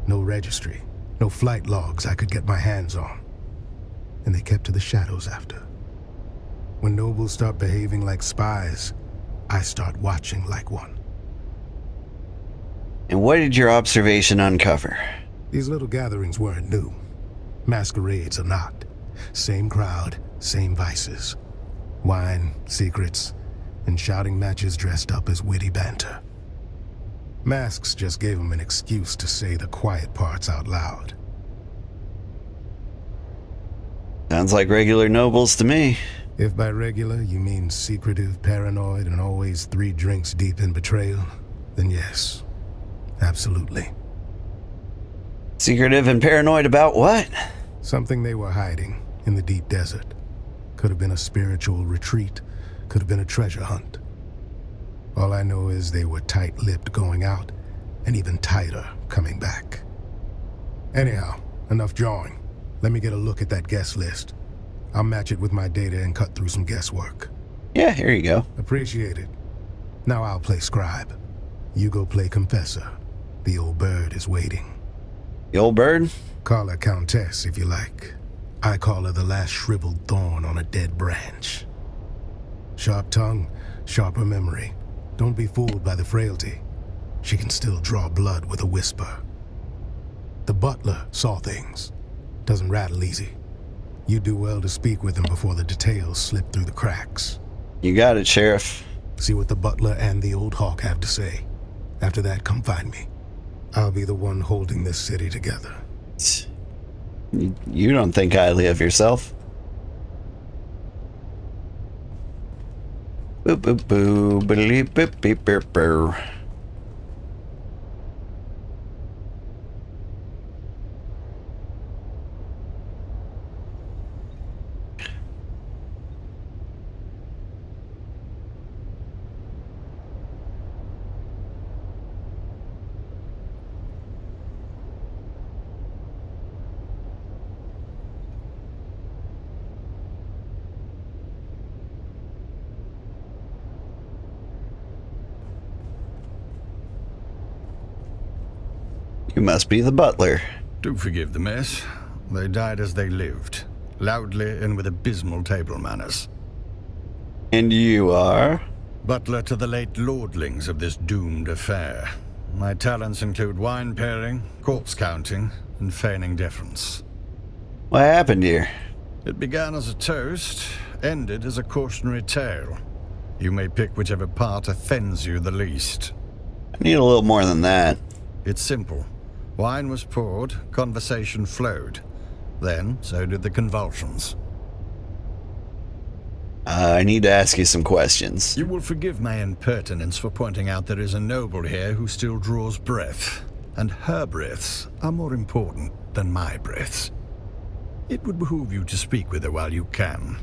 No registry, no flight logs I could get my hands on. And they kept to the shadows after. When nobles start behaving like spies, I start watching like one. And what did your observation uncover? These little gatherings weren't new. Masquerades are not. Same crowd, same vices. Wine, secrets, and shouting matches dressed up as witty banter. Masks just gave them an excuse to say the quiet parts out loud. Sounds like regular nobles to me. If by regular you mean secretive, paranoid, and always 3 drinks deep in betrayal, then yes, absolutely. Secretive and paranoid about what? Something they were hiding in the deep desert. Could have been a spiritual retreat, could have been a treasure hunt. All I know is they were tight-lipped going out, and even tighter coming back. Anyhow, enough jawing. Let me get a look at that guest list. I'll match it with my data and cut through some guesswork. Yeah, here you go. Appreciate it. Now I'll play scribe. You go play confessor. The old bird is waiting. The old bird? Call her countess if you like. I call her the last shriveled thorn on a dead branch. Sharp tongue, sharper memory. Don't be fooled by the frailty. She can still draw blood with a whisper. The butler saw things. Doesn't rattle easy. You do well to speak with him before the details slip through the cracks. You got it, Sheriff. See what the butler and the old hawk have to say. After that, come find me. I'll be the one holding this city together. You don't think highly of yourself. Boo boo boo boop boop beep beep boo. You must be the butler. Do forgive the mess. They died as they lived, loudly and with abysmal table manners. And you are? Butler to the late lordlings of this doomed affair. My talents include wine pairing, corpse counting, and feigning deference. What happened here? It began as a toast, ended as a cautionary tale. You may pick whichever part offends you the least. I need a little more than that. It's simple. Wine was poured, conversation flowed. Then, so did the convulsions. I need to ask you some questions. You will forgive my impertinence for pointing out there is a noble here who still draws breath, and her breaths are more important than my breaths. It would behoove you to speak with her while you can.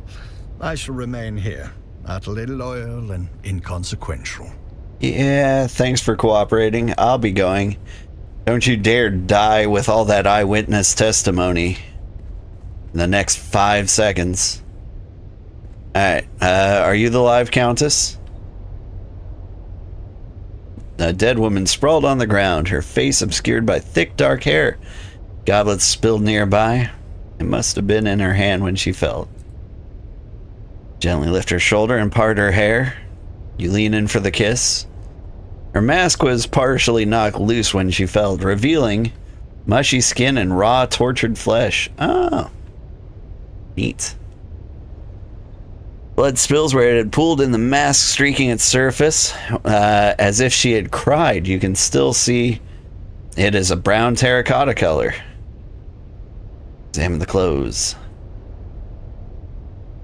I shall remain here, utterly loyal and inconsequential. Yeah, thanks for cooperating. I'll be going. Don't you dare die with all that eyewitness testimony in the next 5 seconds. Alright, are you the live countess? A dead woman sprawled on the ground, her face obscured by thick dark hair. Goblets spilled nearby. It must have been in her hand when she fell. Gently lift her shoulder and part her hair. You lean in for the kiss. Her mask was partially knocked loose when she fell, revealing mushy skin and raw, tortured flesh. Oh. Neat. Blood spills where it had pooled in the mask, streaking its surface, as if she had cried. You can still see it is a brown terracotta color. Examine the clothes.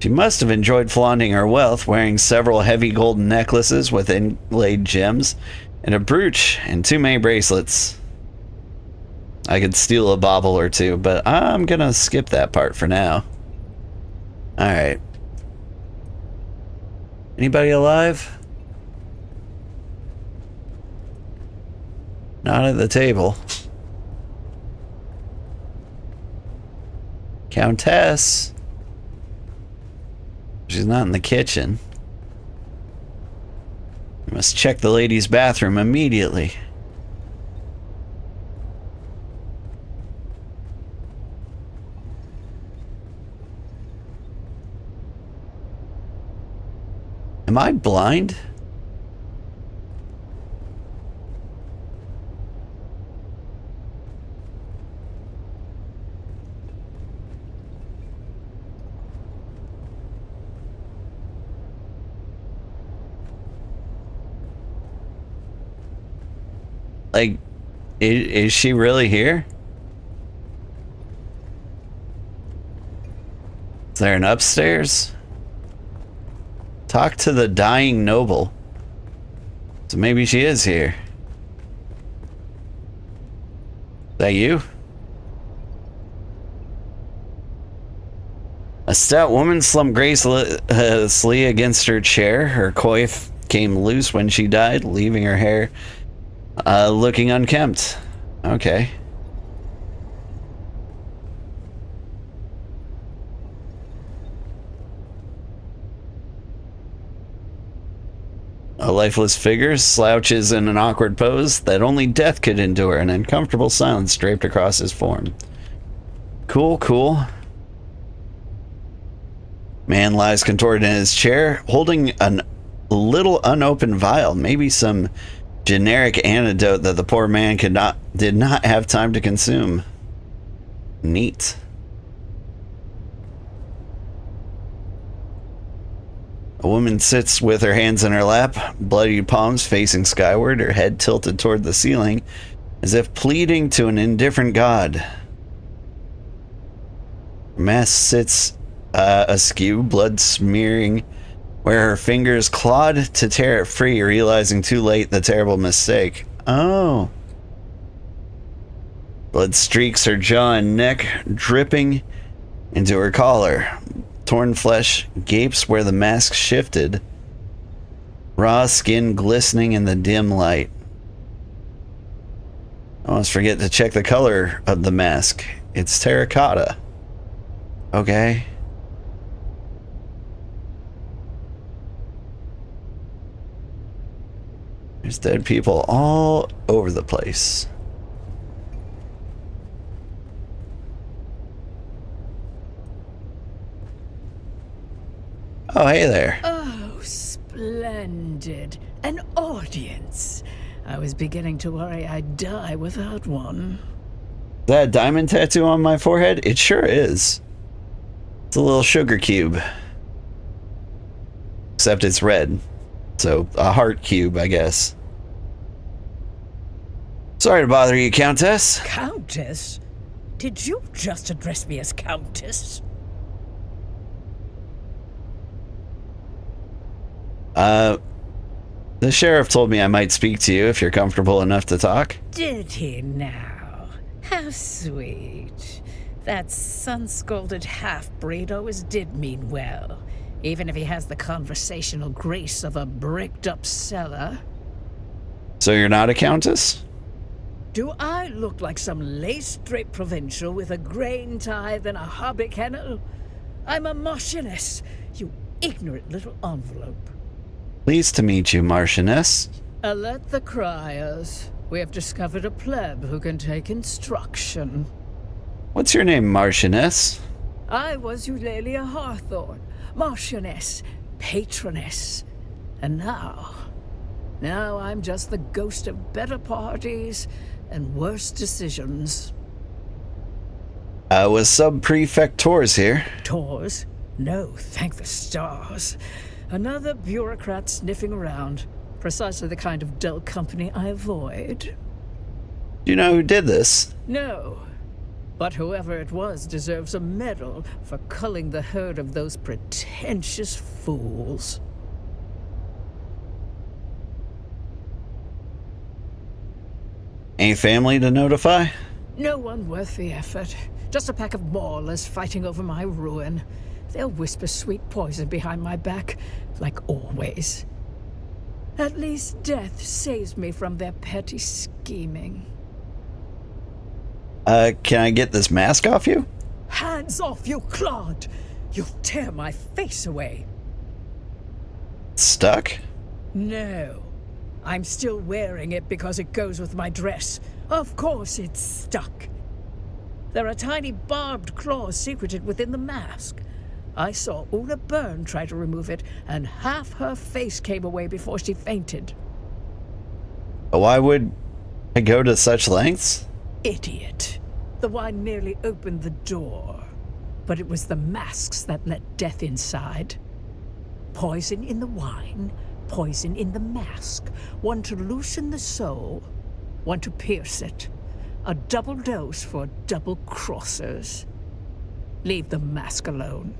She must have enjoyed flaunting her wealth, wearing several heavy golden necklaces with inlaid gems, and a brooch and 2 many bracelets. I could steal a bauble or 2, but I'm gonna skip that part for now. Alright. Anybody alive? Not at the table. Countess. She's not in the kitchen. We must check the ladies' bathroom immediately. Am I blind? Like, is she really here? Is there an upstairs? Talk to the dying noble. So maybe she is here. Is that you? A stout woman slumped gracefully against her chair. Her coif came loose when she died, leaving her hair looking unkempt. Okay. A lifeless figure slouches in an awkward pose that only death could endure. An uncomfortable silence draped across his form. Cool, cool. Man lies contorted in his chair, holding a little unopened vial. Maybe some generic antidote that the poor man did not have time to consume. Neat. A woman sits with her hands in her lap, bloody palms facing skyward, her head tilted toward the ceiling, as if pleading to an indifferent god. Her mask sits askew, blood smearing where her fingers clawed to tear it free, realizing too late the terrible mistake. Oh. Blood streaks her jaw and neck, dripping into her collar. Torn flesh gapes where the mask shifted. Raw skin glistening in the dim light. I almost forget to check the color of the mask. It's terracotta. Okay. There's dead people all over the place. Oh, hey there. Oh, splendid. An audience. I was beginning to worry I'd die without one. That diamond tattoo on my forehead? It sure is. It's a little sugar cube. Except it's red. So, a heart cube, I guess. Sorry to bother you, Countess. Countess? Did you just address me as Countess? The sheriff told me I might speak to you if you're comfortable enough to talk. Did he now? How sweet. That sun-scalded half-breed always did mean well, even if he has the conversational grace of a bricked-up cellar. So you're not a countess? Do I look like some lace-draped provincial with a grain tithe and a hobby kennel? I'm a marchioness, you ignorant little envelope. Pleased to meet you, Marchioness. Alert the criers. We have discovered a pleb who can take instruction. What's your name, Marchioness? I was Eulalia Hawthorne, Marchioness, Patroness. And now I'm just the ghost of better parties and worse decisions. Was Sub-Prefect Tors here? Tors? No, thank the stars. Another bureaucrat sniffing around. Precisely the kind of dull company I avoid. Do you know who did this? No. But whoever it was deserves a medal for culling the herd of those pretentious fools. Any family to notify? No one worth the effort. Just a pack of maulers fighting over my ruin. They'll whisper sweet poison behind my back, like always. At least death saves me from their petty scheming. Can I get this mask off you? Hands off, you clod! You'll tear my face away. Stuck? No. I'm still wearing it because it goes with my dress. Of course it's stuck. There are tiny barbed claws secreted within the mask. I saw Una Byrne try to remove it, and half her face came away before she fainted. Why would I go to such lengths? Idiot. The wine merely opened the door, but it was the masks that let death inside. Poison in the wine, poison in the mask. One to loosen the soul, one to pierce it. A double dose for double crossers. Leave the mask alone.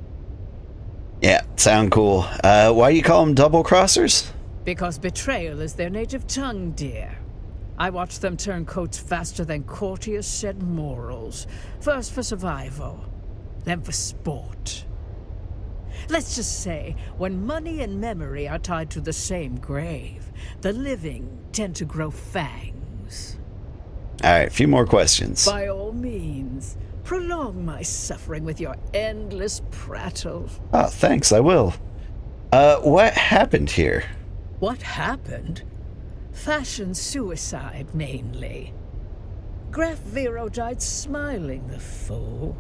Yeah, sound cool. Why do you call them double crossers? Because betrayal is their native tongue, dear. I watched them turn coats faster than courtiers shed morals. First for survival, then for sport. Let's just say, when money and memory are tied to the same grave, the living tend to grow fangs. Alright, a few more questions. By all means, prolong my suffering with your endless prattle. Oh, thanks, I will. What happened here? What happened? Fashion suicide, mainly. Graf Vero died smiling, the fool.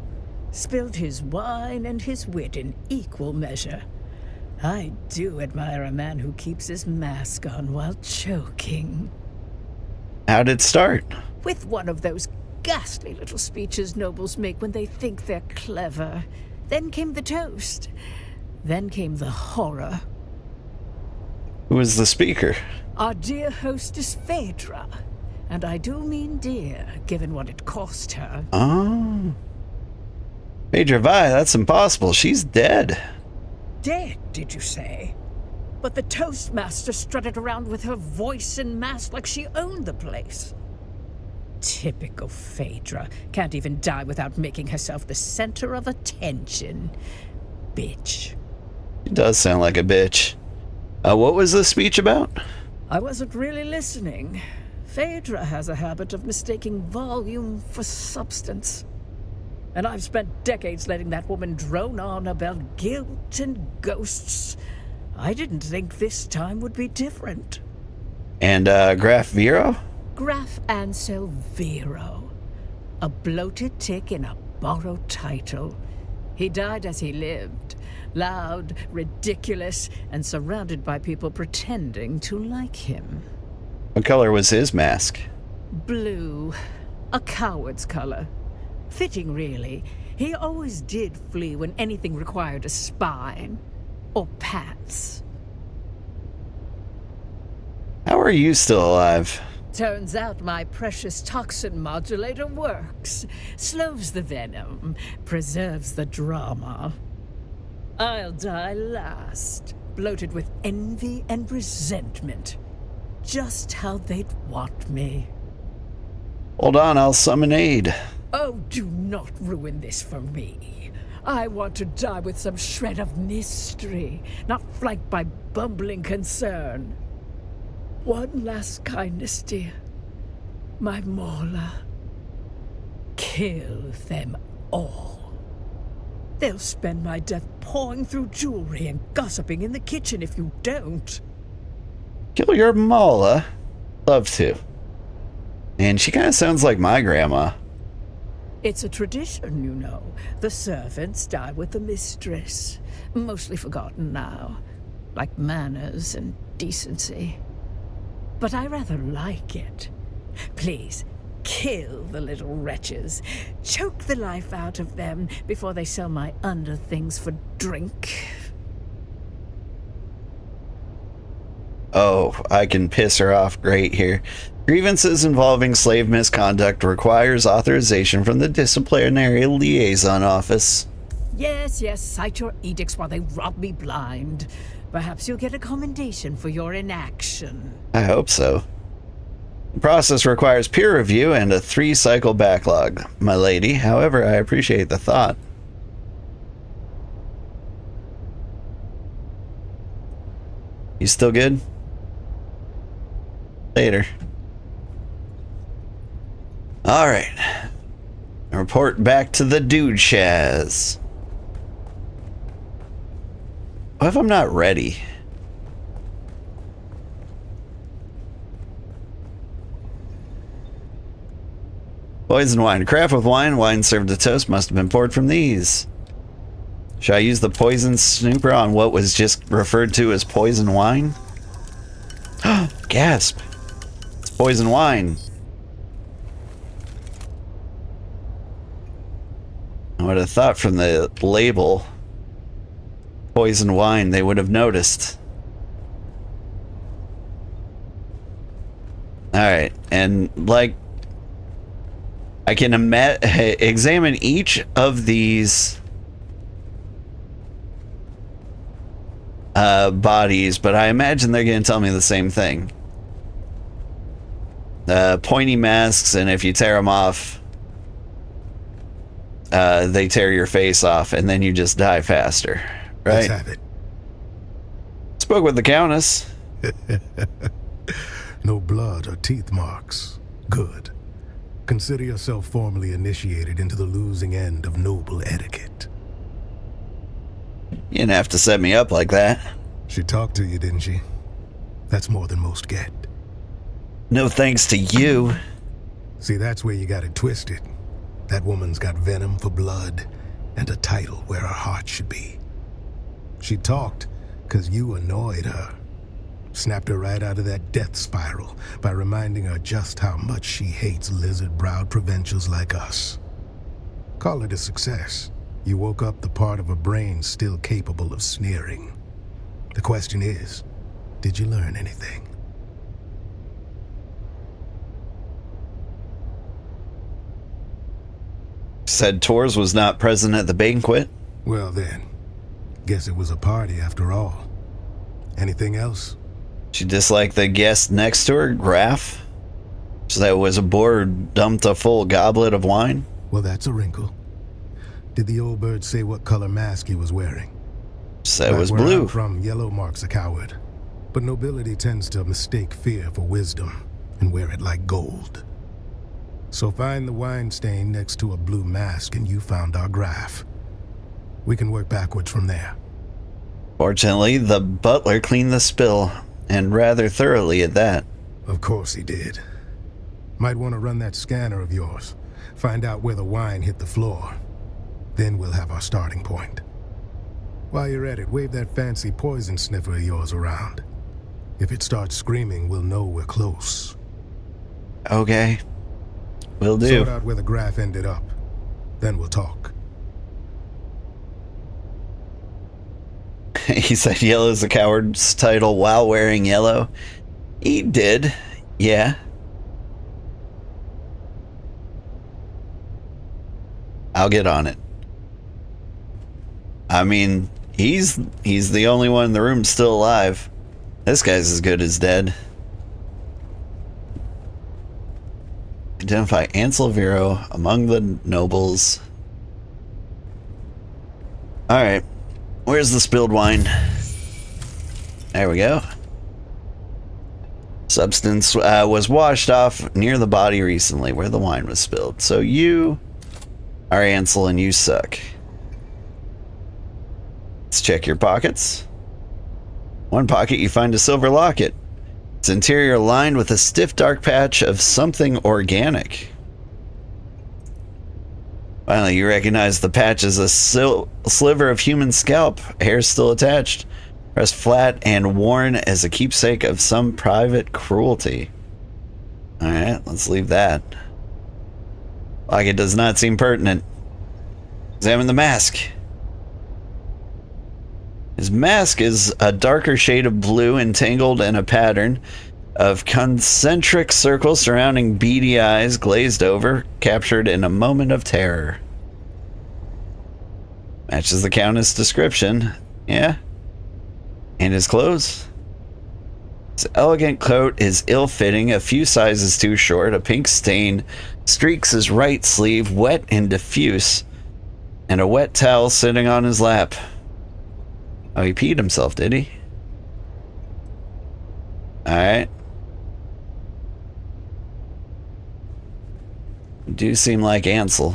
Spilled his wine and his wit in equal measure. I do admire a man who keeps his mask on while choking. How'd it start? With one of those ghastly little speeches nobles make when they think they're clever. Then came the toast. Then came the horror. Who was the speaker? Our dear hostess Phaedra. And I do mean dear, given what it cost her. Oh. Phaedra Vi, that's impossible. She's dead. Dead, did you say? But the Toastmaster strutted around with her voice and mask like she owned the place. Typical Phaedra. Can't even die without making herself the center of attention. Bitch. She does sound like a bitch. What was the speech about? I wasn't really listening. Phaedra has a habit of mistaking volume for substance. And I've spent decades letting that woman drone on about guilt and ghosts. I didn't think this time would be different. And, Graf Vero? Graf Ansel Vero. A bloated tick in a borrowed title. He died as he lived. Loud, ridiculous, and surrounded by people pretending to like him. What color was his mask? Blue. A coward's color. Fitting, really. He always did flee when anything required a spine. Or pants. How are you still alive? Turns out my precious toxin modulator works. Slows the venom, preserves the drama. I'll die last, bloated with envy and resentment. Just how they'd want me. Hold on, I'll summon aid. Oh, do not ruin this for me. I want to die with some shred of mystery, not flanked by bumbling concern. One last kindness, dear. My Morla. Kill them all. They'll spend my death pawing through jewelry and gossiping in the kitchen if you don't. Kill your Mala? Love to. And she kind of sounds like my grandma. It's a tradition, you know. The servants die with the mistress. Mostly forgotten now. Like manners and decency. But I rather like it. Please, kill the little wretches. Choke the life out of them before they sell my underthings for drink. Oh, I can piss her off great here. Grievances involving slave misconduct requires authorization from the Disciplinary Liaison Office. Yes, cite your edicts while they rob me blind. Perhaps you'll get a commendation for your inaction. I hope so. The process requires peer review and a 3-cycle backlog, my lady. However, I appreciate the thought. You still good? Later. Alright. Report back to the dude Shaz. What if I'm not ready? Poison wine. Craft with wine. Wine served to toast must have been poured from these. Should I use the poison snooper on what was just referred to as poison wine? Gasp. It's poison wine. I would have thought from the label, poison wine, they would have noticed. Alright, and like, I can examine each of these bodies, but I imagine they're going to tell me the same thing. Pointy masks, and if you tear them off, they tear your face off, and then you just die faster. Right? Let's have it. Spoke with the Countess. No blood or teeth marks. Good. Consider yourself formally initiated into the losing end of noble etiquette. You didn't have to set me up like that. She talked to you, didn't she? That's more than most get. No thanks to you. See, that's where you got it twisted. That woman's got venom for blood and a title where her heart should be. She talked because you annoyed her. Snapped her right out of that death spiral by reminding her just how much she hates lizard-browed provincials like us. Call it a success. You woke up the part of her brain still capable of sneering. The question is, did you learn anything? Said Tors was not present at the banquet. Well then, guess it was a party after all. Anything else? She disliked the guest next to her, Graf. So that was a board dumped a full goblet of wine. Well, that's a wrinkle. Did the old bird say what color mask he was wearing? Said it was where blue. I'm from, yellow marks a coward. But nobility tends to mistake fear for wisdom and wear it like gold. So find the wine stain next to a blue mask and you found our Graf. We can work backwards from there. Fortunately, the butler cleaned the spill, and rather thoroughly at that. Of course he did. Might want to run that scanner of yours. Find out where the wine hit the floor. Then we'll have our starting point. While you're at it, wave that fancy poison sniffer of yours around. If it starts screaming, we'll know we're close. Okay. Will do. Sort out where the Graf ended up. Then we'll talk. He said yellow's a coward's title while wearing yellow. He did. Yeah. I'll get on it. I mean, he's the only one in the room still alive. This guy's as good as dead. Identify Ansel Vero among the nobles. Alright. Where's the spilled wine? There we go. Substance was washed off near the body recently where the wine was spilled. So you are Ansel and you suck. Let's check your pockets. One pocket you find a silver locket. Its interior lined with a stiff dark patch of something organic. Finally, you recognize the patch as a sliver of human scalp, hair still attached, pressed flat and worn as a keepsake of some private cruelty. Alright, let's leave that. Like it does not seem pertinent. Examine the mask. His mask is a darker shade of blue entangled in a pattern of concentric circles surrounding beady eyes glazed over, captured in a moment of terror. Matches the Countess' description. Yeah. And his clothes? His elegant coat is ill-fitting, a few sizes too short, a pink stain streaks his right sleeve, wet and diffuse, and a wet towel sitting on his lap. Oh, he peed himself, did he? Alright. do seem like Ansel.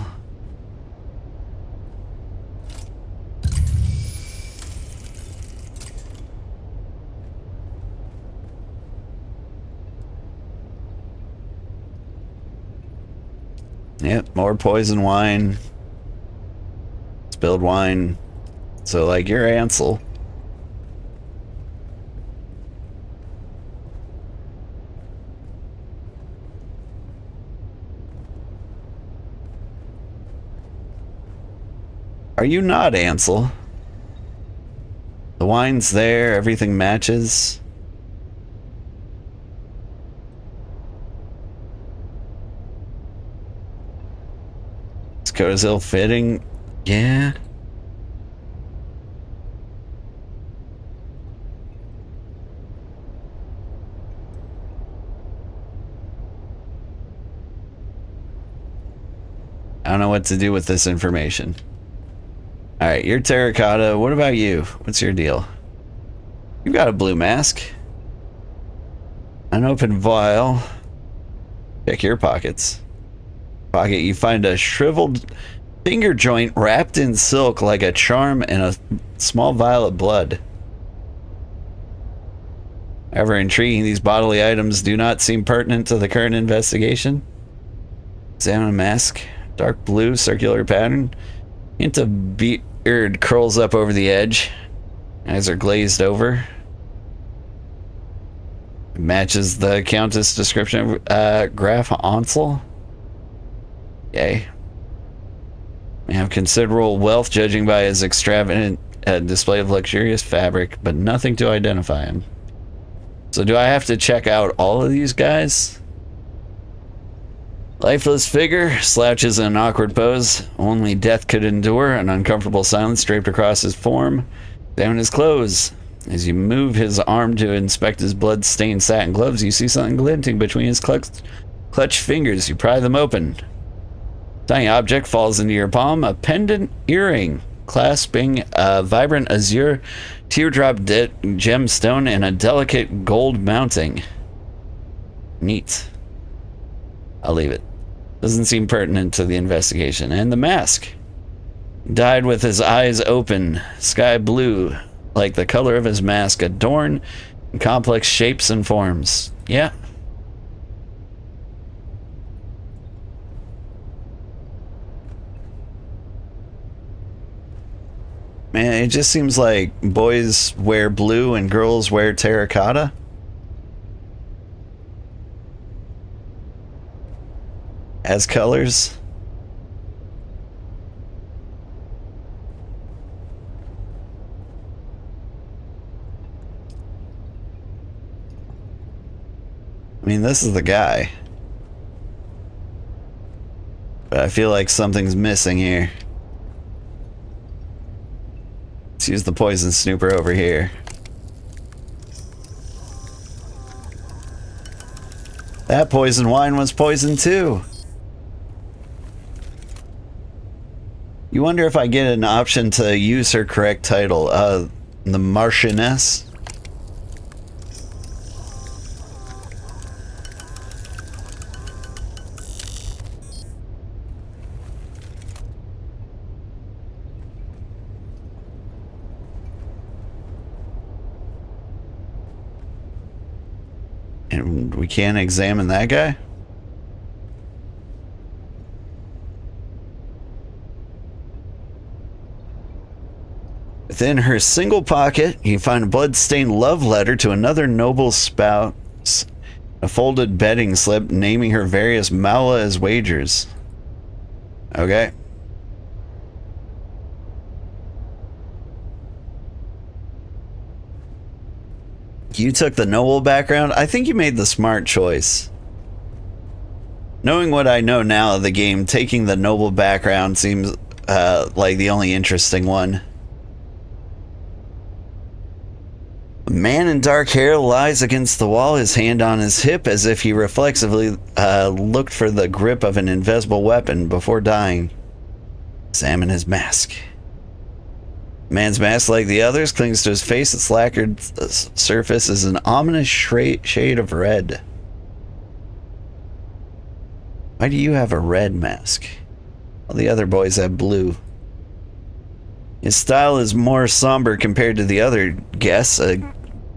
Yep, more poison wine. Spilled wine. So, like, you're Ansel. Are you not Ansel? The wine's there, everything matches. This coat is ill-fitting. Yeah. I don't know what to do with this information. Alright, you're terracotta. What about you? What's your deal? You've got a blue mask. An open vial. Check your pockets. Pocket, you find a shriveled finger joint wrapped in silk like a charm and a small vial of blood. However intriguing, these bodily items do not seem pertinent to the current investigation. Examine a mask. Dark blue, circular pattern. Hint of beard curls up over the edge. Eyes are glazed over. Matches the Countess description of Graf Ansel. Okay. May have considerable wealth, judging by his extravagant display of luxurious fabric, but nothing to identify him. So do I have to check out all of these guys? Lifeless figure, slouches in an awkward pose. Only death could endure. An uncomfortable silence draped across his form. Examine his clothes. As you move his arm to inspect his blood-stained satin gloves, you see something glinting between his clutched fingers. You pry them open. Tiny object falls into your palm. A pendant earring clasping a vibrant azure teardrop gemstone and a delicate gold mounting. Neat. I'll leave it. Doesn't seem pertinent to the investigation. And the mask. Died with his eyes open, sky blue, like the color of his mask, adorned in complex shapes and forms. Yeah. Man, it just seems like boys wear blue and girls wear terracotta. As colors. I mean, this is the guy. But I feel like something's missing here. Let's use the poison snooper over here. That poison wine was poison too. You wonder if I get an option to use her correct title, the Marchioness. And we can't examine that guy? Within her single pocket, you find a blood-stained love letter to another noble spouse, a folded betting slip naming her various mala as wagers. Okay. You took the noble background. I think you made the smart choice. Knowing what I know now of the game, taking the noble background seems like the only interesting one. A man in dark hair lies against the wall, his hand on his hip, as if he reflexively looked for the grip of an invisible weapon before dying. Examine his mask. The man's mask, like the others, clings to his face. Its lacquered surface is an ominous shade of red. Why do you have a red mask? All the other boys have blue. His style is more somber compared to the other guests. A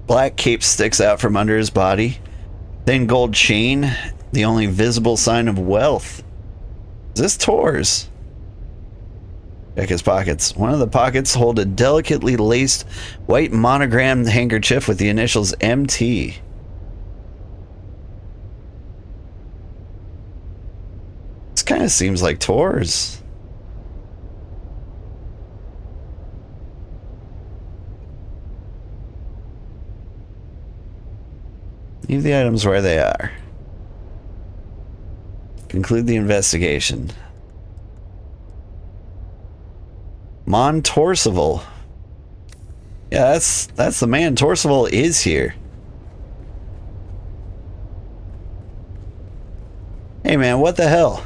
black cape sticks out from under his body. Thin gold chain, the only visible sign of wealth. Is this Tor's? Check his pockets. One of the pockets hold a delicately laced white monogrammed handkerchief with the initials MT. This kind of seems like Tor's. Leave the items where they are. Conclude the investigation. Mon Torsival. Yeah, that's the man. Torsival is here. Hey man, what the hell?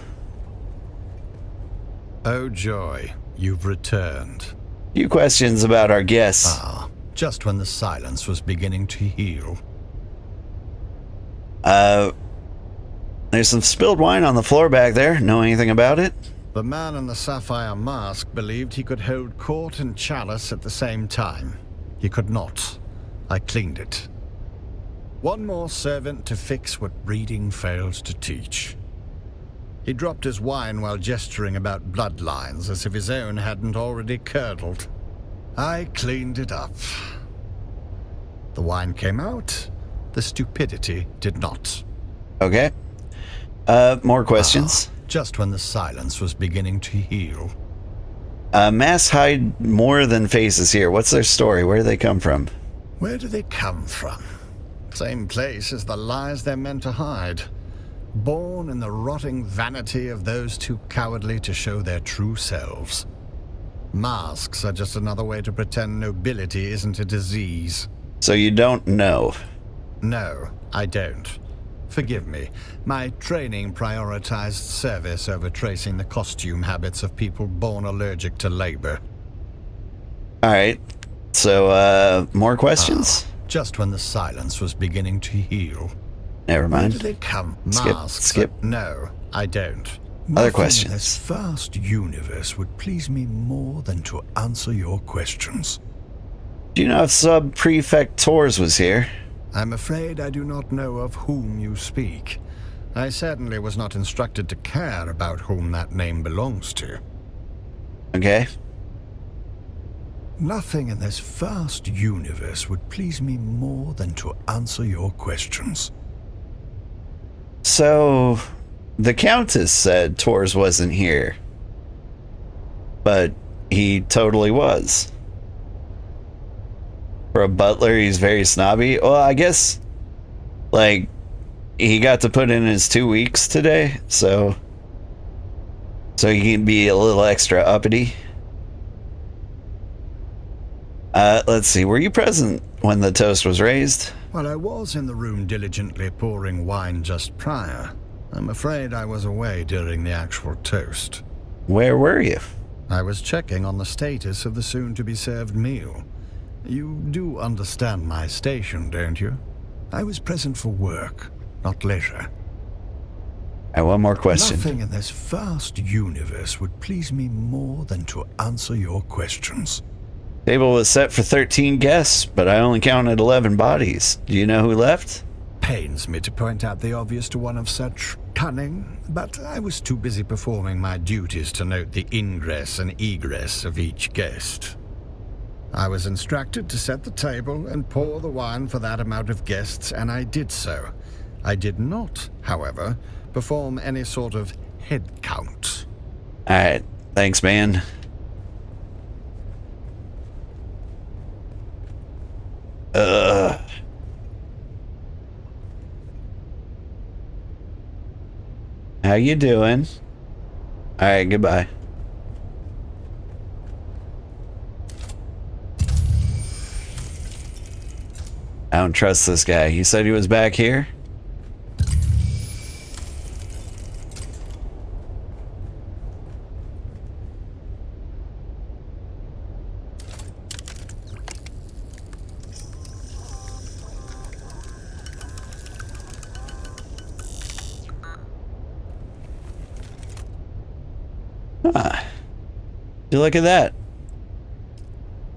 Oh joy, you've returned. Few questions about our guests. Ah, just when the silence was beginning to heal. There's some spilled wine on the floor back there. Know anything about it? The man in the sapphire mask believed he could hold court and chalice at the same time. He could not. I cleaned it. One more servant to fix what breeding fails to teach. He dropped his wine while gesturing about bloodlines as if his own hadn't already curdled. I cleaned it up. The wine came out. The stupidity did not. Okay. More questions? Just when the silence was beginning to heal. Masks hide more than faces here. What's their story? Where do they come from? Where do they come from? Same place as the lies they're meant to hide. Born in the rotting vanity of those too cowardly to show their true selves. Masks are just another way to pretend nobility isn't a disease. So you don't know? No, I don't. Forgive me. My training prioritized service over tracing the costume habits of people born allergic to labor. Alright. So, more questions? Just when the silence was beginning to heal. Never mind. Where do they come? Masks? Skip. No, I don't. Other Nothing questions? in this vast universe would please me more than to answer your questions. Do you know if Sub-Prefect Tors was here? I'm afraid I do not know of whom you speak. I certainly was not instructed to care about whom that name belongs to. Okay. Nothing in this vast universe would please me more than to answer your questions. So, the Countess said Tors wasn't here. But he totally was. For a butler, he's very snobby. Well, I guess, like, he got to put in his 2 weeks today, so he can be a little extra uppity. Let's see, were you present when the toast was raised? Well, I was in the room diligently pouring wine just prior. I'm afraid I was away during the actual toast. Where were you? I was checking on the status of the soon-to-be-served meal. You do understand my station, don't you? I was present for work, not leisure. One more question. Nothing in this vast universe would please me more than to answer your questions. Table was set for 13 guests, but I only counted 11 bodies. Do you know who left? Pains me to point out the obvious to one of such cunning, but I was too busy performing my duties to note the ingress and egress of each guest. I was instructed to set the table and pour the wine for that amount of guests, and I did so. I did not, however, perform any sort of head count. Alright, thanks, man. How you doing? Alright, goodbye. I don't trust this guy. He said he was back here? Huh. You look at that.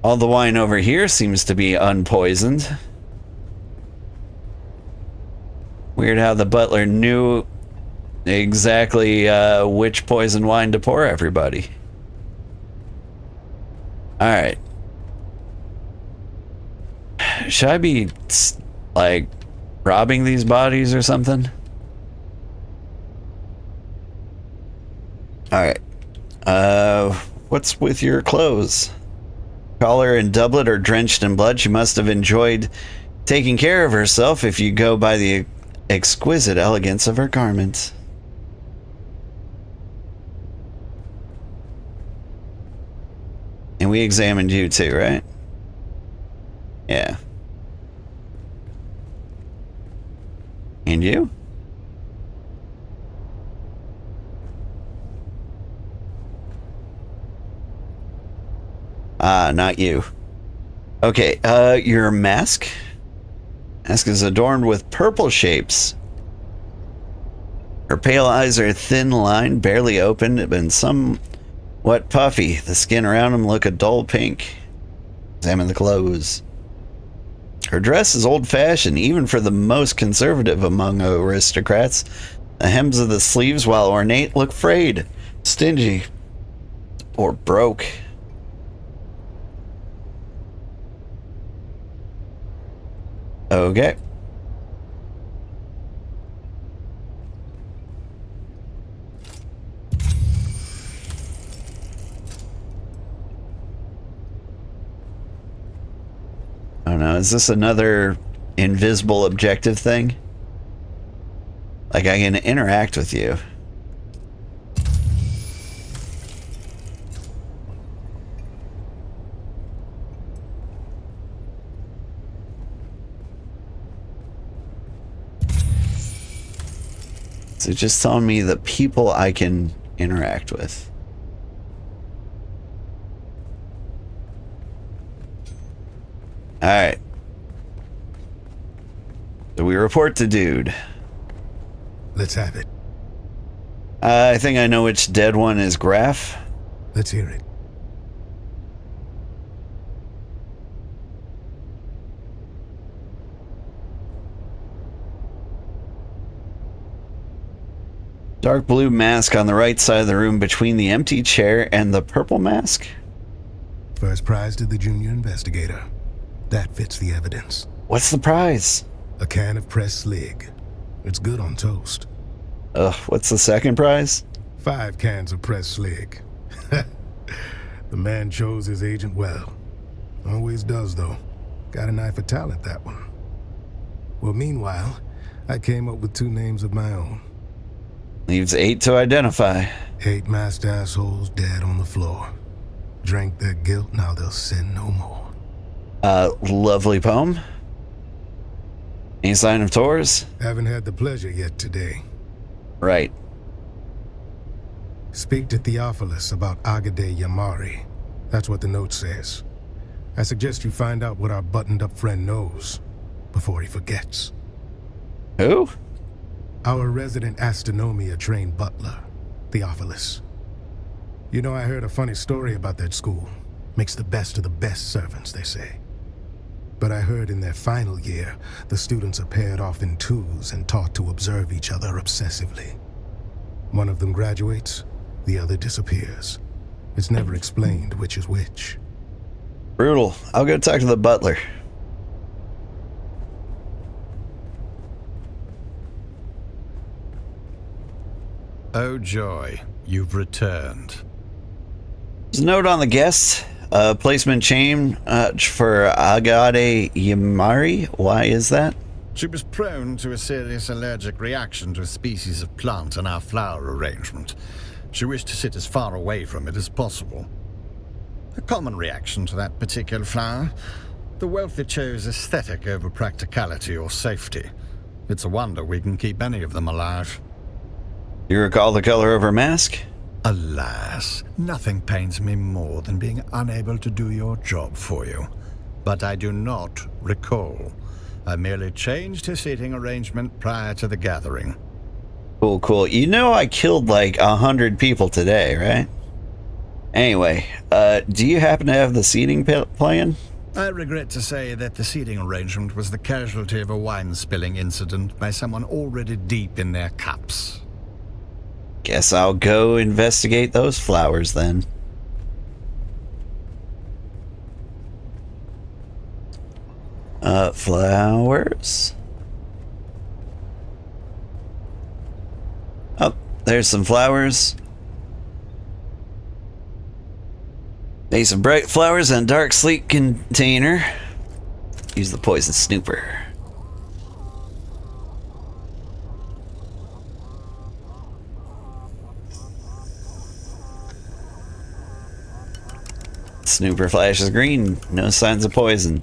All the wine over here seems to be unpoisoned. Weird how the butler knew exactly which poison wine to pour everybody. Alright. Should I be, like, robbing these bodies or something? Alright. What's with your clothes? Collar and doublet are drenched in blood. She must have enjoyed taking care of herself if you go by the exquisite elegance of her garments. And we examined you too, right? Yeah. And you? Ah, not you. Okay, your mask? Mask is adorned with purple shapes. Her pale eyes are thin lined, barely open, and somewhat puffy. The skin around them look a dull pink. Examine the clothes. Her dress is old-fashioned, even for the most conservative among aristocrats. The hems of the sleeves, while ornate, look frayed, stingy, or broke. Okay. I don't know, is this another invisible objective thing? Like I can interact with you. So just telling me the people I can interact with. Alright. So we report to Dude. Let's have it. I think I know which dead one is Graf. Let's hear it. Dark blue mask on the right side of the room between the empty chair and the purple mask. First prize to the junior investigator. That fits the evidence. What's the prize? A can of pressed slig. It's good on toast. Ugh, what's the second prize? 5 cans of pressed slig. The man chose his agent well. Always does, though. Got an eye for talent, that one. Well, meanwhile, I came up with 2 names of my own. Leaves 8 to identify. 8 masked assholes dead on the floor. Drank their guilt, now they'll sin no more. Lovely poem. Any sign of tours? Haven't had the pleasure yet today. Right. Speak to Theophilus about Agade Yamari. That's what the note says. I suggest you find out what our buttoned-up friend knows before he forgets. Who? Our resident astronomia-trained butler, Theophilus. You know, I heard a funny story about that school. Makes the best of the best servants, they say. But I heard in their final year, the students are paired off in twos and taught to observe each other obsessively. One of them graduates, the other disappears. It's never explained which is which. Brutal. I'll go talk to the butler. Oh joy, you've returned. There's a note on the guest. Placement change for Agade Yamari. Why is that? She was prone to a serious allergic reaction to a species of plant in our flower arrangement. She wished to sit as far away from it as possible. A common reaction to that particular flower. The wealthy chose aesthetic over practicality or safety. It's a wonder we can keep any of them alive. You recall the color of her mask? Alas, nothing pains me more than being unable to do your job for you. But I do not recall. I merely changed her seating arrangement prior to the gathering. Cool, cool. You know I killed like 100 people today, right? Anyway, do you happen to have the seating plan? I regret to say that the seating arrangement was the casualty of a wine spilling incident by someone already deep in their cups. Guess I'll go investigate those flowers then. Flowers. Oh, there's some flowers. Vase of bright flowers and dark sleek container. Use the poison snooper. Snooper flashes green. No signs of poison.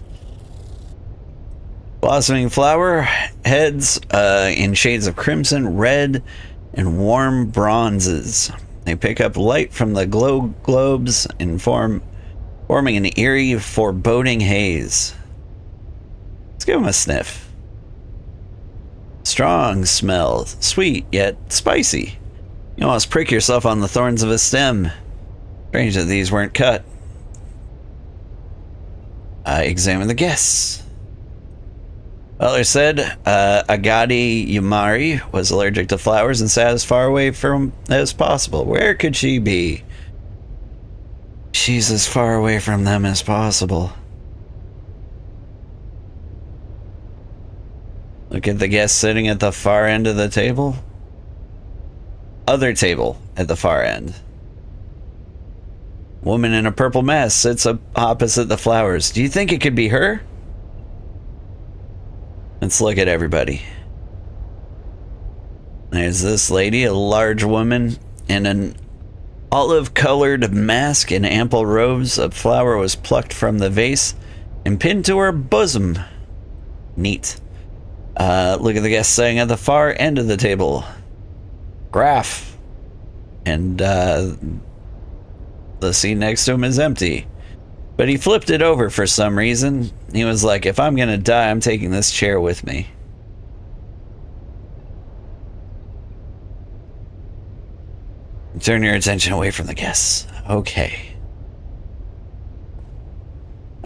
Blossoming flower heads in shades of crimson, red, and warm bronzes. They pick up light from the glow globes and forming an eerie, foreboding haze. Let's give them a sniff. Strong smell, sweet yet spicy. You almost prick yourself on the thorns of a stem. Strange that these weren't cut. Examine the guests. Butler said Agadi Yamari was allergic to flowers and sat as far away from as possible. Where could she be? She's as far away from them as possible. Look at the guest sitting at the far end of the table. Other table at the far end. Woman in a purple mask sits up opposite the flowers. Do you think it could be her? Let's look at everybody. There's this lady, a large woman in an olive-colored mask and ample robes. A flower was plucked from the vase and pinned to her bosom. Neat. Look at the guest sitting at the far end of the table. Graph. And the seat next to him is empty. But he flipped it over for some reason. He was like, if I'm gonna die, I'm taking this chair with me. Turn your attention away from the guests. Okay.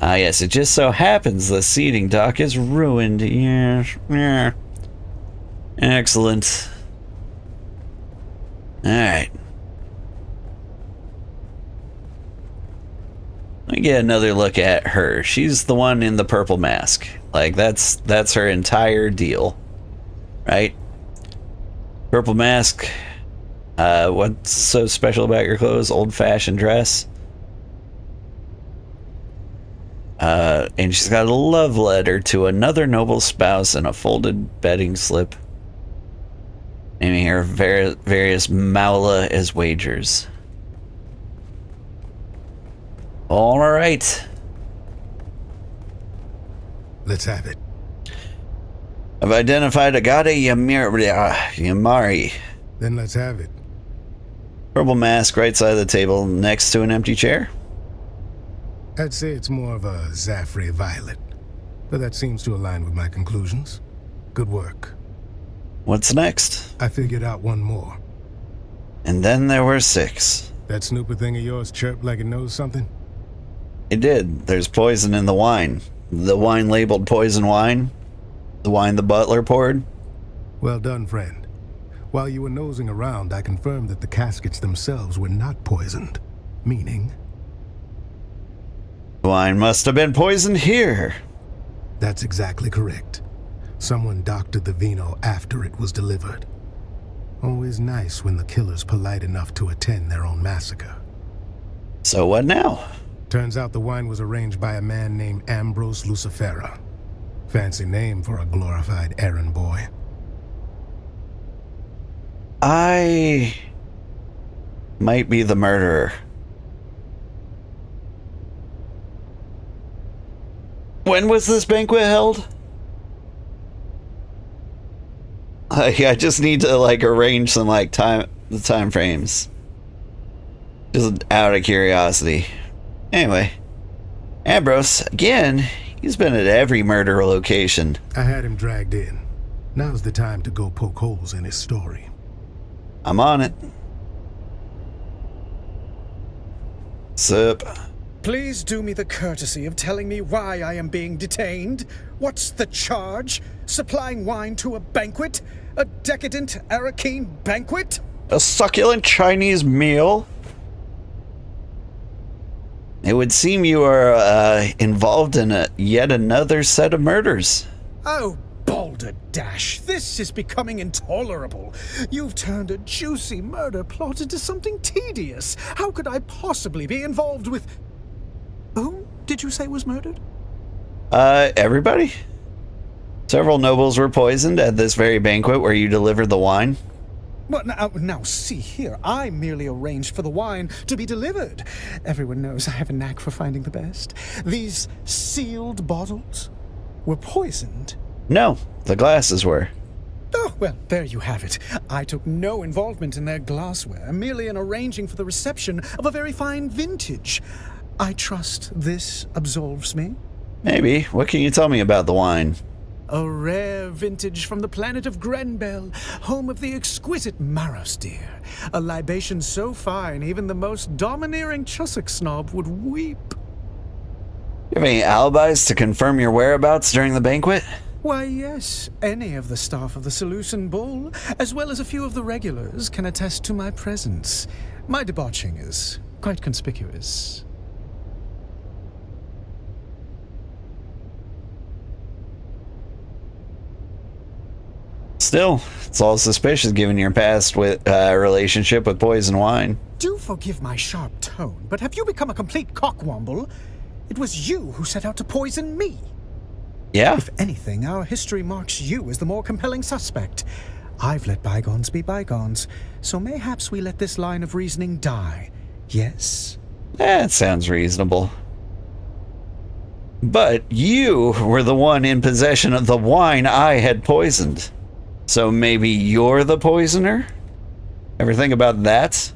Ah, yes, it just so happens the seating dock is ruined. Yeah. Excellent. Alright. Let me get another look at her. She's the one in the purple mask. Like, that's her entire deal. Right? Purple mask. What's so special about your clothes? Old-fashioned dress. And she's got a love letter to another noble spouse and a folded bedding slip. Naming her various Maula as wagers. All right. Let's have it. I've identified Agade Yamari. Then let's have it. Purple mask, right side of the table, next to an empty chair. I'd say it's more of a Zaffrey violet, but that seems to align with my conclusions. Good work. What's next? I figured out one more. And then there were 6. That snooper thing of yours chirped like it knows something? It did. There's poison in the wine. The wine labeled poison wine. The wine the butler poured. Well done, friend. While you were nosing around, I confirmed that the caskets themselves were not poisoned. Meaning? Wine must have been poisoned here. That's exactly correct. Someone doctored the vino after it was delivered. Always nice when the killer's polite enough to attend their own massacre. So what now? Turns out the wine was arranged by a man named Ambrose Lucifera. Fancy name for a glorified errand boy. I might be the murderer. When was this banquet held? I just need to like arrange some like time frames. Just out of curiosity. Anyway, Ambrose, again, he's been at every murder location. I had him dragged in. Now's the time to go poke holes in his story. I'm on it. Sup? Please do me the courtesy of telling me why I am being detained. What's the charge? Supplying wine to a banquet? A decadent Arakeen banquet? A succulent Chinese meal? It would seem you are involved in yet another set of murders. Oh, balderdash, this is becoming intolerable. You've turned a juicy murder plot into something tedious. How could I possibly be involved with... Who did you say was murdered? Everybody. Several nobles were poisoned at this very banquet where you delivered the wine. Well, now, see here. I merely arranged for the wine to be delivered. Everyone knows I have a knack for finding the best. These sealed bottles were poisoned. No, the glasses were. Oh, well, there you have it. I took no involvement in their glassware, merely in arranging for the reception of a very fine vintage. I trust this absolves me? Maybe. What can you tell me about the wine? A rare vintage from the planet of Grenbel, home of the exquisite Maros deer. A libation so fine, even the most domineering Chussock snob would weep. You have any alibis to confirm your whereabouts during the banquet? Why, yes. Any of the staff of the Seleucid Bull, as well as a few of the regulars, can attest to my presence. My debauching is quite conspicuous. Still, it's all suspicious given your past with relationship with poison wine. Do forgive my sharp tone, but have you become a complete cockwomble? It was you who set out to poison me. Yeah? If anything, our history marks you as the more compelling suspect. I've let bygones be bygones, so mayhaps we let this line of reasoning die. Yes? That sounds reasonable. But you were the one in possession of the wine I had poisoned. So maybe you're the poisoner? Ever think about that?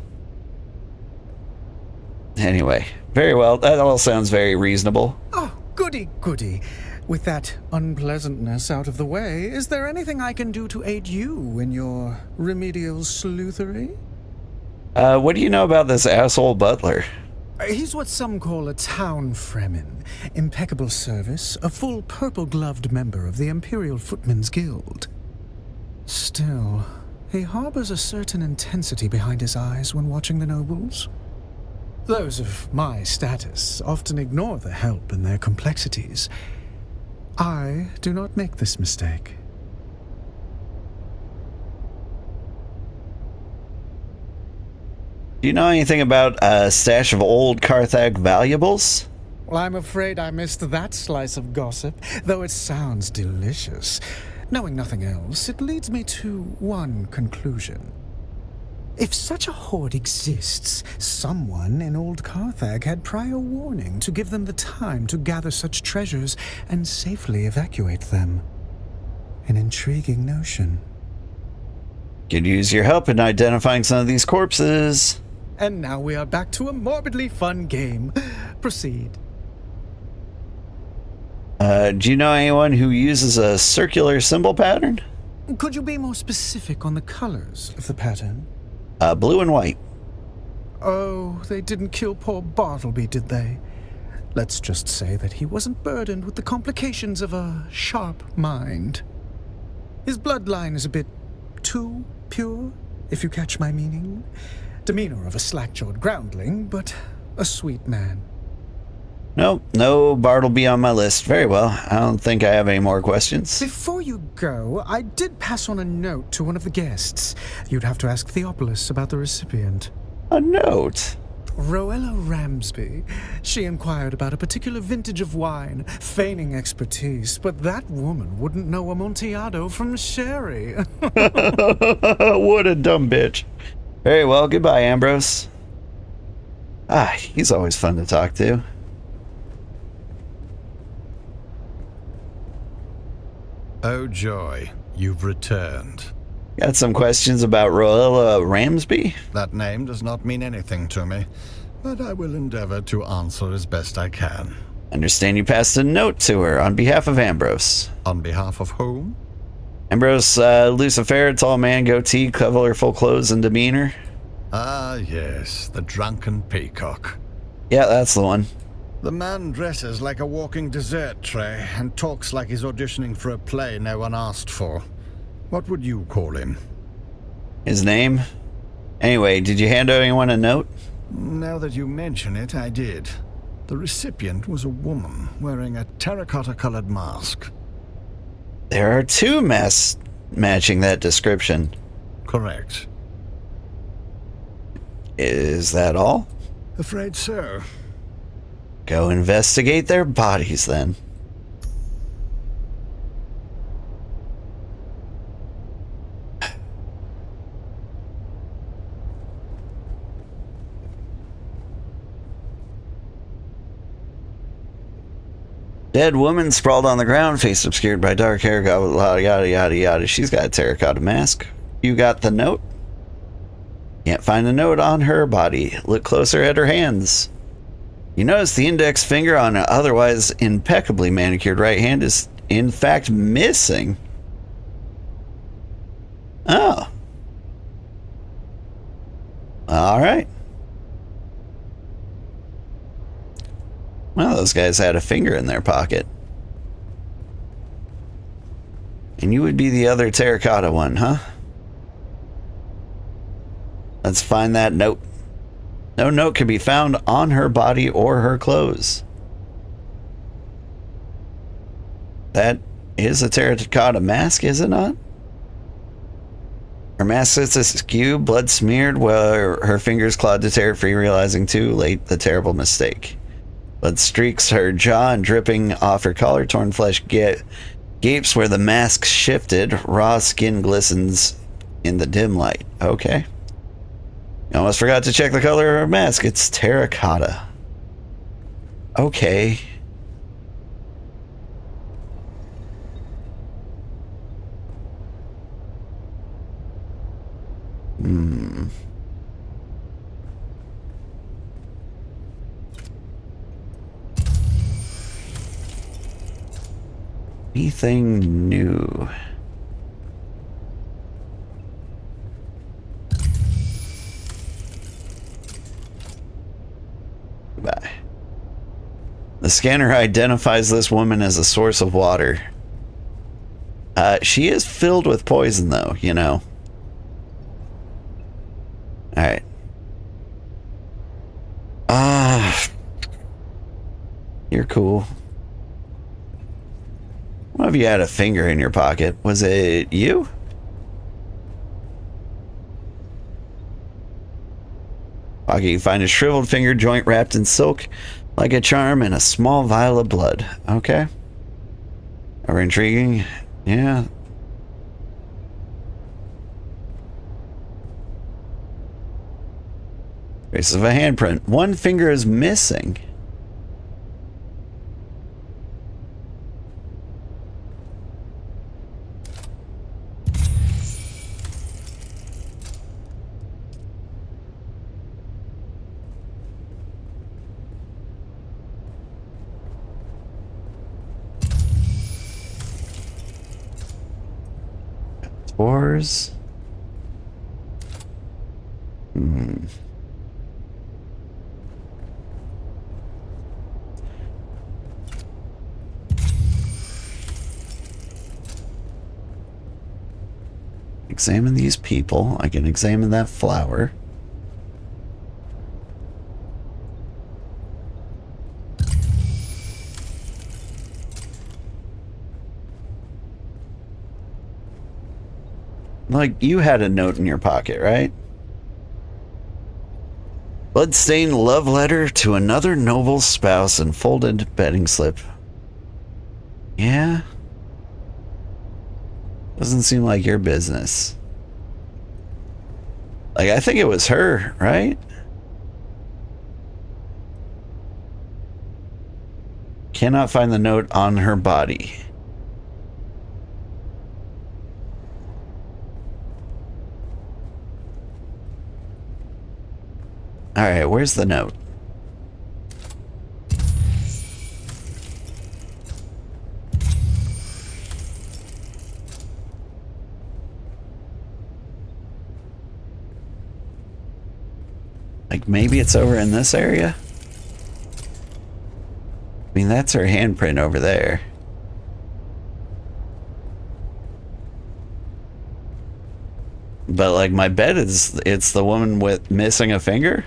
Anyway, very well. That all sounds very reasonable. Oh, goody, goody. With that unpleasantness out of the way, is there anything I can do to aid you in your remedial sleuthery? What do you know about this asshole butler? He's what some call a town fremen. Impeccable service, a full purple-gloved member of the Imperial Footmen's Guild. Still, he harbors a certain intensity behind his eyes when watching the nobles. Those of my status often ignore the help in their complexities. I do not make this mistake. Do you know anything about a stash of old Carthag valuables? Well, I'm afraid I missed that slice of gossip, though it sounds delicious. Knowing nothing else, it leads me to one conclusion. If such a hoard exists, someone in old Carthag had prior warning to give them the time to gather such treasures and safely evacuate them. An intriguing notion. Could use your help in identifying some of these corpses. And now we are back to a morbidly fun game. Proceed. Do you know anyone who uses a circular symbol pattern? Could you be more specific on the colors of the pattern? Blue and white. Oh, they didn't kill poor Bartleby, did they? Let's just say that he wasn't burdened with the complications of a sharp mind. His bloodline is a bit too pure, if you catch my meaning. Demeanor of a slack-jawed groundling, but a sweet man. Nope, no Bartleby on my list. Very well. I don't think I have any more questions. Before you go, I did pass on a note to one of the guests. You'd have to ask Theopolis about the recipient. A note? Roella Ramsby. She inquired about a particular vintage of wine, feigning expertise, but that woman wouldn't know Amontillado from sherry. What a dumb bitch. Very well, goodbye, Ambrose. He's always fun to talk to. Oh joy, you've returned. Got some questions about Roella Ramsby? That name does not mean anything to me, but I will endeavor to answer as best I can. Understand you passed a note to her on behalf of Ambrose. On behalf of whom? Ambrose Lucifer, tall man, goatee, colorful clothes and demeanor. Ah, yes, the drunken peacock. Yeah, that's the one. The man dresses like a walking dessert tray and talks like he's auditioning for a play no one asked for. What would you call him? His name? Anyway, did you hand anyone a note? Now that you mention it, I did. The recipient was a woman wearing a terracotta-colored mask. There are 2 masks matching that description. Correct. Is that all? Afraid so. Go investigate their bodies then. Dead woman sprawled on the ground, face obscured by dark hair, yada yada yada yada. She's got a terracotta mask. You got the note? Can't find a note on her body. Look closer at her hands. You notice the index finger on an otherwise impeccably manicured right hand is in fact missing. Oh. Alright. Well, those guys had a finger in their pocket. And you would be the other terracotta one, huh? Let's find that note. No note can be found on her body or her clothes. That is a terracotta mask, is it not? Her mask sits askew, blood smeared, while her fingers clawed to tear it free, realizing too late the terrible mistake. Blood streaks her jaw and dripping off her collar, torn flesh gapes where the mask shifted. Raw skin glistens in the dim light. Okay. You almost forgot to check the color of her mask. It's terracotta. Okay. Anything new? Goodbye. The scanner identifies this woman as a source of water. She is filled with poison, though, you know. Alright. You're cool. One of you had a finger in your pocket. Was it you? Pocket, you find a shriveled finger joint wrapped in silk like a charm and a small vial of blood. Okay. Ever intriguing? Yeah. Trace of a handprint. One finger is missing. Spores. Examine these people. I can examine that flower. Like, you had a note in your pocket, right? Bloodstained love letter to another noble spouse and folded betting slip. Yeah? Doesn't seem like your business. Like, I think it was her, right? Cannot find the note on her body. Alright, where's the note? Like, maybe it's over in this area? I mean, that's her handprint over there. But like, my bet is it's the woman with missing a finger.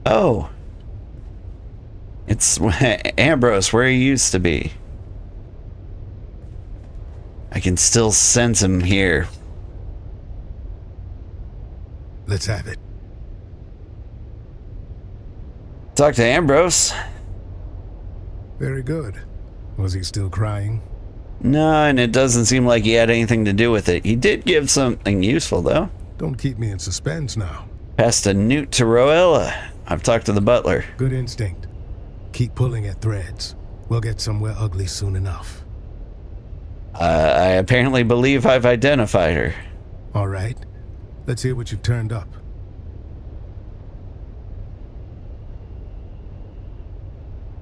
Oh. It's Ambrose, where he used to be. I can still sense him here. Let's have it. Talk to Ambrose. Very good. Was he still crying? No, and it doesn't seem like he had anything to do with it. He did give something useful, though. Don't keep me in suspense now. Passed a newt to Roella. I've talked to the butler. Good instinct. Keep pulling at threads. We'll get somewhere ugly soon enough. I apparently believe I've identified her. All right. Let's hear what you've turned up.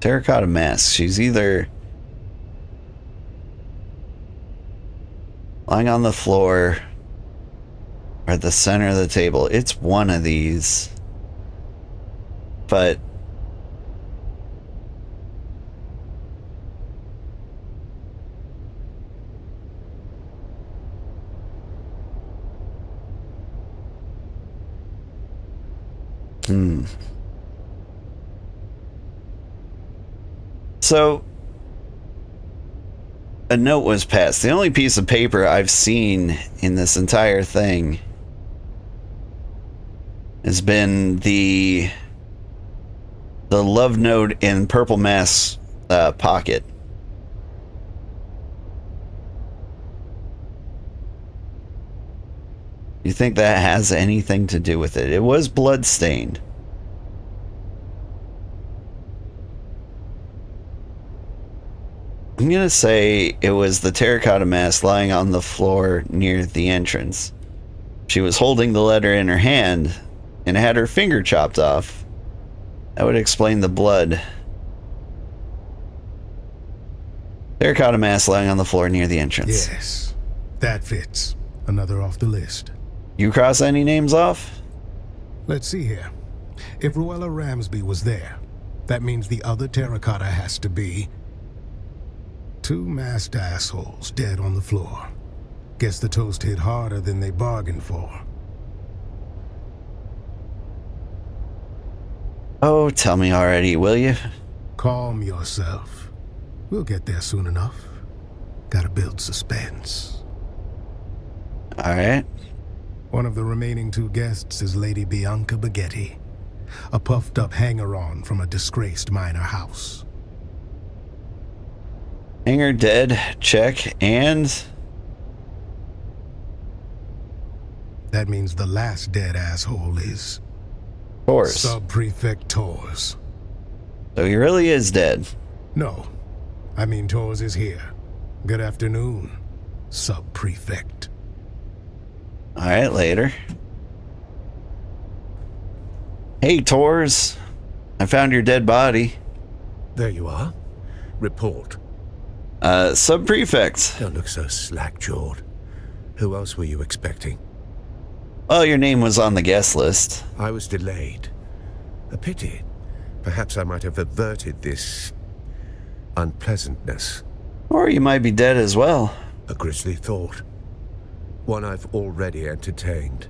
Terracotta mask. She's either lying on the floor or at the center of the table. It's one of these. But so a note was passed. The only piece of paper I've seen in this entire thing has been the love note in Purple Mask's pocket. You think that has anything to do with it? It was blood-stained. I'm gonna say it was the terracotta mask lying on the floor near the entrance. She was holding the letter in her hand and had her finger chopped off. That would explain the blood. Terracotta mask lying on the floor near the entrance. Yes, that fits. Another off the list. You cross any names off? Let's see here. If Roella Ramsby was there, that means the other terracotta has to be two masked assholes dead on the floor. Guess the toast hit harder than they bargained for. Oh, tell me already, will you? Calm yourself. We'll get there soon enough. Gotta build suspense. Alright. One of the remaining two guests is Lady Bianca Baghetti, a puffed-up hanger-on from a disgraced minor house. Hanger dead, check, and... That means the last dead asshole is... Tors. Sub-Prefect Tors. So he really is dead. No. I mean Tors is here. Good afternoon, Sub-Prefect. Alright, later. Hey, Tors. I found your dead body. There you are. Report. Sub-Prefect. Don't look so slack-jawed. Who else were you expecting? Well, your name was on the guest list. I was delayed. A pity. Perhaps I might have averted this unpleasantness. Or you might be dead as well. A grisly thought. One I've already entertained.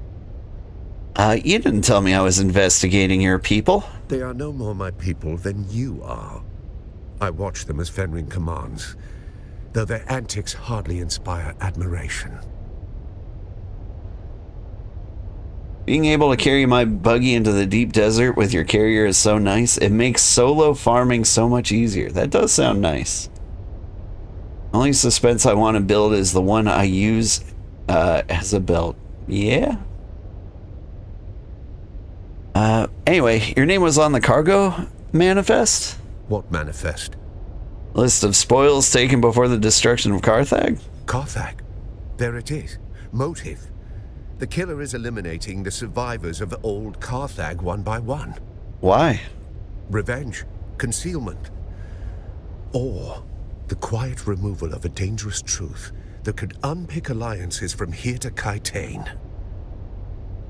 You didn't tell me I was investigating your people. They are no more my people than you are. I watch them as Fenring commands, though their antics hardly inspire admiration. Being able to carry my buggy into the deep desert with your carrier is so nice. It makes solo farming so much easier. That does sound nice. Only suspense I want to build is the one I use as a belt. Yeah? Anyway, your name was on the cargo manifest? What manifest? List of spoils taken before the destruction of Carthag? Carthag? There it is. Motive. The killer is eliminating the survivors of old Carthag one by one. Why? Revenge, concealment, or the quiet removal of a dangerous truth that could unpick alliances from here to Kaitane.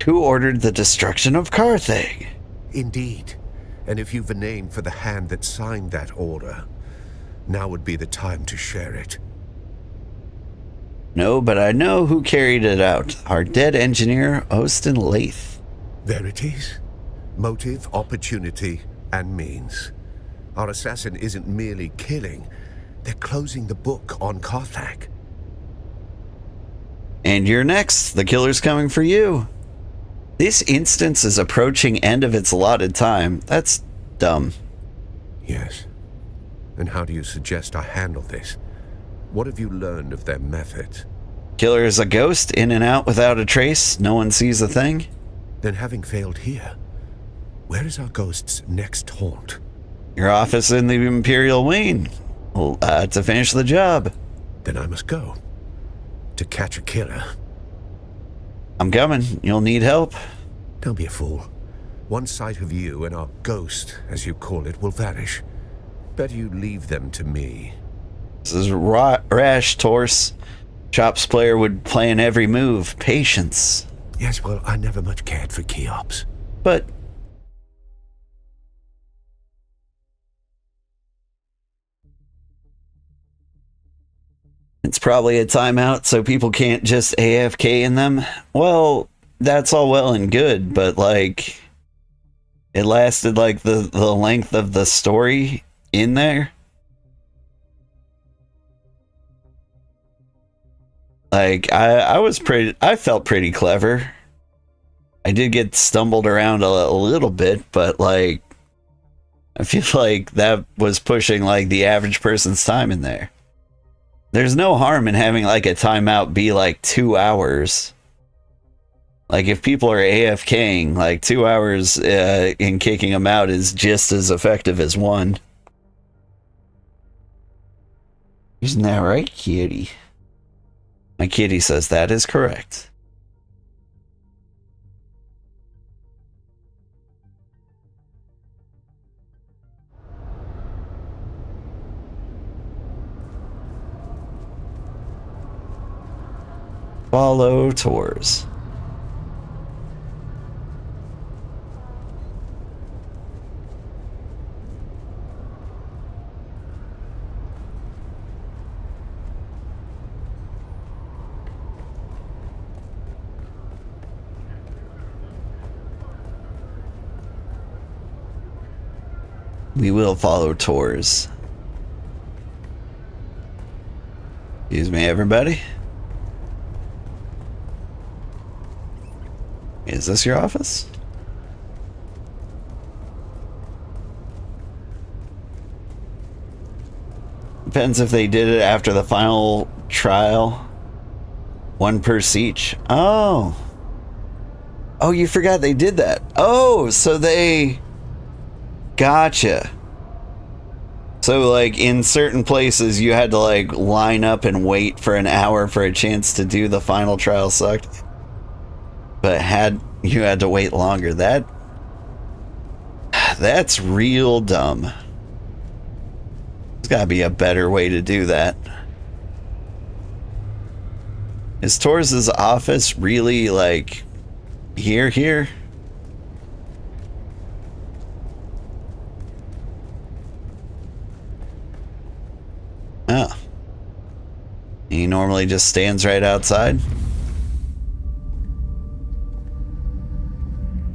Who ordered the destruction of Carthage? Indeed. And if you've a name for the hand that signed that order, now would be the time to share it. No, but I know who carried it out. Our dead engineer, Austin Lath. Verities, motive, opportunity, and means. Our assassin isn't merely killing, they're closing the book on Carthage. And you're next. The killer's coming for you. This instance is approaching end of its allotted time. That's dumb. Yes. And how do you suggest I handle this? What have you learned of their methods? Killer is a ghost, in and out without a trace. No one sees a thing. Then having failed here, where is our ghost's next haunt? Your office in the Imperial Wing. To finish the job. Then I must go. To catch a killer. I'm coming. You'll need help. Don't be a fool. One sight of you and our ghost, as you call it, will vanish. Better you leave them to me. This is rash, Torse. Chops player would plan every move. Patience. Yes, well, I never much cared for Keops. But... it's probably a timeout so people can't just AFK in them. Well, that's all well and good, but like... it lasted like the length of the story in there. Like, I felt pretty clever. I did get stumbled around a little bit, but like, I feel like that was pushing like the average person's time in there. There's no harm in having like a timeout be like 2 hours. Like if people are AFKing, like 2 hours in kicking them out is just as effective as one. Isn't that right, kitty? My kitty says that is correct. Follow tours. We will follow tours. Excuse me, everybody. Is this your office? Depends if they did it after the final trial. 1 per each. Oh. Oh, you forgot they did that. Oh, so they... Gotcha. So, like, in certain places, you had to, like, line up and wait for an hour for a chance to do the final trial sucked. But you had to wait longer. That's real dumb. There's gotta be a better way to do that. Is Torres' office really, like, here? Oh. He normally just stands right outside?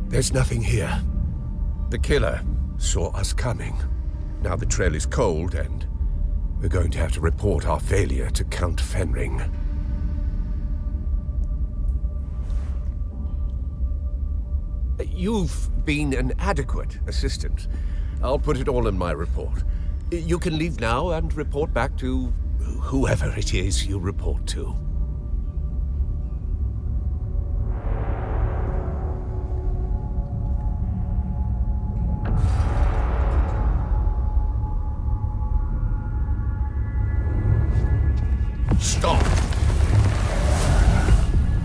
There's nothing here. The killer saw us coming. Now the trail is cold and we're going to have to report our failure to Count Fenring. You've been an adequate assistant. I'll put it all in my report. You can leave now and report back to whoever it is you report to. Stop!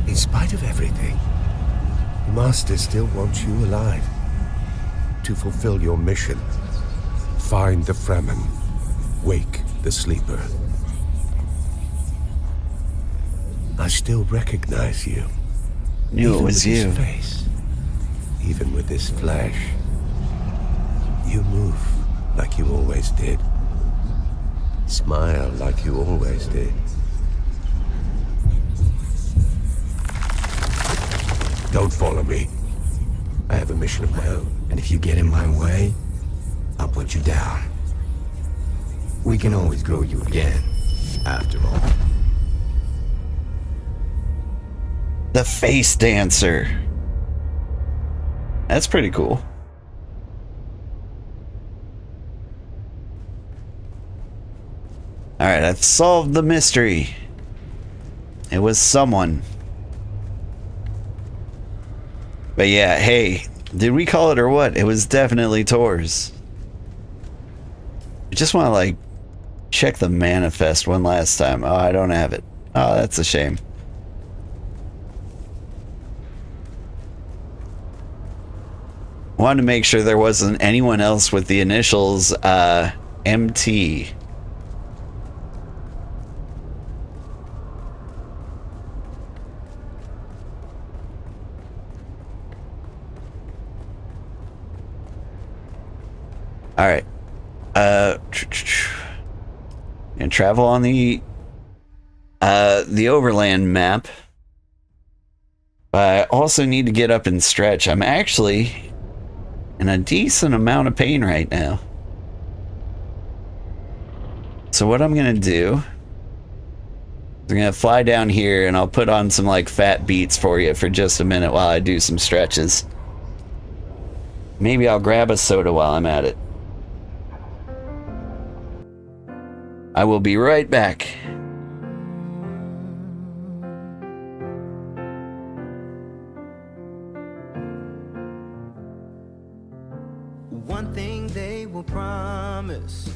In spite of everything, the Master still wants you alive. to fulfill your mission. Find the Fremen. Wake the sleeper. I still recognize you. Knew it was you. Face, even with this flesh. You move like you always did. Smile like you always did. Don't follow me. I have a mission of my own. And if you get in my way, I'll put you down. We can always grow you again, after all. The face dancer. That's pretty cool. Alright, I've solved the mystery. It was someone. But yeah, hey, did we call it or what? It was definitely Tor's. I just want to, like, check the manifest one last time. Oh, I don't have it. Oh, that's a shame. Wanted to make sure there wasn't anyone else with the initials MT. All right. And travel on the overland map. But I also need to get up and stretch. I'm actually in a decent amount of pain right now. So what I'm gonna do is I'm gonna fly down here and I'll put on some like fat beats for you for just a minute while I do some stretches. Maybe I'll grab a soda while I'm at it. I will be right back. One thing they will promise,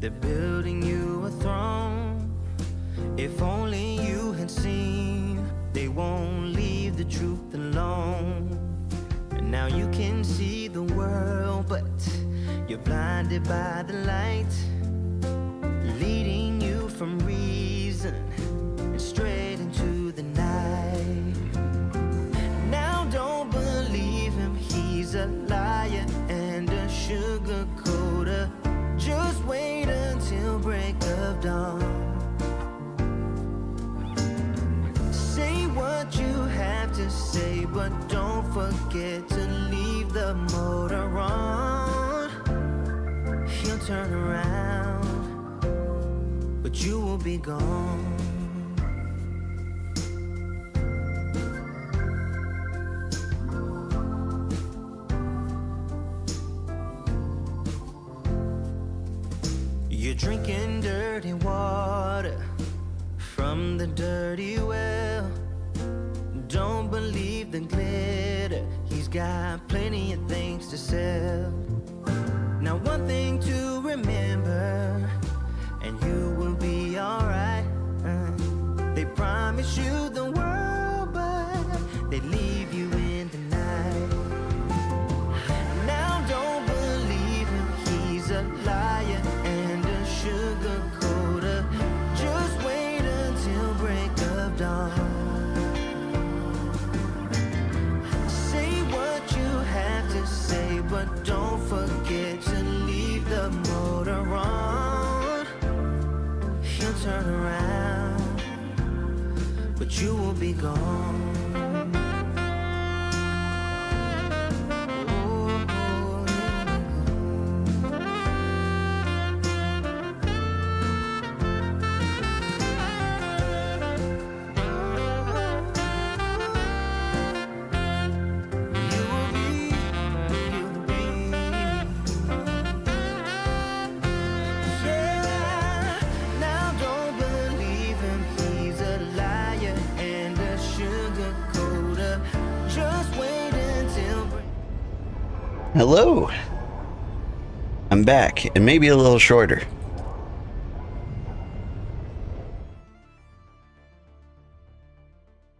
they're building you a throne. If only you had seen, they won't leave the truth alone. And now you can see the world, but you're blinded by the light, leading you from reason and straight into the night. Now don't believe him, he's a liar and a sugar coater. Just wait until break of dawn. Say what you have to say, but don't forget to leave the motor on. He'll turn around, but you will be gone. You're drinking dirty water from the dirty well. Don't believe the glitter, he's got plenty of things to sell. Now one thing to remember, and you will be alright. They promise you the world, but they leave you in the night. Now don't believe him, he's a liar and a sugar coater. Just wait until break of dawn. Say what you have to say, but don't forget to leave the motor on. He'll turn around, but you will be gone. Hello. I'm back, and maybe a little shorter.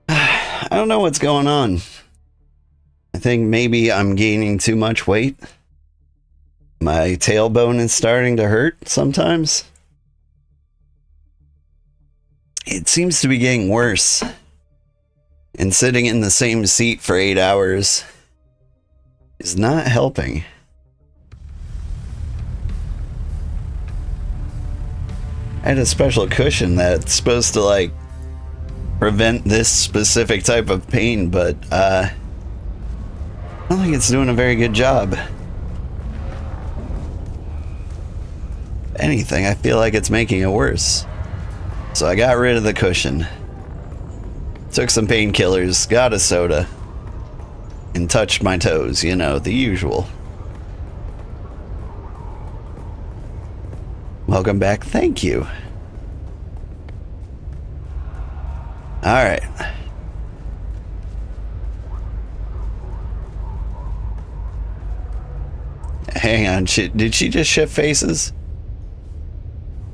I don't know what's going on. I think maybe I'm gaining too much weight. My tailbone is starting to hurt sometimes. It seems to be getting worse. And sitting in the same seat for 8 hours is not helping. I had a special cushion that's supposed to, like, prevent this specific type of pain, but, I don't think it's doing a very good job. If anything, I feel like it's making it worse. So I got rid of the cushion. Took some painkillers, got a soda, and touched my toes, you know, the usual. Welcome back, thank you. Alright. Hang on, did she just shift faces?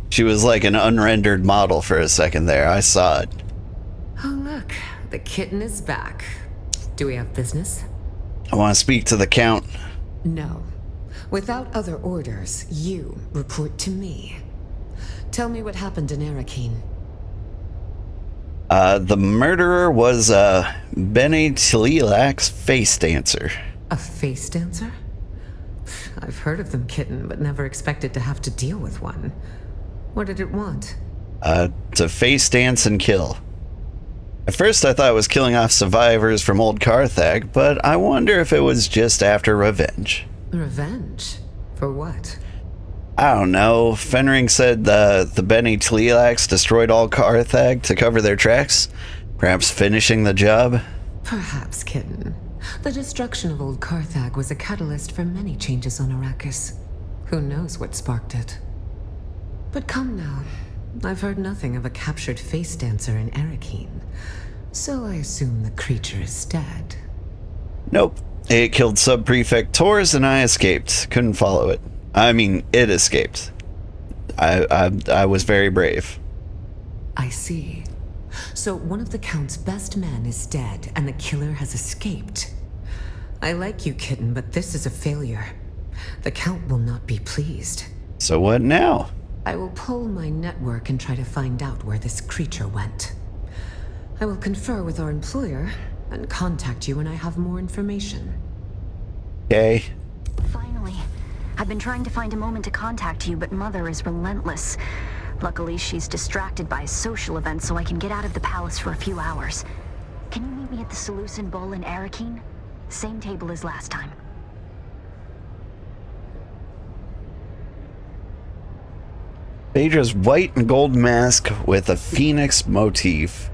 She was like an unrendered model for a second there, I saw it. Oh, look, the kitten is back. Do we have business? I want to speak to the Count. No. Without other orders, you report to me. Tell me what happened in Arakeen. The murderer was Bene Tlilak's face dancer. A face dancer? I've heard of them, kitten, but never expected to have to deal with one. What did it want? To face dance and kill. At first I thought it was killing off survivors from old Carthag, but I wonder if it was just after revenge. Revenge? For what? I don't know. Fenring said the Bene Tlilaks destroyed all Carthag to cover their tracks. Perhaps finishing the job? Perhaps, kitten. The destruction of old Carthag was a catalyst for many changes on Arrakis. Who knows what sparked it? But come now. I've heard nothing of a captured face dancer in Arakeen, so I assume the creature is dead. Nope. It killed Sub-Prefect Tors and I escaped. Couldn't follow it. I mean, it escaped. I was very brave. I see. So one of the Count's best men is dead and the killer has escaped. I like you, kitten, but this is a failure. The Count will not be pleased. So what now? I will pull my network and try to find out where this creature went. I will confer with our employer and contact you when I have more information. Okay. Finally. I've been trying to find a moment to contact you, but Mother is relentless. Luckily, she's distracted by a social event, so I can get out of the palace for a few hours. Can you meet me at the Seleucid Bowl in Arakeen? Same table as last time. Phaedra's white and gold mask with a phoenix motif.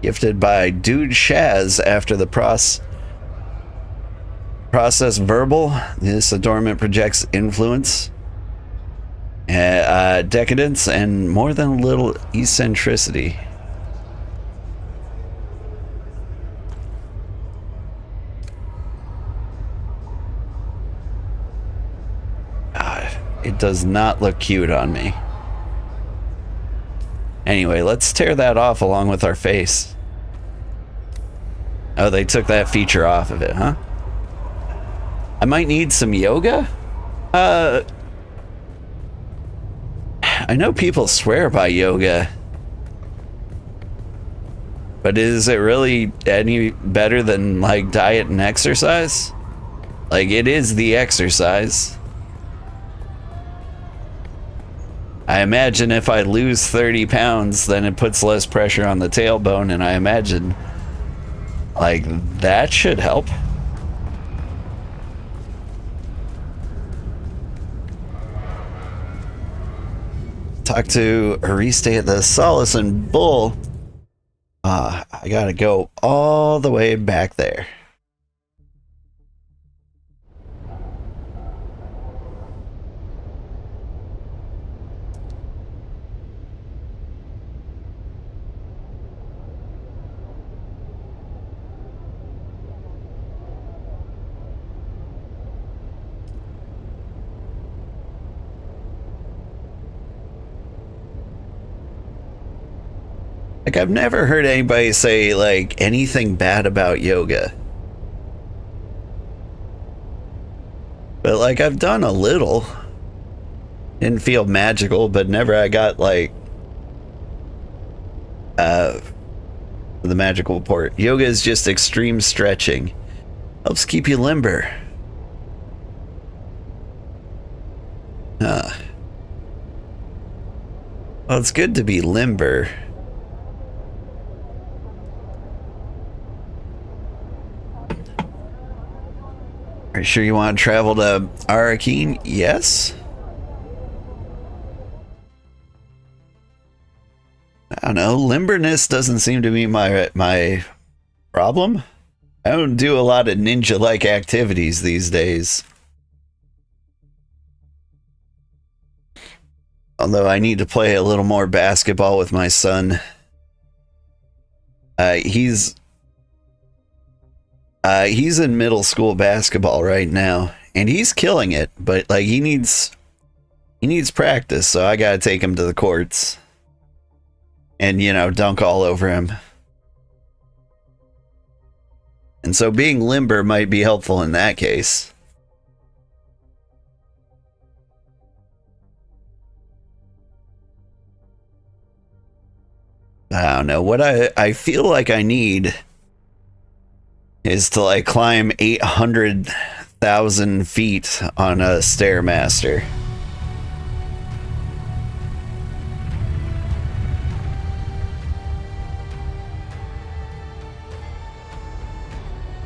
Gifted by Dude Shaz after the process verbal. This adornment projects influence, decadence, and more than a little eccentricity. It does not look cute on me. Anyway, let's tear that off along with our face. Oh, they took that feature off of it, huh? I might need some yoga? I know people swear by yoga. But is it really any better than, like, diet and exercise? Like, it is the exercise. I imagine if I lose 30 pounds, then it puts less pressure on the tailbone, and I imagine, like, that should help. Talk to Ariste at the Solace and Bull. I gotta go all the way back there. Like, I've never heard anybody say, like, anything bad about yoga. But, like, I've done a little. Didn't feel magical, but never I got, like, the magical port. Yoga is just extreme stretching. Helps keep you limber. Well, it's good to be limber. Are you sure you want to travel to Arakeen? Yes. I don't know. Limberness doesn't seem to be my problem. I don't do a lot of ninja-like activities these days. Although I need to play a little more basketball with my son. He's in middle school basketball right now, and he's killing it, but like he needs practice, so I gotta take him to the courts and, you know, dunk all over him. And so being limber might be helpful in that case. I don't know. What I feel like I need is to, like, climb 800,000 feet on a Stairmaster.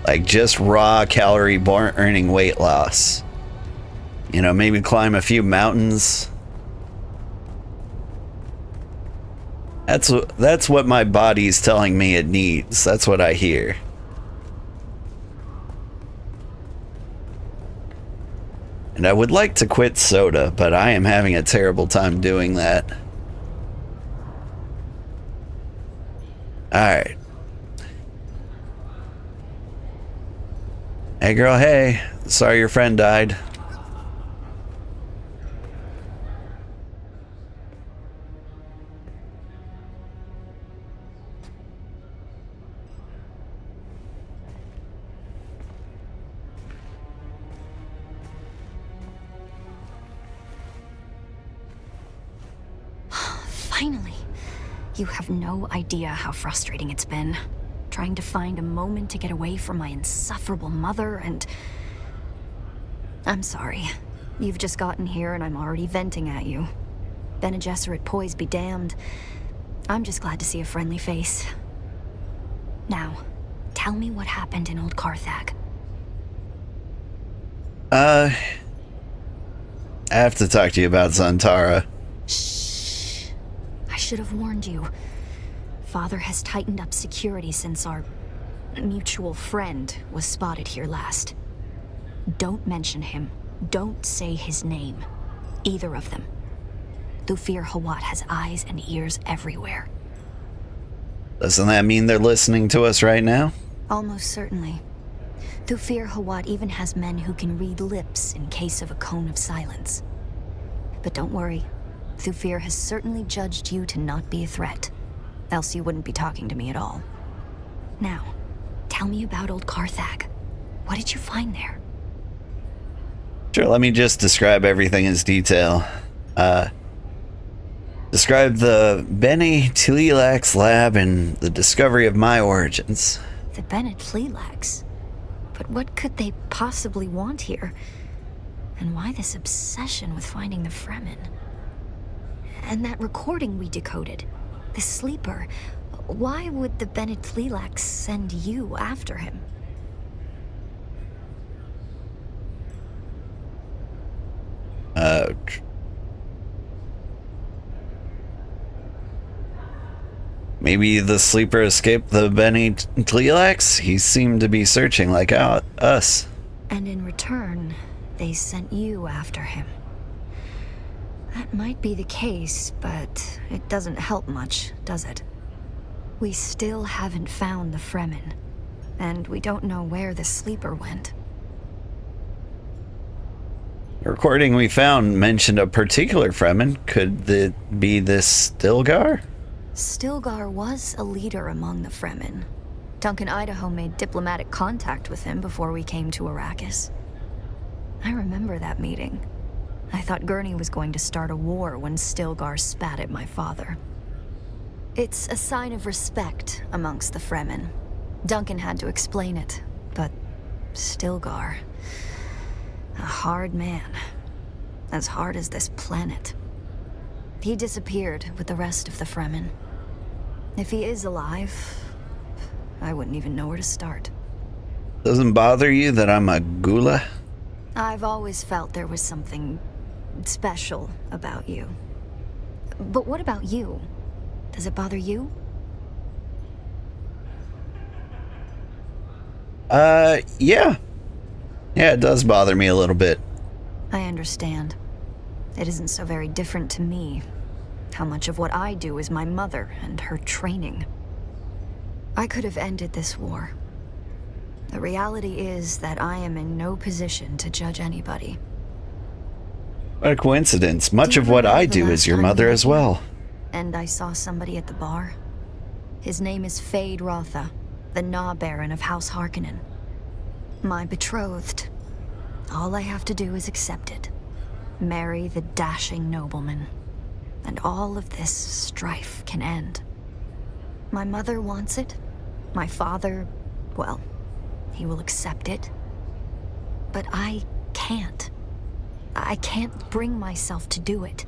Like, just raw calorie burning weight loss. You know, maybe climb a few mountains. That's what my body's telling me it needs. That's what I hear. And I would like to quit soda, but I am having a terrible time doing that. Alright. Hey girl, hey. Sorry your friend died. Finally. You have no idea how frustrating it's been. Trying to find a moment to get away from my insufferable mother and... I'm sorry. You've just gotten here and I'm already venting at you. Bene Gesserit poise be damned. I'm just glad to see a friendly face. Now, tell me what happened in Old Carthag. I have to talk to you about Zantara. Shh. I should have warned you. Father has tightened up security since our mutual friend was spotted here last. Don't mention him. Don't say his name. Either of them. Thufir Hawat has eyes and ears everywhere. Doesn't that mean they're listening to us right now? Almost certainly. Thufir Hawat even has men who can read lips in case of a cone of silence. But don't worry. Thufir has certainly judged you to not be a threat. Else you wouldn't be talking to me at all. Now, tell me about Old Carthag. What did you find there? Sure, let me just describe everything in detail. Describe the Bene Tleilax lab and the discovery of my origins. The Bene Tleilax? But what could they possibly want here? And why this obsession with finding the Fremen? And that recording we decoded. The sleeper. Why would the Bene Tleilax send you after him? Maybe the sleeper escaped the Bene Tleilax? He seemed to be searching like us. And in return, they sent you after him. That might be the case, but it doesn't help much, does it? We still haven't found the Fremen, and we don't know where the sleeper went. The recording we found mentioned a particular Fremen. Could it be this Stilgar? Stilgar was a leader among the Fremen. Duncan Idaho made diplomatic contact with him before we came to Arrakis. I remember that meeting. I thought Gurney was going to start a war when Stilgar spat at my father. It's a sign of respect amongst the Fremen. Duncan had to explain it, but Stilgar... a hard man. As hard as this planet. He disappeared with the rest of the Fremen. If he is alive, I wouldn't even know where to start. Doesn't bother you that I'm a gula? I've always felt there was something special about you. But what about you? Does it bother you? Yeah. Yeah, it does bother me a little bit. I understand. It isn't so very different to me. How much of what I do is my mother and her training. I could have ended this war. The reality is that I am in no position to judge anybody. What a coincidence. Much of what I do is your mother as well. And I saw somebody at the bar. His name is Fade Rotha, the Gnaw Baron of House Harkonnen. My betrothed. All I have to do is accept it. Marry the dashing nobleman. And all of this strife can end. My mother wants it. My father, well, he will accept it. But I can't. I can't bring myself to do it.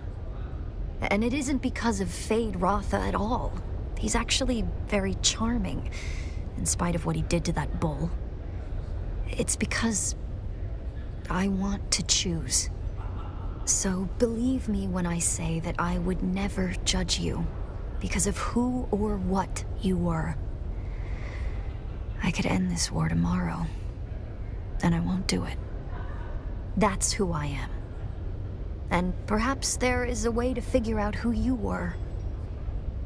And it isn't because of Fade Rotha at all. He's actually very charming, in spite of what he did to that bull. It's because I want to choose. So believe me when I say that I would never judge you because of who or what you were. I could end this war tomorrow, and I won't do it. That's who I am. And perhaps there is a way to figure out who you were.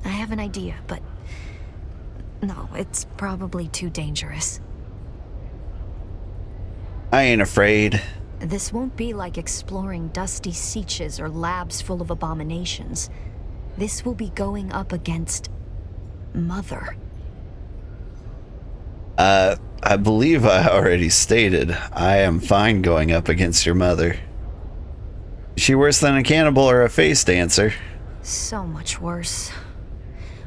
I have an idea, but no, it's probably too dangerous. I ain't afraid. This won't be like exploring dusty seaches or labs full of abominations. This will be going up against Mother. I believe I already stated I am fine going up against your mother. Is she worse than a cannibal or a face dancer? So much worse.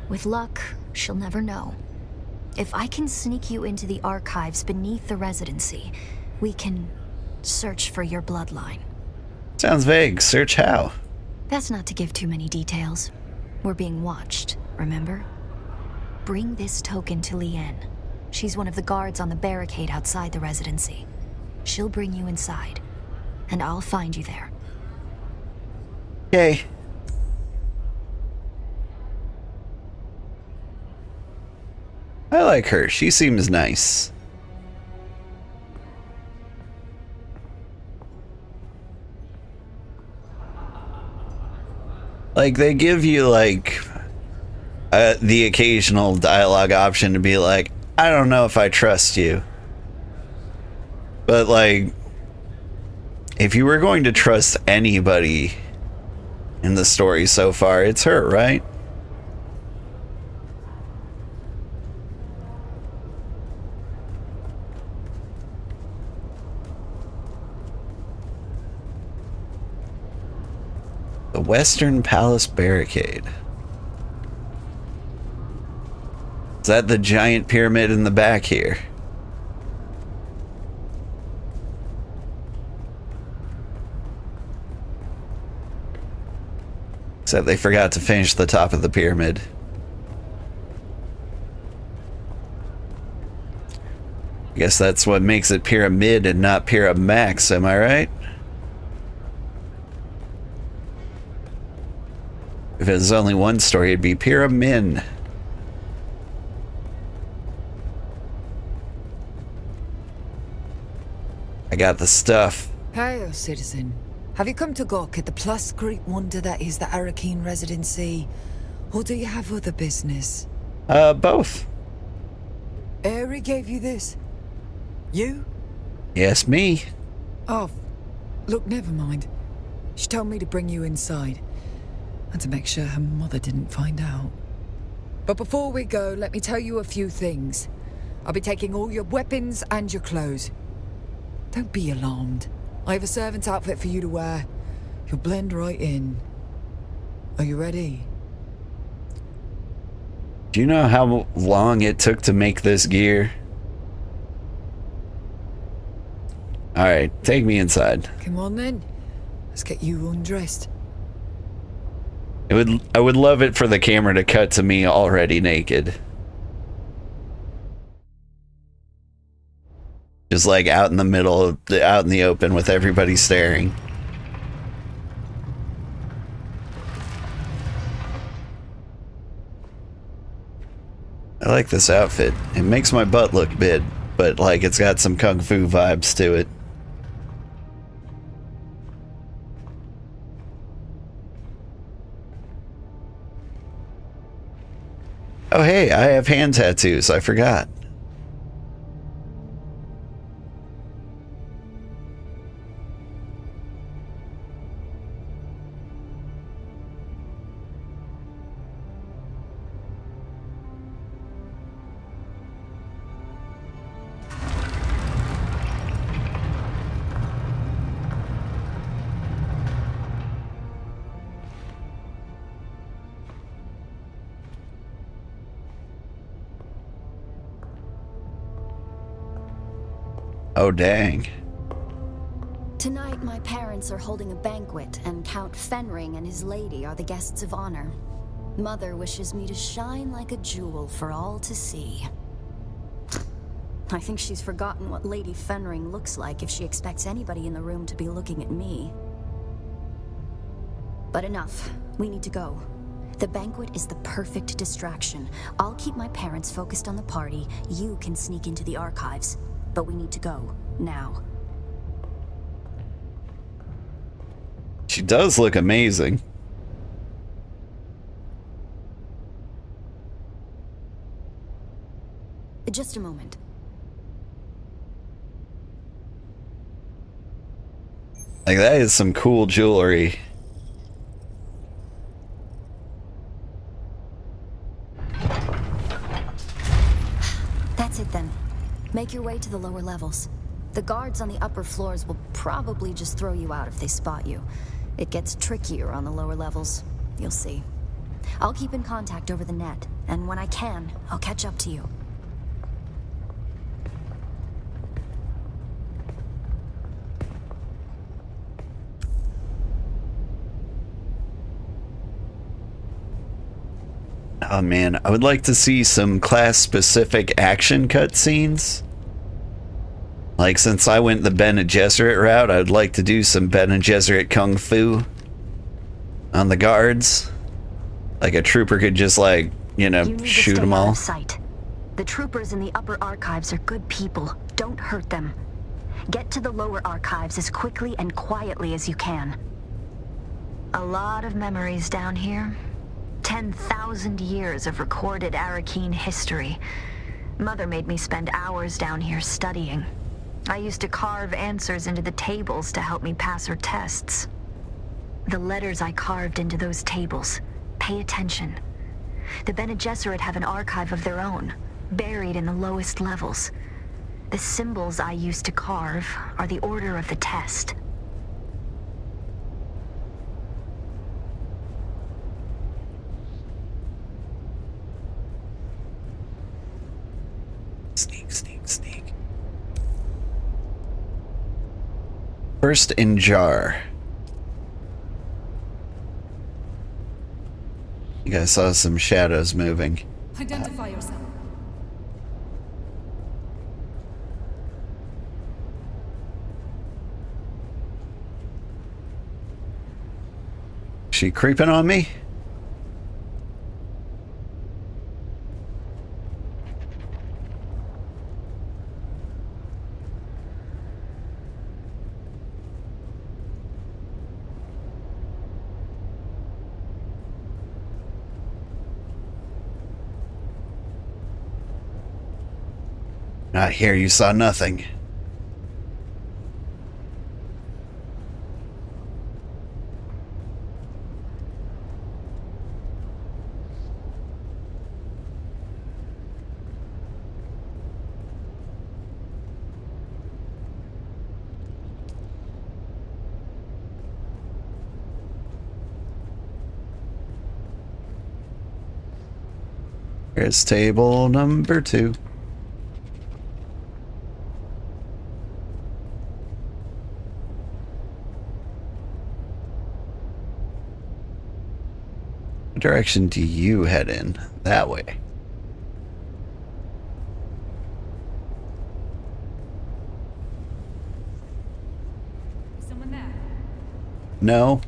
With luck, she'll never know. If I can sneak you into the archives beneath the residency, we can search for your bloodline. Sounds vague. Search how? That's not to give too many details. We're being watched, remember? Bring this token to Liane. She's one of the guards on the barricade outside the residency. She'll bring you inside, and I'll find you there. Okay. I like her. She seems nice. Like, they give you, like, the occasional dialogue option to be like, I don't know if I trust you. But, like, if you were going to trust anybody in the story so far, it's her, right? The Western Palace Barricade. Is that the giant pyramid in the back here? Except they forgot to finish the top of the pyramid. I guess that's what makes it pyramid and not pyramax, am I right? If it was only one story, it'd be pyramin. I got the stuff. Hail, citizen. Have you come to gawk at the plus great wonder that is the Arakeen residency? Or do you have other business? Both. Aerie gave you this? You? Yes, me. Oh, look, never mind. She told me to bring you inside. And to make sure her mother didn't find out. But before we go, let me tell you a few things. I'll be taking all your weapons and your clothes. Don't be alarmed. I have a servant's outfit for you to wear. You'll blend right in. Are you ready? Do you know how long it took to make this gear? Alright, take me inside. Come on then. Let's get you undressed. I would love it for the camera to cut to me already naked. Just like out in the middle, out in the open with everybody staring. I like this outfit. It makes my butt look big, but like it's got some kung fu vibes to it. Oh hey, I have hand tattoos, I forgot. Oh, dang. Tonight, my parents are holding a banquet, and Count Fenring and his lady are the guests of honor. Mother wishes me to shine like a jewel for all to see. I think she's forgotten what Lady Fenring looks like if she expects anybody in the room to be looking at me. But enough. We need to go. The banquet is the perfect distraction. I'll keep my parents focused on the party. You can sneak into the archives. But we need to go, now. She does look amazing. Just a moment. Like, that is some cool jewelry. That's it then. Make your way to the lower levels. The guards on the upper floors will probably just throw you out if they spot you. It gets trickier on the lower levels. You'll see. I'll keep in contact over the net, and when I can, I'll catch up to you. Oh man, I would like to see some class-specific action cutscenes. Like, since I went the Bene Gesserit route, I'd like to do some Bene Gesserit Kung Fu on the guards. Like, a trooper could just, like, you know, shoot them all. Sight. The troopers in the upper archives are good people. Don't hurt them. Get to the lower archives as quickly and quietly as you can. A lot of memories down here. 10,000 years of recorded Arakeen history. Mother made me spend hours down here studying. I used to carve answers into the tables to help me pass her tests. The letters I carved into those tables. Pay attention. The Bene Gesserit have an archive of their own, buried in the lowest levels. The symbols I used to carve are the order of the test. Sneak, sneak, sneak. First in jar. You guys saw some shadows moving. Identify yourself. She creeping on me? Not here, you saw nothing. Here's table number 2. What direction do you head in? That way. Is someone there? No.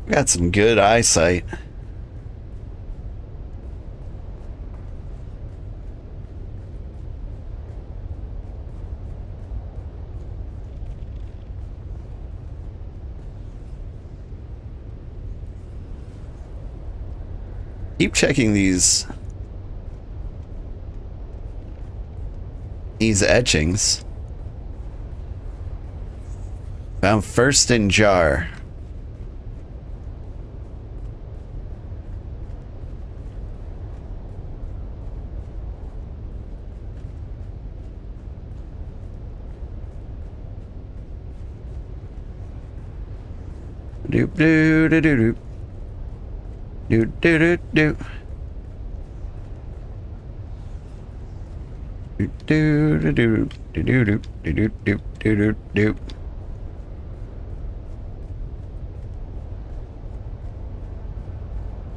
Got some good eyesight. Keep checking these etchings. Found first in jar. Doop doo doo doo doo. Do do do do. Do do do do do do do do do do.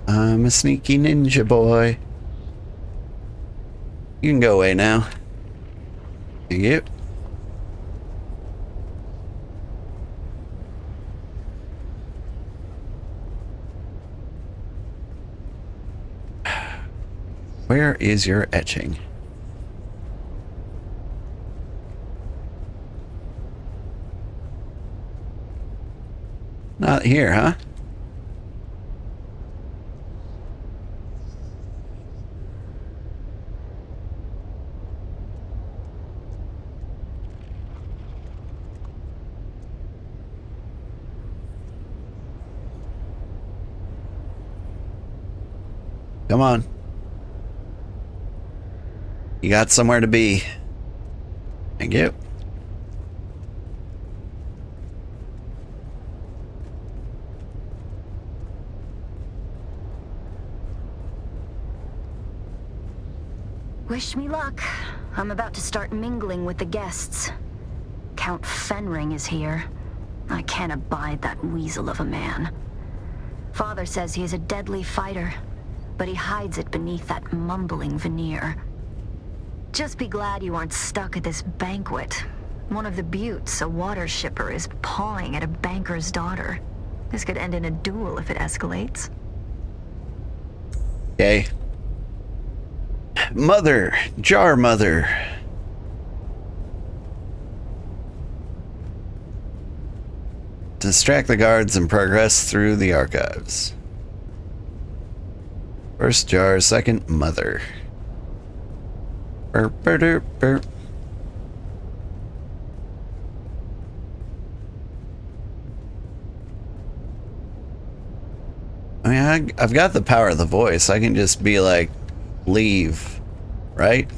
I'm a sneaky ninja boy. You can go away now. Thank you. Where is your etching? Not here, huh? Come on. You got somewhere to be. Thank you. Wish me luck. I'm about to start mingling with the guests. Count Fenring is here. I can't abide that weasel of a man. Father says he is a deadly fighter, but he hides it beneath that mumbling veneer. Just be glad you aren't stuck at this banquet. One of the buttes, a water shipper, is pawing at a banker's daughter. This could end in a duel if it escalates. Okay. Mother, jar mother. Distract the guards and progress through the archives. First jar, second mother. Burp, burp, burp, burp. I mean, I've got the power of the voice. I can just be like, leave, right?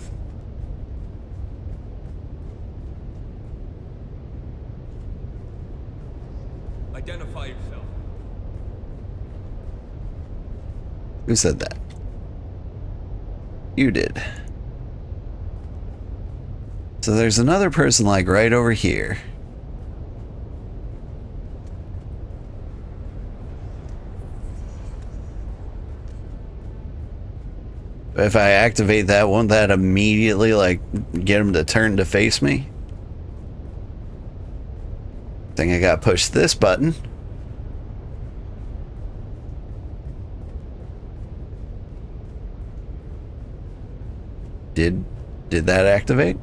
Identify yourself. Who said that? You did. So there's another person like right over here. If I activate that, won't that immediately like get him to turn to face me? I think I gotta push this button. Did that activate?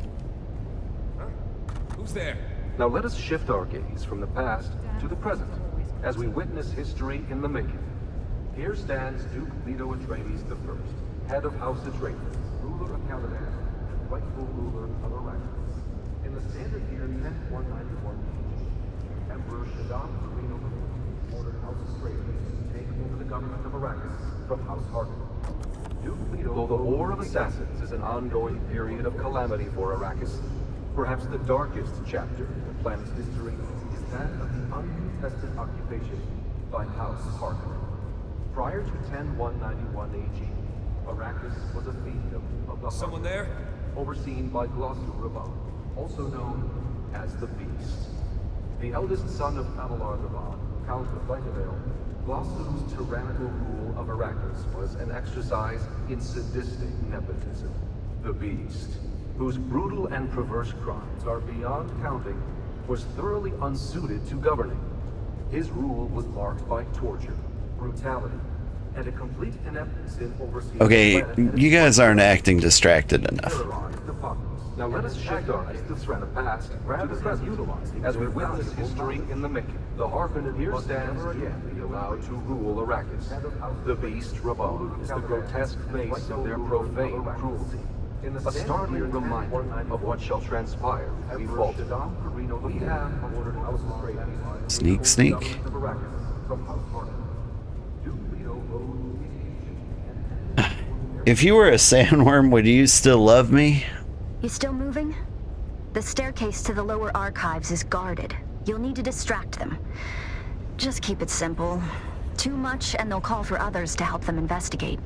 Who's there? Now let us shift our gaze from the past to the present, as we witness history in the making. Here stands Duke Leto Atreides I, head of House Atreides, ruler of Caladan, and rightful ruler of Arrakis. In the standard year 10191 BC, Emperor Shaddam Reno ordered House Atreides to take over the government of Arrakis from House Harkonnen. Duke Leto, though the War of Assassins is an ongoing period of calamity for Arrakis, Perhaps the darkest chapter in the planet's history is that of the uncontested occupation by House Harkonnen. Prior to 10191 AG, Arrakis was a fiefdom of the Someone there? Overseen by Glossu Ravan, also known as the Beast. The eldest son of Avalar Ravan, Count of Vitavel, Glossu's tyrannical rule of Arrakis was an exercise in sadistic nepotism. The Beast, whose brutal and perverse crimes are beyond counting, was thoroughly unsuited to governing. His rule was marked by torture, brutality, and a complete ineptness in overseeing. Okay, you guys aren't acting distracted enough. Now let us shift our eyes to the threat of past to the present, as we witness history in the making. The Harkonnen here stands again be allowed to rule Arrakis. The Beast, Ravan, is the grotesque face of their profane cruelty. A startling reminder of what shall transpire if we falter. We have ordered House Atreides. Sneak, sneak. If you were a sandworm, would you still love me? You still moving? The staircase to the lower archives is guarded. You'll need to distract them. Just keep it simple. Too much, and they'll call for others to help them investigate.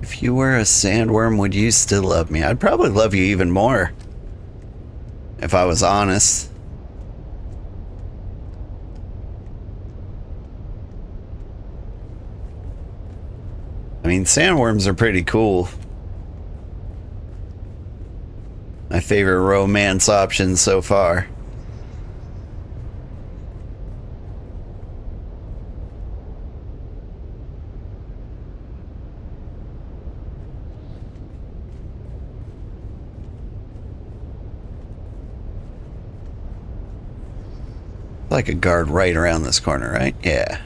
If you were a sandworm, would you still love me? I'd probably love you even more. If I was honest. I mean, sandworms are pretty cool. My favorite romance option so far. Like a guard right around this corner, right? Yeah.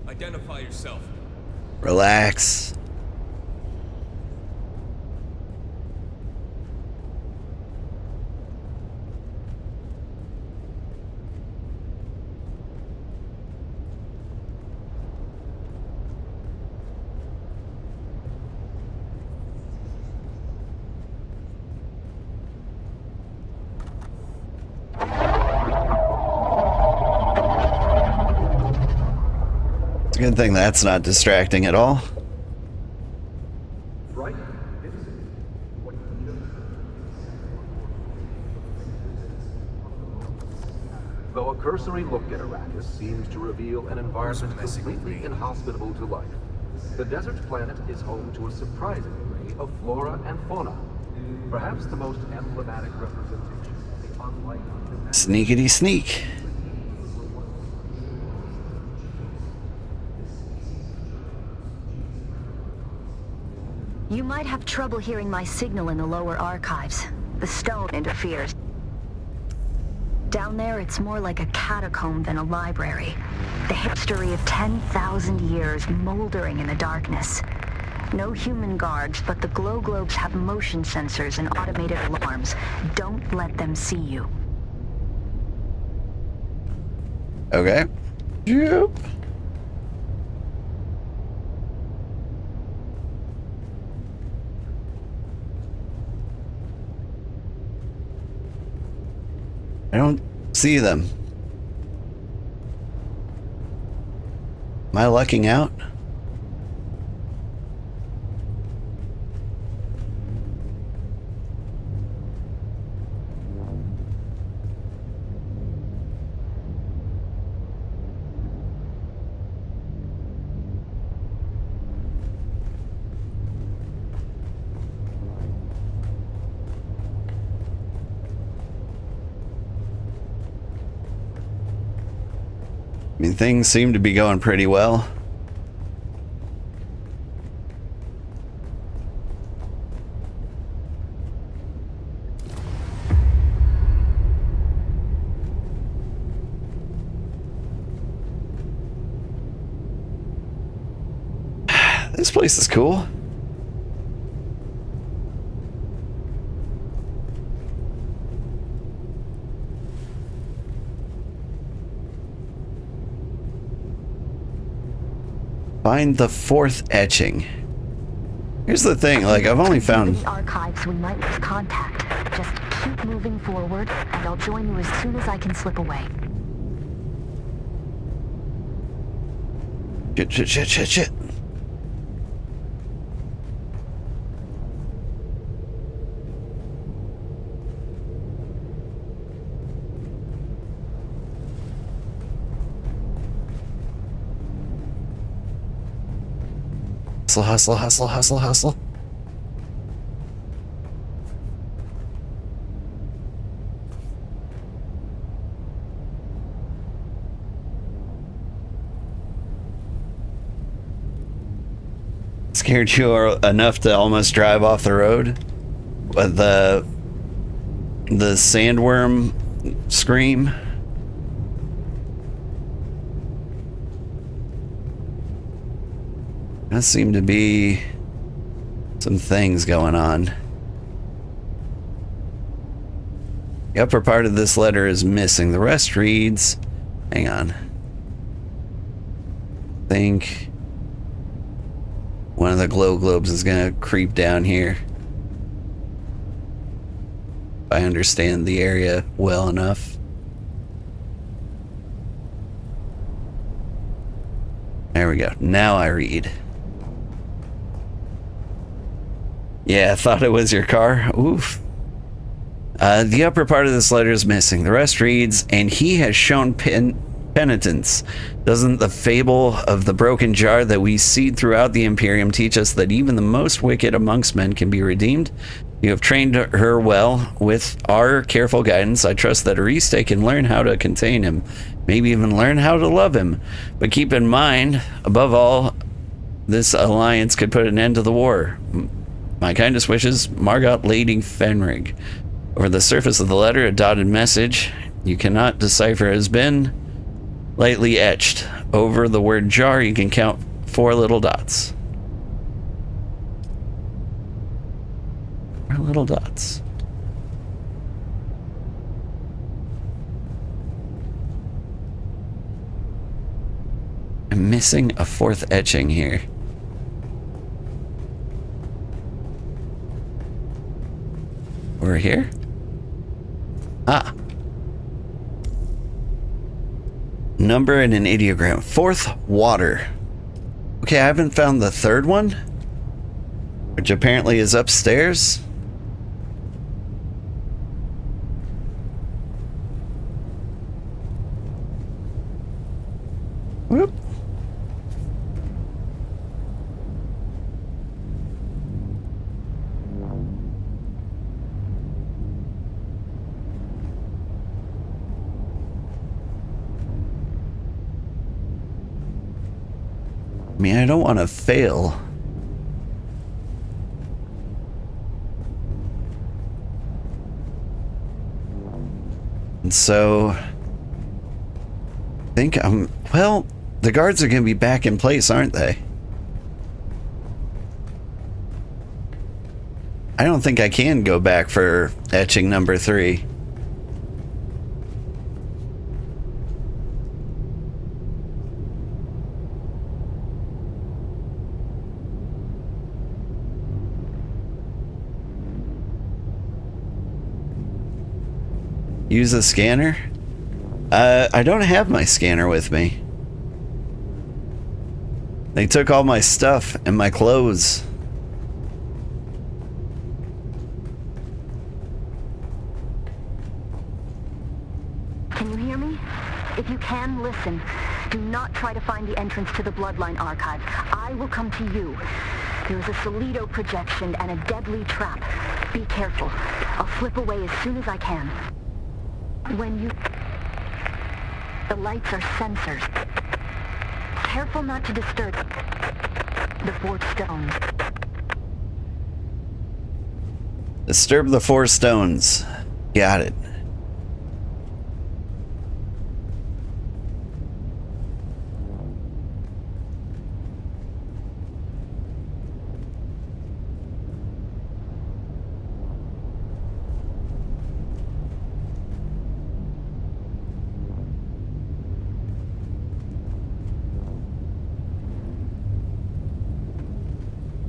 Identify yourself. Relax. Good thing that's not distracting at all. Though a cursory look at Arrakis seems to reveal an environment completely inhospitable to life, the desert planet is home to a surprising array of flora and fauna. Perhaps the most emblematic representation of the unlike. Sneakity sneak. You might have trouble hearing my signal in the lower archives. The stone interferes. Down there, it's more like a catacomb than a library. The history of 10,000 years moldering in the darkness. No human guards, but the glow globes have motion sensors and automated alarms. Don't let them see you. Okay. Yep. I don't see them. Am I lucking out? I mean, things seem to be going pretty well. place is cool. Find the fourth etching. Here's the thing, like, I've only found... The archives, we might lose contact. Just keep moving forward, and I'll join you as soon as I can slip away. Shit. Hustle. Scared you enough to almost drive off the road? With the sandworm scream? There seem to be some things going on. The upper part of this letter is missing. The rest reads... Hang on. I think one of the glow globes is gonna creep down here. If I understand the area well enough. There we go. Now I read. Yeah, I thought it was your car. Oof. The upper part of this letter is missing. The rest reads, and he has shown penitence. Doesn't the fable of the broken jar that we see throughout the Imperium teach us that even the most wicked amongst men can be redeemed? You have trained her well. With our careful guidance, I trust that Ariste can learn how to contain him. Maybe even learn how to love him. But keep in mind, above all, this alliance could put an end to the war. My kindest wishes, Margot Lady Fenrig. Over the surface of the letter, a dotted message you cannot decipher has been lightly etched. Over the word jar, you can count 4 little dots. 4 little dots. I'm missing a 4th etching here. We're here? Ah. Number and an ideogram. 4th, water. Okay, I haven't found the 3rd one, which apparently is upstairs. Whoop. I mean, I don't want to fail. And so, I think well, the guards are going to be back in place, aren't they? I don't think I can go back for etching number 3. Use a scanner? I don't have my scanner with me. They took all my stuff and my clothes. Can you hear me? If you can, listen. Do not try to find the entrance to the Bloodline Archive. I will come to you. There is a Solido projection and a deadly trap. Be careful. I'll slip away as soon as I can. When you... The lights are sensors. Careful not to disturb the 4 stones. Disturb the 4 stones. Got it.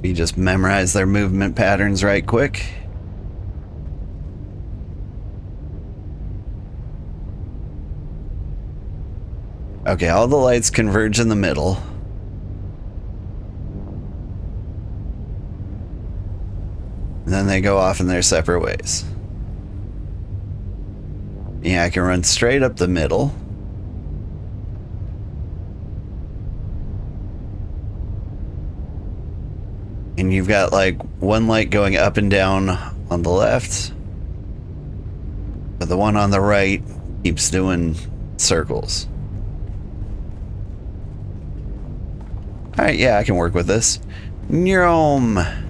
We just memorize their movement patterns right quick. Okay, all the lights converge in the middle. And then they go off in their separate ways. Yeah, I can run straight up the middle. And you've got like one light going up and down on the left, but the one on the right keeps doing circles. All right, yeah, I can work with this. Nyom.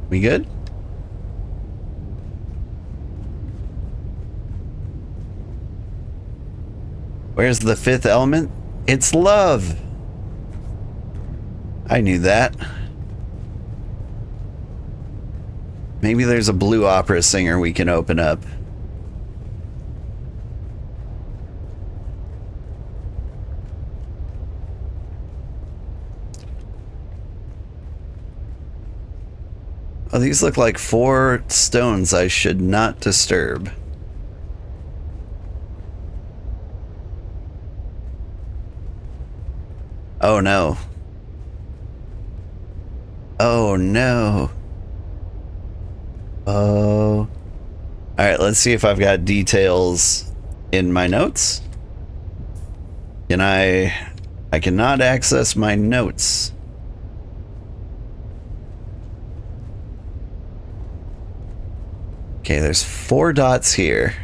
We good? Where's the fifth element? It's love. I knew that. Maybe there's a blue opera singer we can open up. Oh, these look like 4 stones I should not disturb. Oh no. Oh no. Oh. Alright, let's see if I've got details in my notes. Can I cannot access my notes. Okay, there's 4 dots here.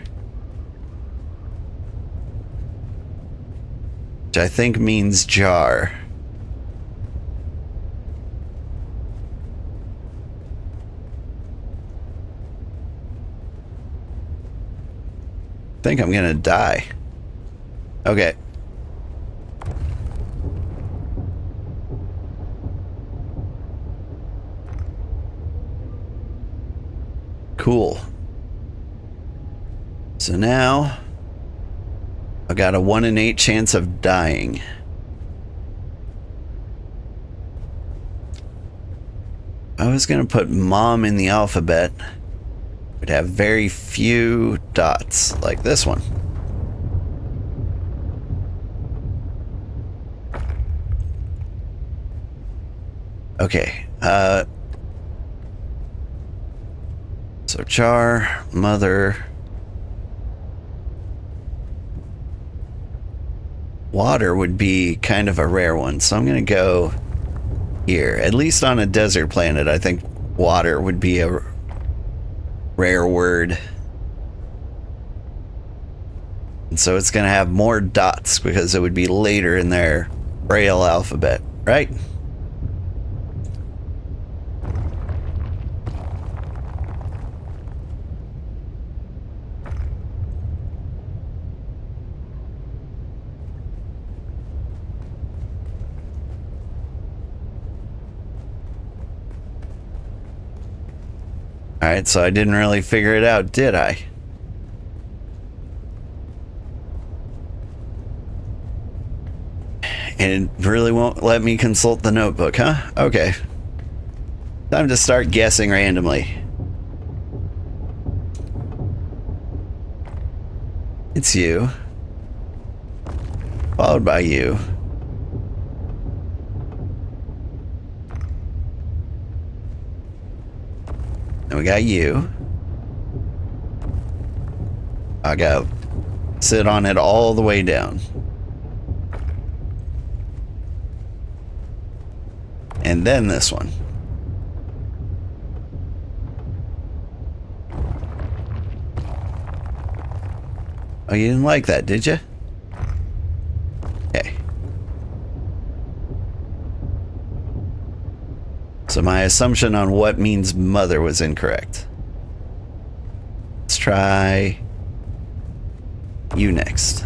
Which I think means jar. I think I'm gonna die. Okay. Cool. So now I got a 1 in 8 chance of dying. I was gonna put mom in the alphabet. Would have very few dots, like this one. Okay, so Char, mother, water would be kind of a rare one, so I'm gonna go here. At least on a desert planet, I think water would be a rare word. And so it's gonna have more dots because it would be later in their Braille alphabet, right? Alright, so I didn't really figure it out, did I? And it really won't let me consult the notebook, huh? Okay. Time to start guessing randomly. It's you. Followed by you. Then we got you. I gotta sit on it all the way down. And then this one. Oh, you didn't like that, did you? Okay. So my assumption on what means mother was incorrect. Let's try you next.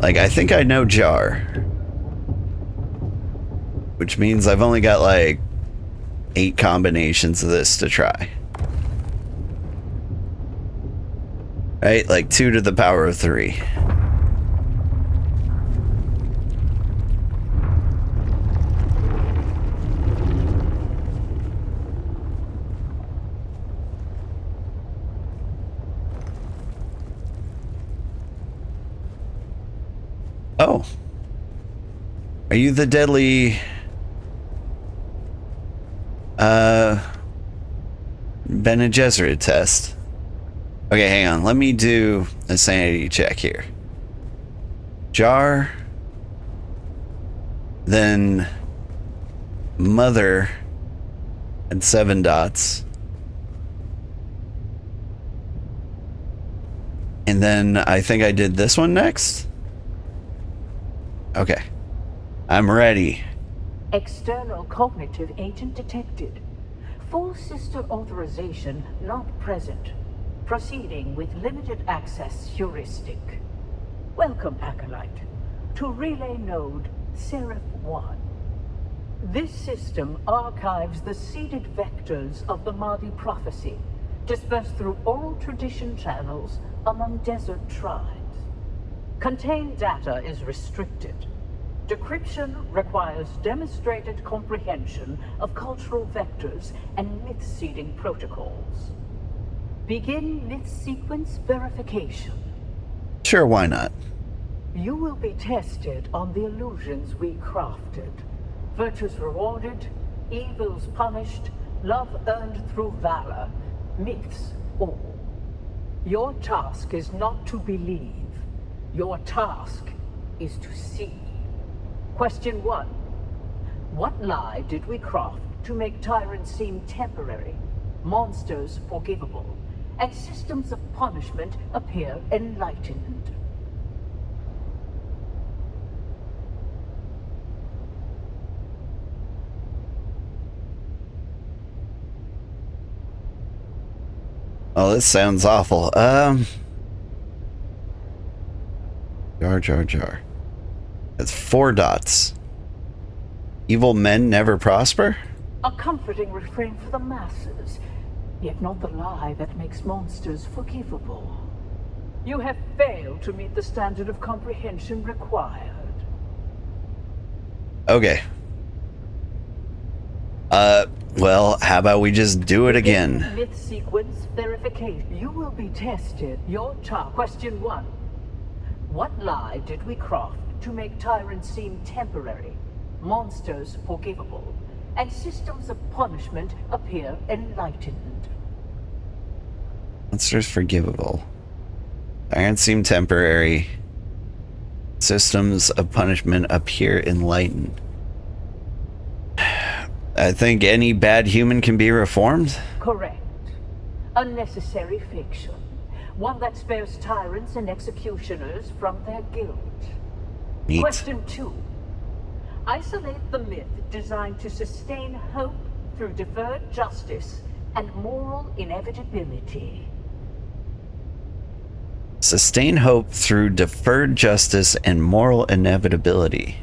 Like, I think I know jar. Which means I've only got like 8 combinations of this to try. Right? Like 2 to the power of 3. Oh. Are you the deadly... Bene Gesserit test? Okay, hang on. Let me do a sanity check here. Jar. Then... Mother. And 7 dots. And then I think I did this one next. Okay. I'm ready. External cognitive agent detected. Full sister authorization not present. Proceeding with limited access heuristic. Welcome, Acolyte, to Relay Node Seraph 1. This system archives the seeded vectors of the Mahdi prophecy, dispersed through oral tradition channels among desert tribes. Contained data is restricted. Decryption requires demonstrated comprehension of cultural vectors and myth-seeding protocols. Begin myth sequence verification. Sure, why not? You will be tested on the illusions we crafted. Virtues rewarded, evils punished, love earned through valor, myths all. Your task is not to believe. Your task is to see. Question 1. What lie did we craft to make tyrants seem temporary, monsters forgivable, and systems of punishment appear enlightened? Oh, this sounds awful. Jar. That's 4 dots. Evil men never prosper? A comforting refrain for the masses, yet not the lie that makes monsters forgivable. You have failed to meet the standard of comprehension required. Okay. Well, how about we just do it again? Myth sequence verification. You will be tested. Your task. Question 1. What lie did we craft to make tyrants seem temporary, monsters forgivable, and systems of punishment appear enlightened? Monsters forgivable. Tyrants seem temporary. Systems of punishment appear enlightened. I think any bad human can be reformed? Correct. A necessary fiction. One that spares tyrants and executioners from their guilt. Neat. Question 2. Isolate the myth designed to sustain hope through deferred justice and moral inevitability. Sustain hope through deferred justice and moral inevitability.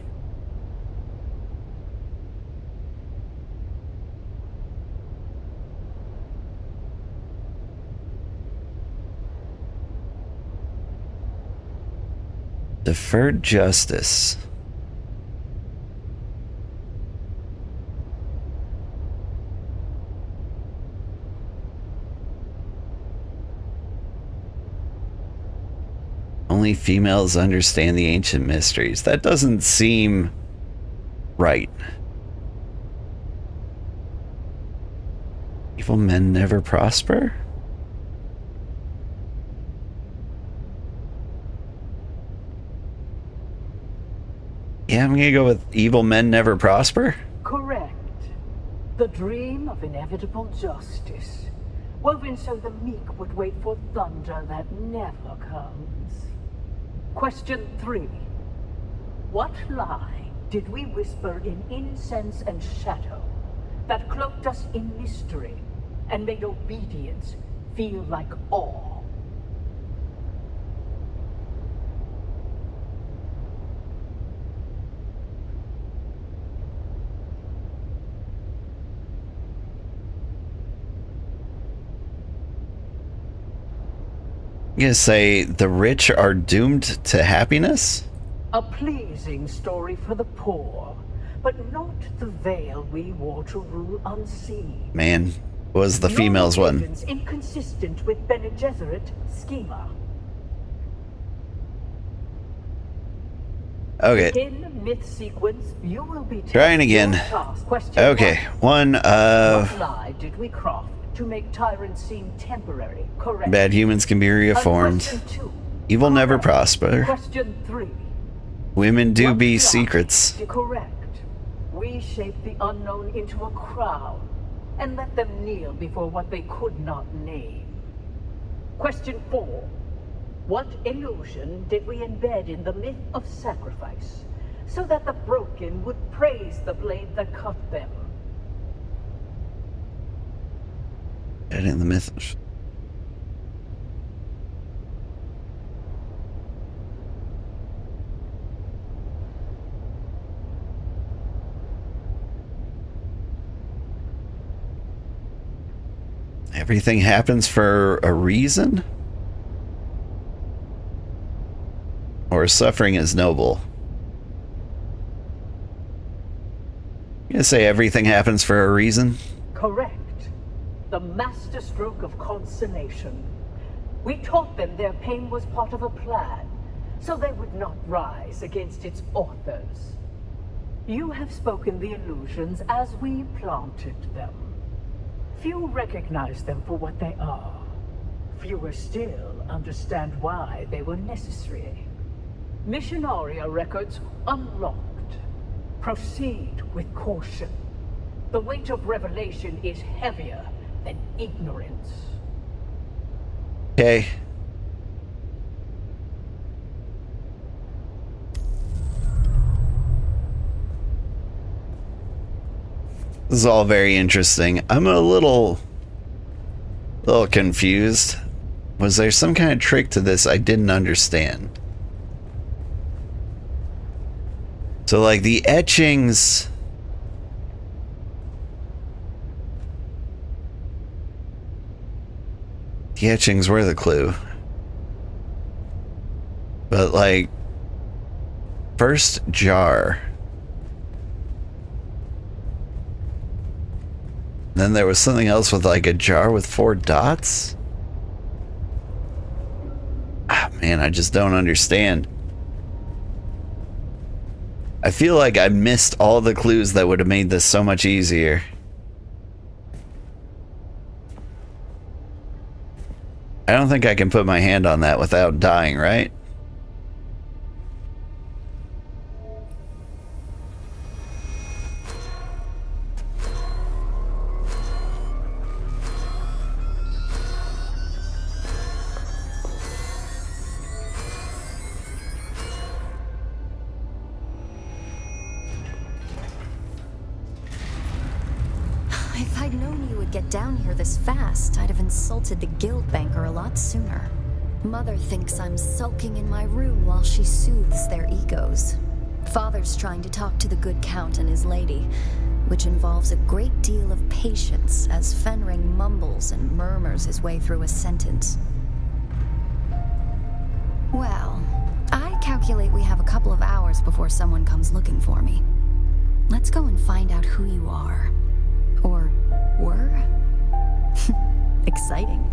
Deferred justice. Only females understand the ancient mysteries. That doesn't seem right. Evil men never prosper? Yeah, I'm gonna go with evil men never prosper. Correct. The dream of inevitable justice, woven so the meek would wait for thunder that never comes. Question 3. What lie did we whisper in incense and shadow that cloaked us in mystery and made obedience feel like awe? I'm gonna say the rich are doomed to happiness? A pleasing story for the poor, but not the veil we wore to rule unseen. Man, was the females Your one. opinions inconsistent with Bene Gesserit schema. Okay. Begin the myth sequence. You will be Trying again. task. Question Okay, one What lie did we craft to make tyrants seem temporary? Correct. bad humans can be reformed. Question 2. Evil never prosper. Question 3. Women do be secrets. Correct. We shaped the unknown into a crowd and let them kneel before what they could not name. Question 4. What illusion did we embed in the myth of sacrifice so that the broken would praise the blade that cut them? And in the myth. Everything happens for a reason? Or suffering is noble? I'm gonna say everything happens for a reason. Correct. The masterstroke of consummation. We taught them their pain was part of a plan, so they would not rise against its authors. You have spoken the illusions as we planted them. Few recognize them for what they are. Fewer still understand why they were necessary. Missionaria records unlocked. Proceed with caution. The weight of revelation is heavier than ignorance. Okay. This is all very interesting. I'm a little confused. Was there some kind of trick to this I didn't understand? So like the etchings, were the clue. But like, first jar. Then there was something else with like a jar with 4 dots. Ah, man, I just don't understand. I feel like I missed all the clues that would have made this so much easier. I don't think I can put my hand on that without dying, right? If I'd known you would get down here this fast, I'd have insulted the guild banker a lot sooner. Mother thinks I'm sulking in my room while she soothes their egos. Father's trying to talk to the good count and his lady, which involves a great deal of patience as Fenring mumbles and murmurs his way through a sentence. Well, I calculate we have a couple of hours before someone comes looking for me. Let's go and find out who you are. Or were? Exciting.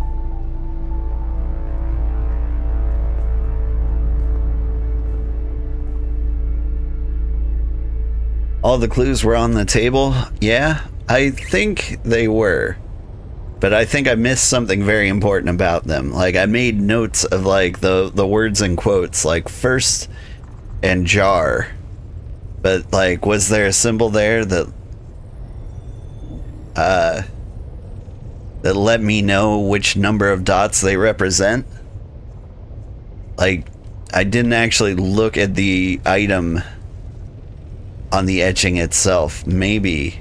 All the clues were on the table? Yeah, I think they were. But I think I missed something very important about them. Like, I made notes of, like, the words and quotes, like, first and jar. But, like, was there a symbol there that let me know which number of dots they represent? Like, I didn't actually look at the item on the etching itself. Maybe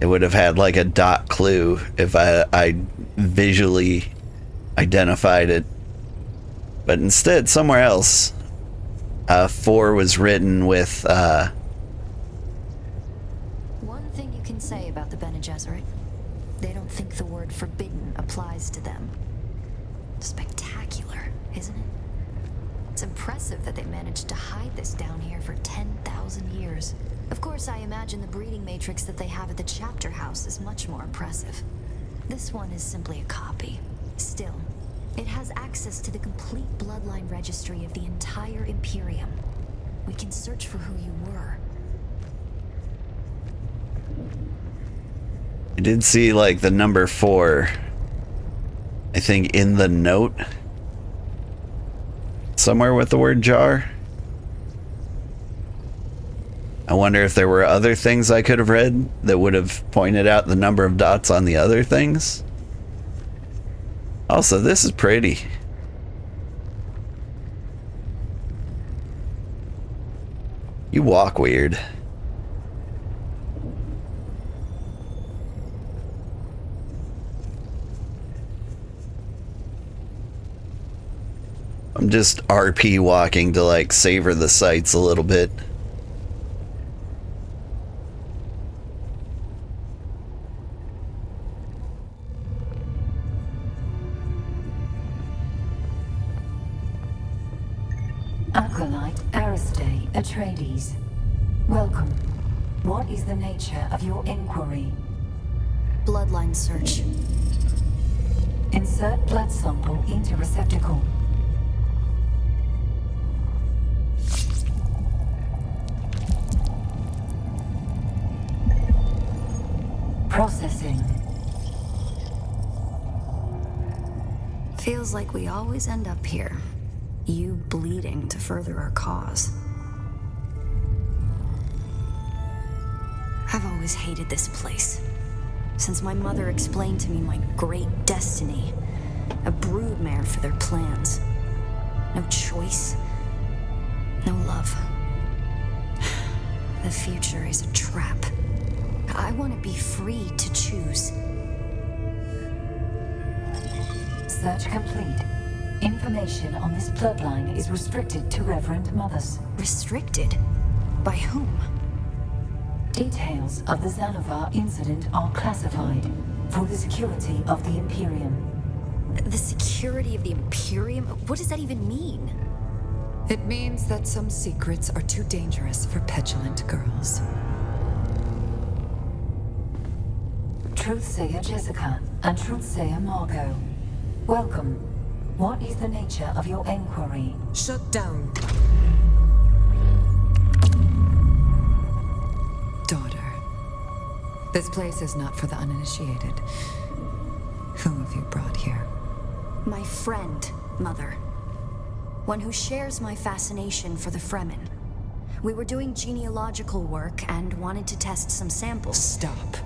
it would have had like a dot clue if I visually identified it. But instead, somewhere else, 4 was written with One thing you can say about the Bene Gesserit, they don't think the word forbidden applies to them. Spectacular, isn't it? It's impressive that they managed to hide this down here for 10,000 years. Of course, I imagine the breeding matrix that they have at the chapter house is much more impressive. This one is simply a copy. Still, it has access to the complete bloodline registry of the entire Imperium. We can search for who you were. I did see like the number 4, I think, in the note somewhere with the word jar. I wonder if there were other things I could have read that would have pointed out the number of dots on the other things. Also, this is pretty. You walk weird. I'm just RP walking to like savor the sights a little bit. Acolyte Aristae Atreides. Welcome. What is the nature of your inquiry? Bloodline search. Insert blood sample into receptacle. Processing. Feels like we always end up here. You bleeding to further our cause. I've always hated this place. Since my mother explained to me my great destiny. A broodmare for their plans. No choice. No love. The future is a trap. I want to be free to choose. Search complete. Information on this bloodline is restricted to Reverend Mothers. Restricted? By whom? Details of the Xanavar incident are classified for the security of the Imperium. The security of the Imperium? What does that even mean? It means that some secrets are too dangerous for petulant girls. Truthsayer Jessica and Truthsayer Margot. Welcome. What is the nature of your inquiry? Shut down. Daughter, this place is not for the uninitiated. Who have you brought here? My friend, Mother. One who shares my fascination for the Fremen. We were doing genealogical work and wanted to test some samples. Stop.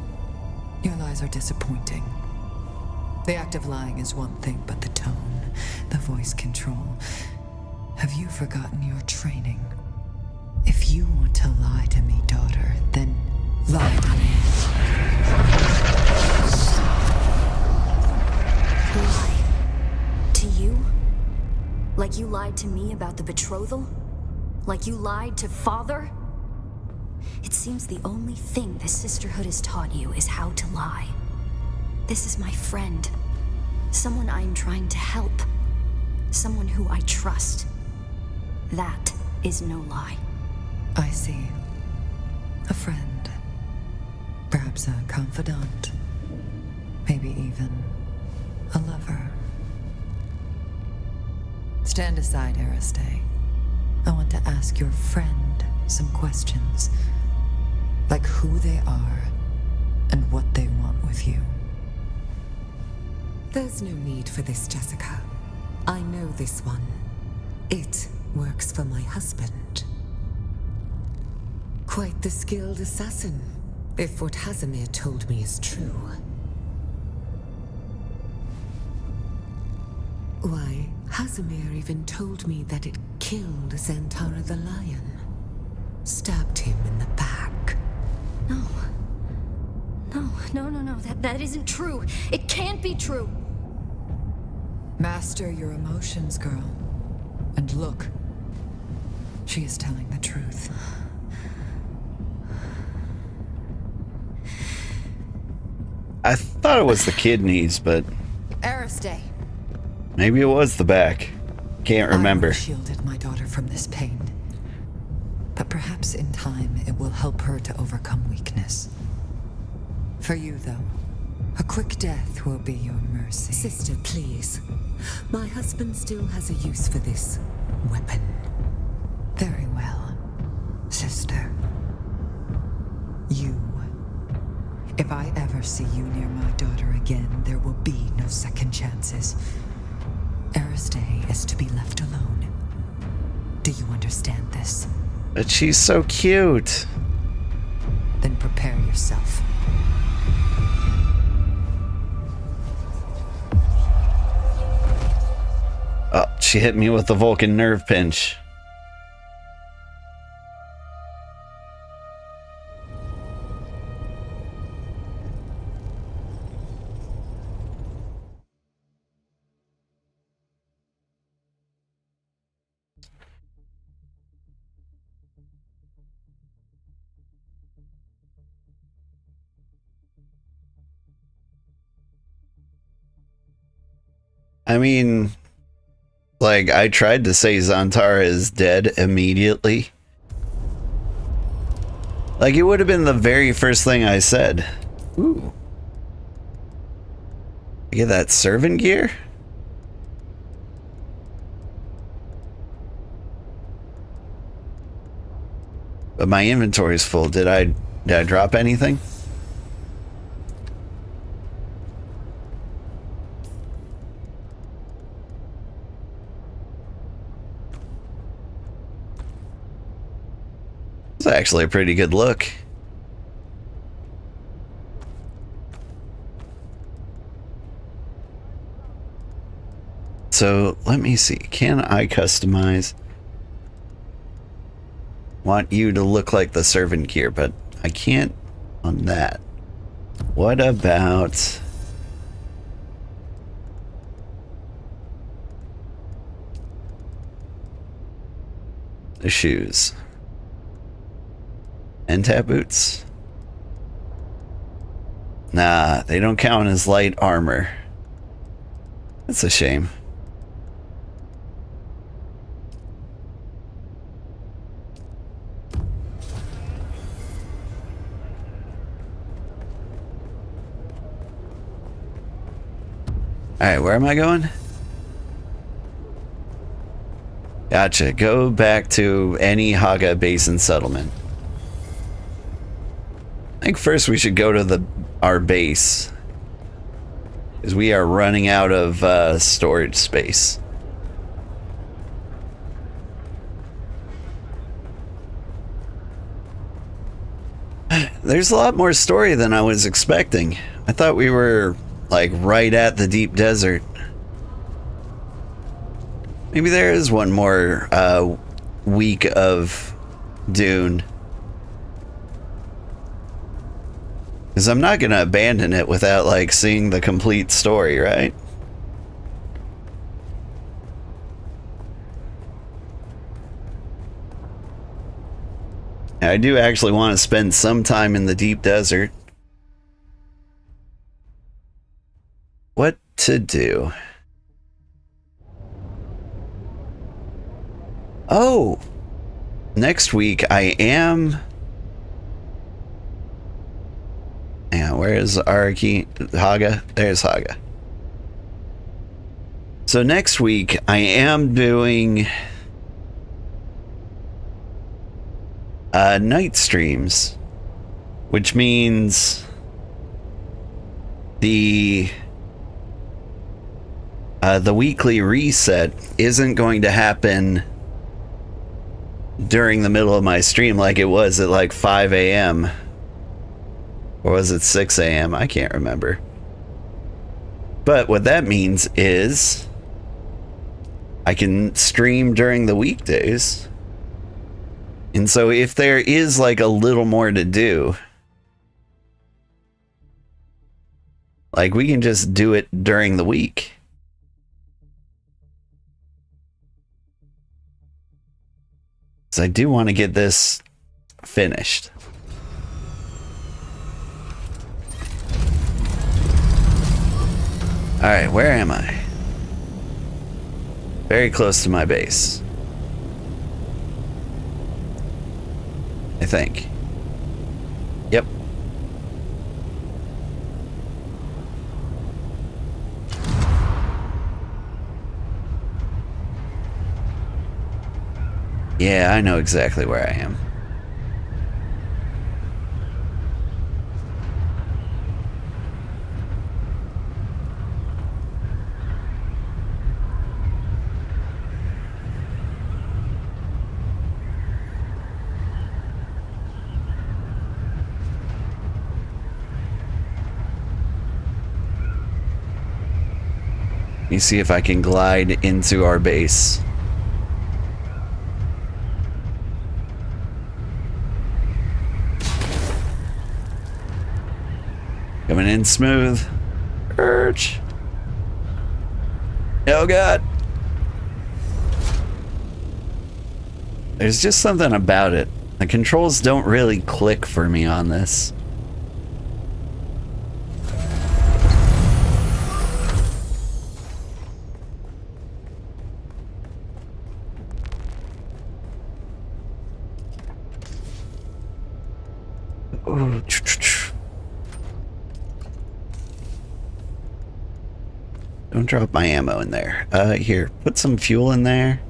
Your lies are disappointing. The act of lying is one thing, but the tone, the voice control. Have you forgotten your training? If you want to lie to me, daughter, then lie to me. Lie? To you? Like you lied to me about the betrothal? Like you lied to Father? It seems the only thing the Sisterhood has taught you is how to lie. This is my friend. Someone I'm trying to help. Someone who I trust. That is no lie. I see. A friend. Perhaps a confidant. Maybe even a lover. Stand aside, Aristae. I want to ask your friend some questions. Like who they are and what they want with you. There's no need for this, Jessica. I know this one. It works for my husband. Quite the skilled assassin, if what Casimir told me is true. Why, Casimir even told me that it killed Xantara the lion. Stabbed him in the back. No. No. That isn't true. It can't be true. Master your emotions, girl. And look. She is telling the truth. I thought it was the kidneys, but... Aristae, Maybe it was the back. Can't remember. I shielded my daughter from this pain. But perhaps in time it will help her to overcome weakness. For you, though, a quick death will be your mercy. Sister, please. My husband still has a use for this weapon. Very well, sister. You. If I ever see you near my daughter again, there will be no second chances. Aristay is to be left alone. Do you understand this? But she's so cute. Then prepare yourself. Oh, she hit me with the Vulcan nerve pinch. I mean, like, I tried to say Zantara is dead immediately. Like, it would have been the very first thing I said. Ooh. I get that servant gear? But my inventory is full. Did I drop anything? It's actually a pretty good look. So let me see. Can I customize? Want you to look like the servant gear, but I can't on that. What about the shoes? And tap boots? Nah, they don't count as light armor. That's a shame. Alright, where am I going? Gotcha. Go back to any Haga Basin settlement. I think first we should go to our base, because we are running out of storage space. There's a lot more story than I was expecting. I thought we were like right at the deep desert. Maybe there is one more week of Dune. Because I'm not going to abandon it without, like, seeing the complete story, right? I do actually want to spend some time in the deep desert. What to do? Oh! Next week I am... Yeah, where is Araki? Haga? There's Haga. So next week, I am doing night streams, which means the weekly reset isn't going to happen during the middle of my stream like it was at like 5 a.m. Or was it 6 a.m.? I can't remember. But what that means is I can stream during the weekdays. And so if there is like a little more to do, like we can just do it during the week. So I do want to get this finished. Alright, where am I? Very close to my base. I think. Yep. Yeah, I know exactly where I am. Let me see if I can glide into our base. Coming in smooth. Urge. Oh god. There's just something about it. The controls don't really click for me on this. Ooh. Don't drop my ammo in there. Here, put some fuel in there.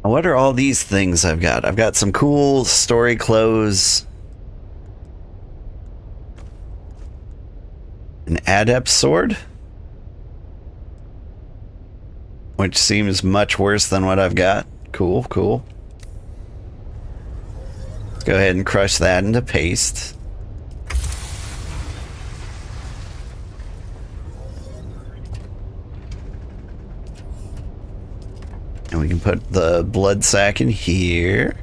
What are all these things I've got? I've got some cool story clothes. An adept sword? Which seems much worse than what I've got. Cool, cool. Let's go ahead and crush that into paste. And we can put the blood sack in here.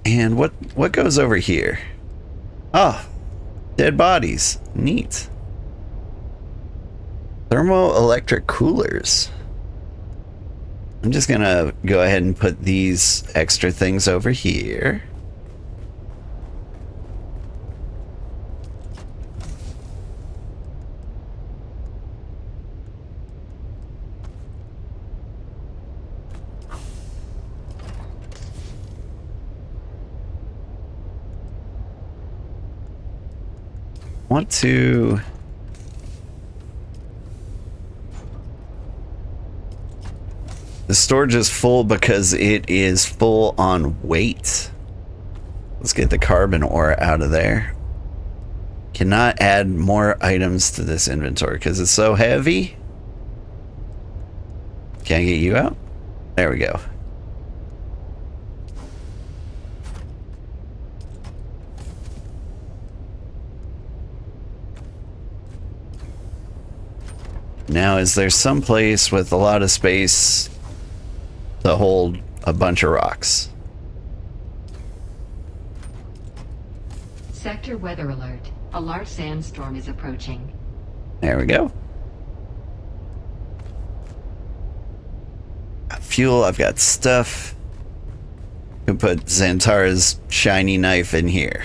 And what goes over here? Oh, dead bodies. Neat. Thermoelectric coolers. I'm just gonna go ahead and put these extra things over here. Want to the storage is full because it is full on weight. Let's get the carbon ore out of there. Cannot add more items to this inventory because it's so heavy. Can I get you out? There we go. Now, is there some place with a lot of space to hold a bunch of rocks? Sector weather alert. A large sandstorm is approaching. There we go. Got fuel, I've got stuff. Can put Xantara's shiny knife in here.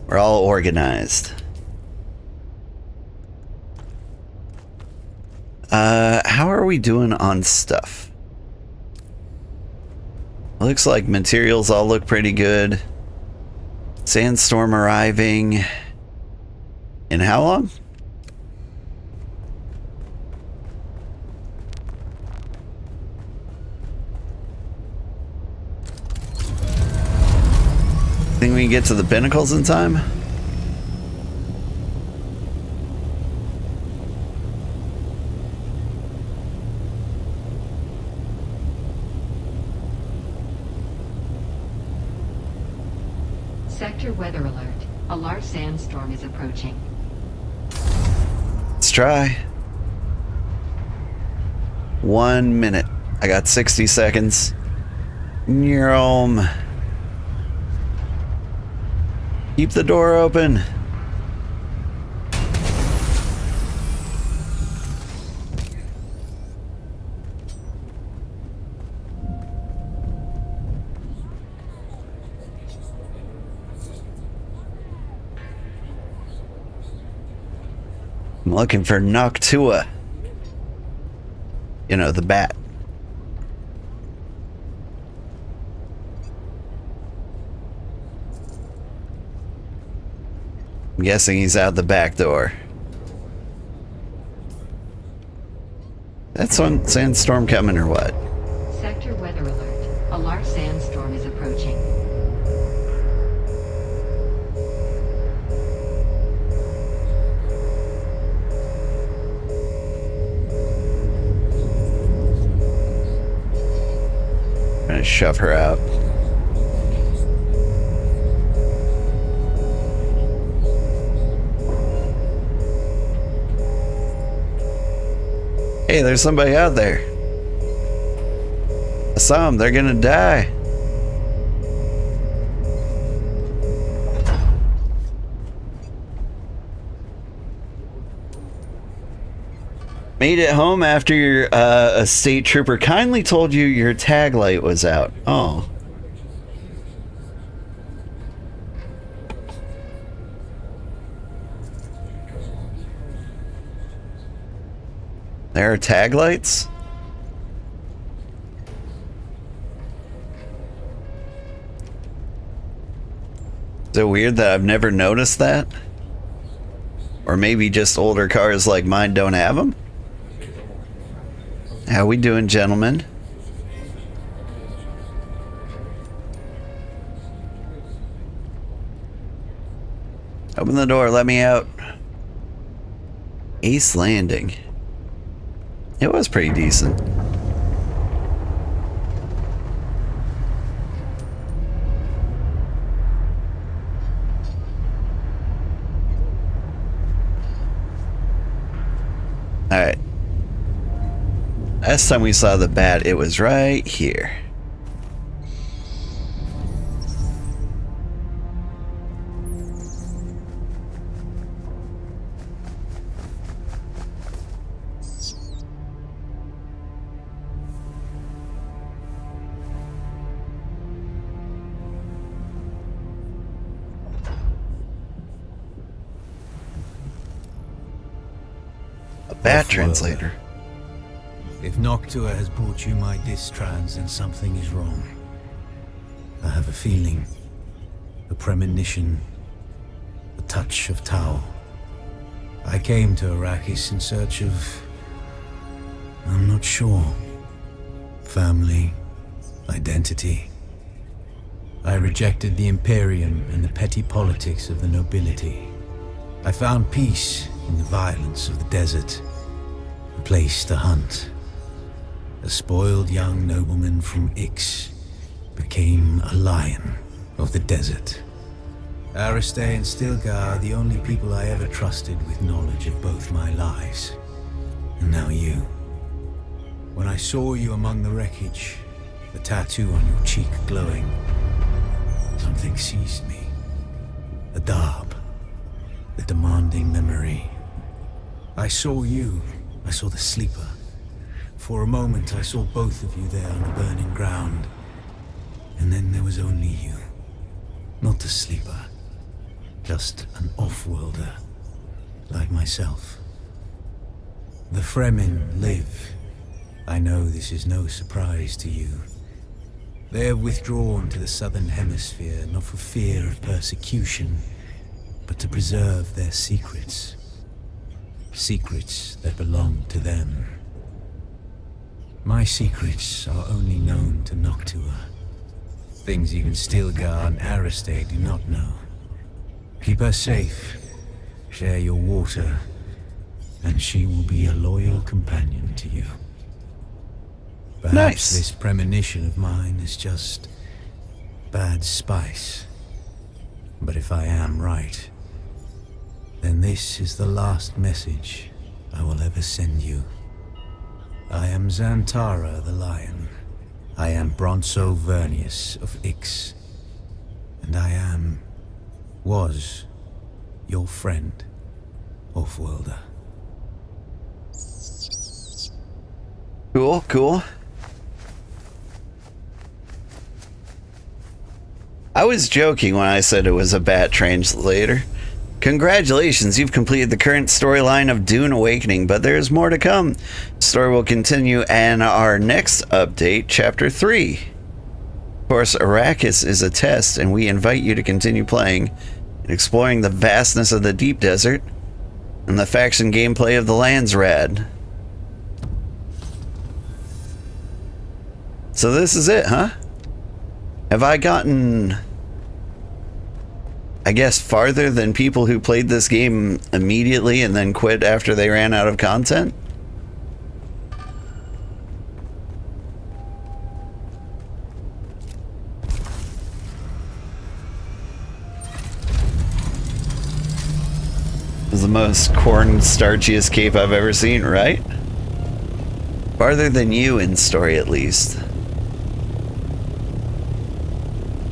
We're all organized. How are we doing on stuff? Looks like materials all look pretty good. Sandstorm arriving. In how long? Think we can get to the pinnacles in time? Sector weather alert. A large sandstorm is approaching. Let's try. 1 minute. I got 60 seconds. Neurom. Keep the door open. looking for Noctua. You know, the bat. I'm guessing he's out the back door. That's one sandstorm coming or what? Sector weather alert. A large sandstorm is approaching. I'm gonna shove her out. Hey, there's somebody out there. I saw them. They're gonna die. Made it home after your a state trooper kindly told you your tag light was out. Oh. There are tag lights? Is it weird that I've never noticed that? Or maybe just older cars like mine don't have them? How we doing, gentlemen? Open the door, let me out. Ace Landing. It was pretty decent. Alright. Last time we saw the bat, it was right here. A bat translator. If Noctua has brought you my distrans, then something is wrong. I have a feeling, a premonition, a touch of Tau. I came to Arrakis in search of... I'm not sure. Family, identity. I rejected the Imperium and the petty politics of the nobility. I found peace in the violence of the desert, a place to hunt. A spoiled young nobleman from Ix became a lion of the desert. Aristay and Stilgar are the only people I ever trusted with knowledge of both my lives. And now you. When I saw you among the wreckage, the tattoo on your cheek glowing, something seized me. A darb, the demanding memory. I saw you, I saw the sleeper. For a moment, I saw both of you there on the burning ground. And then there was only you. Not the sleeper. Just an off-worlder, like myself. The Fremen live. I know this is no surprise to you. They have withdrawn to the southern hemisphere, not for fear of persecution, but to preserve their secrets. Secrets that belong to them. My secrets are only known to Noctua. Things even Stilgar and Aristay do not know. Keep her safe, share your water, and she will be a loyal companion to you. Perhaps this premonition of mine is just bad spice. But if I am right, then this is the last message I will ever send you. I am Xantara the Lion. I am Bronso Vernius of Ix. And I was your friend, Off-worlder. Cool, cool. I was joking when I said it was a bat translator, Congratulations, you've completed the current storyline of Dune Awakening, but there's more to come. The story will continue in our next update, Chapter 3. Of course, Arrakis is a test, and we invite you to continue playing and exploring the vastness of the deep desert and the faction gameplay of the land's rad. So this is it, huh? Have I gotten, I guess, farther than people who played this game immediately and then quit after they ran out of content? This is the most cornstarchiest cape I've ever seen, right? Farther than you in story, at least.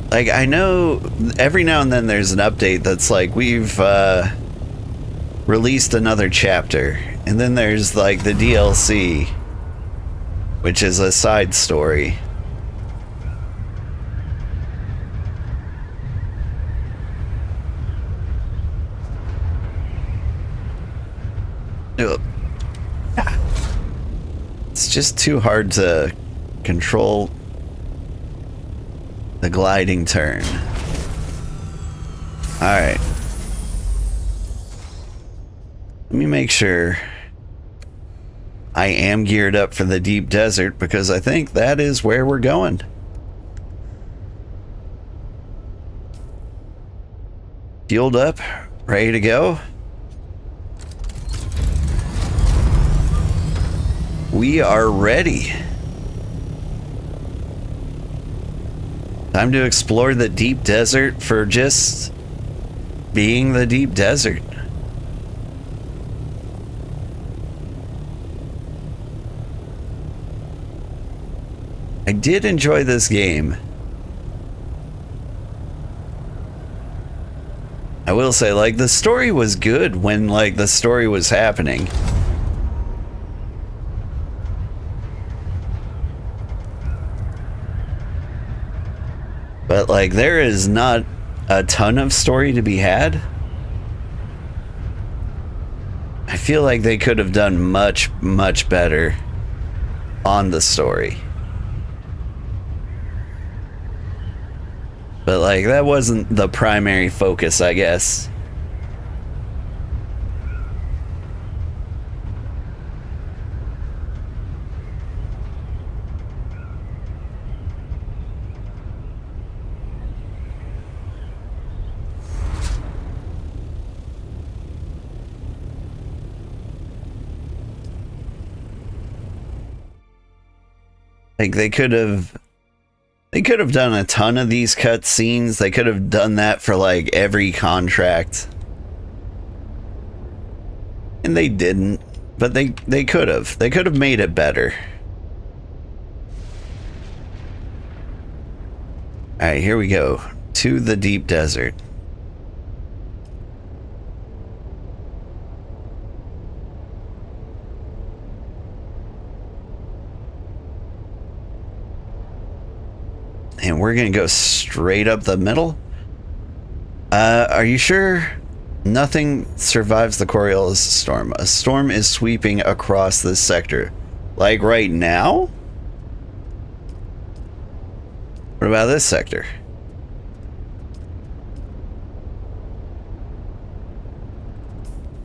Like, I know every now and then there's an update that's like, we've released another chapter. And then there's like the DLC, which is a side story. It's just too hard to control the gliding turn. Alright. Let me make sure I am geared up for the deep desert, because I think that is where we're going. Fueled up, ready to go. We are ready. Time to explore the deep desert for just being the deep desert. I did enjoy this game. I will say, like, the story was good when, like, the story was happening. But, like, there is not a ton of story to be had. I feel like they could have done much, much better on the story. But, like, that wasn't the primary focus, I guess. Like, they could have done a ton of these cut scenes. They could have done that for like every contract. And they didn't, but they could have. They could have made it better. All right, here we go to the deep desert. And we're gonna go straight up the middle. Are you sure? Nothing survives the Coriolis storm. A storm is sweeping across this sector. Like right now? What about this sector?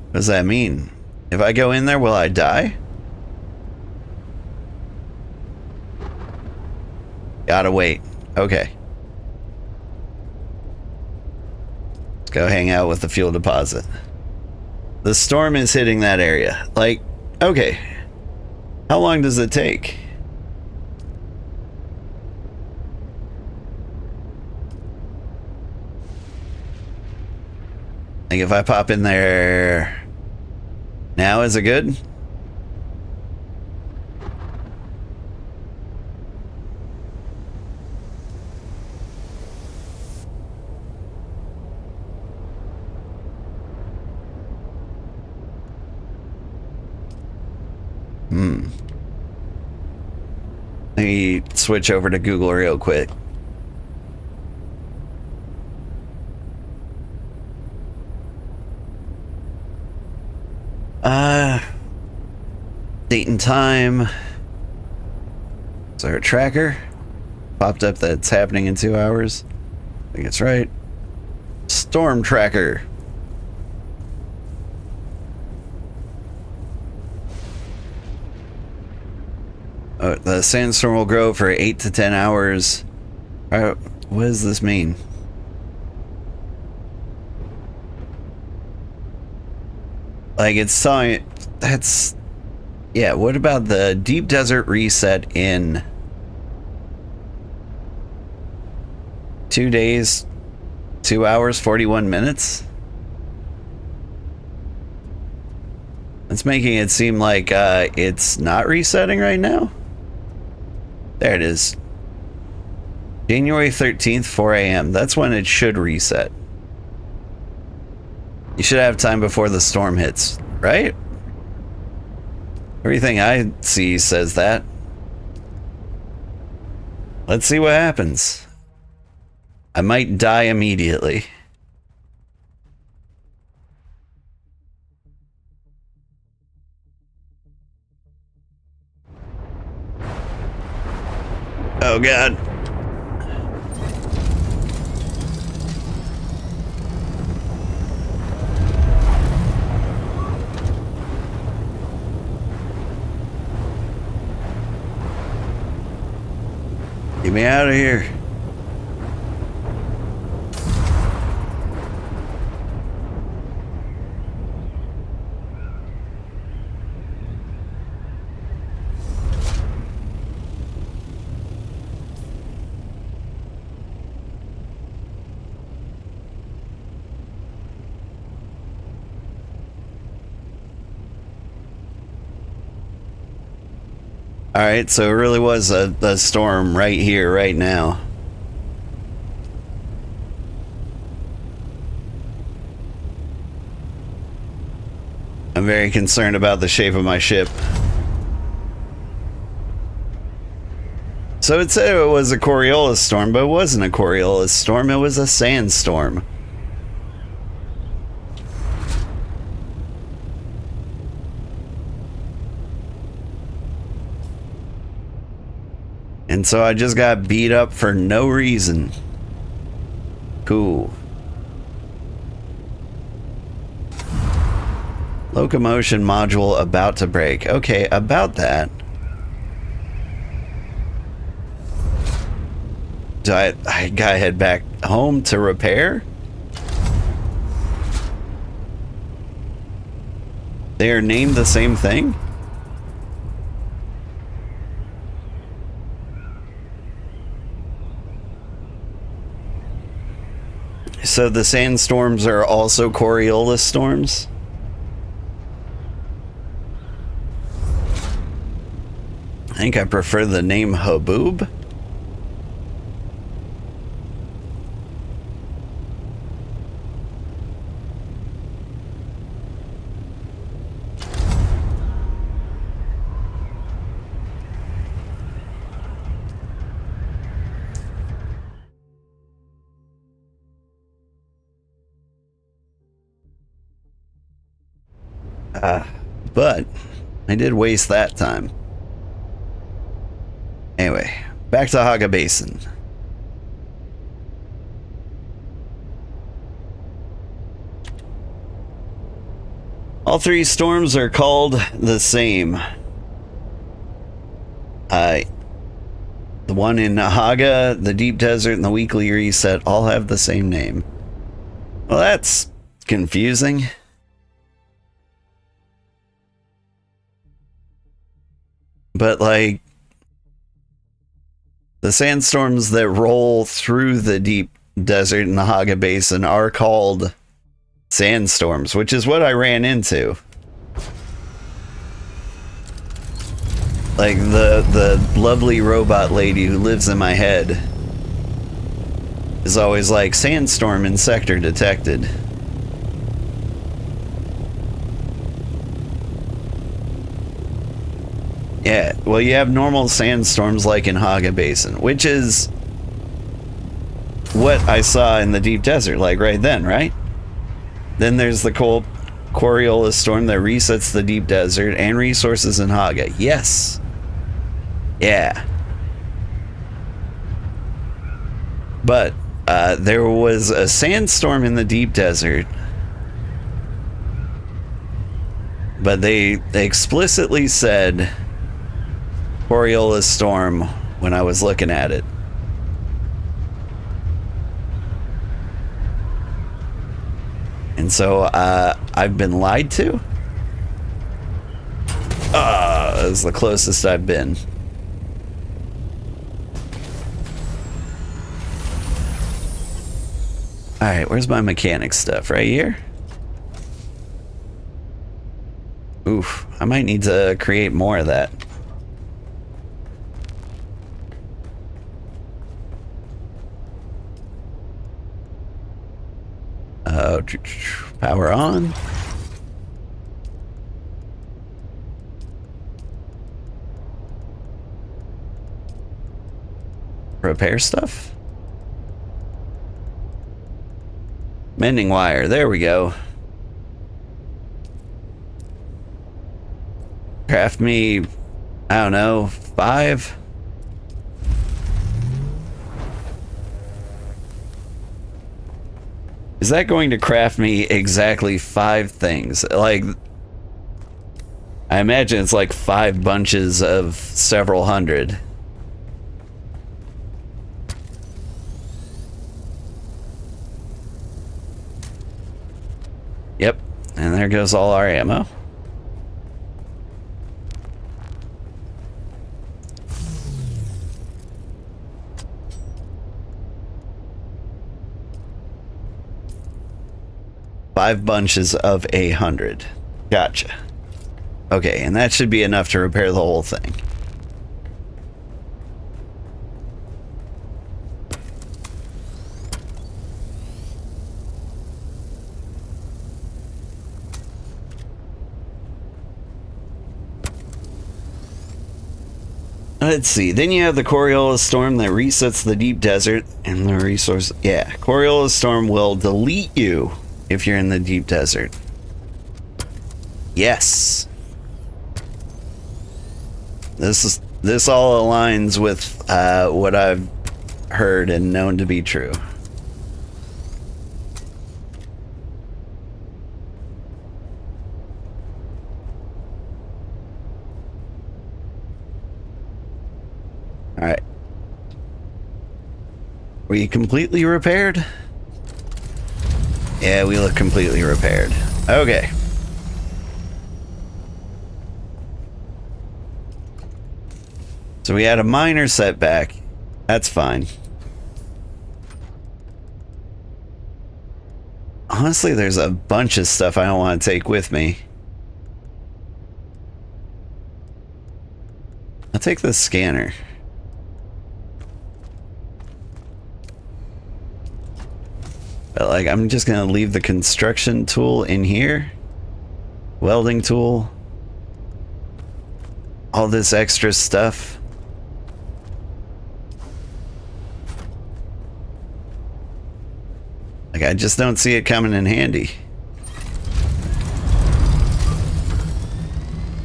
What does that mean? If I go in there, will I die? Gotta wait. Okay. Let's go hang out with the fuel deposit. The storm is hitting that area. Like, okay. How long does it take? Like, if I pop in there now, is it good? Let me switch over to Google real quick. date and time. Is there a tracker? Popped up that it's happening in 2 hours. I think it's right. Storm tracker. Oh, the sandstorm will grow for 8 to 10 hours. What does this mean? Like, it's telling... That's... Yeah, what about the deep desert reset in 2 days, 2 hours, 41 minutes? It's making it seem like it's not resetting right now. There it is. January 13th, 4 a.m. That's when it should reset. You should have time before the storm hits, right? Everything I see says that. Let's see what happens. I might die immediately. Oh God. Get me out of here. Alright, so it really was a storm right here, right now. I'm very concerned about the shape of my ship. So it said it was a Coriolis storm, but it wasn't a Coriolis storm, it was a sandstorm. And so I just got beat up for no reason. Cool. Locomotion module about to break. Okay, about that. Do I gotta head back home to repair? They are named the same thing? So the sandstorms are also Coriolis storms? I think I prefer the name Haboob. But I did waste that time. Anyway, back to Haga Basin. All three storms are called the same. The one in Haga, the Deep Desert, and the Weekly Reset all have the same name. Well, that's confusing. But, like, the sandstorms that roll through the Deep Desert and the Haga Basin are called sandstorms, which is what I ran into. Like, the lovely robot lady who lives in my head is always like, sandstorm in sector detected. Yeah, well, you have normal sandstorms like in Haga Basin, which is what I saw in the Deep Desert, like right then, right? Then there's the cold Coriolis storm that resets the deep desert and resources in Haga. Yes. Yeah. But there was a sandstorm in the deep desert. But they explicitly said Coriolis storm when I was looking at it. And so I've been lied to. That's the closest I've been. Alright, where's my mechanic stuff? Right here? Oof, I might need to create more of that. Power on. Repair stuff. Mending wire, there we go. Craft me, I don't know, 5? Is that going to craft me exactly 5 things? Like, I imagine it's like 5 bunches of several hundred. Yep, and there goes all our ammo. Five bunches of 100. Gotcha. Okay, and that should be enough to repair the whole thing. Let's see. Then you have the Coriolis storm that resets the deep desert and the resource. Yeah, Coriolis storm will delete you if you're in the deep desert. Yes. This all aligns with what I've heard and known to be true. All right. Were you completely repaired? Yeah, we look completely repaired. Okay. So we had a minor setback. That's fine. Honestly, there's a bunch of stuff I don't want to take with me. I'll take the scanner. But like, I'm just gonna leave the construction tool in here. Welding tool. All this extra stuff. Like, I just don't see it coming in handy.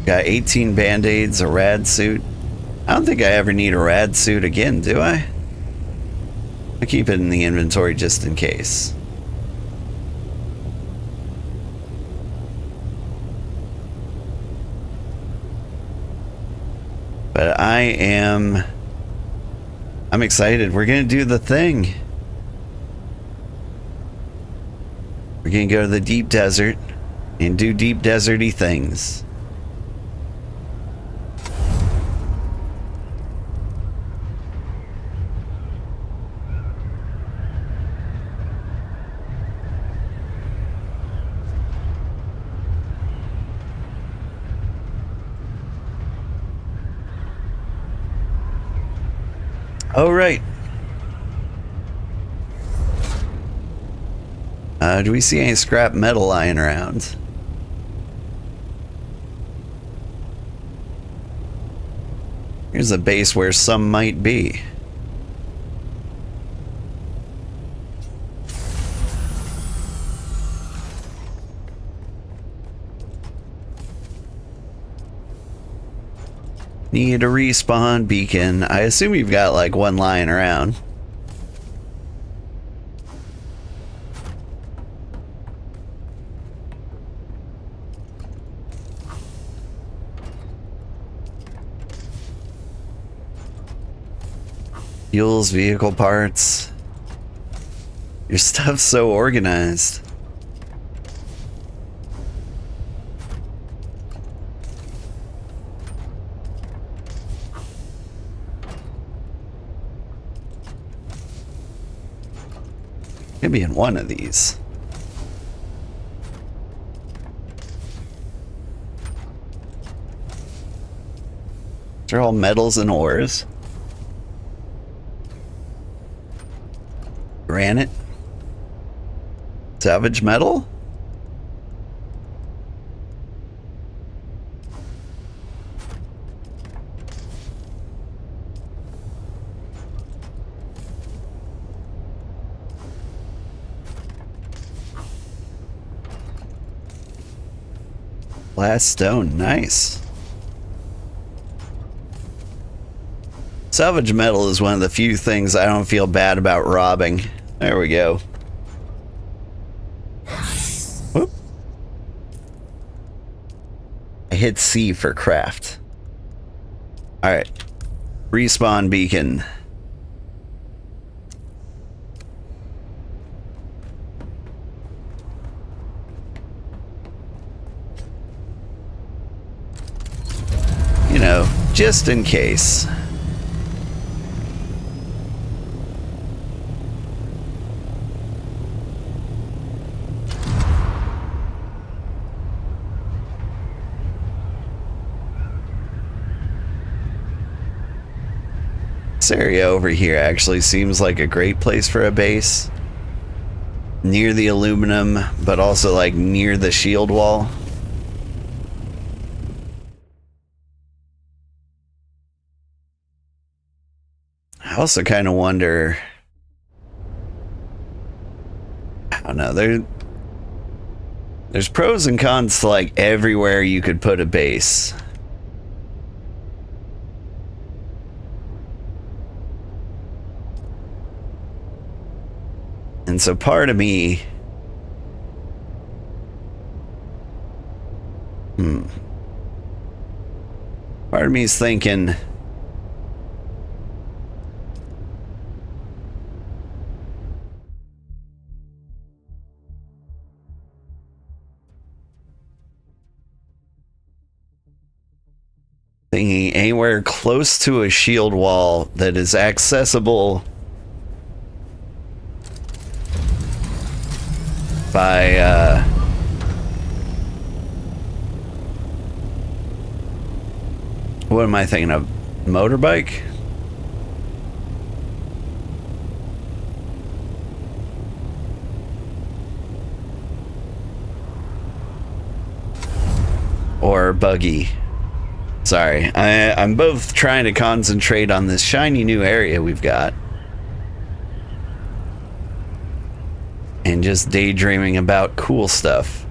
Got 18 band-aids, a rad suit. I don't think I ever need a rad suit again, do I? I keep it in the inventory just in case. But I'm excited. We're gonna do the thing. We're gonna go to the deep desert and do deep deserty things. Oh, right. Do we see any scrap metal lying around? Here's a base where some might be. Need a respawn beacon. I assume you've got like one lying around. Fuels, vehicle parts. Your stuff's so organized. Maybe in one of these. They're all metals and ores. Granite. Salvage metal. Glass stone, nice. Salvage metal is one of the few things I don't feel bad about robbing. There we go. Whoop. I hit C for craft. Alright. Respawn beacon. You know, just in case. This area over here actually seems like a great place for a base. Near the aluminum, but also like near the shield wall. I also kind of wonder, I don't know, there's pros and cons to like everywhere you could put a base. And so part of me, part of me is thinking, anywhere close to a shield wall that is accessible by what am I thinking of? Motorbike? Or buggy. Sorry, I'm both trying to concentrate on this shiny new area we've got and just daydreaming about cool stuff.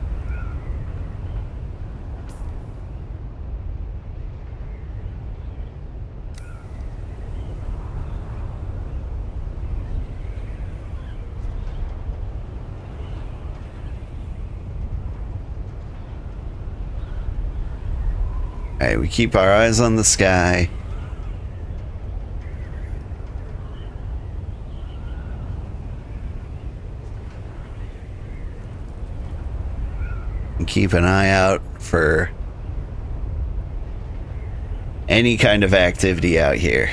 Alright, we keep our eyes on the sky. And keep an eye out for any kind of activity out here.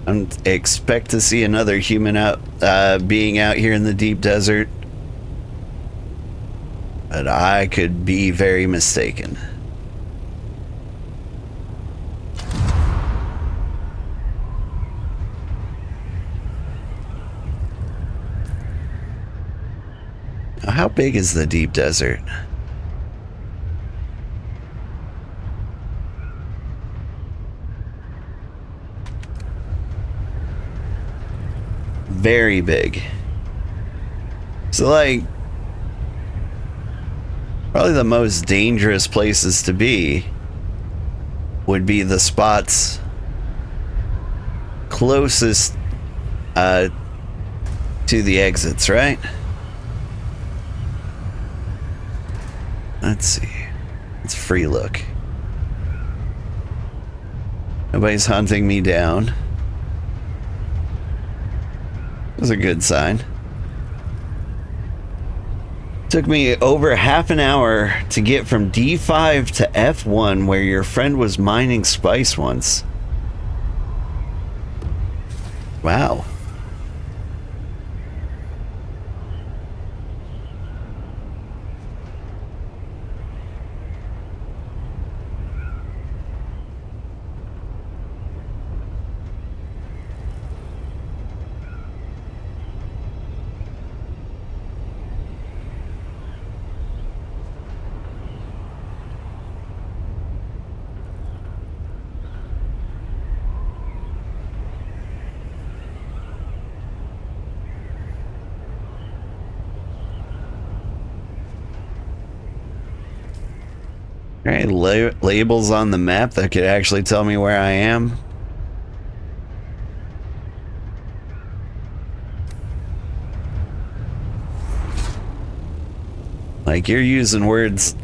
I expect to see another human being out here in the deep desert, but I could be very mistaken. Now, how big is the deep desert? very big. So, like, probably the most dangerous places to be would be the spots closest to the exits, right? Let's see. It's free look. Nobody's hunting me down. That's a good sign. Took me over half an hour to get from D5 to F1 where your friend was mining spice once. Wow. Alright, labels on the map that could actually tell me where I am. Like, you're using words...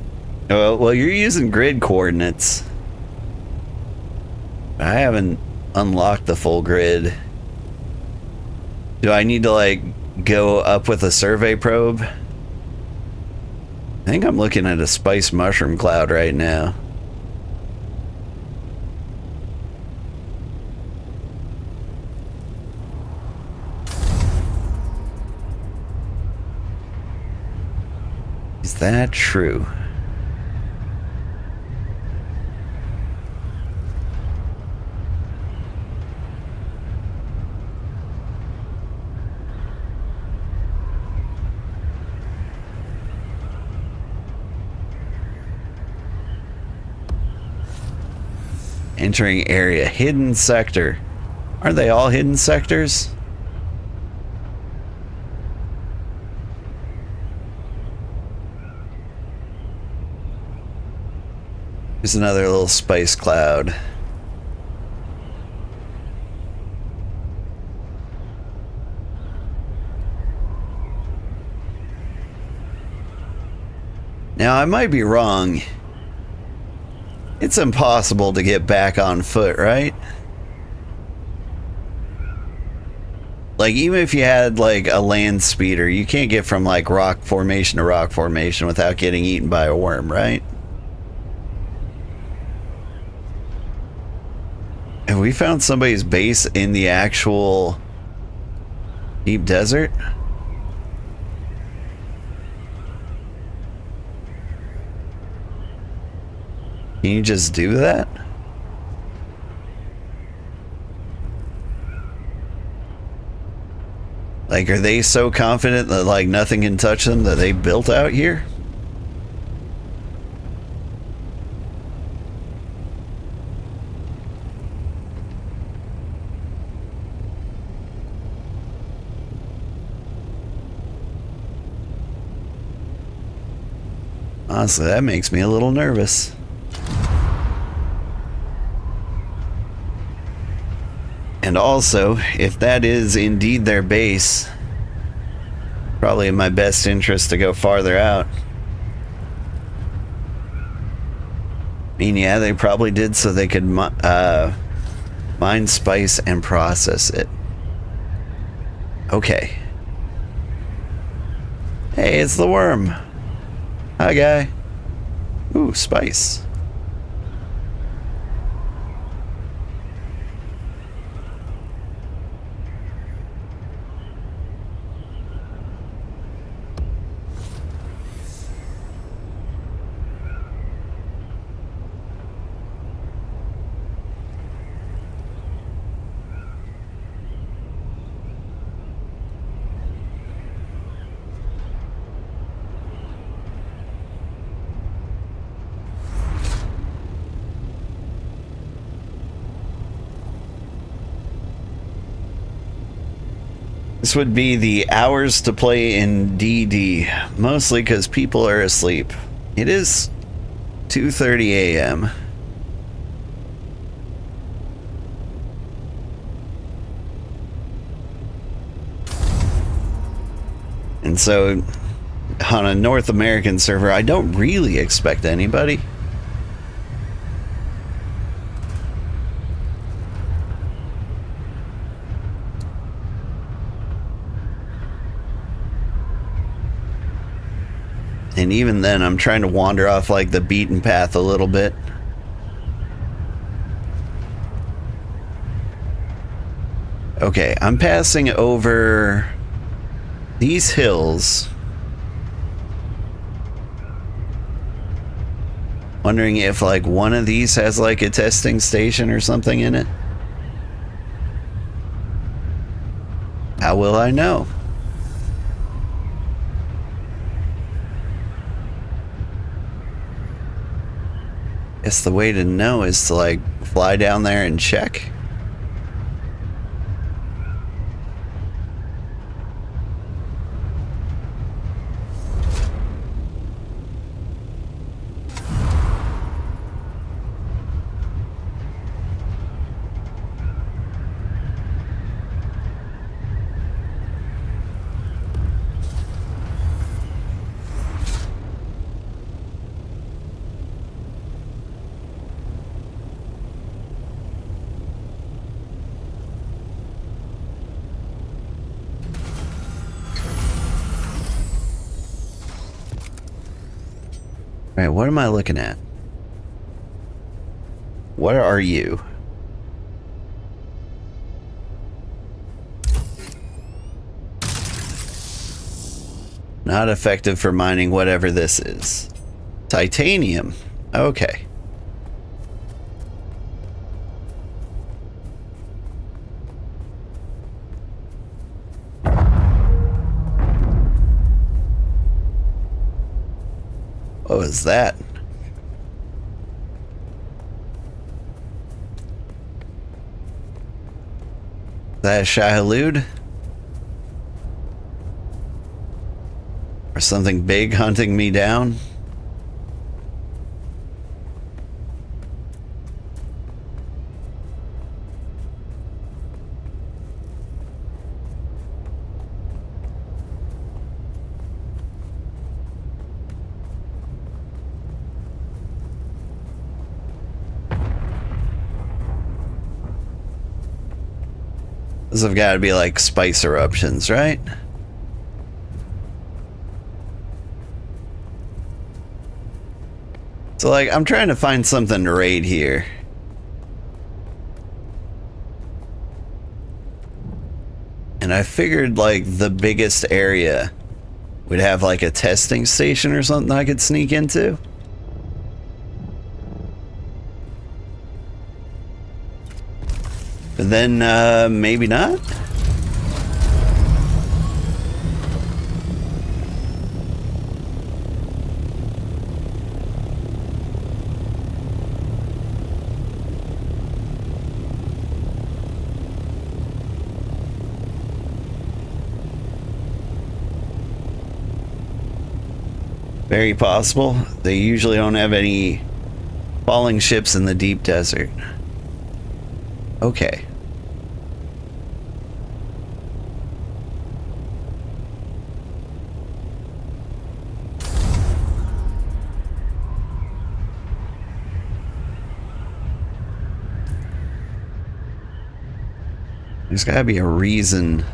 well, you're using grid coordinates. I haven't unlocked the full grid. Do I need to, like, go up with a survey probe? I think I'm looking at a spice mushroom cloud right now. Is that true? Entering area. Hidden sector. Aren't they all hidden sectors? There's another little spice cloud. Now, I might be wrong. It's impossible to get back on foot, right? Like, even if you had, like, a land speeder, you can't get from, like, rock formation to rock formation without getting eaten by a worm, right? Have we found somebody's base in the actual deep desert? Can you just do that? Like, are they so confident that, like, nothing can touch them that they built out here? Honestly, that makes me a little nervous. And also, if that is indeed their base, probably in my best interest to go farther out. I mean, yeah, they probably did so they could mine spice and process it. Okay. Hey, it's the worm. Hi, guy. Ooh, spice. This would be the hours to play in DD, mostly because people are asleep. It is 2:30 a.m. And so, on a North American server, I don't really expect anybody. And even then, I'm trying to wander off like the beaten path a little bit. Okay, I'm passing over these hills. Wondering if like one of these has like a testing station or something in it. How will I know? Guess the way to know is to like fly down there and check. All right, what am I looking at? What are you? Not effective for mining whatever this is. Titanium. Okay. What was that? That Shai Old Dude? Or something big hunting me down? Those have got to be like spice eruptions, right? So like, I'm trying to find something to raid here. And I figured like the biggest area would have like a testing station or something I could sneak into. But then, maybe not? Very possible. They usually don't have any falling ships in the deep desert. Okay. There's gotta be a reason to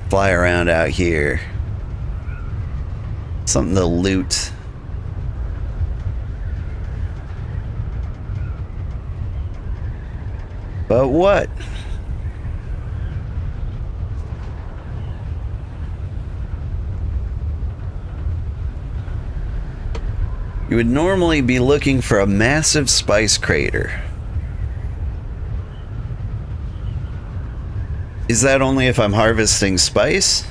fly around out here. Something to loot. But what? You would normally be looking for a massive spice crater. Is that only if I'm harvesting spice?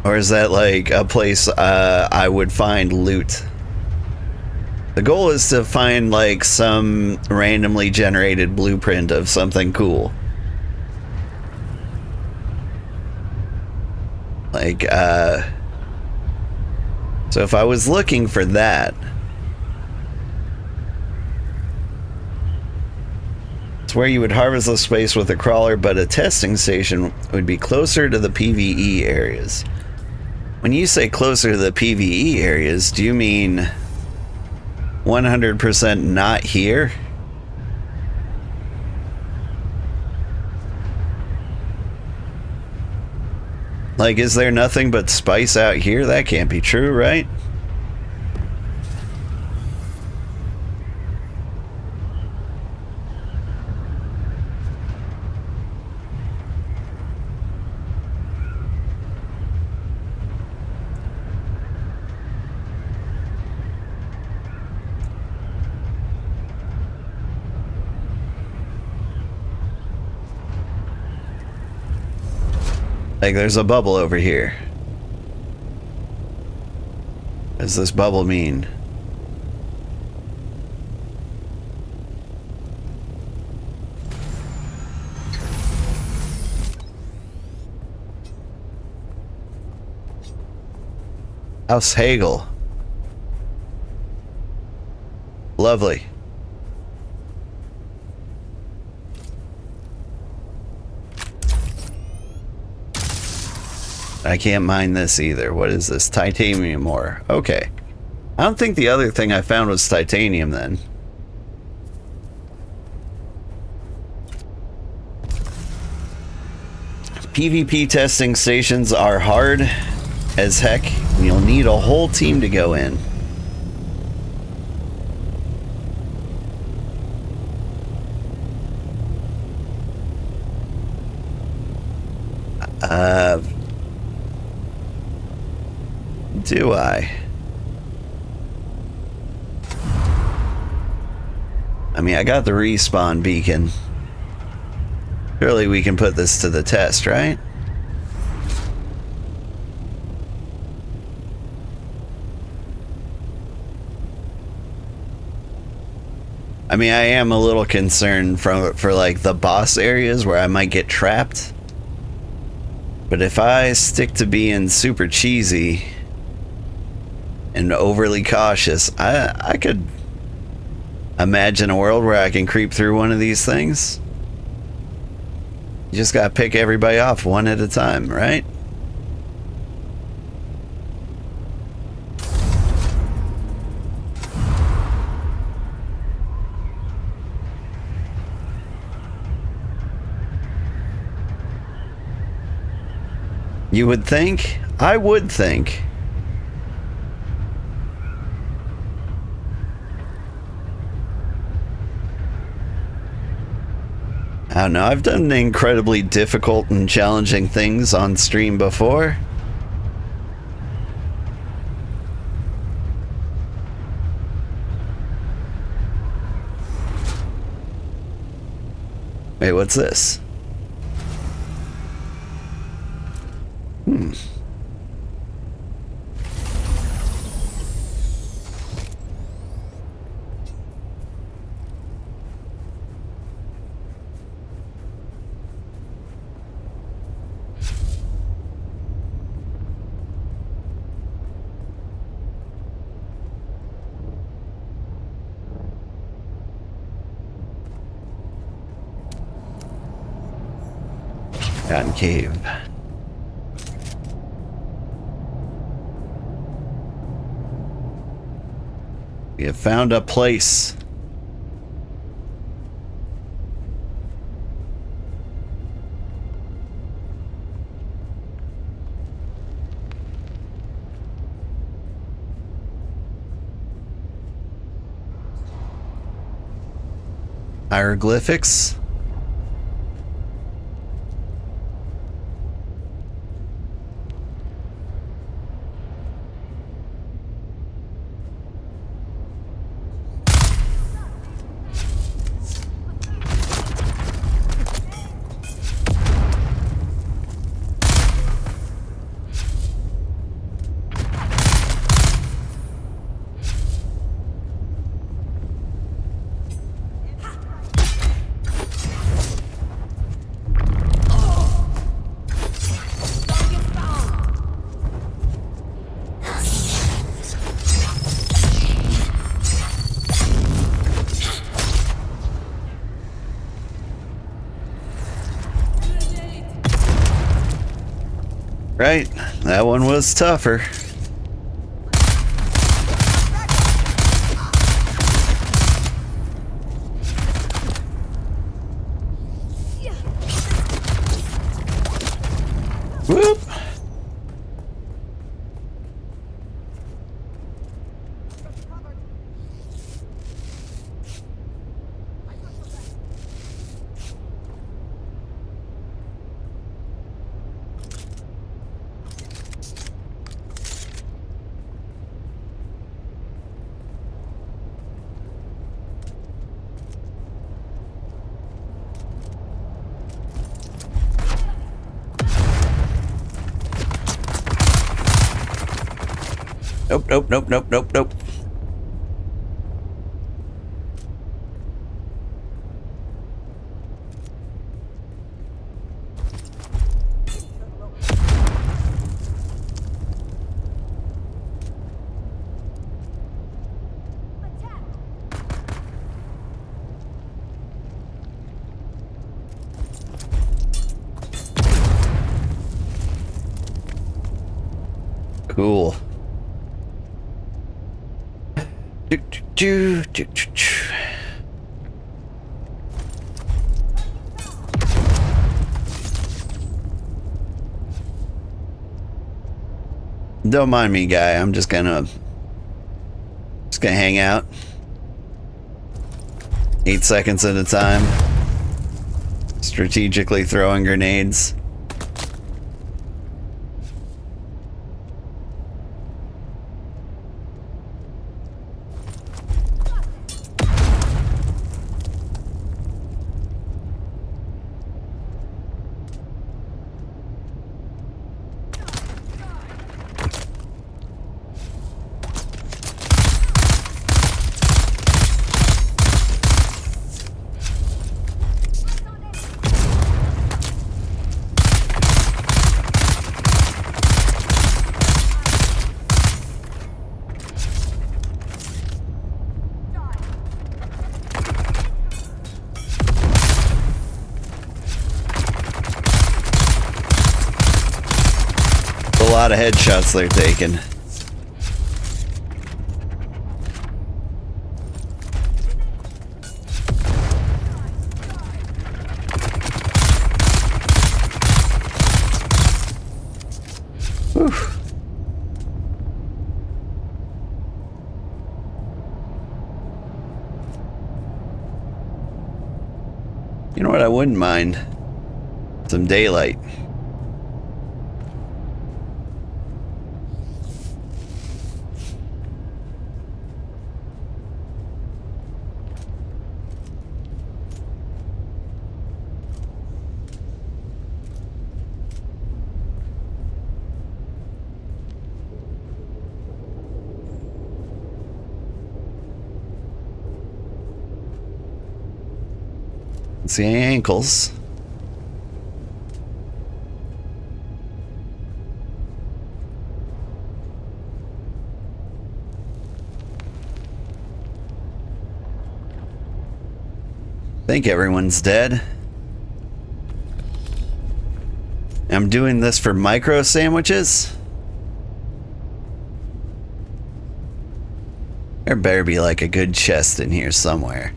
Or is that like a place I would find loot? The goal is to find like some randomly generated blueprint of something cool. Like, so if I was looking for that, it's where you would harvest the space with a crawler, but a testing station would be closer to the PvE areas. When you say closer to the PvE areas, do you mean 100% not here? Like, is there nothing but spice out here? That can't be true, right? Like, there's a bubble over here. What does this bubble mean? House Hagel. Lovely. I can't mine this either. What is this? Titanium ore. Okay. I don't think the other thing I found was titanium then. PvP testing stations are hard as heck. You'll need a whole team to go in. Do I? I mean, I got the respawn beacon. Surely we can put this to the test, right? I mean, I am a little concerned for like the boss areas where I might get trapped. But if I stick to being super cheesy and overly cautious, I could imagine a world where I can creep through one of these things. You just gotta pick everybody off one at a time, right? You would think? I would think. I don't know, I've done incredibly difficult and challenging things on stream before. Wait, what's this? Cotton Cave. We have found a place. Hieroglyphics. Right, that one was tougher. Whoop! Nope. Cool. Don't mind me, guy. I'm just gonna hang out. 8 seconds at a time. Strategically throwing grenades. A lot of headshots they're taking. Whew. You know what? I wouldn't mind some daylight. See any ankles? Think everyone's dead. I'm doing this for micro sandwiches? There better be like a good chest in here somewhere.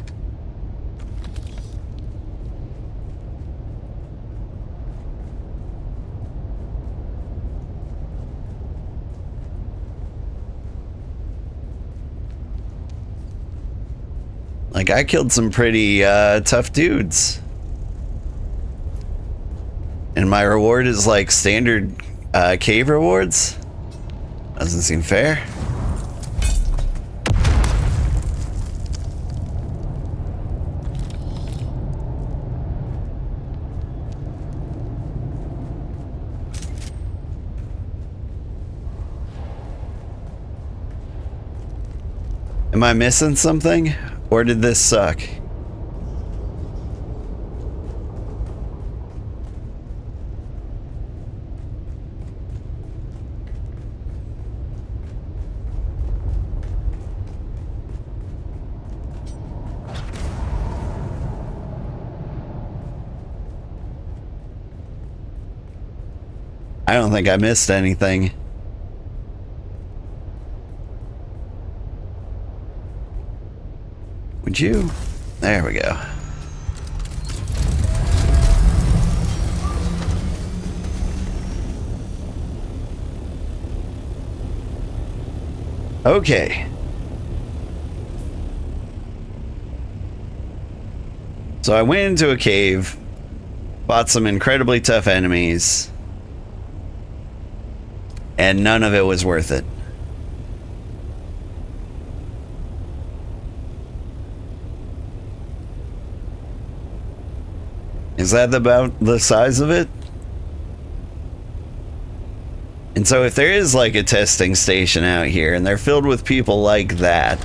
Like, I killed some pretty tough dudes. And my reward is like standard cave rewards? Doesn't seem fair. Am I missing something? Or did this suck? I don't think I missed anything. Would you? There we go. Okay. So I went into a cave, fought some incredibly tough enemies, and none of it was worth it. Is that about the size of it? And so if there is like a testing station out here and they're filled with people like that,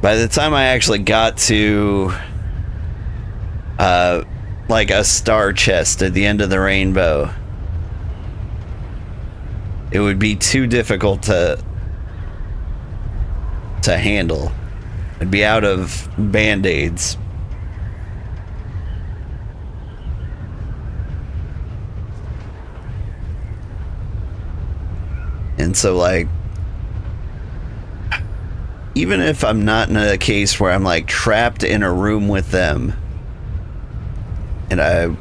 by the time I actually got to like a star chest at the end of the rainbow, it would be too difficult to handle. I'd be out of band-aids. And so, like, even if I'm not in a case where I'm, like, trapped in a room with them, and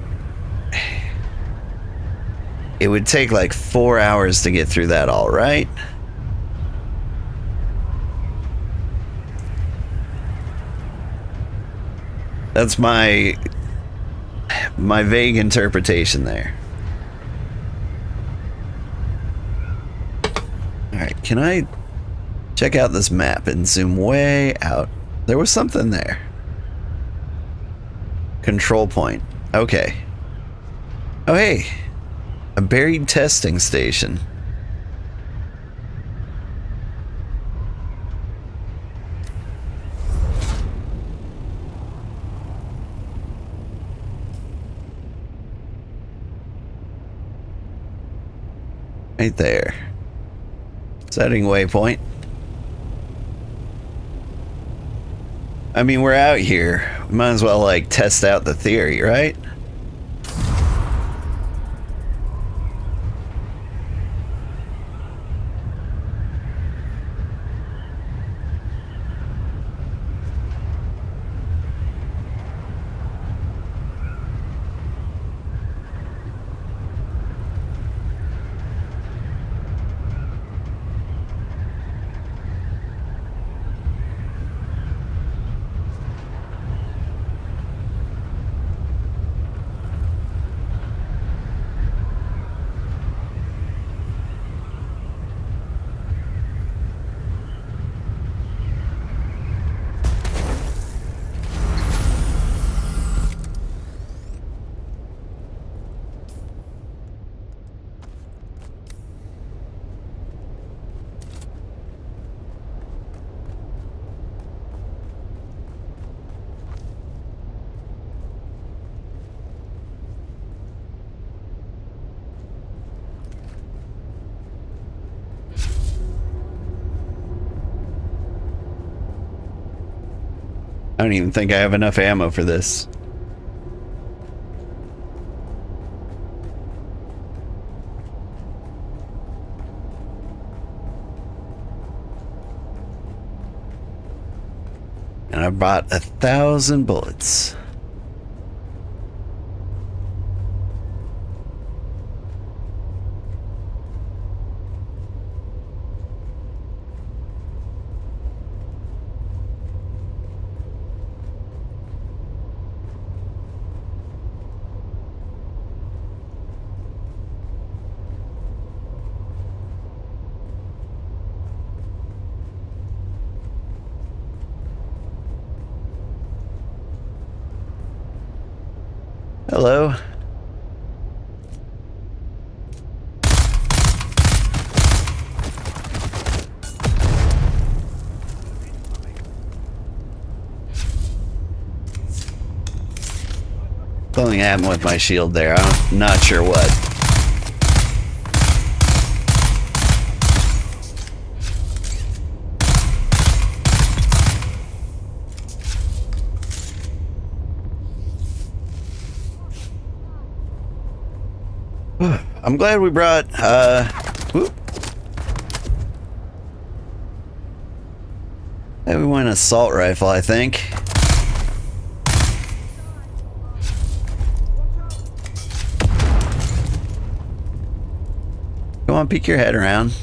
it would take, like, 4 hours to get through that all, right? That's my vague interpretation there. Alright, can I check out this map and zoom way out? There was something there. Control point. Okay. Oh, hey. A buried testing station. Right there. Setting waypoint. I mean, we're out here. We might as well, like, test out the theory, right? I don't even think I have enough ammo for this. And I bought 1,000 bullets. Hello. Something happened with my shield there. I'm not sure what. I'm glad we brought, whoop. Hey, we want an assault rifle, I think. Go on, peek your head around.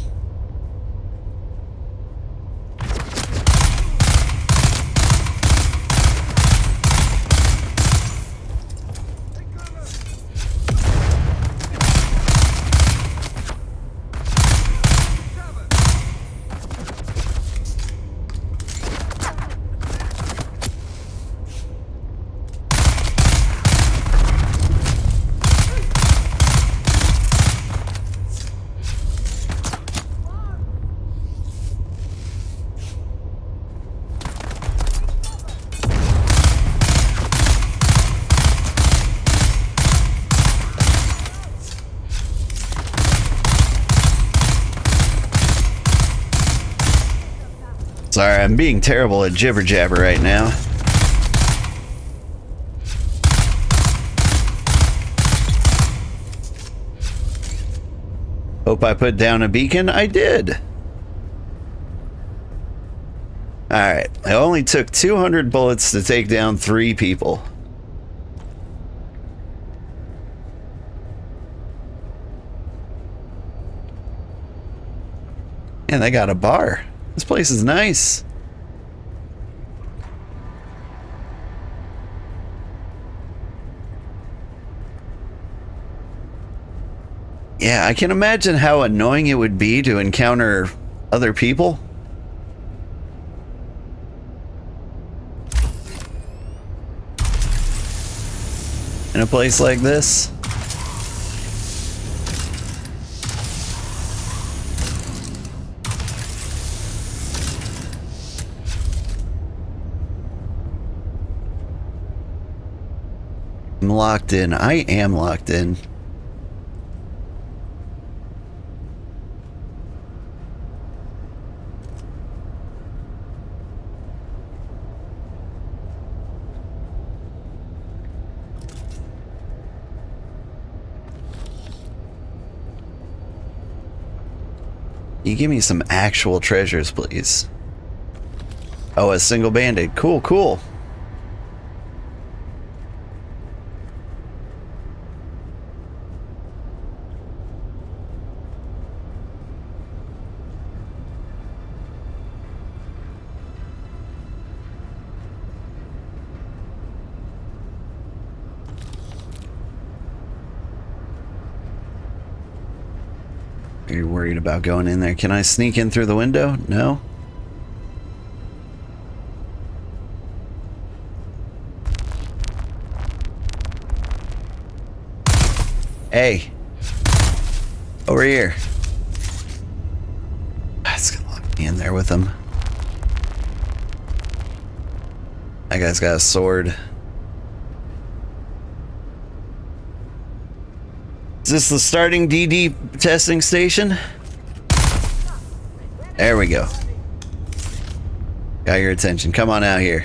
Sorry, I'm being terrible at jibber jabber right now. Hope I put down a beacon. I did. Alright, it only took 200 bullets to take down 3 people. And they got a bar. This place is nice. Yeah, I can imagine how annoying it would be to encounter other people. In a place like this. I'm locked in. I am locked in. You give me some actual treasures, please. Oh, a single band-aid. Cool, cool. Are you worried about going in there? Can I sneak in through the window? No? Hey. Over here. That's gonna lock me in there with him. That guy's got a sword. Is this the starting DD testing station? There we go. Got your attention. Come on out here.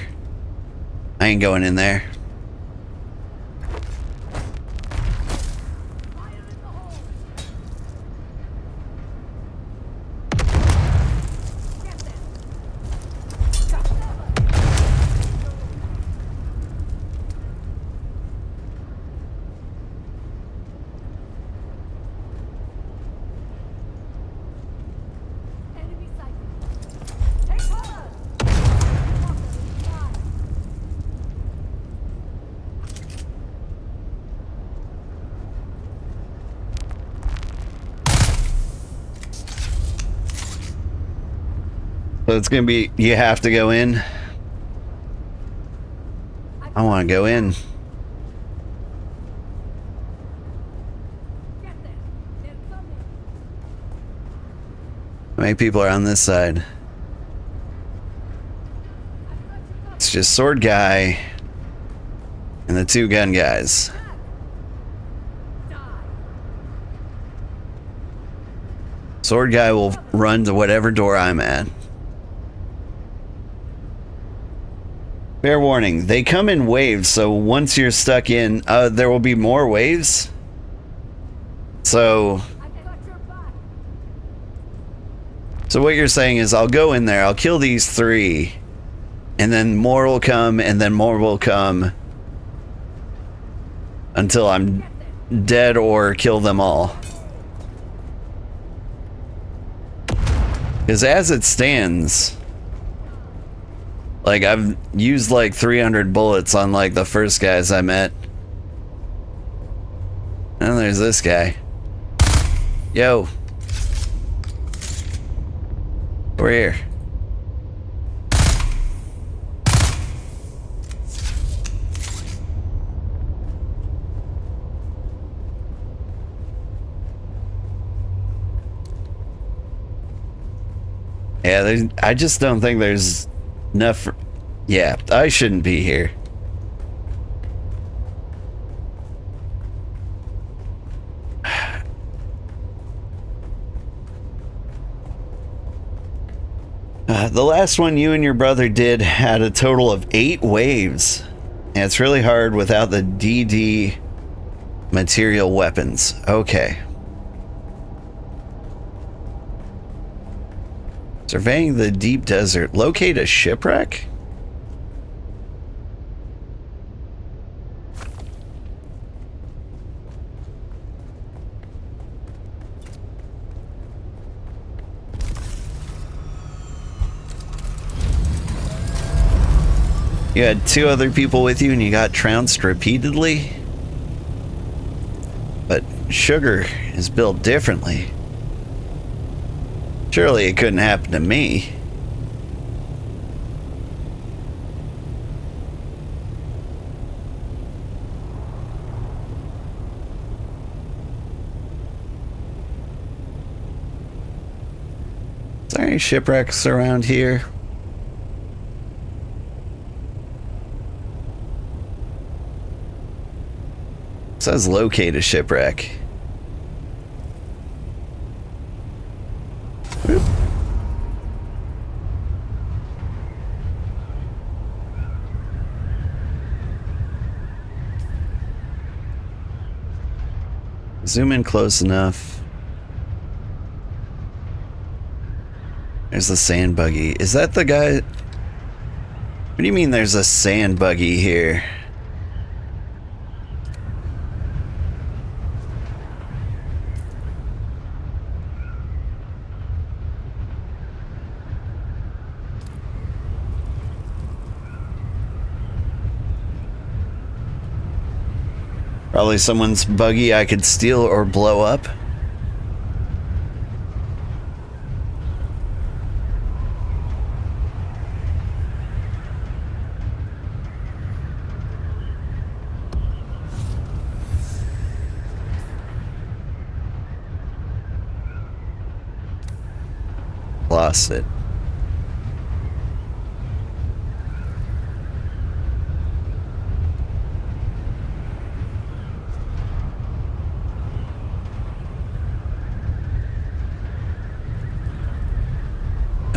I ain't going in there. So it's gonna be, you have to go in. I want to go in. How many people are on this side? It's just sword guy and the 2 gun guys. Sword guy will run to whatever door I'm at. Fair warning, they come in waves, so once you're stuck in, there will be more waves. So So what you're saying is I'll go in there, I'll kill these 3, and then more will come, and then more will come until I'm dead or kill them all. Because as it stands, like, I've used like 300 bullets on like the first guys I met. And there's this guy. Yo. We're here. Yeah, I just don't think there's enough. Yeah, I shouldn't be here. The last one you and your brother did had a total of 8 waves. And it's really hard without the DD material weapons. Okay. Surveying the deep desert. Locate a shipwreck? You had 2 other people with you and you got trounced repeatedly? But sugar is built differently. Surely it couldn't happen to me. Is there any shipwrecks around here? It says locate a shipwreck. Oop. Zoom in close enough. There's the sand buggy. Is that the guy? What do you mean there's a sand buggy here? Probably someone's buggy I could steal or blow up. Lost it.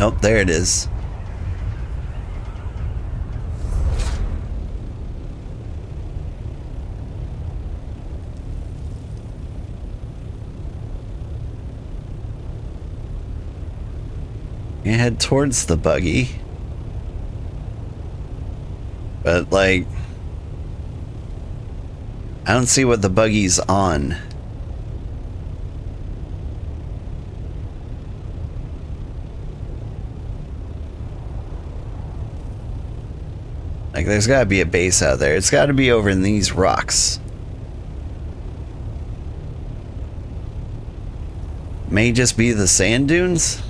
Oh, there it is. You head towards the buggy. But, like, I don't see what the buggy's on. Like, there's gotta be a base out there. It's gotta be over in these rocks. May just be the sand dunes?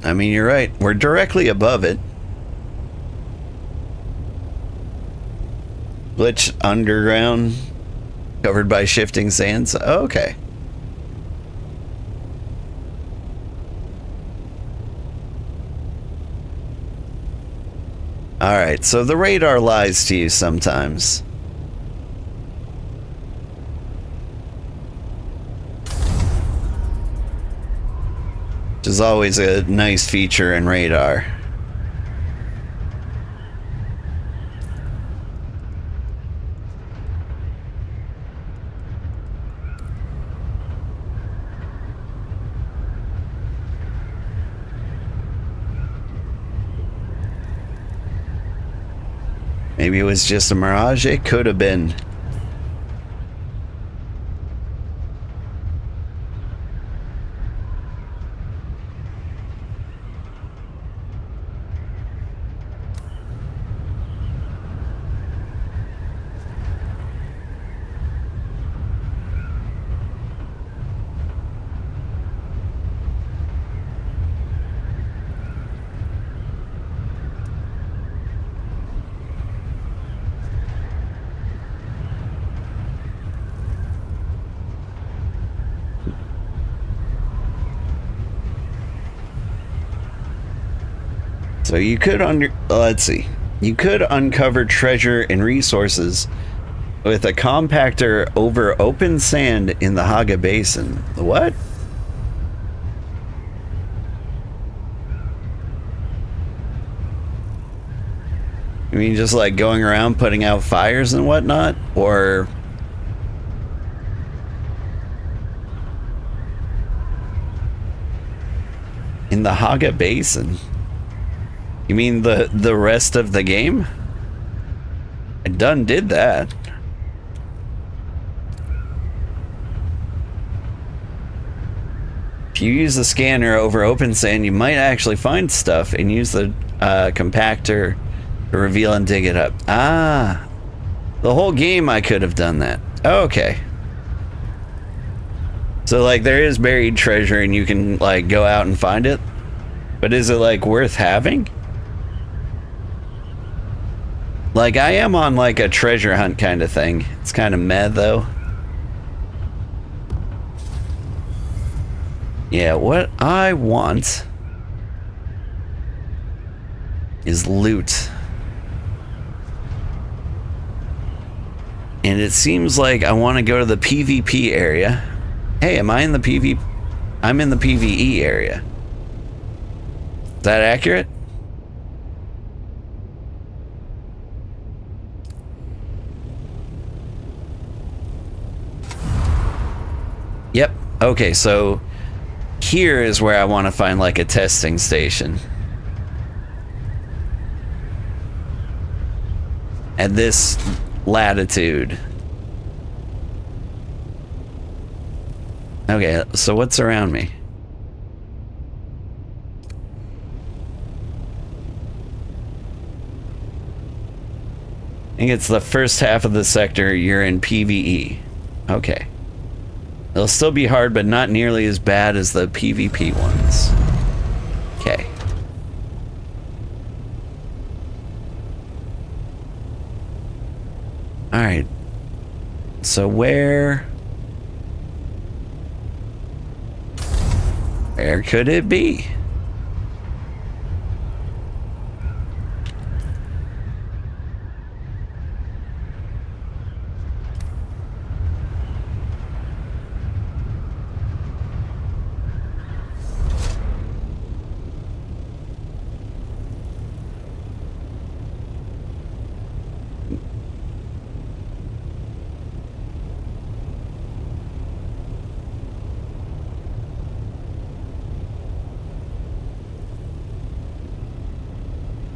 I mean, you're right. We're directly above it. Glitch underground, covered by shifting sands. Oh, okay. Alright, so the radar lies to you sometimes. Which is always a nice feature in radar. Maybe it was just a mirage. It could have been. So you could let's see. You could uncover treasure and resources with a compactor over open sand in the Haga Basin. The what? You mean just like going around putting out fires and whatnot? Or in the Haga Basin? You mean the rest of the game? I done did that. If you use the scanner over open sand, you might actually find stuff and use the compactor to reveal and dig it up. Ah, the whole game I could have done that. Okay. So like there is buried treasure and you can like go out and find it, but is it like worth having? Like, I am on, like, a treasure hunt kind of thing. It's kind of meh, though. Yeah, what I want is loot. And it seems like I want to go to the PvP area. Hey, am I in the PvP? I'm in the PvE area. Is that accurate? Yep. Okay, so here is where I want to find like a testing station. At this latitude. Okay, so what's around me? I think it's the first half of the sector you're in PvE. Okay. It'll still be hard, but not nearly as bad as the PvP ones. Okay. Alright. So where could it be?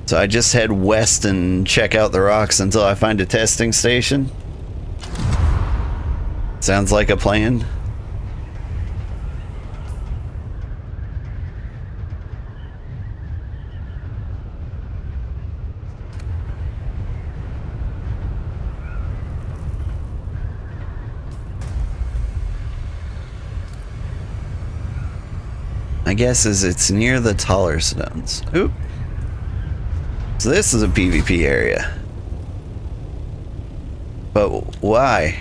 So I just head west and check out the rocks until I find a testing station? Sounds like a plan. My guess is it's near the taller stones. Oop. So this is a PvP area. But why?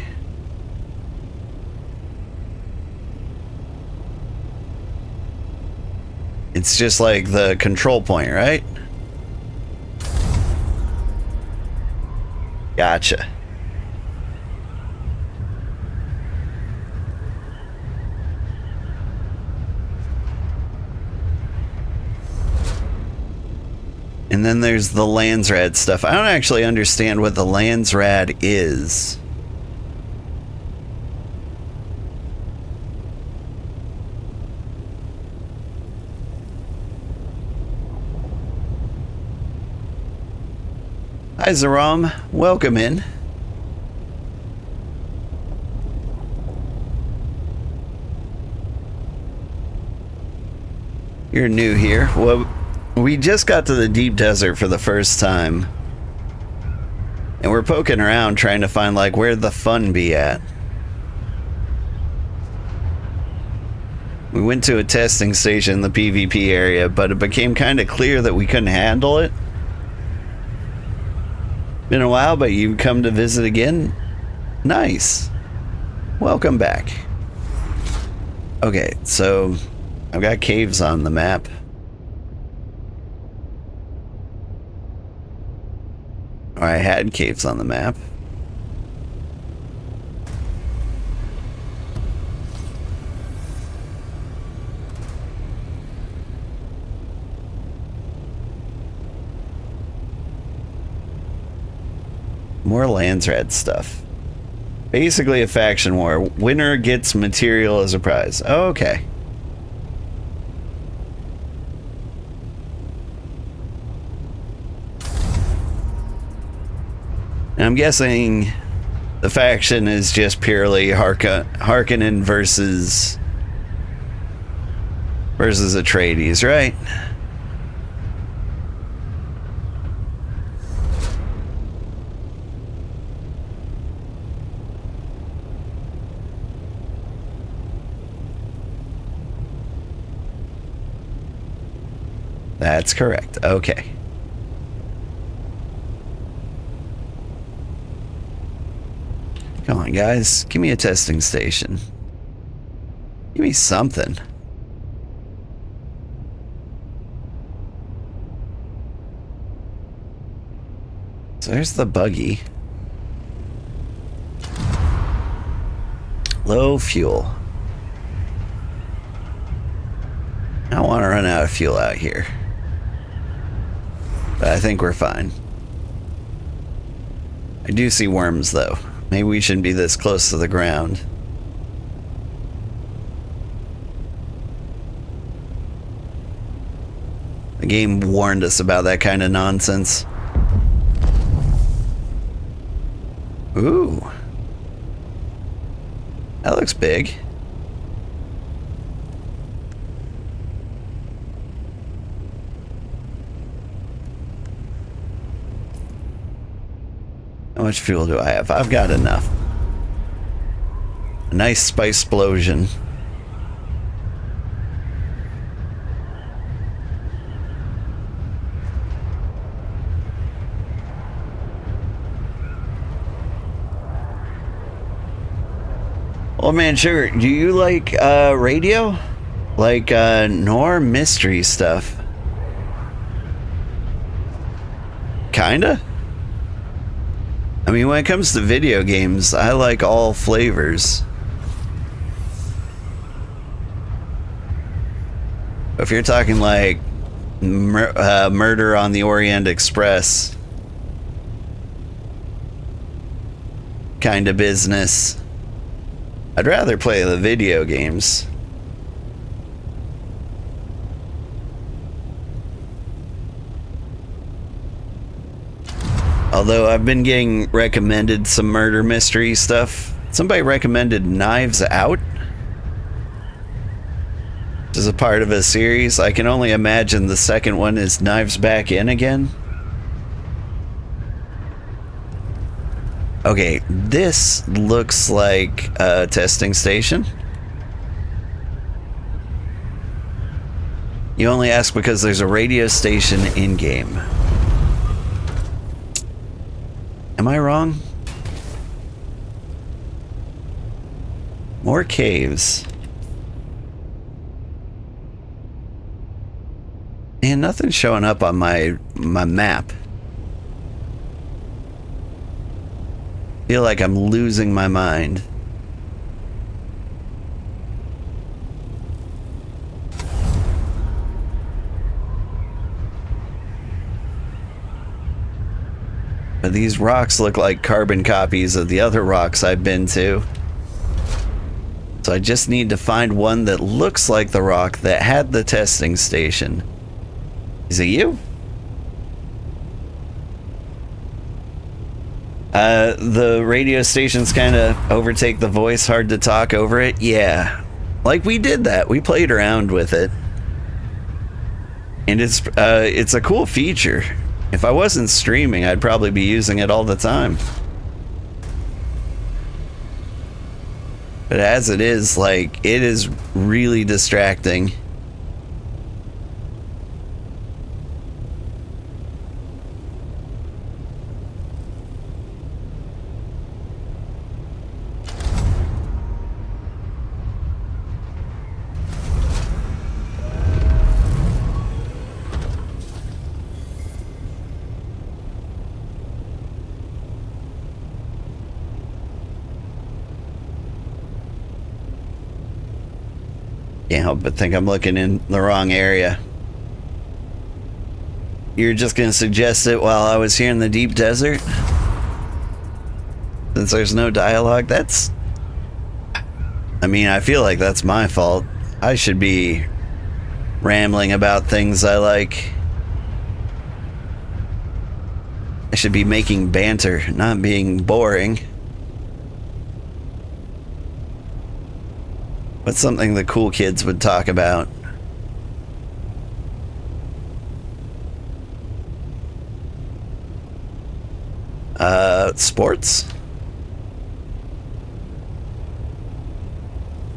It's just like the control point, right? Gotcha. And then there's the Landsrad stuff. I don't actually understand what the Landsrad is. Hi, Zaram. Welcome in. You're new here. Well, we just got to the deep desert for the first time. And we're poking around trying to find, like, where the fun be at. We went to a testing station in the PvP area, but it became kind of clear that we couldn't handle it. Been a while, but you come to visit again? Nice. Welcome back. Okay, so I've got caves on the map. Or I had caves on the map. More Landsrad stuff. Basically a faction war. Winner gets material as a prize. Oh, okay. And I'm guessing the faction is just purely Harkonnen versus Atreides, right? That's correct. Okay. Come on, guys. Give me a testing station. Give me something. So there's the buggy. Low fuel. I don't want to run out of fuel out here. But I think we're fine. I do see worms, though. Maybe we shouldn't be this close to the ground. The game warned us about that kind of nonsense. Ooh. That looks big. How much fuel do I have? I've got enough. A nice spice explosion. Old Man Sugar, do you like radio? Like noir mystery stuff? Kinda? I mean, when it comes to video games, I like all flavors. If you're talking like Murder on the Orient Express kind of business, I'd rather play the video games. Although I've been getting recommended some murder mystery stuff. Somebody recommended Knives Out as a part of a series. I can only imagine the second one is Knives Back In again. Okay, this looks like a testing station. You only ask because there's a radio station in-game. Am I wrong? More caves. And nothing's showing up on my map. feel like I'm losing my mind. But these rocks look like carbon copies of the other rocks I've been to. So I just need to find one that looks like the rock that had the testing station. Is it you? The radio stations kind of overtake the voice, hard to talk over it. Yeah, like we did that. We played around with it. And it's a cool feature. If I wasn't streaming, I'd probably be using it all the time. But as it is, like, it is really distracting. Can't help but think I'm looking in the wrong area. You're just gonna suggest it while I was here in the deep desert? Since there's no dialogue, that's... I mean, I feel like that's my fault. I should be rambling about things I like. I should be making banter, not being boring. What's something the cool kids would talk about? Sports?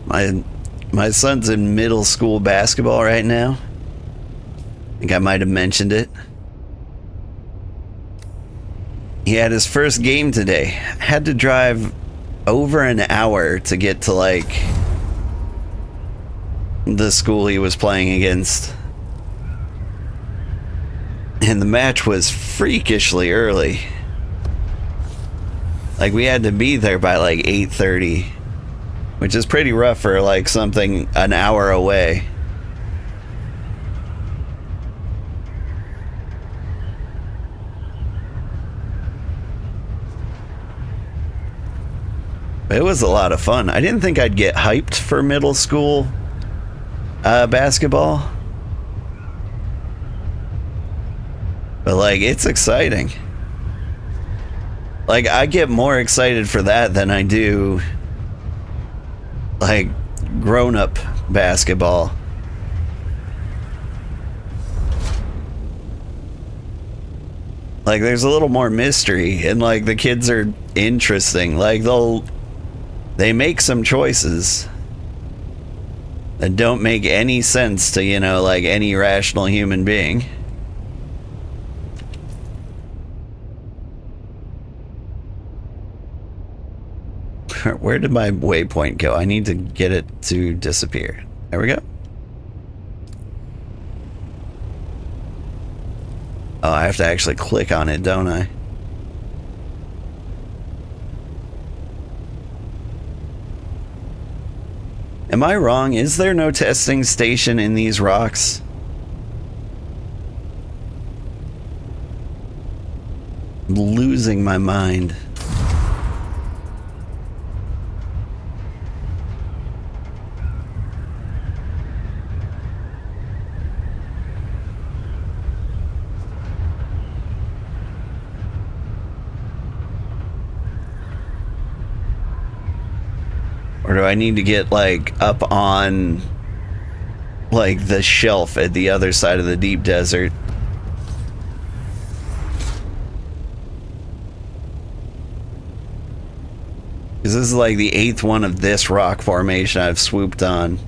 My son's in middle school basketball right now. I think I might have mentioned it. He had his first game today. Had to drive over an hour to get to, like, the school he was playing against. And the match was freakishly early. Like, we had to be there by like 8:30, which is pretty rough for like something an hour away. But it was a lot of fun. I didn't think I'd get hyped for middle school basketball, but like, it's exciting. Like, I get more excited for that than I do like grown-up basketball. Like, there's a little more mystery, and like, the kids are interesting. Like, they make some choices that don't make any sense to, you know, like any rational human being. Where did my waypoint go? I need to get it to disappear. There we go. Oh, I have to actually click on it, don't I? Am I wrong? Is there no testing station in these rocks? I'm losing my mind. Or do I need to get like up on like the shelf at the other side of the deep desert? Because this is like the 8th one of this rock formation I've swooped on,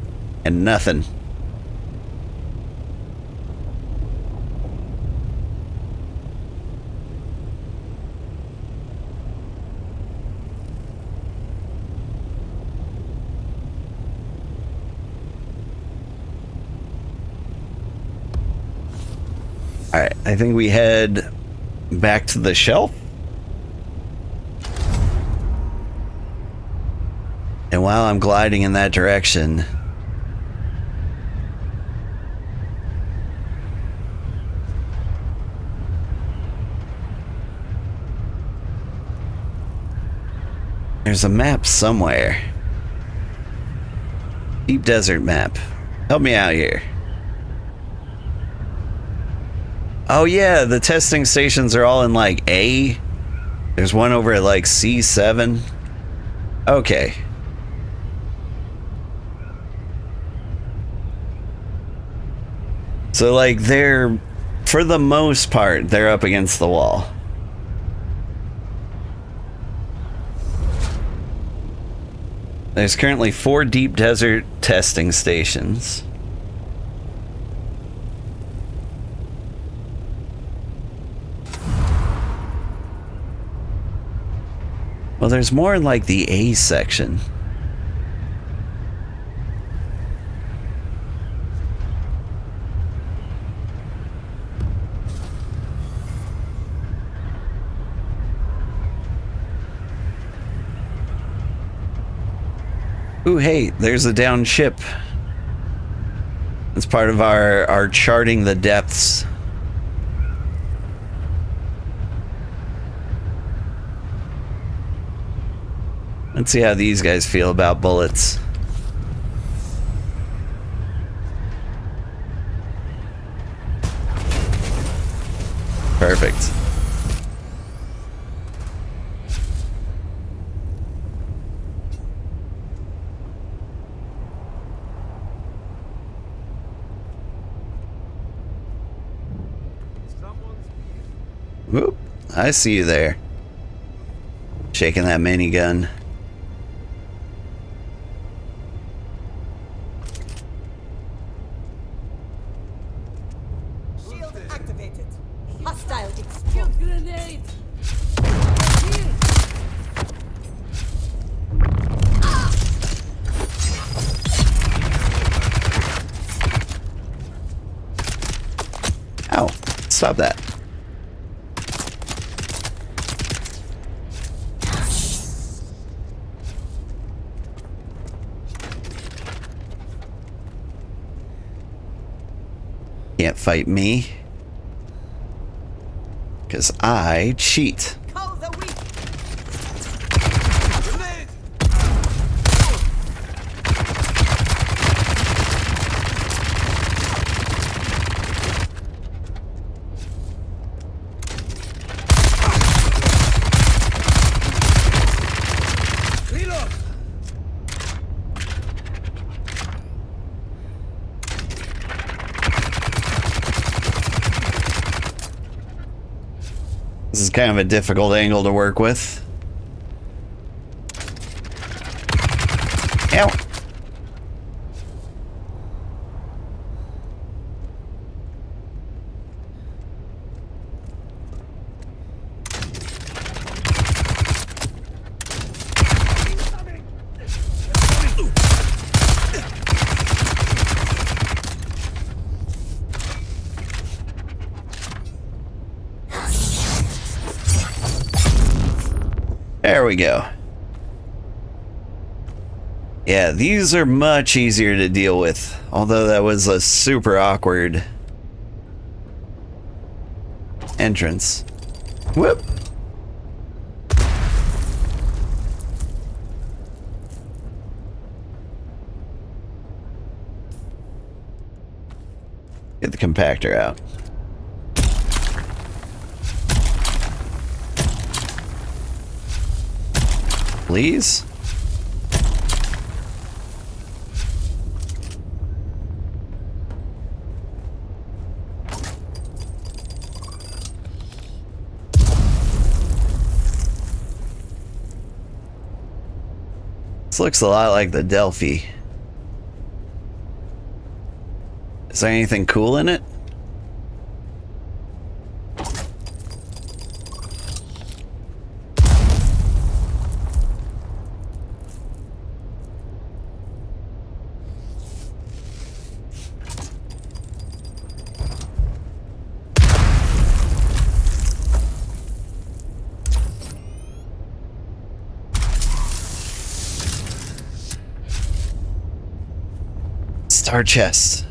and nothing. Alright, I think we head back to the shelf. And while I'm gliding in that direction, there's a map somewhere. Deep desert map. Help me out here. Oh yeah, the testing stations are all in like A. There's one over at like C7. Okay. So like they're, for the most part, they're up against the wall. There's currently 4 deep desert testing stations. Well, there's more in like the A section. Ooh, hey, there's a downed ship. It's part of our charting the depths. Let's see how these guys feel about bullets. Perfect. Whoop, I see you there. Shaking that minigun. Shield activated. Hostile explode. Grenade. Ow, stop that. Can't fight me, because I cheat. Call the weak. Reload! This is kind of a difficult angle to work with. Ow. There we go. Yeah, these are much easier to deal with, although that was a super awkward entrance. Whoop. Get the compactor out. Please? This looks a lot like the Delphi. Is there anything cool in it? our chest.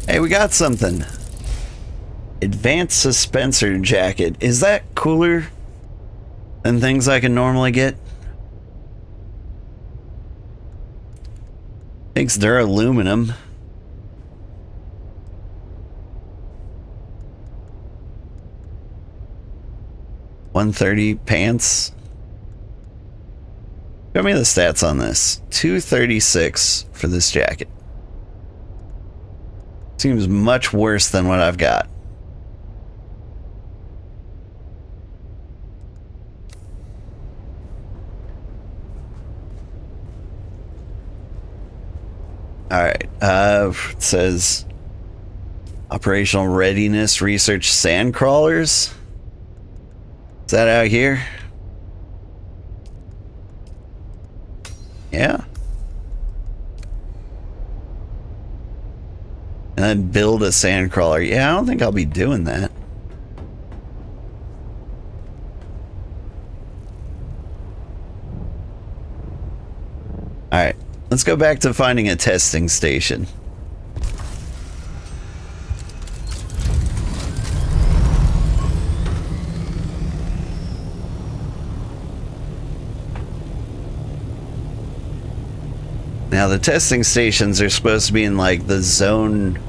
Hey, we got something. Advanced suspensor jacket. Is that cooler than things I can normally get? Thanks, duraluminum. $130 pants. Show me the stats on this. 236 for this jacket. Seems much worse than what I've got. Alright, it says operational readiness, research sand crawlers. Is that out here? Yeah. And then build a sand crawler. Yeah, I don't think I'll be doing that. Alright. Let's go back to finding a testing station. Now the testing stations are supposed to be in like the zone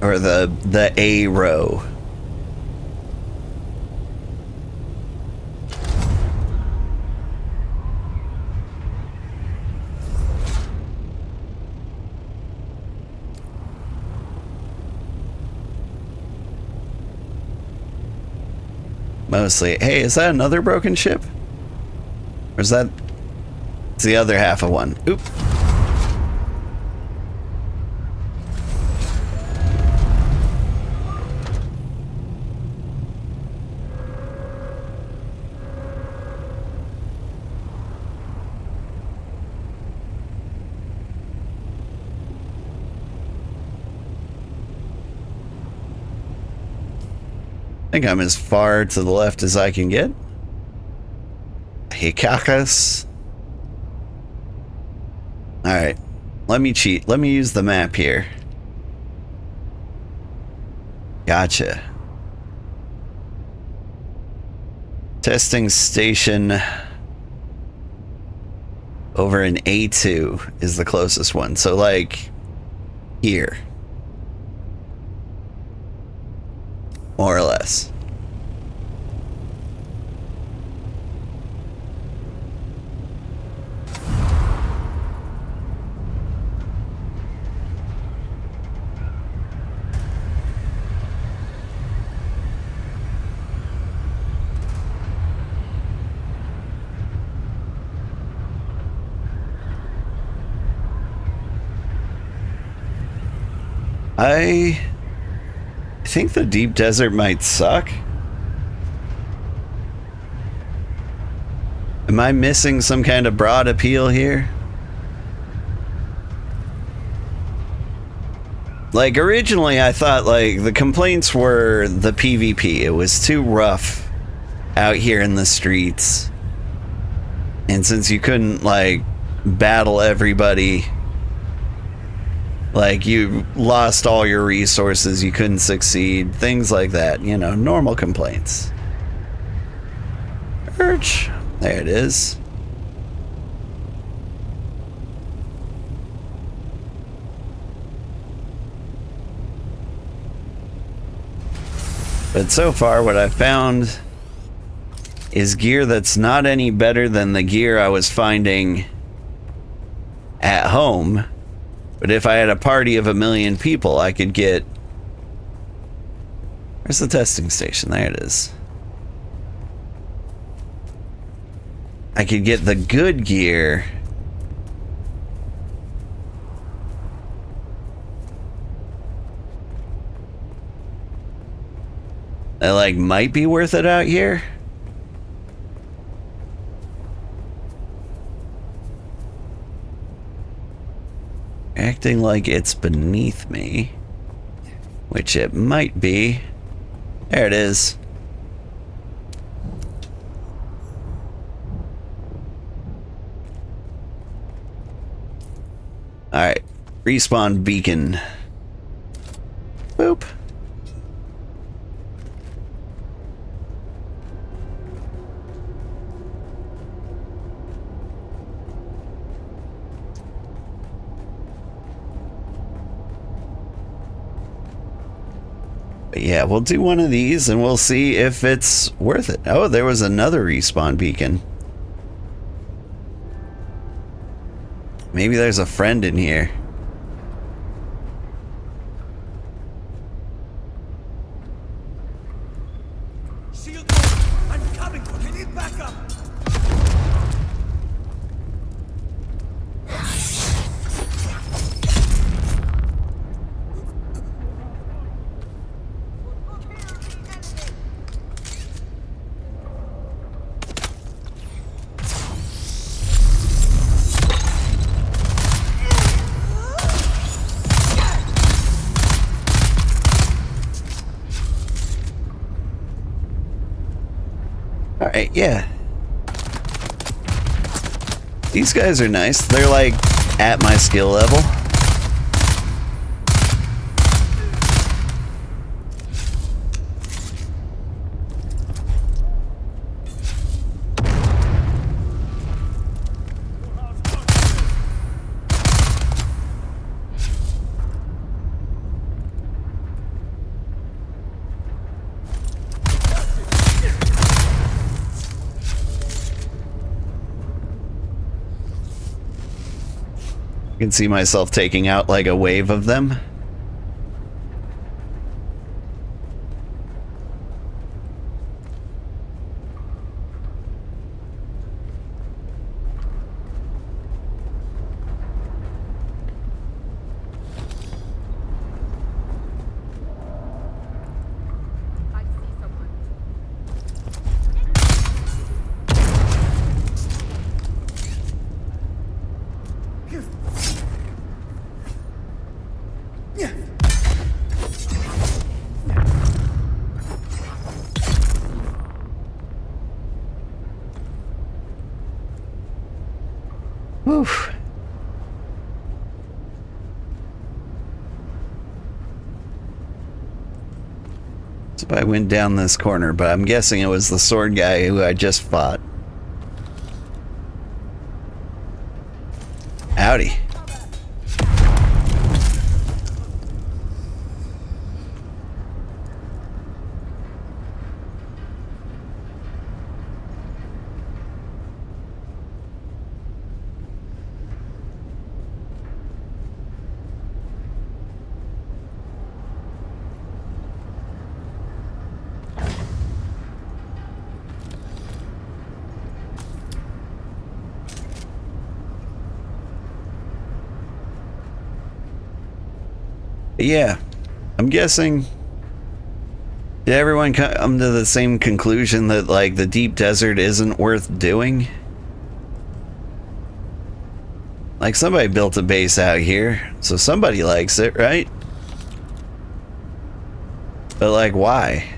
or the A row. Mostly. Hey, is that another broken ship? Or is that... It's the other half of one. Oop. I think I'm as far to the left as I can get. Hikakas. Alright. Let me cheat. Let me use the map here. Gotcha. Testing station over in A2 is the closest one. So like here. More or less. I think the deep desert might suck. Am I missing some kind of broad appeal here? Like originally I thought like the complaints were the PvP. It was too rough out here in the streets. And since you couldn't like battle everybody, like you lost all your resources, you couldn't succeed, things like that, you know, normal complaints. Urge. There it is. But so far what I've found is gear that's not any better than the gear I was finding at home. But if I had a party of 1 million people, I could get... Where's the testing station? There it is. I could get the good gear. That, like, might be worth it out here. Acting like it's beneath me, which it might be. There it is. Alright. Respawn beacon. Boop. But yeah, we'll do one of these and we'll see if it's worth it. Oh, there was another respawn beacon. Maybe there's a friend in here. Shield, I'm coming. I need backup. Alright, yeah. These guys are nice. They're like at my skill level. I can see myself taking out like a wave of them. Oof. So I went down this corner, but I'm guessing it was the sword guy who I just fought. Howdy. Yeah, I'm guessing. Did everyone come to the same conclusion that, like, the deep desert isn't worth doing? Like, somebody built a base out here, so somebody likes it, right? But, like, why?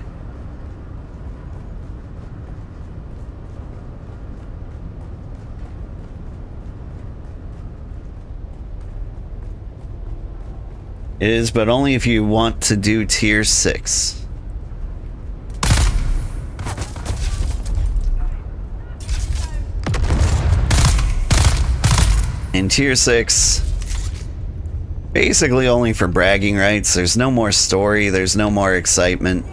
It is, but only if you want to do tier 6. In tier 6, basically only for bragging rights. There's no more story, there's no more excitement.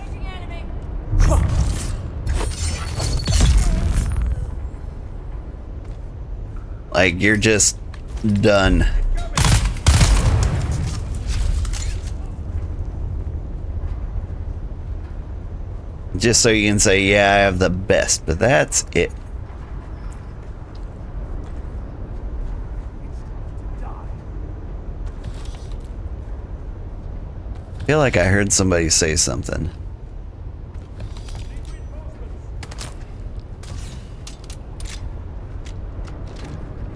Like, you're just done. Just so you can say, yeah, I have the best, but that's it. I feel like I heard somebody say something.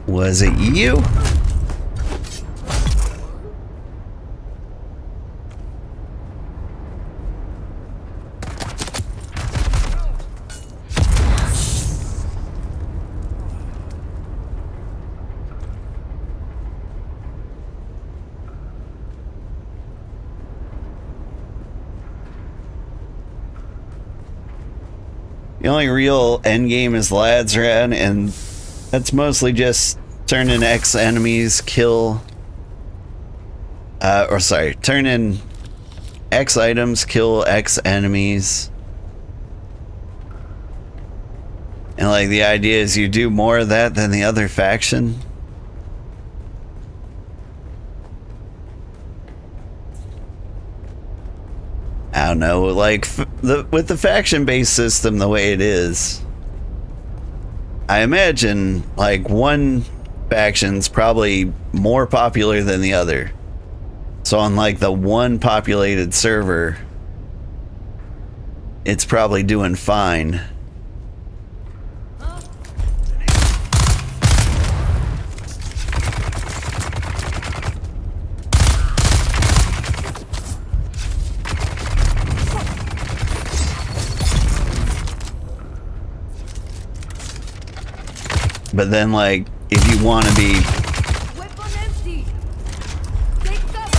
Was it you? The only real end game is Ladsran, and that's mostly just turn in X enemies, kill... turn in X items, kill X enemies. And like the idea is you do more of that than the other faction. I don't know, like with the faction-based system the way it is, I imagine like one faction's probably more popular than the other. So on like the one populated server, it's probably doing fine. But then, like, if you want to be... Weapon empty. Take cover.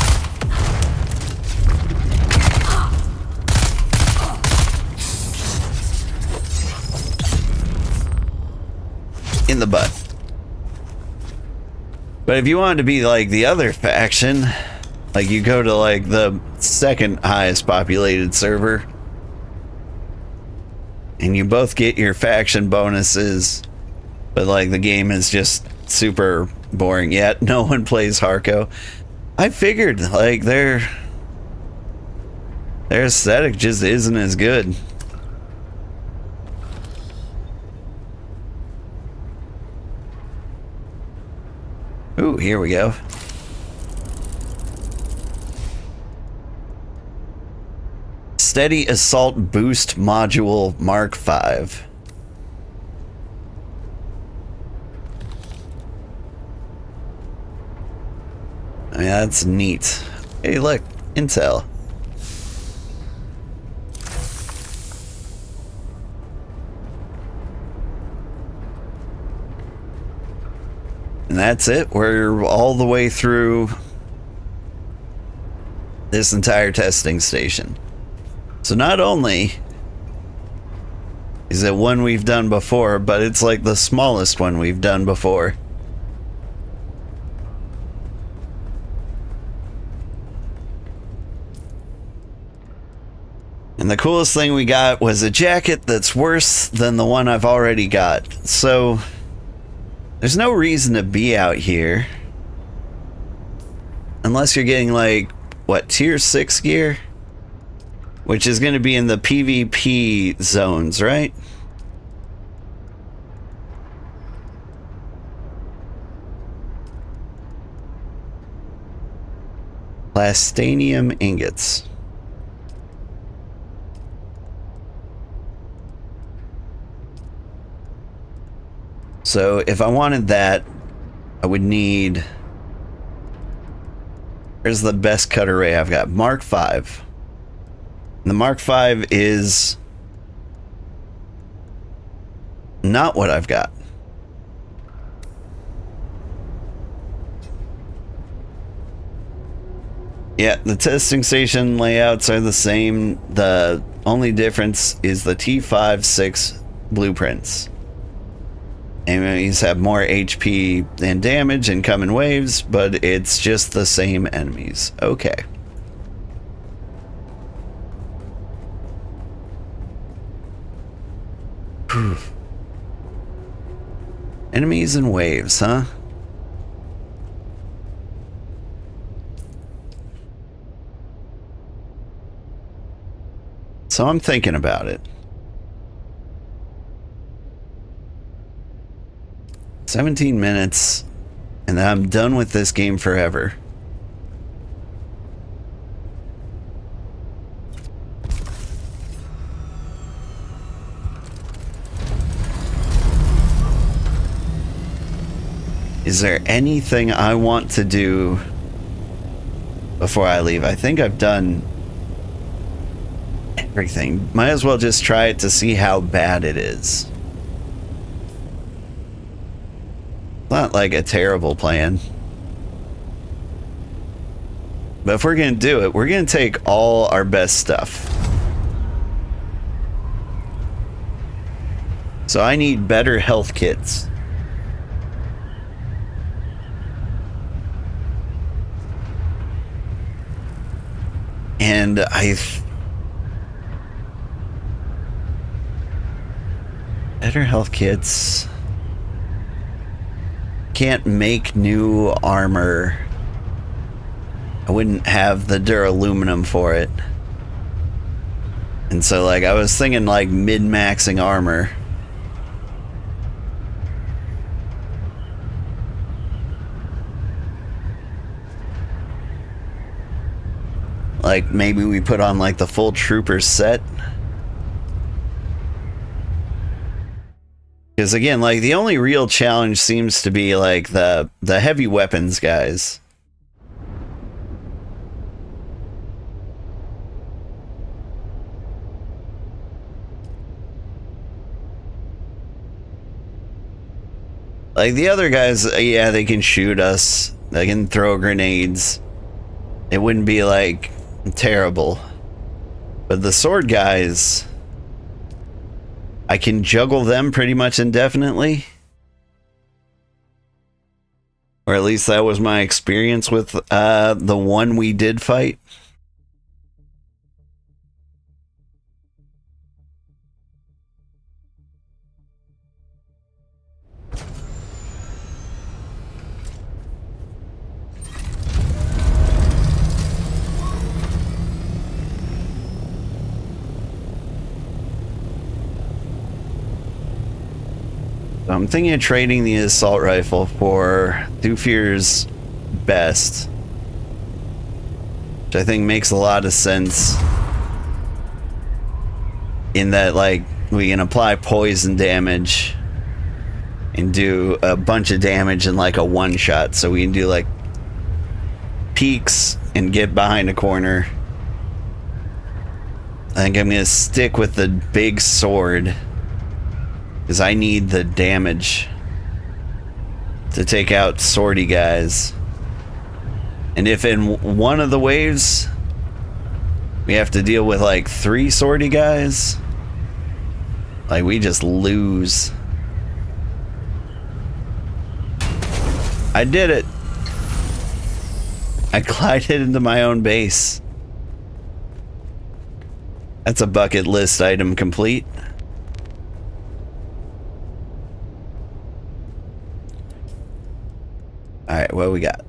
in the butt. But if you wanted to be like the other faction, like you go to like the second highest populated server, and you both get your faction bonuses, but like the game is just super boring, yet no one plays Harco. I figured like their aesthetic just isn't as good. Ooh, here we go. Steady Assault Boost Module Mark V. I mean, that's neat. Hey, look, intel. And that's it. We're all the way through this entire testing station. So not only is it one we've done before, but it's like the smallest one we've done before. And the coolest thing we got was a jacket that's worse than the one I've already got. So there's no reason to be out here unless you're getting like, what, tier 6 gear? Which is going to be in the PvP zones, right? Plastanium ingots. So if I wanted that, I would need... Where's the best cut array I've got? Mark V. The Mark V is not what I've got. Yeah, the testing station layouts are the same. The only difference is the T5-6 blueprints. Enemies have more HP and damage and come in waves, but it's just the same enemies. Okay. Enemies and waves, huh? So I'm thinking about it. 17 minutes, and then I'm done with this game forever. Is there anything I want to do before I leave? I think I've done everything. Might as well just try it to see how bad it is. Not like a terrible plan. But if we're going to do it, we're going to take all our best stuff. So I need better health kits. And better health kits. Can't make new armor. I wouldn't have the duraluminum for it. And so like I was thinking like mid-maxing armor. Like maybe we put on like the full trooper set. Because again, like the only real challenge seems to be like the heavy weapons guys. Like the other guys, yeah, they can shoot us. They can throw grenades. It wouldn't be like terrible. But the sword guys, I can juggle them pretty much indefinitely. Or at least that was my experience with the one we did fight. I'm thinking of trading the assault rifle for Thufir's best, which I think makes a lot of sense in that like we can apply poison damage and do a bunch of damage in like a one shot, so we can do like peeks and get behind a corner. I think I'm gonna stick with the big sword because I need the damage to take out swordy guys. And if in one of the waves we have to deal with like 3 swordy guys, like we just lose. I did it. I glided into my own base. That's a bucket list item complete. Alright, what we got?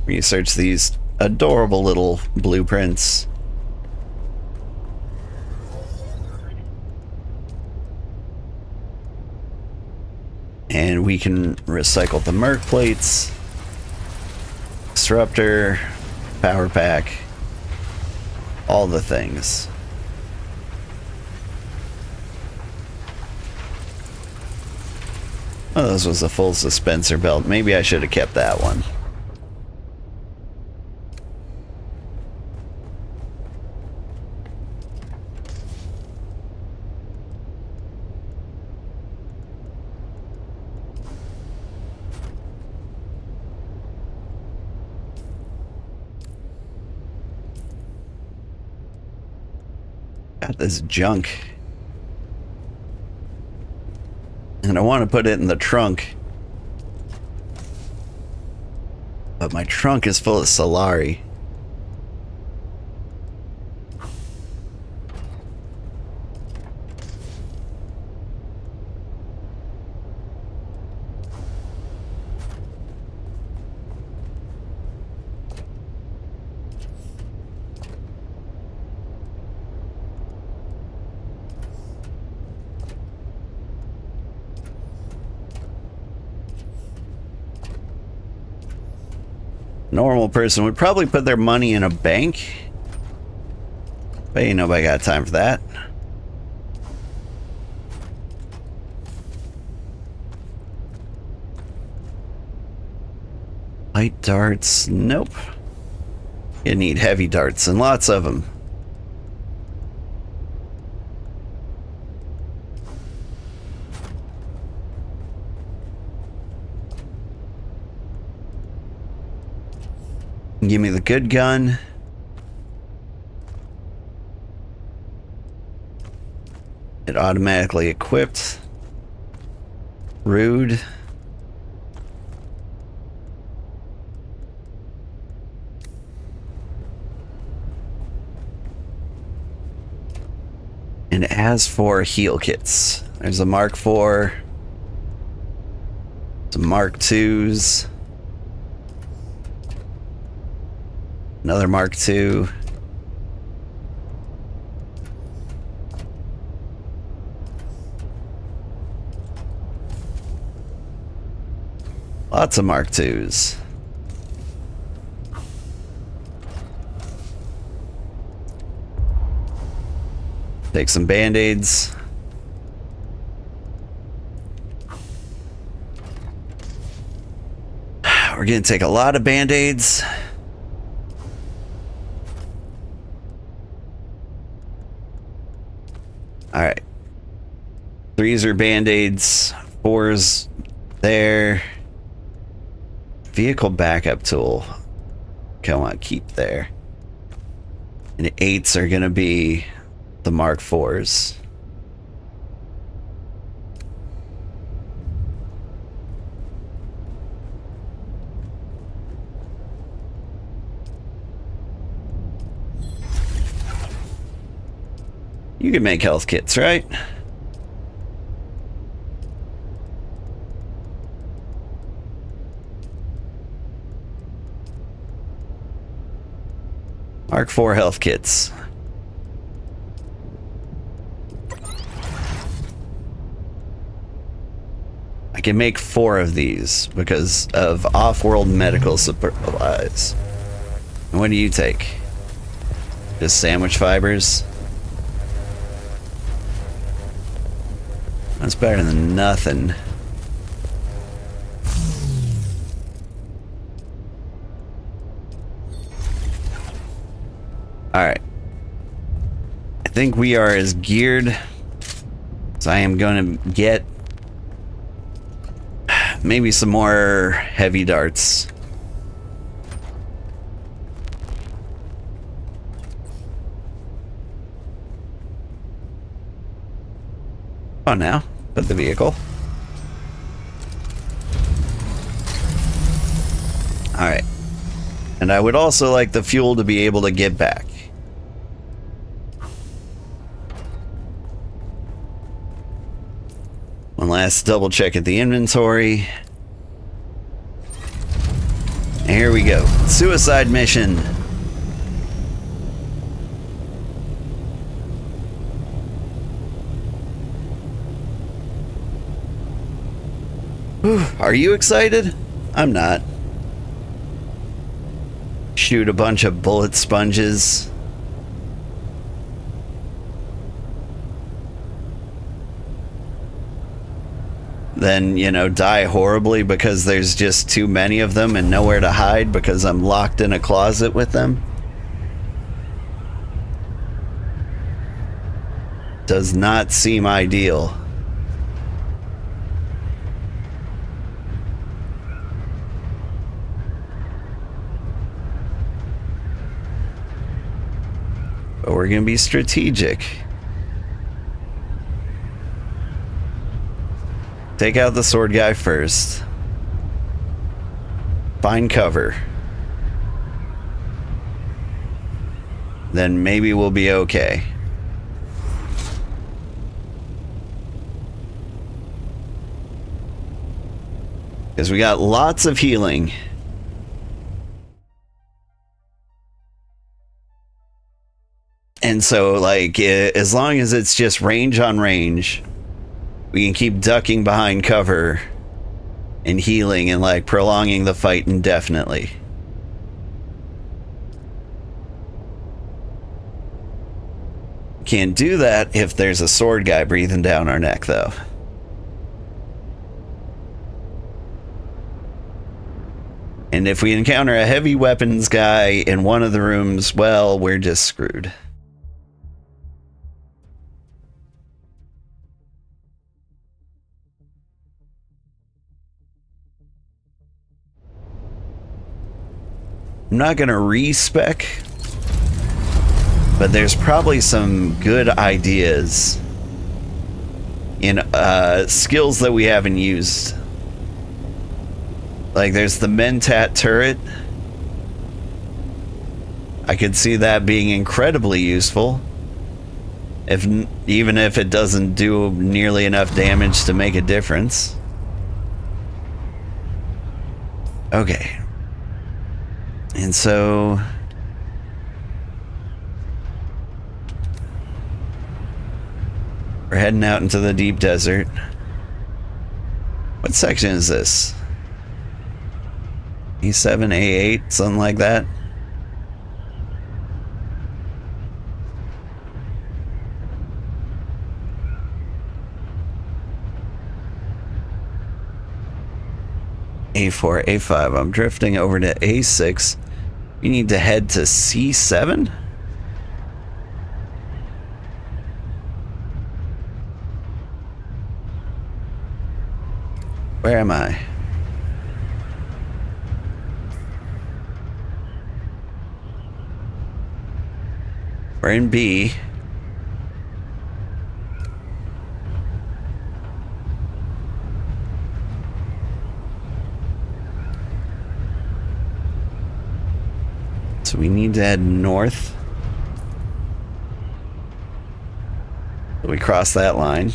Research these adorable little blueprints. And we can recycle the merc plates, disruptor, power pack, all the things. Oh, this was a full suspensor belt. Maybe I should have kept that one. Got this junk. And I want to put it in the trunk. But my trunk is full of Solari. Normal person would probably put their money in a bank. But ain't nobody got time for that. Light darts, nope. You need heavy darts and lots of them. Give me the good gun. It automatically equipped. Rude. And as for heal kits, there's a Mark IV, some Mark IIs, another Mark II. Lots of Mark IIs. Take some Band-Aids. We're gonna take a lot of Band-Aids. Alright. 3s are Band-Aids. 4s there. Vehicle backup tool. Come on, keep there. And 8s are gonna be the Mark IVs. You can make health kits, right? Mark IV health kits. I can make 4 of these because of off-world medical supplies. And what do you take? Just sandwich fibers? That's better than nothing. Alright. I think we are as geared as I am going to get. Maybe some more heavy darts. Oh, now, put the vehicle. Alright. And I would also like the fuel to be able to get back. One last double check at the inventory. And here we go. Suicide mission. Whew, are you excited? I'm not. Shoot a bunch of bullet sponges. Then, you know, die horribly because there's just too many of them and nowhere to hide because I'm locked in a closet with them. Does not seem ideal. But we're gonna be strategic. Take out the sword guy first. Find cover. Then maybe we'll be okay. Because we got lots of healing. And so, like, as long as it's just range on range, we can keep ducking behind cover and healing and, like, prolonging the fight indefinitely. Can't do that if there's a sword guy breathing down our neck, though. And if we encounter a heavy weapons guy in one of the rooms, well, we're just screwed. I'm not going to respec, but there's probably some good ideas in skills that we haven't used. Like there's the Mentat turret. I could see that being incredibly useful. Even if it doesn't do nearly enough damage to make a difference. Okay. And so we're heading out into the deep desert. What section is this? E7, A8, something like that? A4, A5. I'm drifting over to A6. You need to head to C7? Where am I? We're in B. So we need to head north. So we cross that line.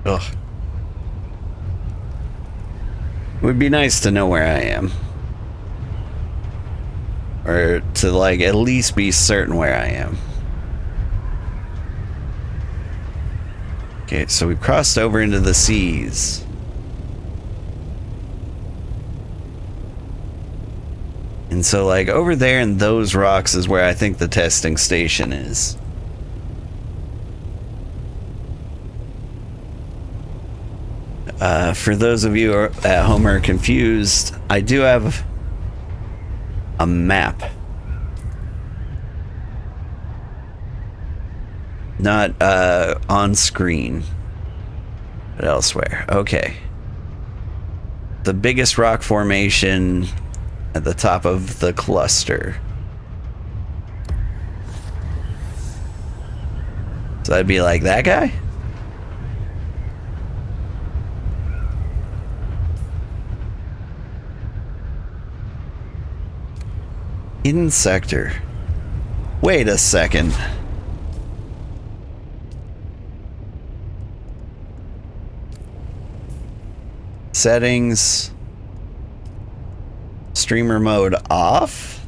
Ugh. It would be nice to know where I am. Or to, like, at least be certain where I am. Okay, so we've crossed over into the seas. And so, like, over there in those rocks is where I think the testing station is. For those of you at home who are confused, I do have a map. Not on screen, but elsewhere. Okay. The biggest rock formation at the top of the cluster. So that'd be like that guy? Hidden sector. Wait a second. Settings. Streamer mode off.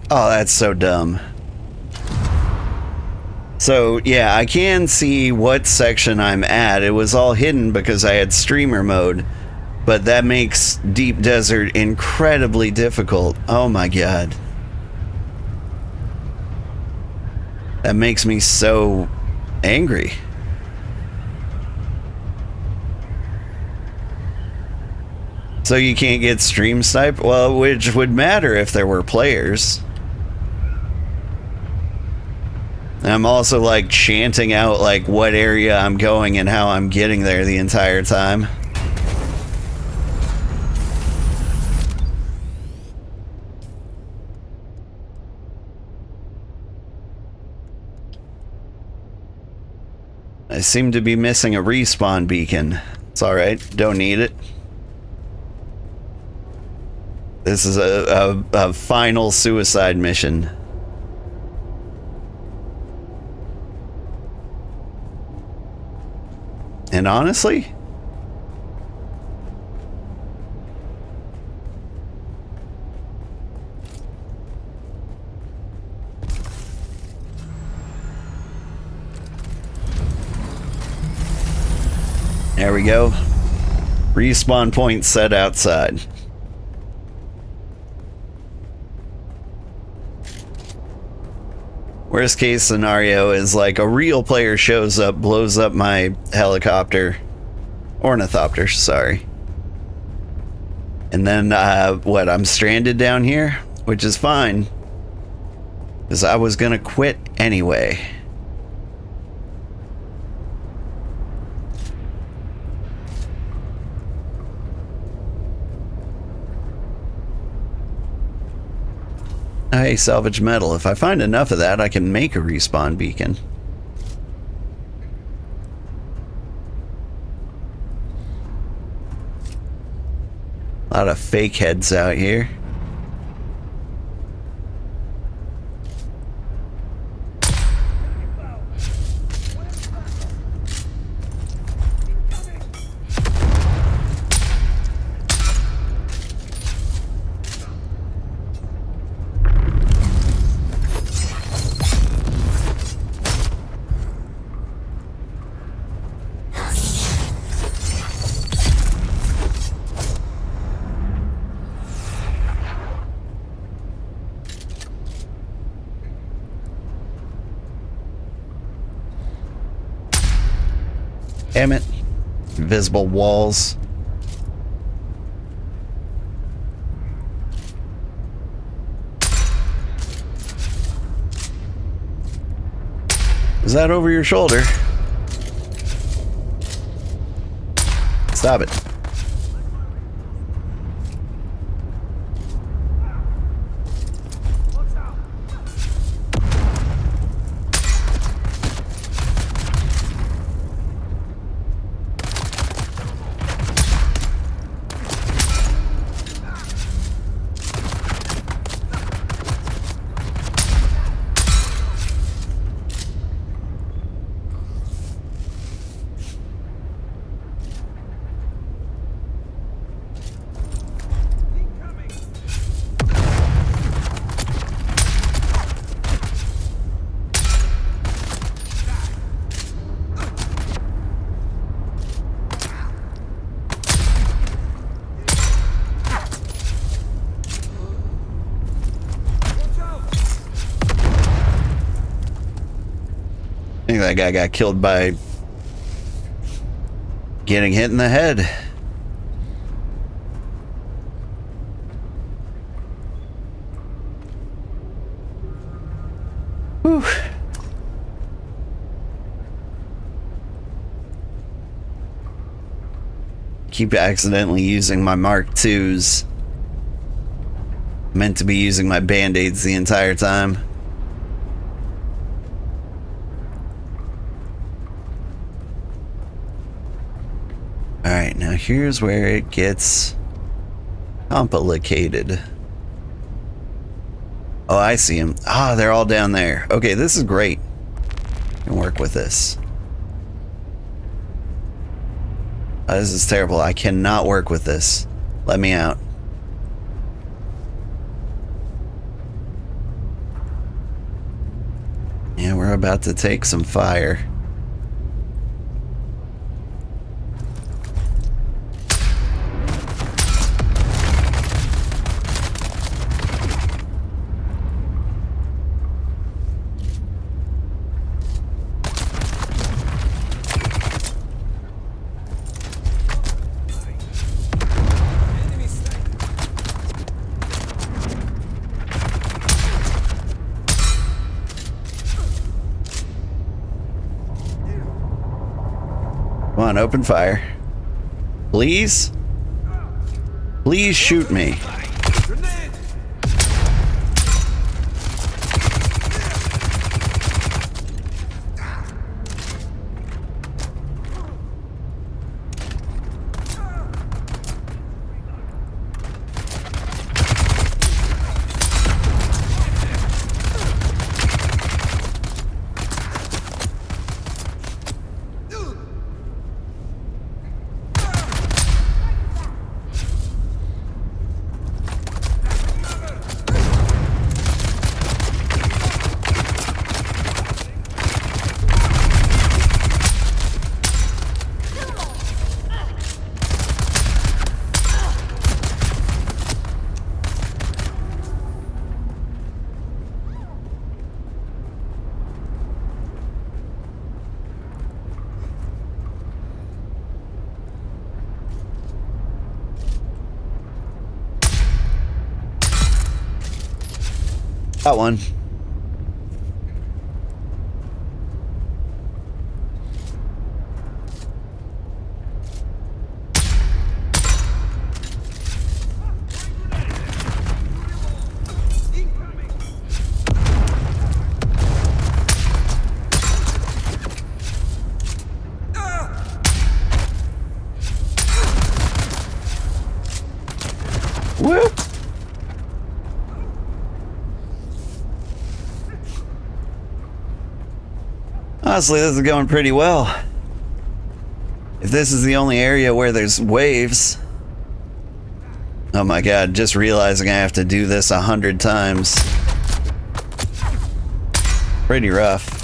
Oh, that's so dumb. So, yeah, I can see what section I'm at. It was all hidden because I had streamer mode, but that makes Deep Desert incredibly difficult. Oh my god. That makes me so angry. So you can't get stream snipe? Well, which would matter if there were players. And I'm also like chanting out like what area I'm going and how I'm getting there the entire time. I seem to be missing a respawn beacon. It's alright, don't need it. This is a final suicide mission. And honestly, there we go. Respawn point set outside. Worst case scenario is like a real player shows up, blows up my helicopter. Ornithopter, sorry. And then, what, I'm stranded down here? Which is fine. Because I was gonna quit anyway. Hey, salvage metal. If I find enough of that, I can make a respawn beacon. A lot of fake heads out here. Damn it. Invisible walls. Is that over your shoulder? Stop it. I think that guy got killed by getting hit in the head. Whew. Keep accidentally using my Mark IIs. Meant to be using my Band-Aids the entire time. Alright, now here's where it gets complicated. Oh, I see them. Ah, they're all down there. Okay, this is great. I can work with this. Oh, this is terrible. I cannot work with this. Let me out. Yeah, we're about to take some fire. Come on, open fire. Please? Please shoot me. Got one. Woo! Honestly, this is going pretty well. If this is the only area where there's waves... Oh my god, just realizing I have to do this 100 times. Pretty rough.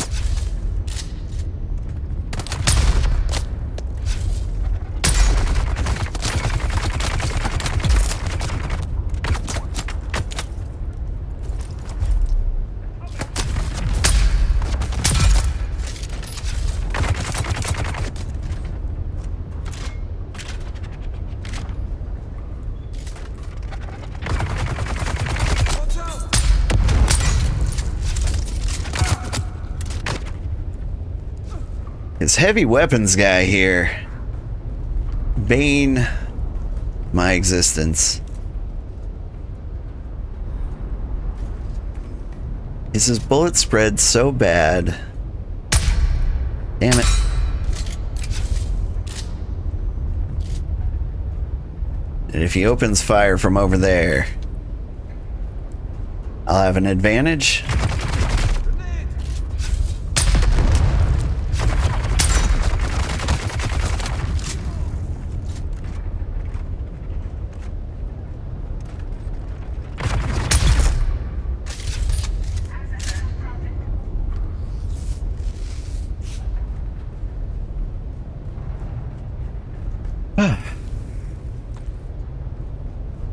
This heavy weapons guy here, bane my existence. Is his bullet spread so bad? Damn it. And if he opens fire from over there, I'll have an advantage.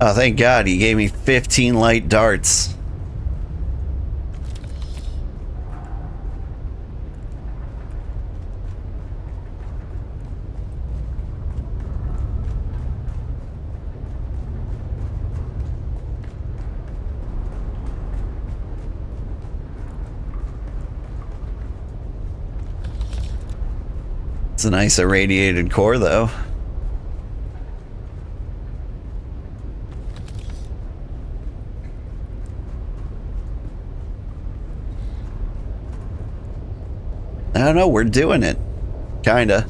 Oh, thank God, he gave me 15 light darts. It's a nice irradiated core, though. I don't know, we're doing it. Kinda.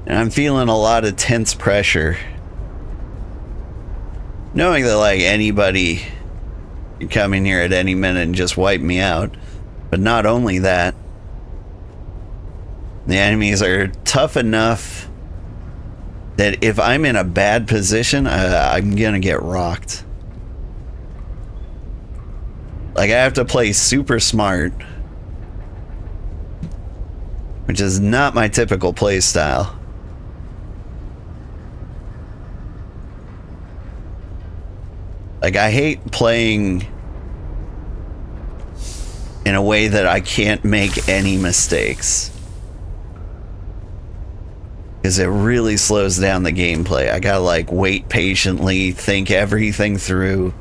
And I'm feeling a lot of tense pressure. Knowing that, like, anybody can come in here at any minute and just wipe me out. But not only that, the enemies are tough enough that if I'm in a bad position, I'm gonna get rocked. Like, I have to play super smart, which is not my typical play style. Like, I hate playing in a way that I can't make any mistakes. Because it really slows down the gameplay. I gotta, like, wait patiently, think everything through.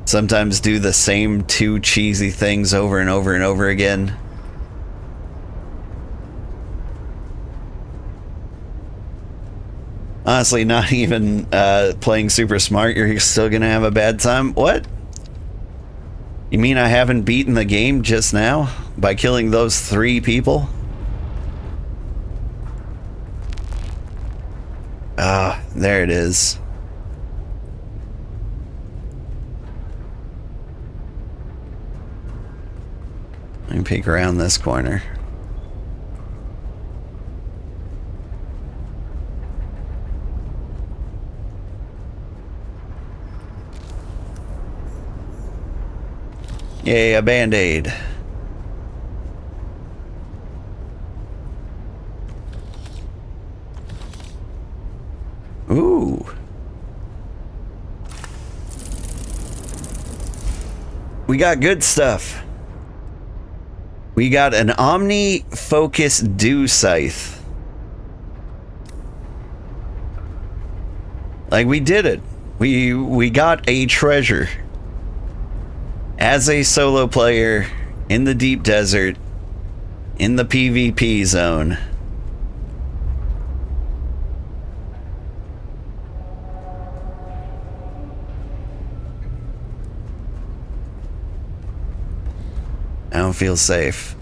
Sometimes do the same two cheesy things over and over and over again. Honestly, not even playing super smart, you're still gonna have a bad time? What? You mean I haven't beaten the game just now? By killing those 3 people? Ah, there it is. Let me peek around this corner. Yay, a band-aid. We got good stuff. We got an Omni-Focus Dew Scythe. Like, we did it. We got a treasure. As a solo player in the deep desert, in the PvP zone. I don't feel safe.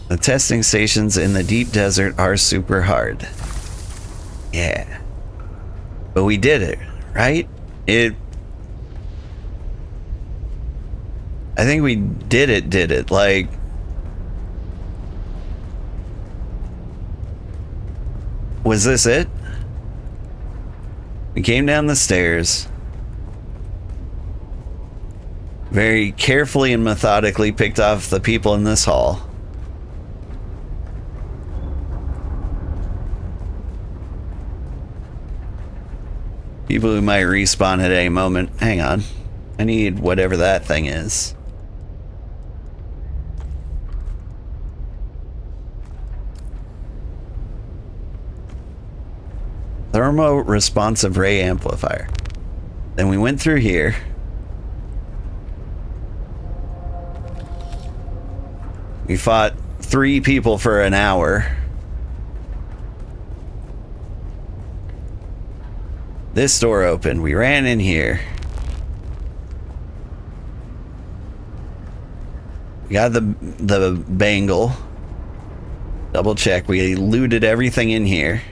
The testing stations in the deep desert are super hard. Yeah. But we did it, right? I think we did it. Like, was this it? We came down the stairs. Very carefully and methodically picked off the people in this hall. People who might respawn at any moment. Hang on. I need whatever that thing is. Thermo responsive ray amplifier. Then we went through here. We fought 3 people for an hour. This door opened. We ran in here. We got the bangle. Double check. We looted everything in here.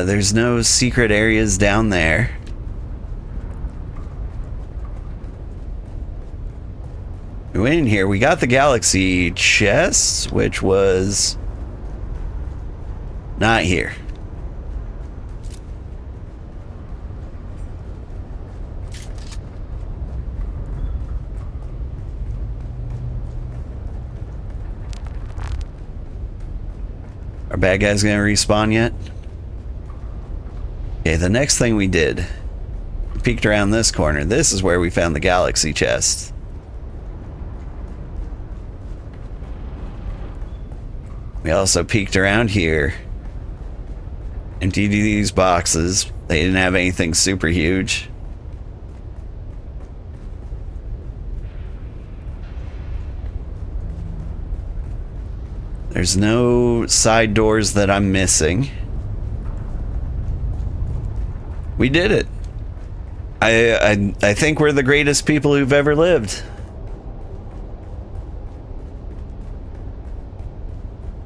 There's no secret areas down there. We went in here. We got the galaxy chest, which was not here. Are bad guys gonna respawn yet? Okay, the next thing we did, we peeked around this corner. This is where we found the galaxy chest. We also peeked around here. Emptied these boxes. They didn't have anything super huge. There's no side doors that I'm missing. We did it. I think we're the greatest people who've ever lived.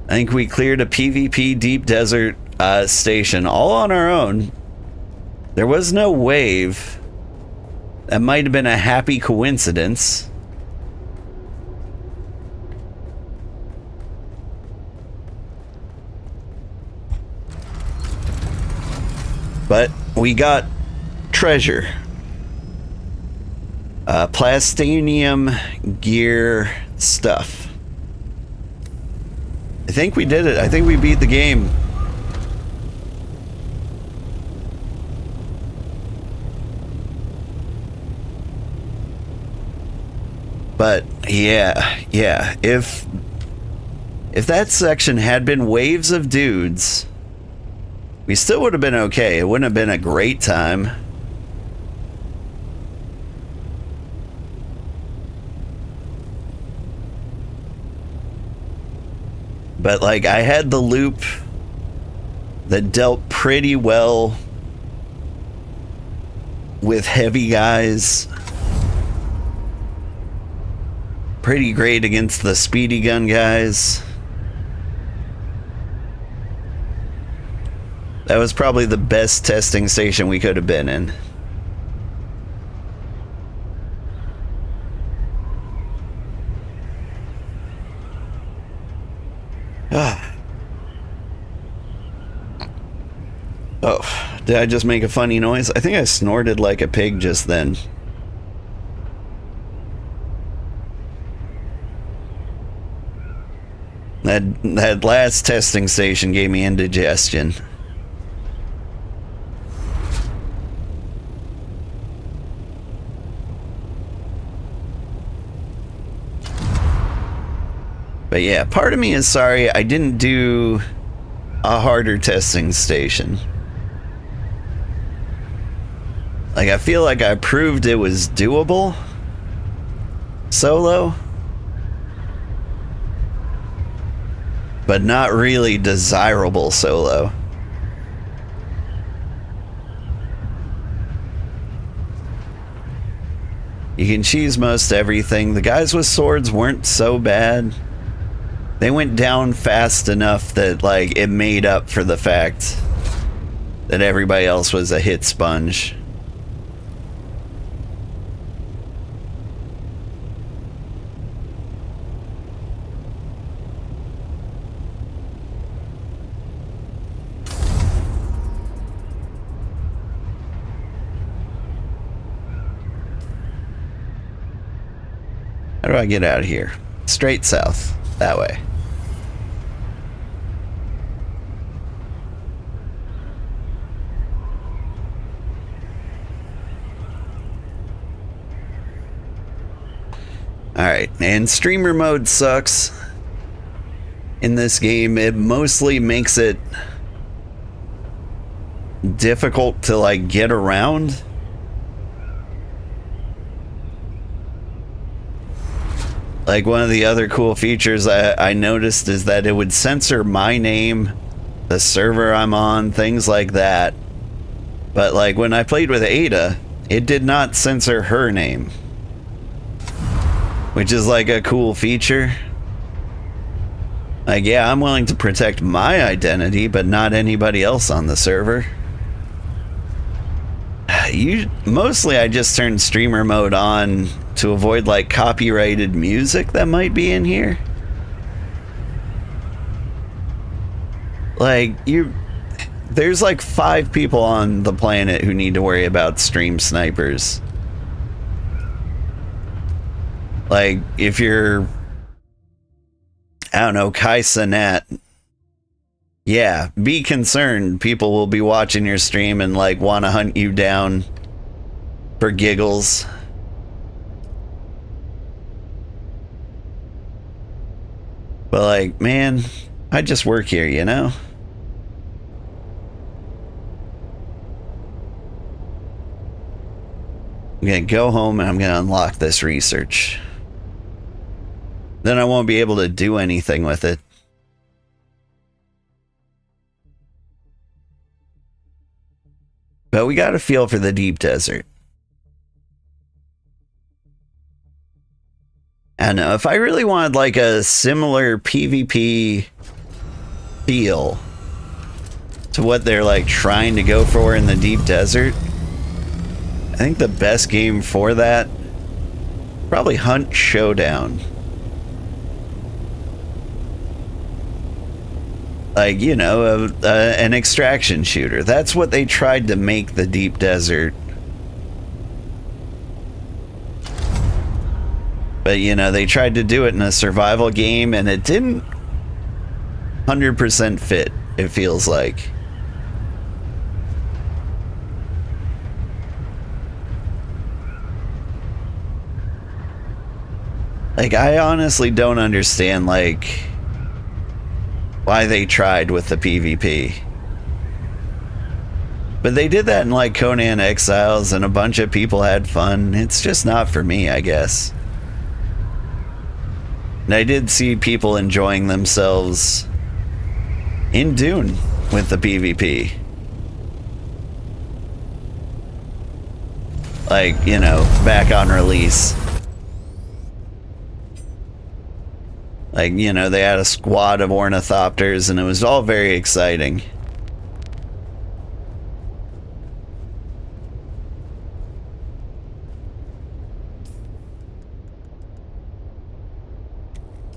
I think we cleared a PvP deep desert station all on our own. There was no wave. That might have been a happy coincidence. But we got treasure. Plastinium gear stuff. I think we did it. I think we beat the game. But yeah. If that section had been waves of dudes, we still would have been okay. It wouldn't have been a great time. But like, I had the loop that dealt pretty well with heavy guys. Pretty great against the speedy gun guys. That was probably the best testing station we could have been in. Oh, Did I just make a funny noise? I think I snorted like a pig just then. That last testing station gave me indigestion. But yeah, part of me is sorry I didn't do a harder testing station. Like, I feel like I proved it was doable solo, but not really desirable solo. You can cheese most everything. The guys with swords weren't so bad. They went down fast enough that, like, it made up for the fact that everybody else was a hit sponge. How do I get out of here? Straight south. That way. Alright, and streamer mode sucks in this game. It mostly makes it difficult to, like, get around. Like, one of the other cool features I noticed is that it would censor my name, the server I'm on, things like that. But, like, when I played with Ada, it did not censor her name, which is, like, a cool feature. Like, yeah, I'm willing to protect my identity, but not anybody else on the server. Mostly I just turned streamer mode on to avoid, like, copyrighted music that might be in here. Like, there's like 5 people on the planet who need to worry about stream snipers. Like, if you're, I don't know, Kai Cenat, yeah, be concerned. People will be watching your stream and, like, want to hunt you down for giggles. But, like, man, I just work here, you know? I'm gonna go home and I'm gonna unlock this research. Then I won't be able to do anything with it. But we got a feel for the deep desert. I don't know, if I really wanted, like, a similar PvP feel to what they're, like, trying to go for in the deep desert, I think the best game for that, probably Hunt Showdown. Like, you know, an extraction shooter. That's what they tried to make the deep desert. But, you know, they tried to do it in a survival game, and it didn't 100% fit, it feels like. Like, I honestly don't understand, like, why they tried with the PvP. But they did that in, like, Conan Exiles, and a bunch of people had fun. It's just not for me, I guess. And I did see people enjoying themselves in Dune with the PvP. Like, you know, back on release. Like, you know, they had a squad of ornithopters, and it was all very exciting.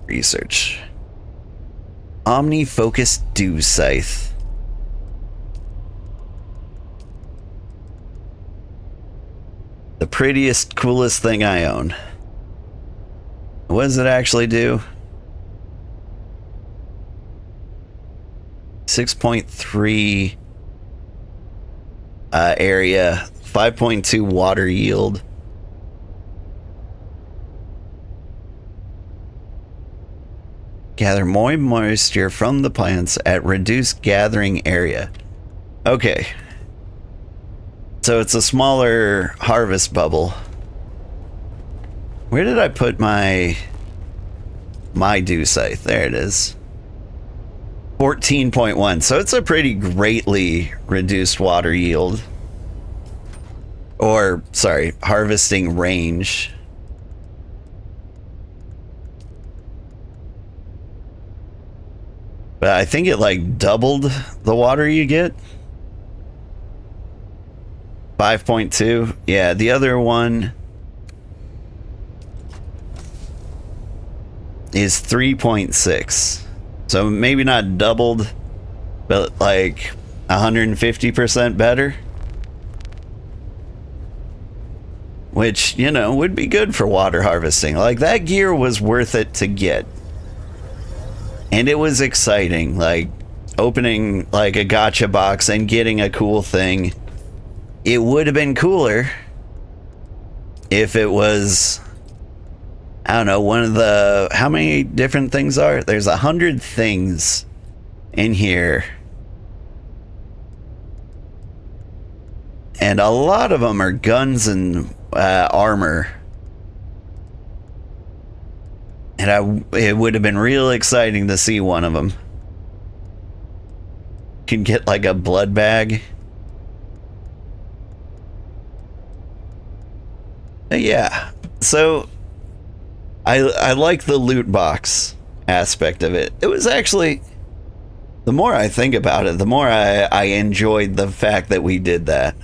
Research. Omni-focused dew scythe. The prettiest, coolest thing I own. What does it actually do? 6.3 area, 5.2 water yield. Gather more moisture from the plants at reduced gathering area. Okay. So it's a smaller harvest bubble. Where did I put my dew scythe? There it is. 14.1. So it's a pretty greatly reduced water yield. Or, sorry, harvesting range. But I think it like doubled the water you get. 5.2. Yeah, the other one is 3.6. So maybe not doubled, but like 150% better. Which, you know, would be good for water harvesting. Like, that gear was worth it to get. And it was exciting, like opening like a gacha box and getting a cool thing. It would have been cooler if it was, I don't know, one of the, how many different things are? There's 100 things in here. And a lot of them are guns and armor. And it would have been real exciting to see one of them. Can get like a blood bag. Yeah. So I like the loot box aspect of it. It was actually, the more I think about it, the more I enjoyed the fact that we did that.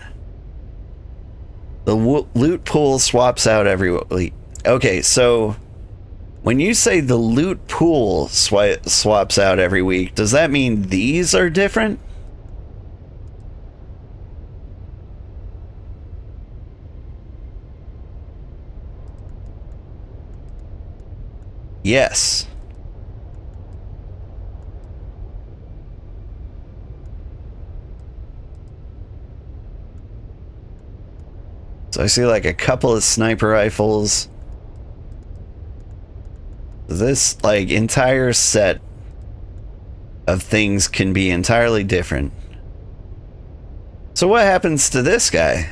The loot pool swaps out every week. Okay, so when you say the loot pool swaps out every week, does that mean these are different? Yes. So I see like a couple of sniper rifles. This like entire set of things can be entirely different. So what happens to this guy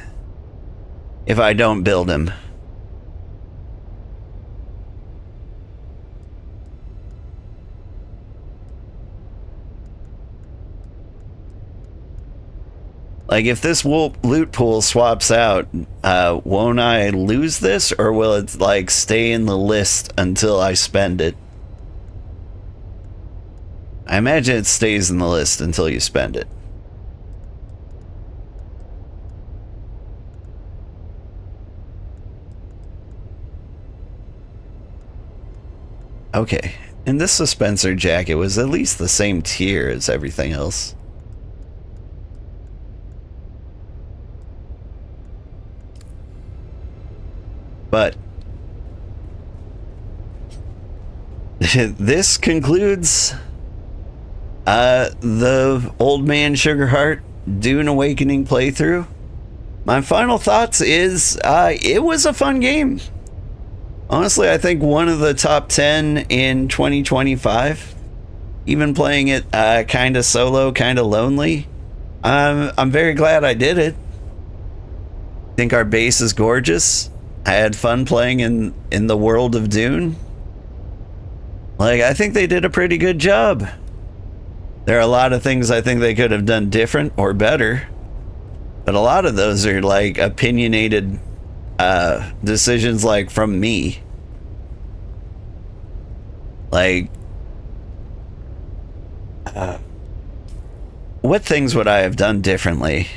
if I don't build him? Like, if this loot pool swaps out, won't I lose this, or will it, like, stay in the list until I spend it? I imagine it stays in the list until you spend it. Okay, and this dispenser jacket was at least the same tier as everything else. But this concludes the Old Man Sugarheart Dune Awakening playthrough. My final thoughts is it was a fun game. Honestly, I think one of the top 10 in 2025. Even playing it kind of solo, kind of lonely. I'm very glad I did it. I think our base is gorgeous. I had fun playing in the world of Dune. Like, I think they did a pretty good job. There are a lot of things I think they could have done different or better. But a lot of those are like opinionated decisions, like from me. Like, what things would I have done differently?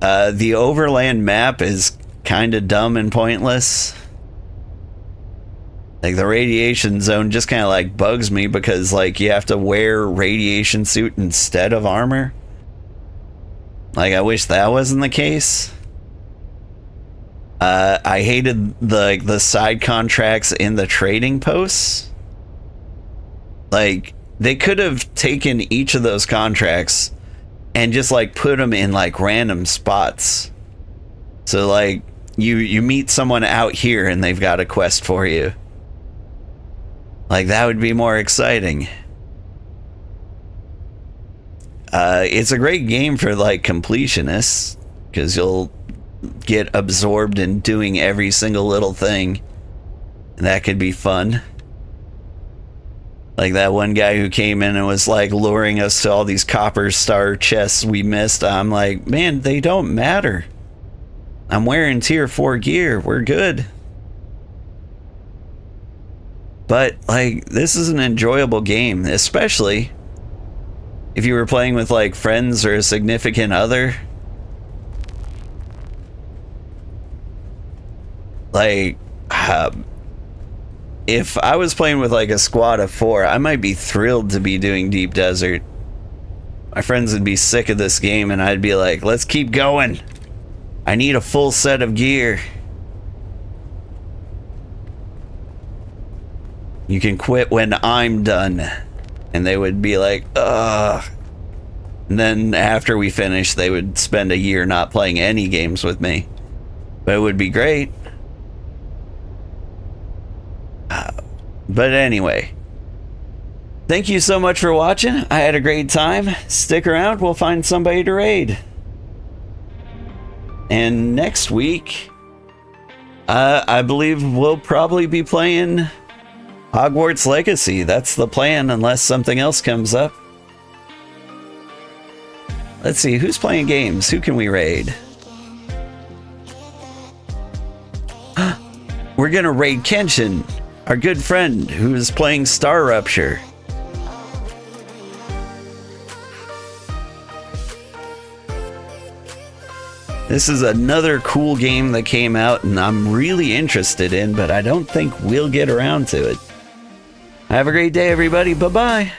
The overland map is kind of dumb and pointless. Like, the radiation zone just kind of like bugs me because like you have to wear radiation suit instead of armor. Like, I wish that wasn't the case. I hated the side contracts in the trading posts. Like, they could have taken each of those contracts and just like put them in like random spots. So like you meet someone out here and they've got a quest for you. Like, that would be more exciting. It's a great game for like completionists, because you'll get absorbed in doing every single little thing. And that could be fun. Like that one guy who came in and was like luring us to all these copper star chests we missed. I'm like, man, they don't matter. I'm wearing tier 4 gear. We're good. But like, this is an enjoyable game, especially if you were playing with like friends or a significant other. Like, if I was playing with like a squad of 4, I might be thrilled to be doing Deep Desert. My friends would be sick of this game and I'd be like, let's keep going. I need a full set of gear. You can quit when I'm done. And they would be like, ugh. And then after we finished, they would spend a year not playing any games with me. But it would be great. But anyway, thank you so much for watching. I had a great time. Stick around, we'll find somebody to raid. And next week, I believe we'll probably be playing Hogwarts Legacy. That's the plan, unless something else comes up. Let's see, who's playing games? Who can we raid? We're gonna raid Kenshin, our good friend who is playing Star Rupture. This is another cool game that came out and I'm really interested in, but I don't think we'll get around to it. Have a great day, everybody. Bye-bye.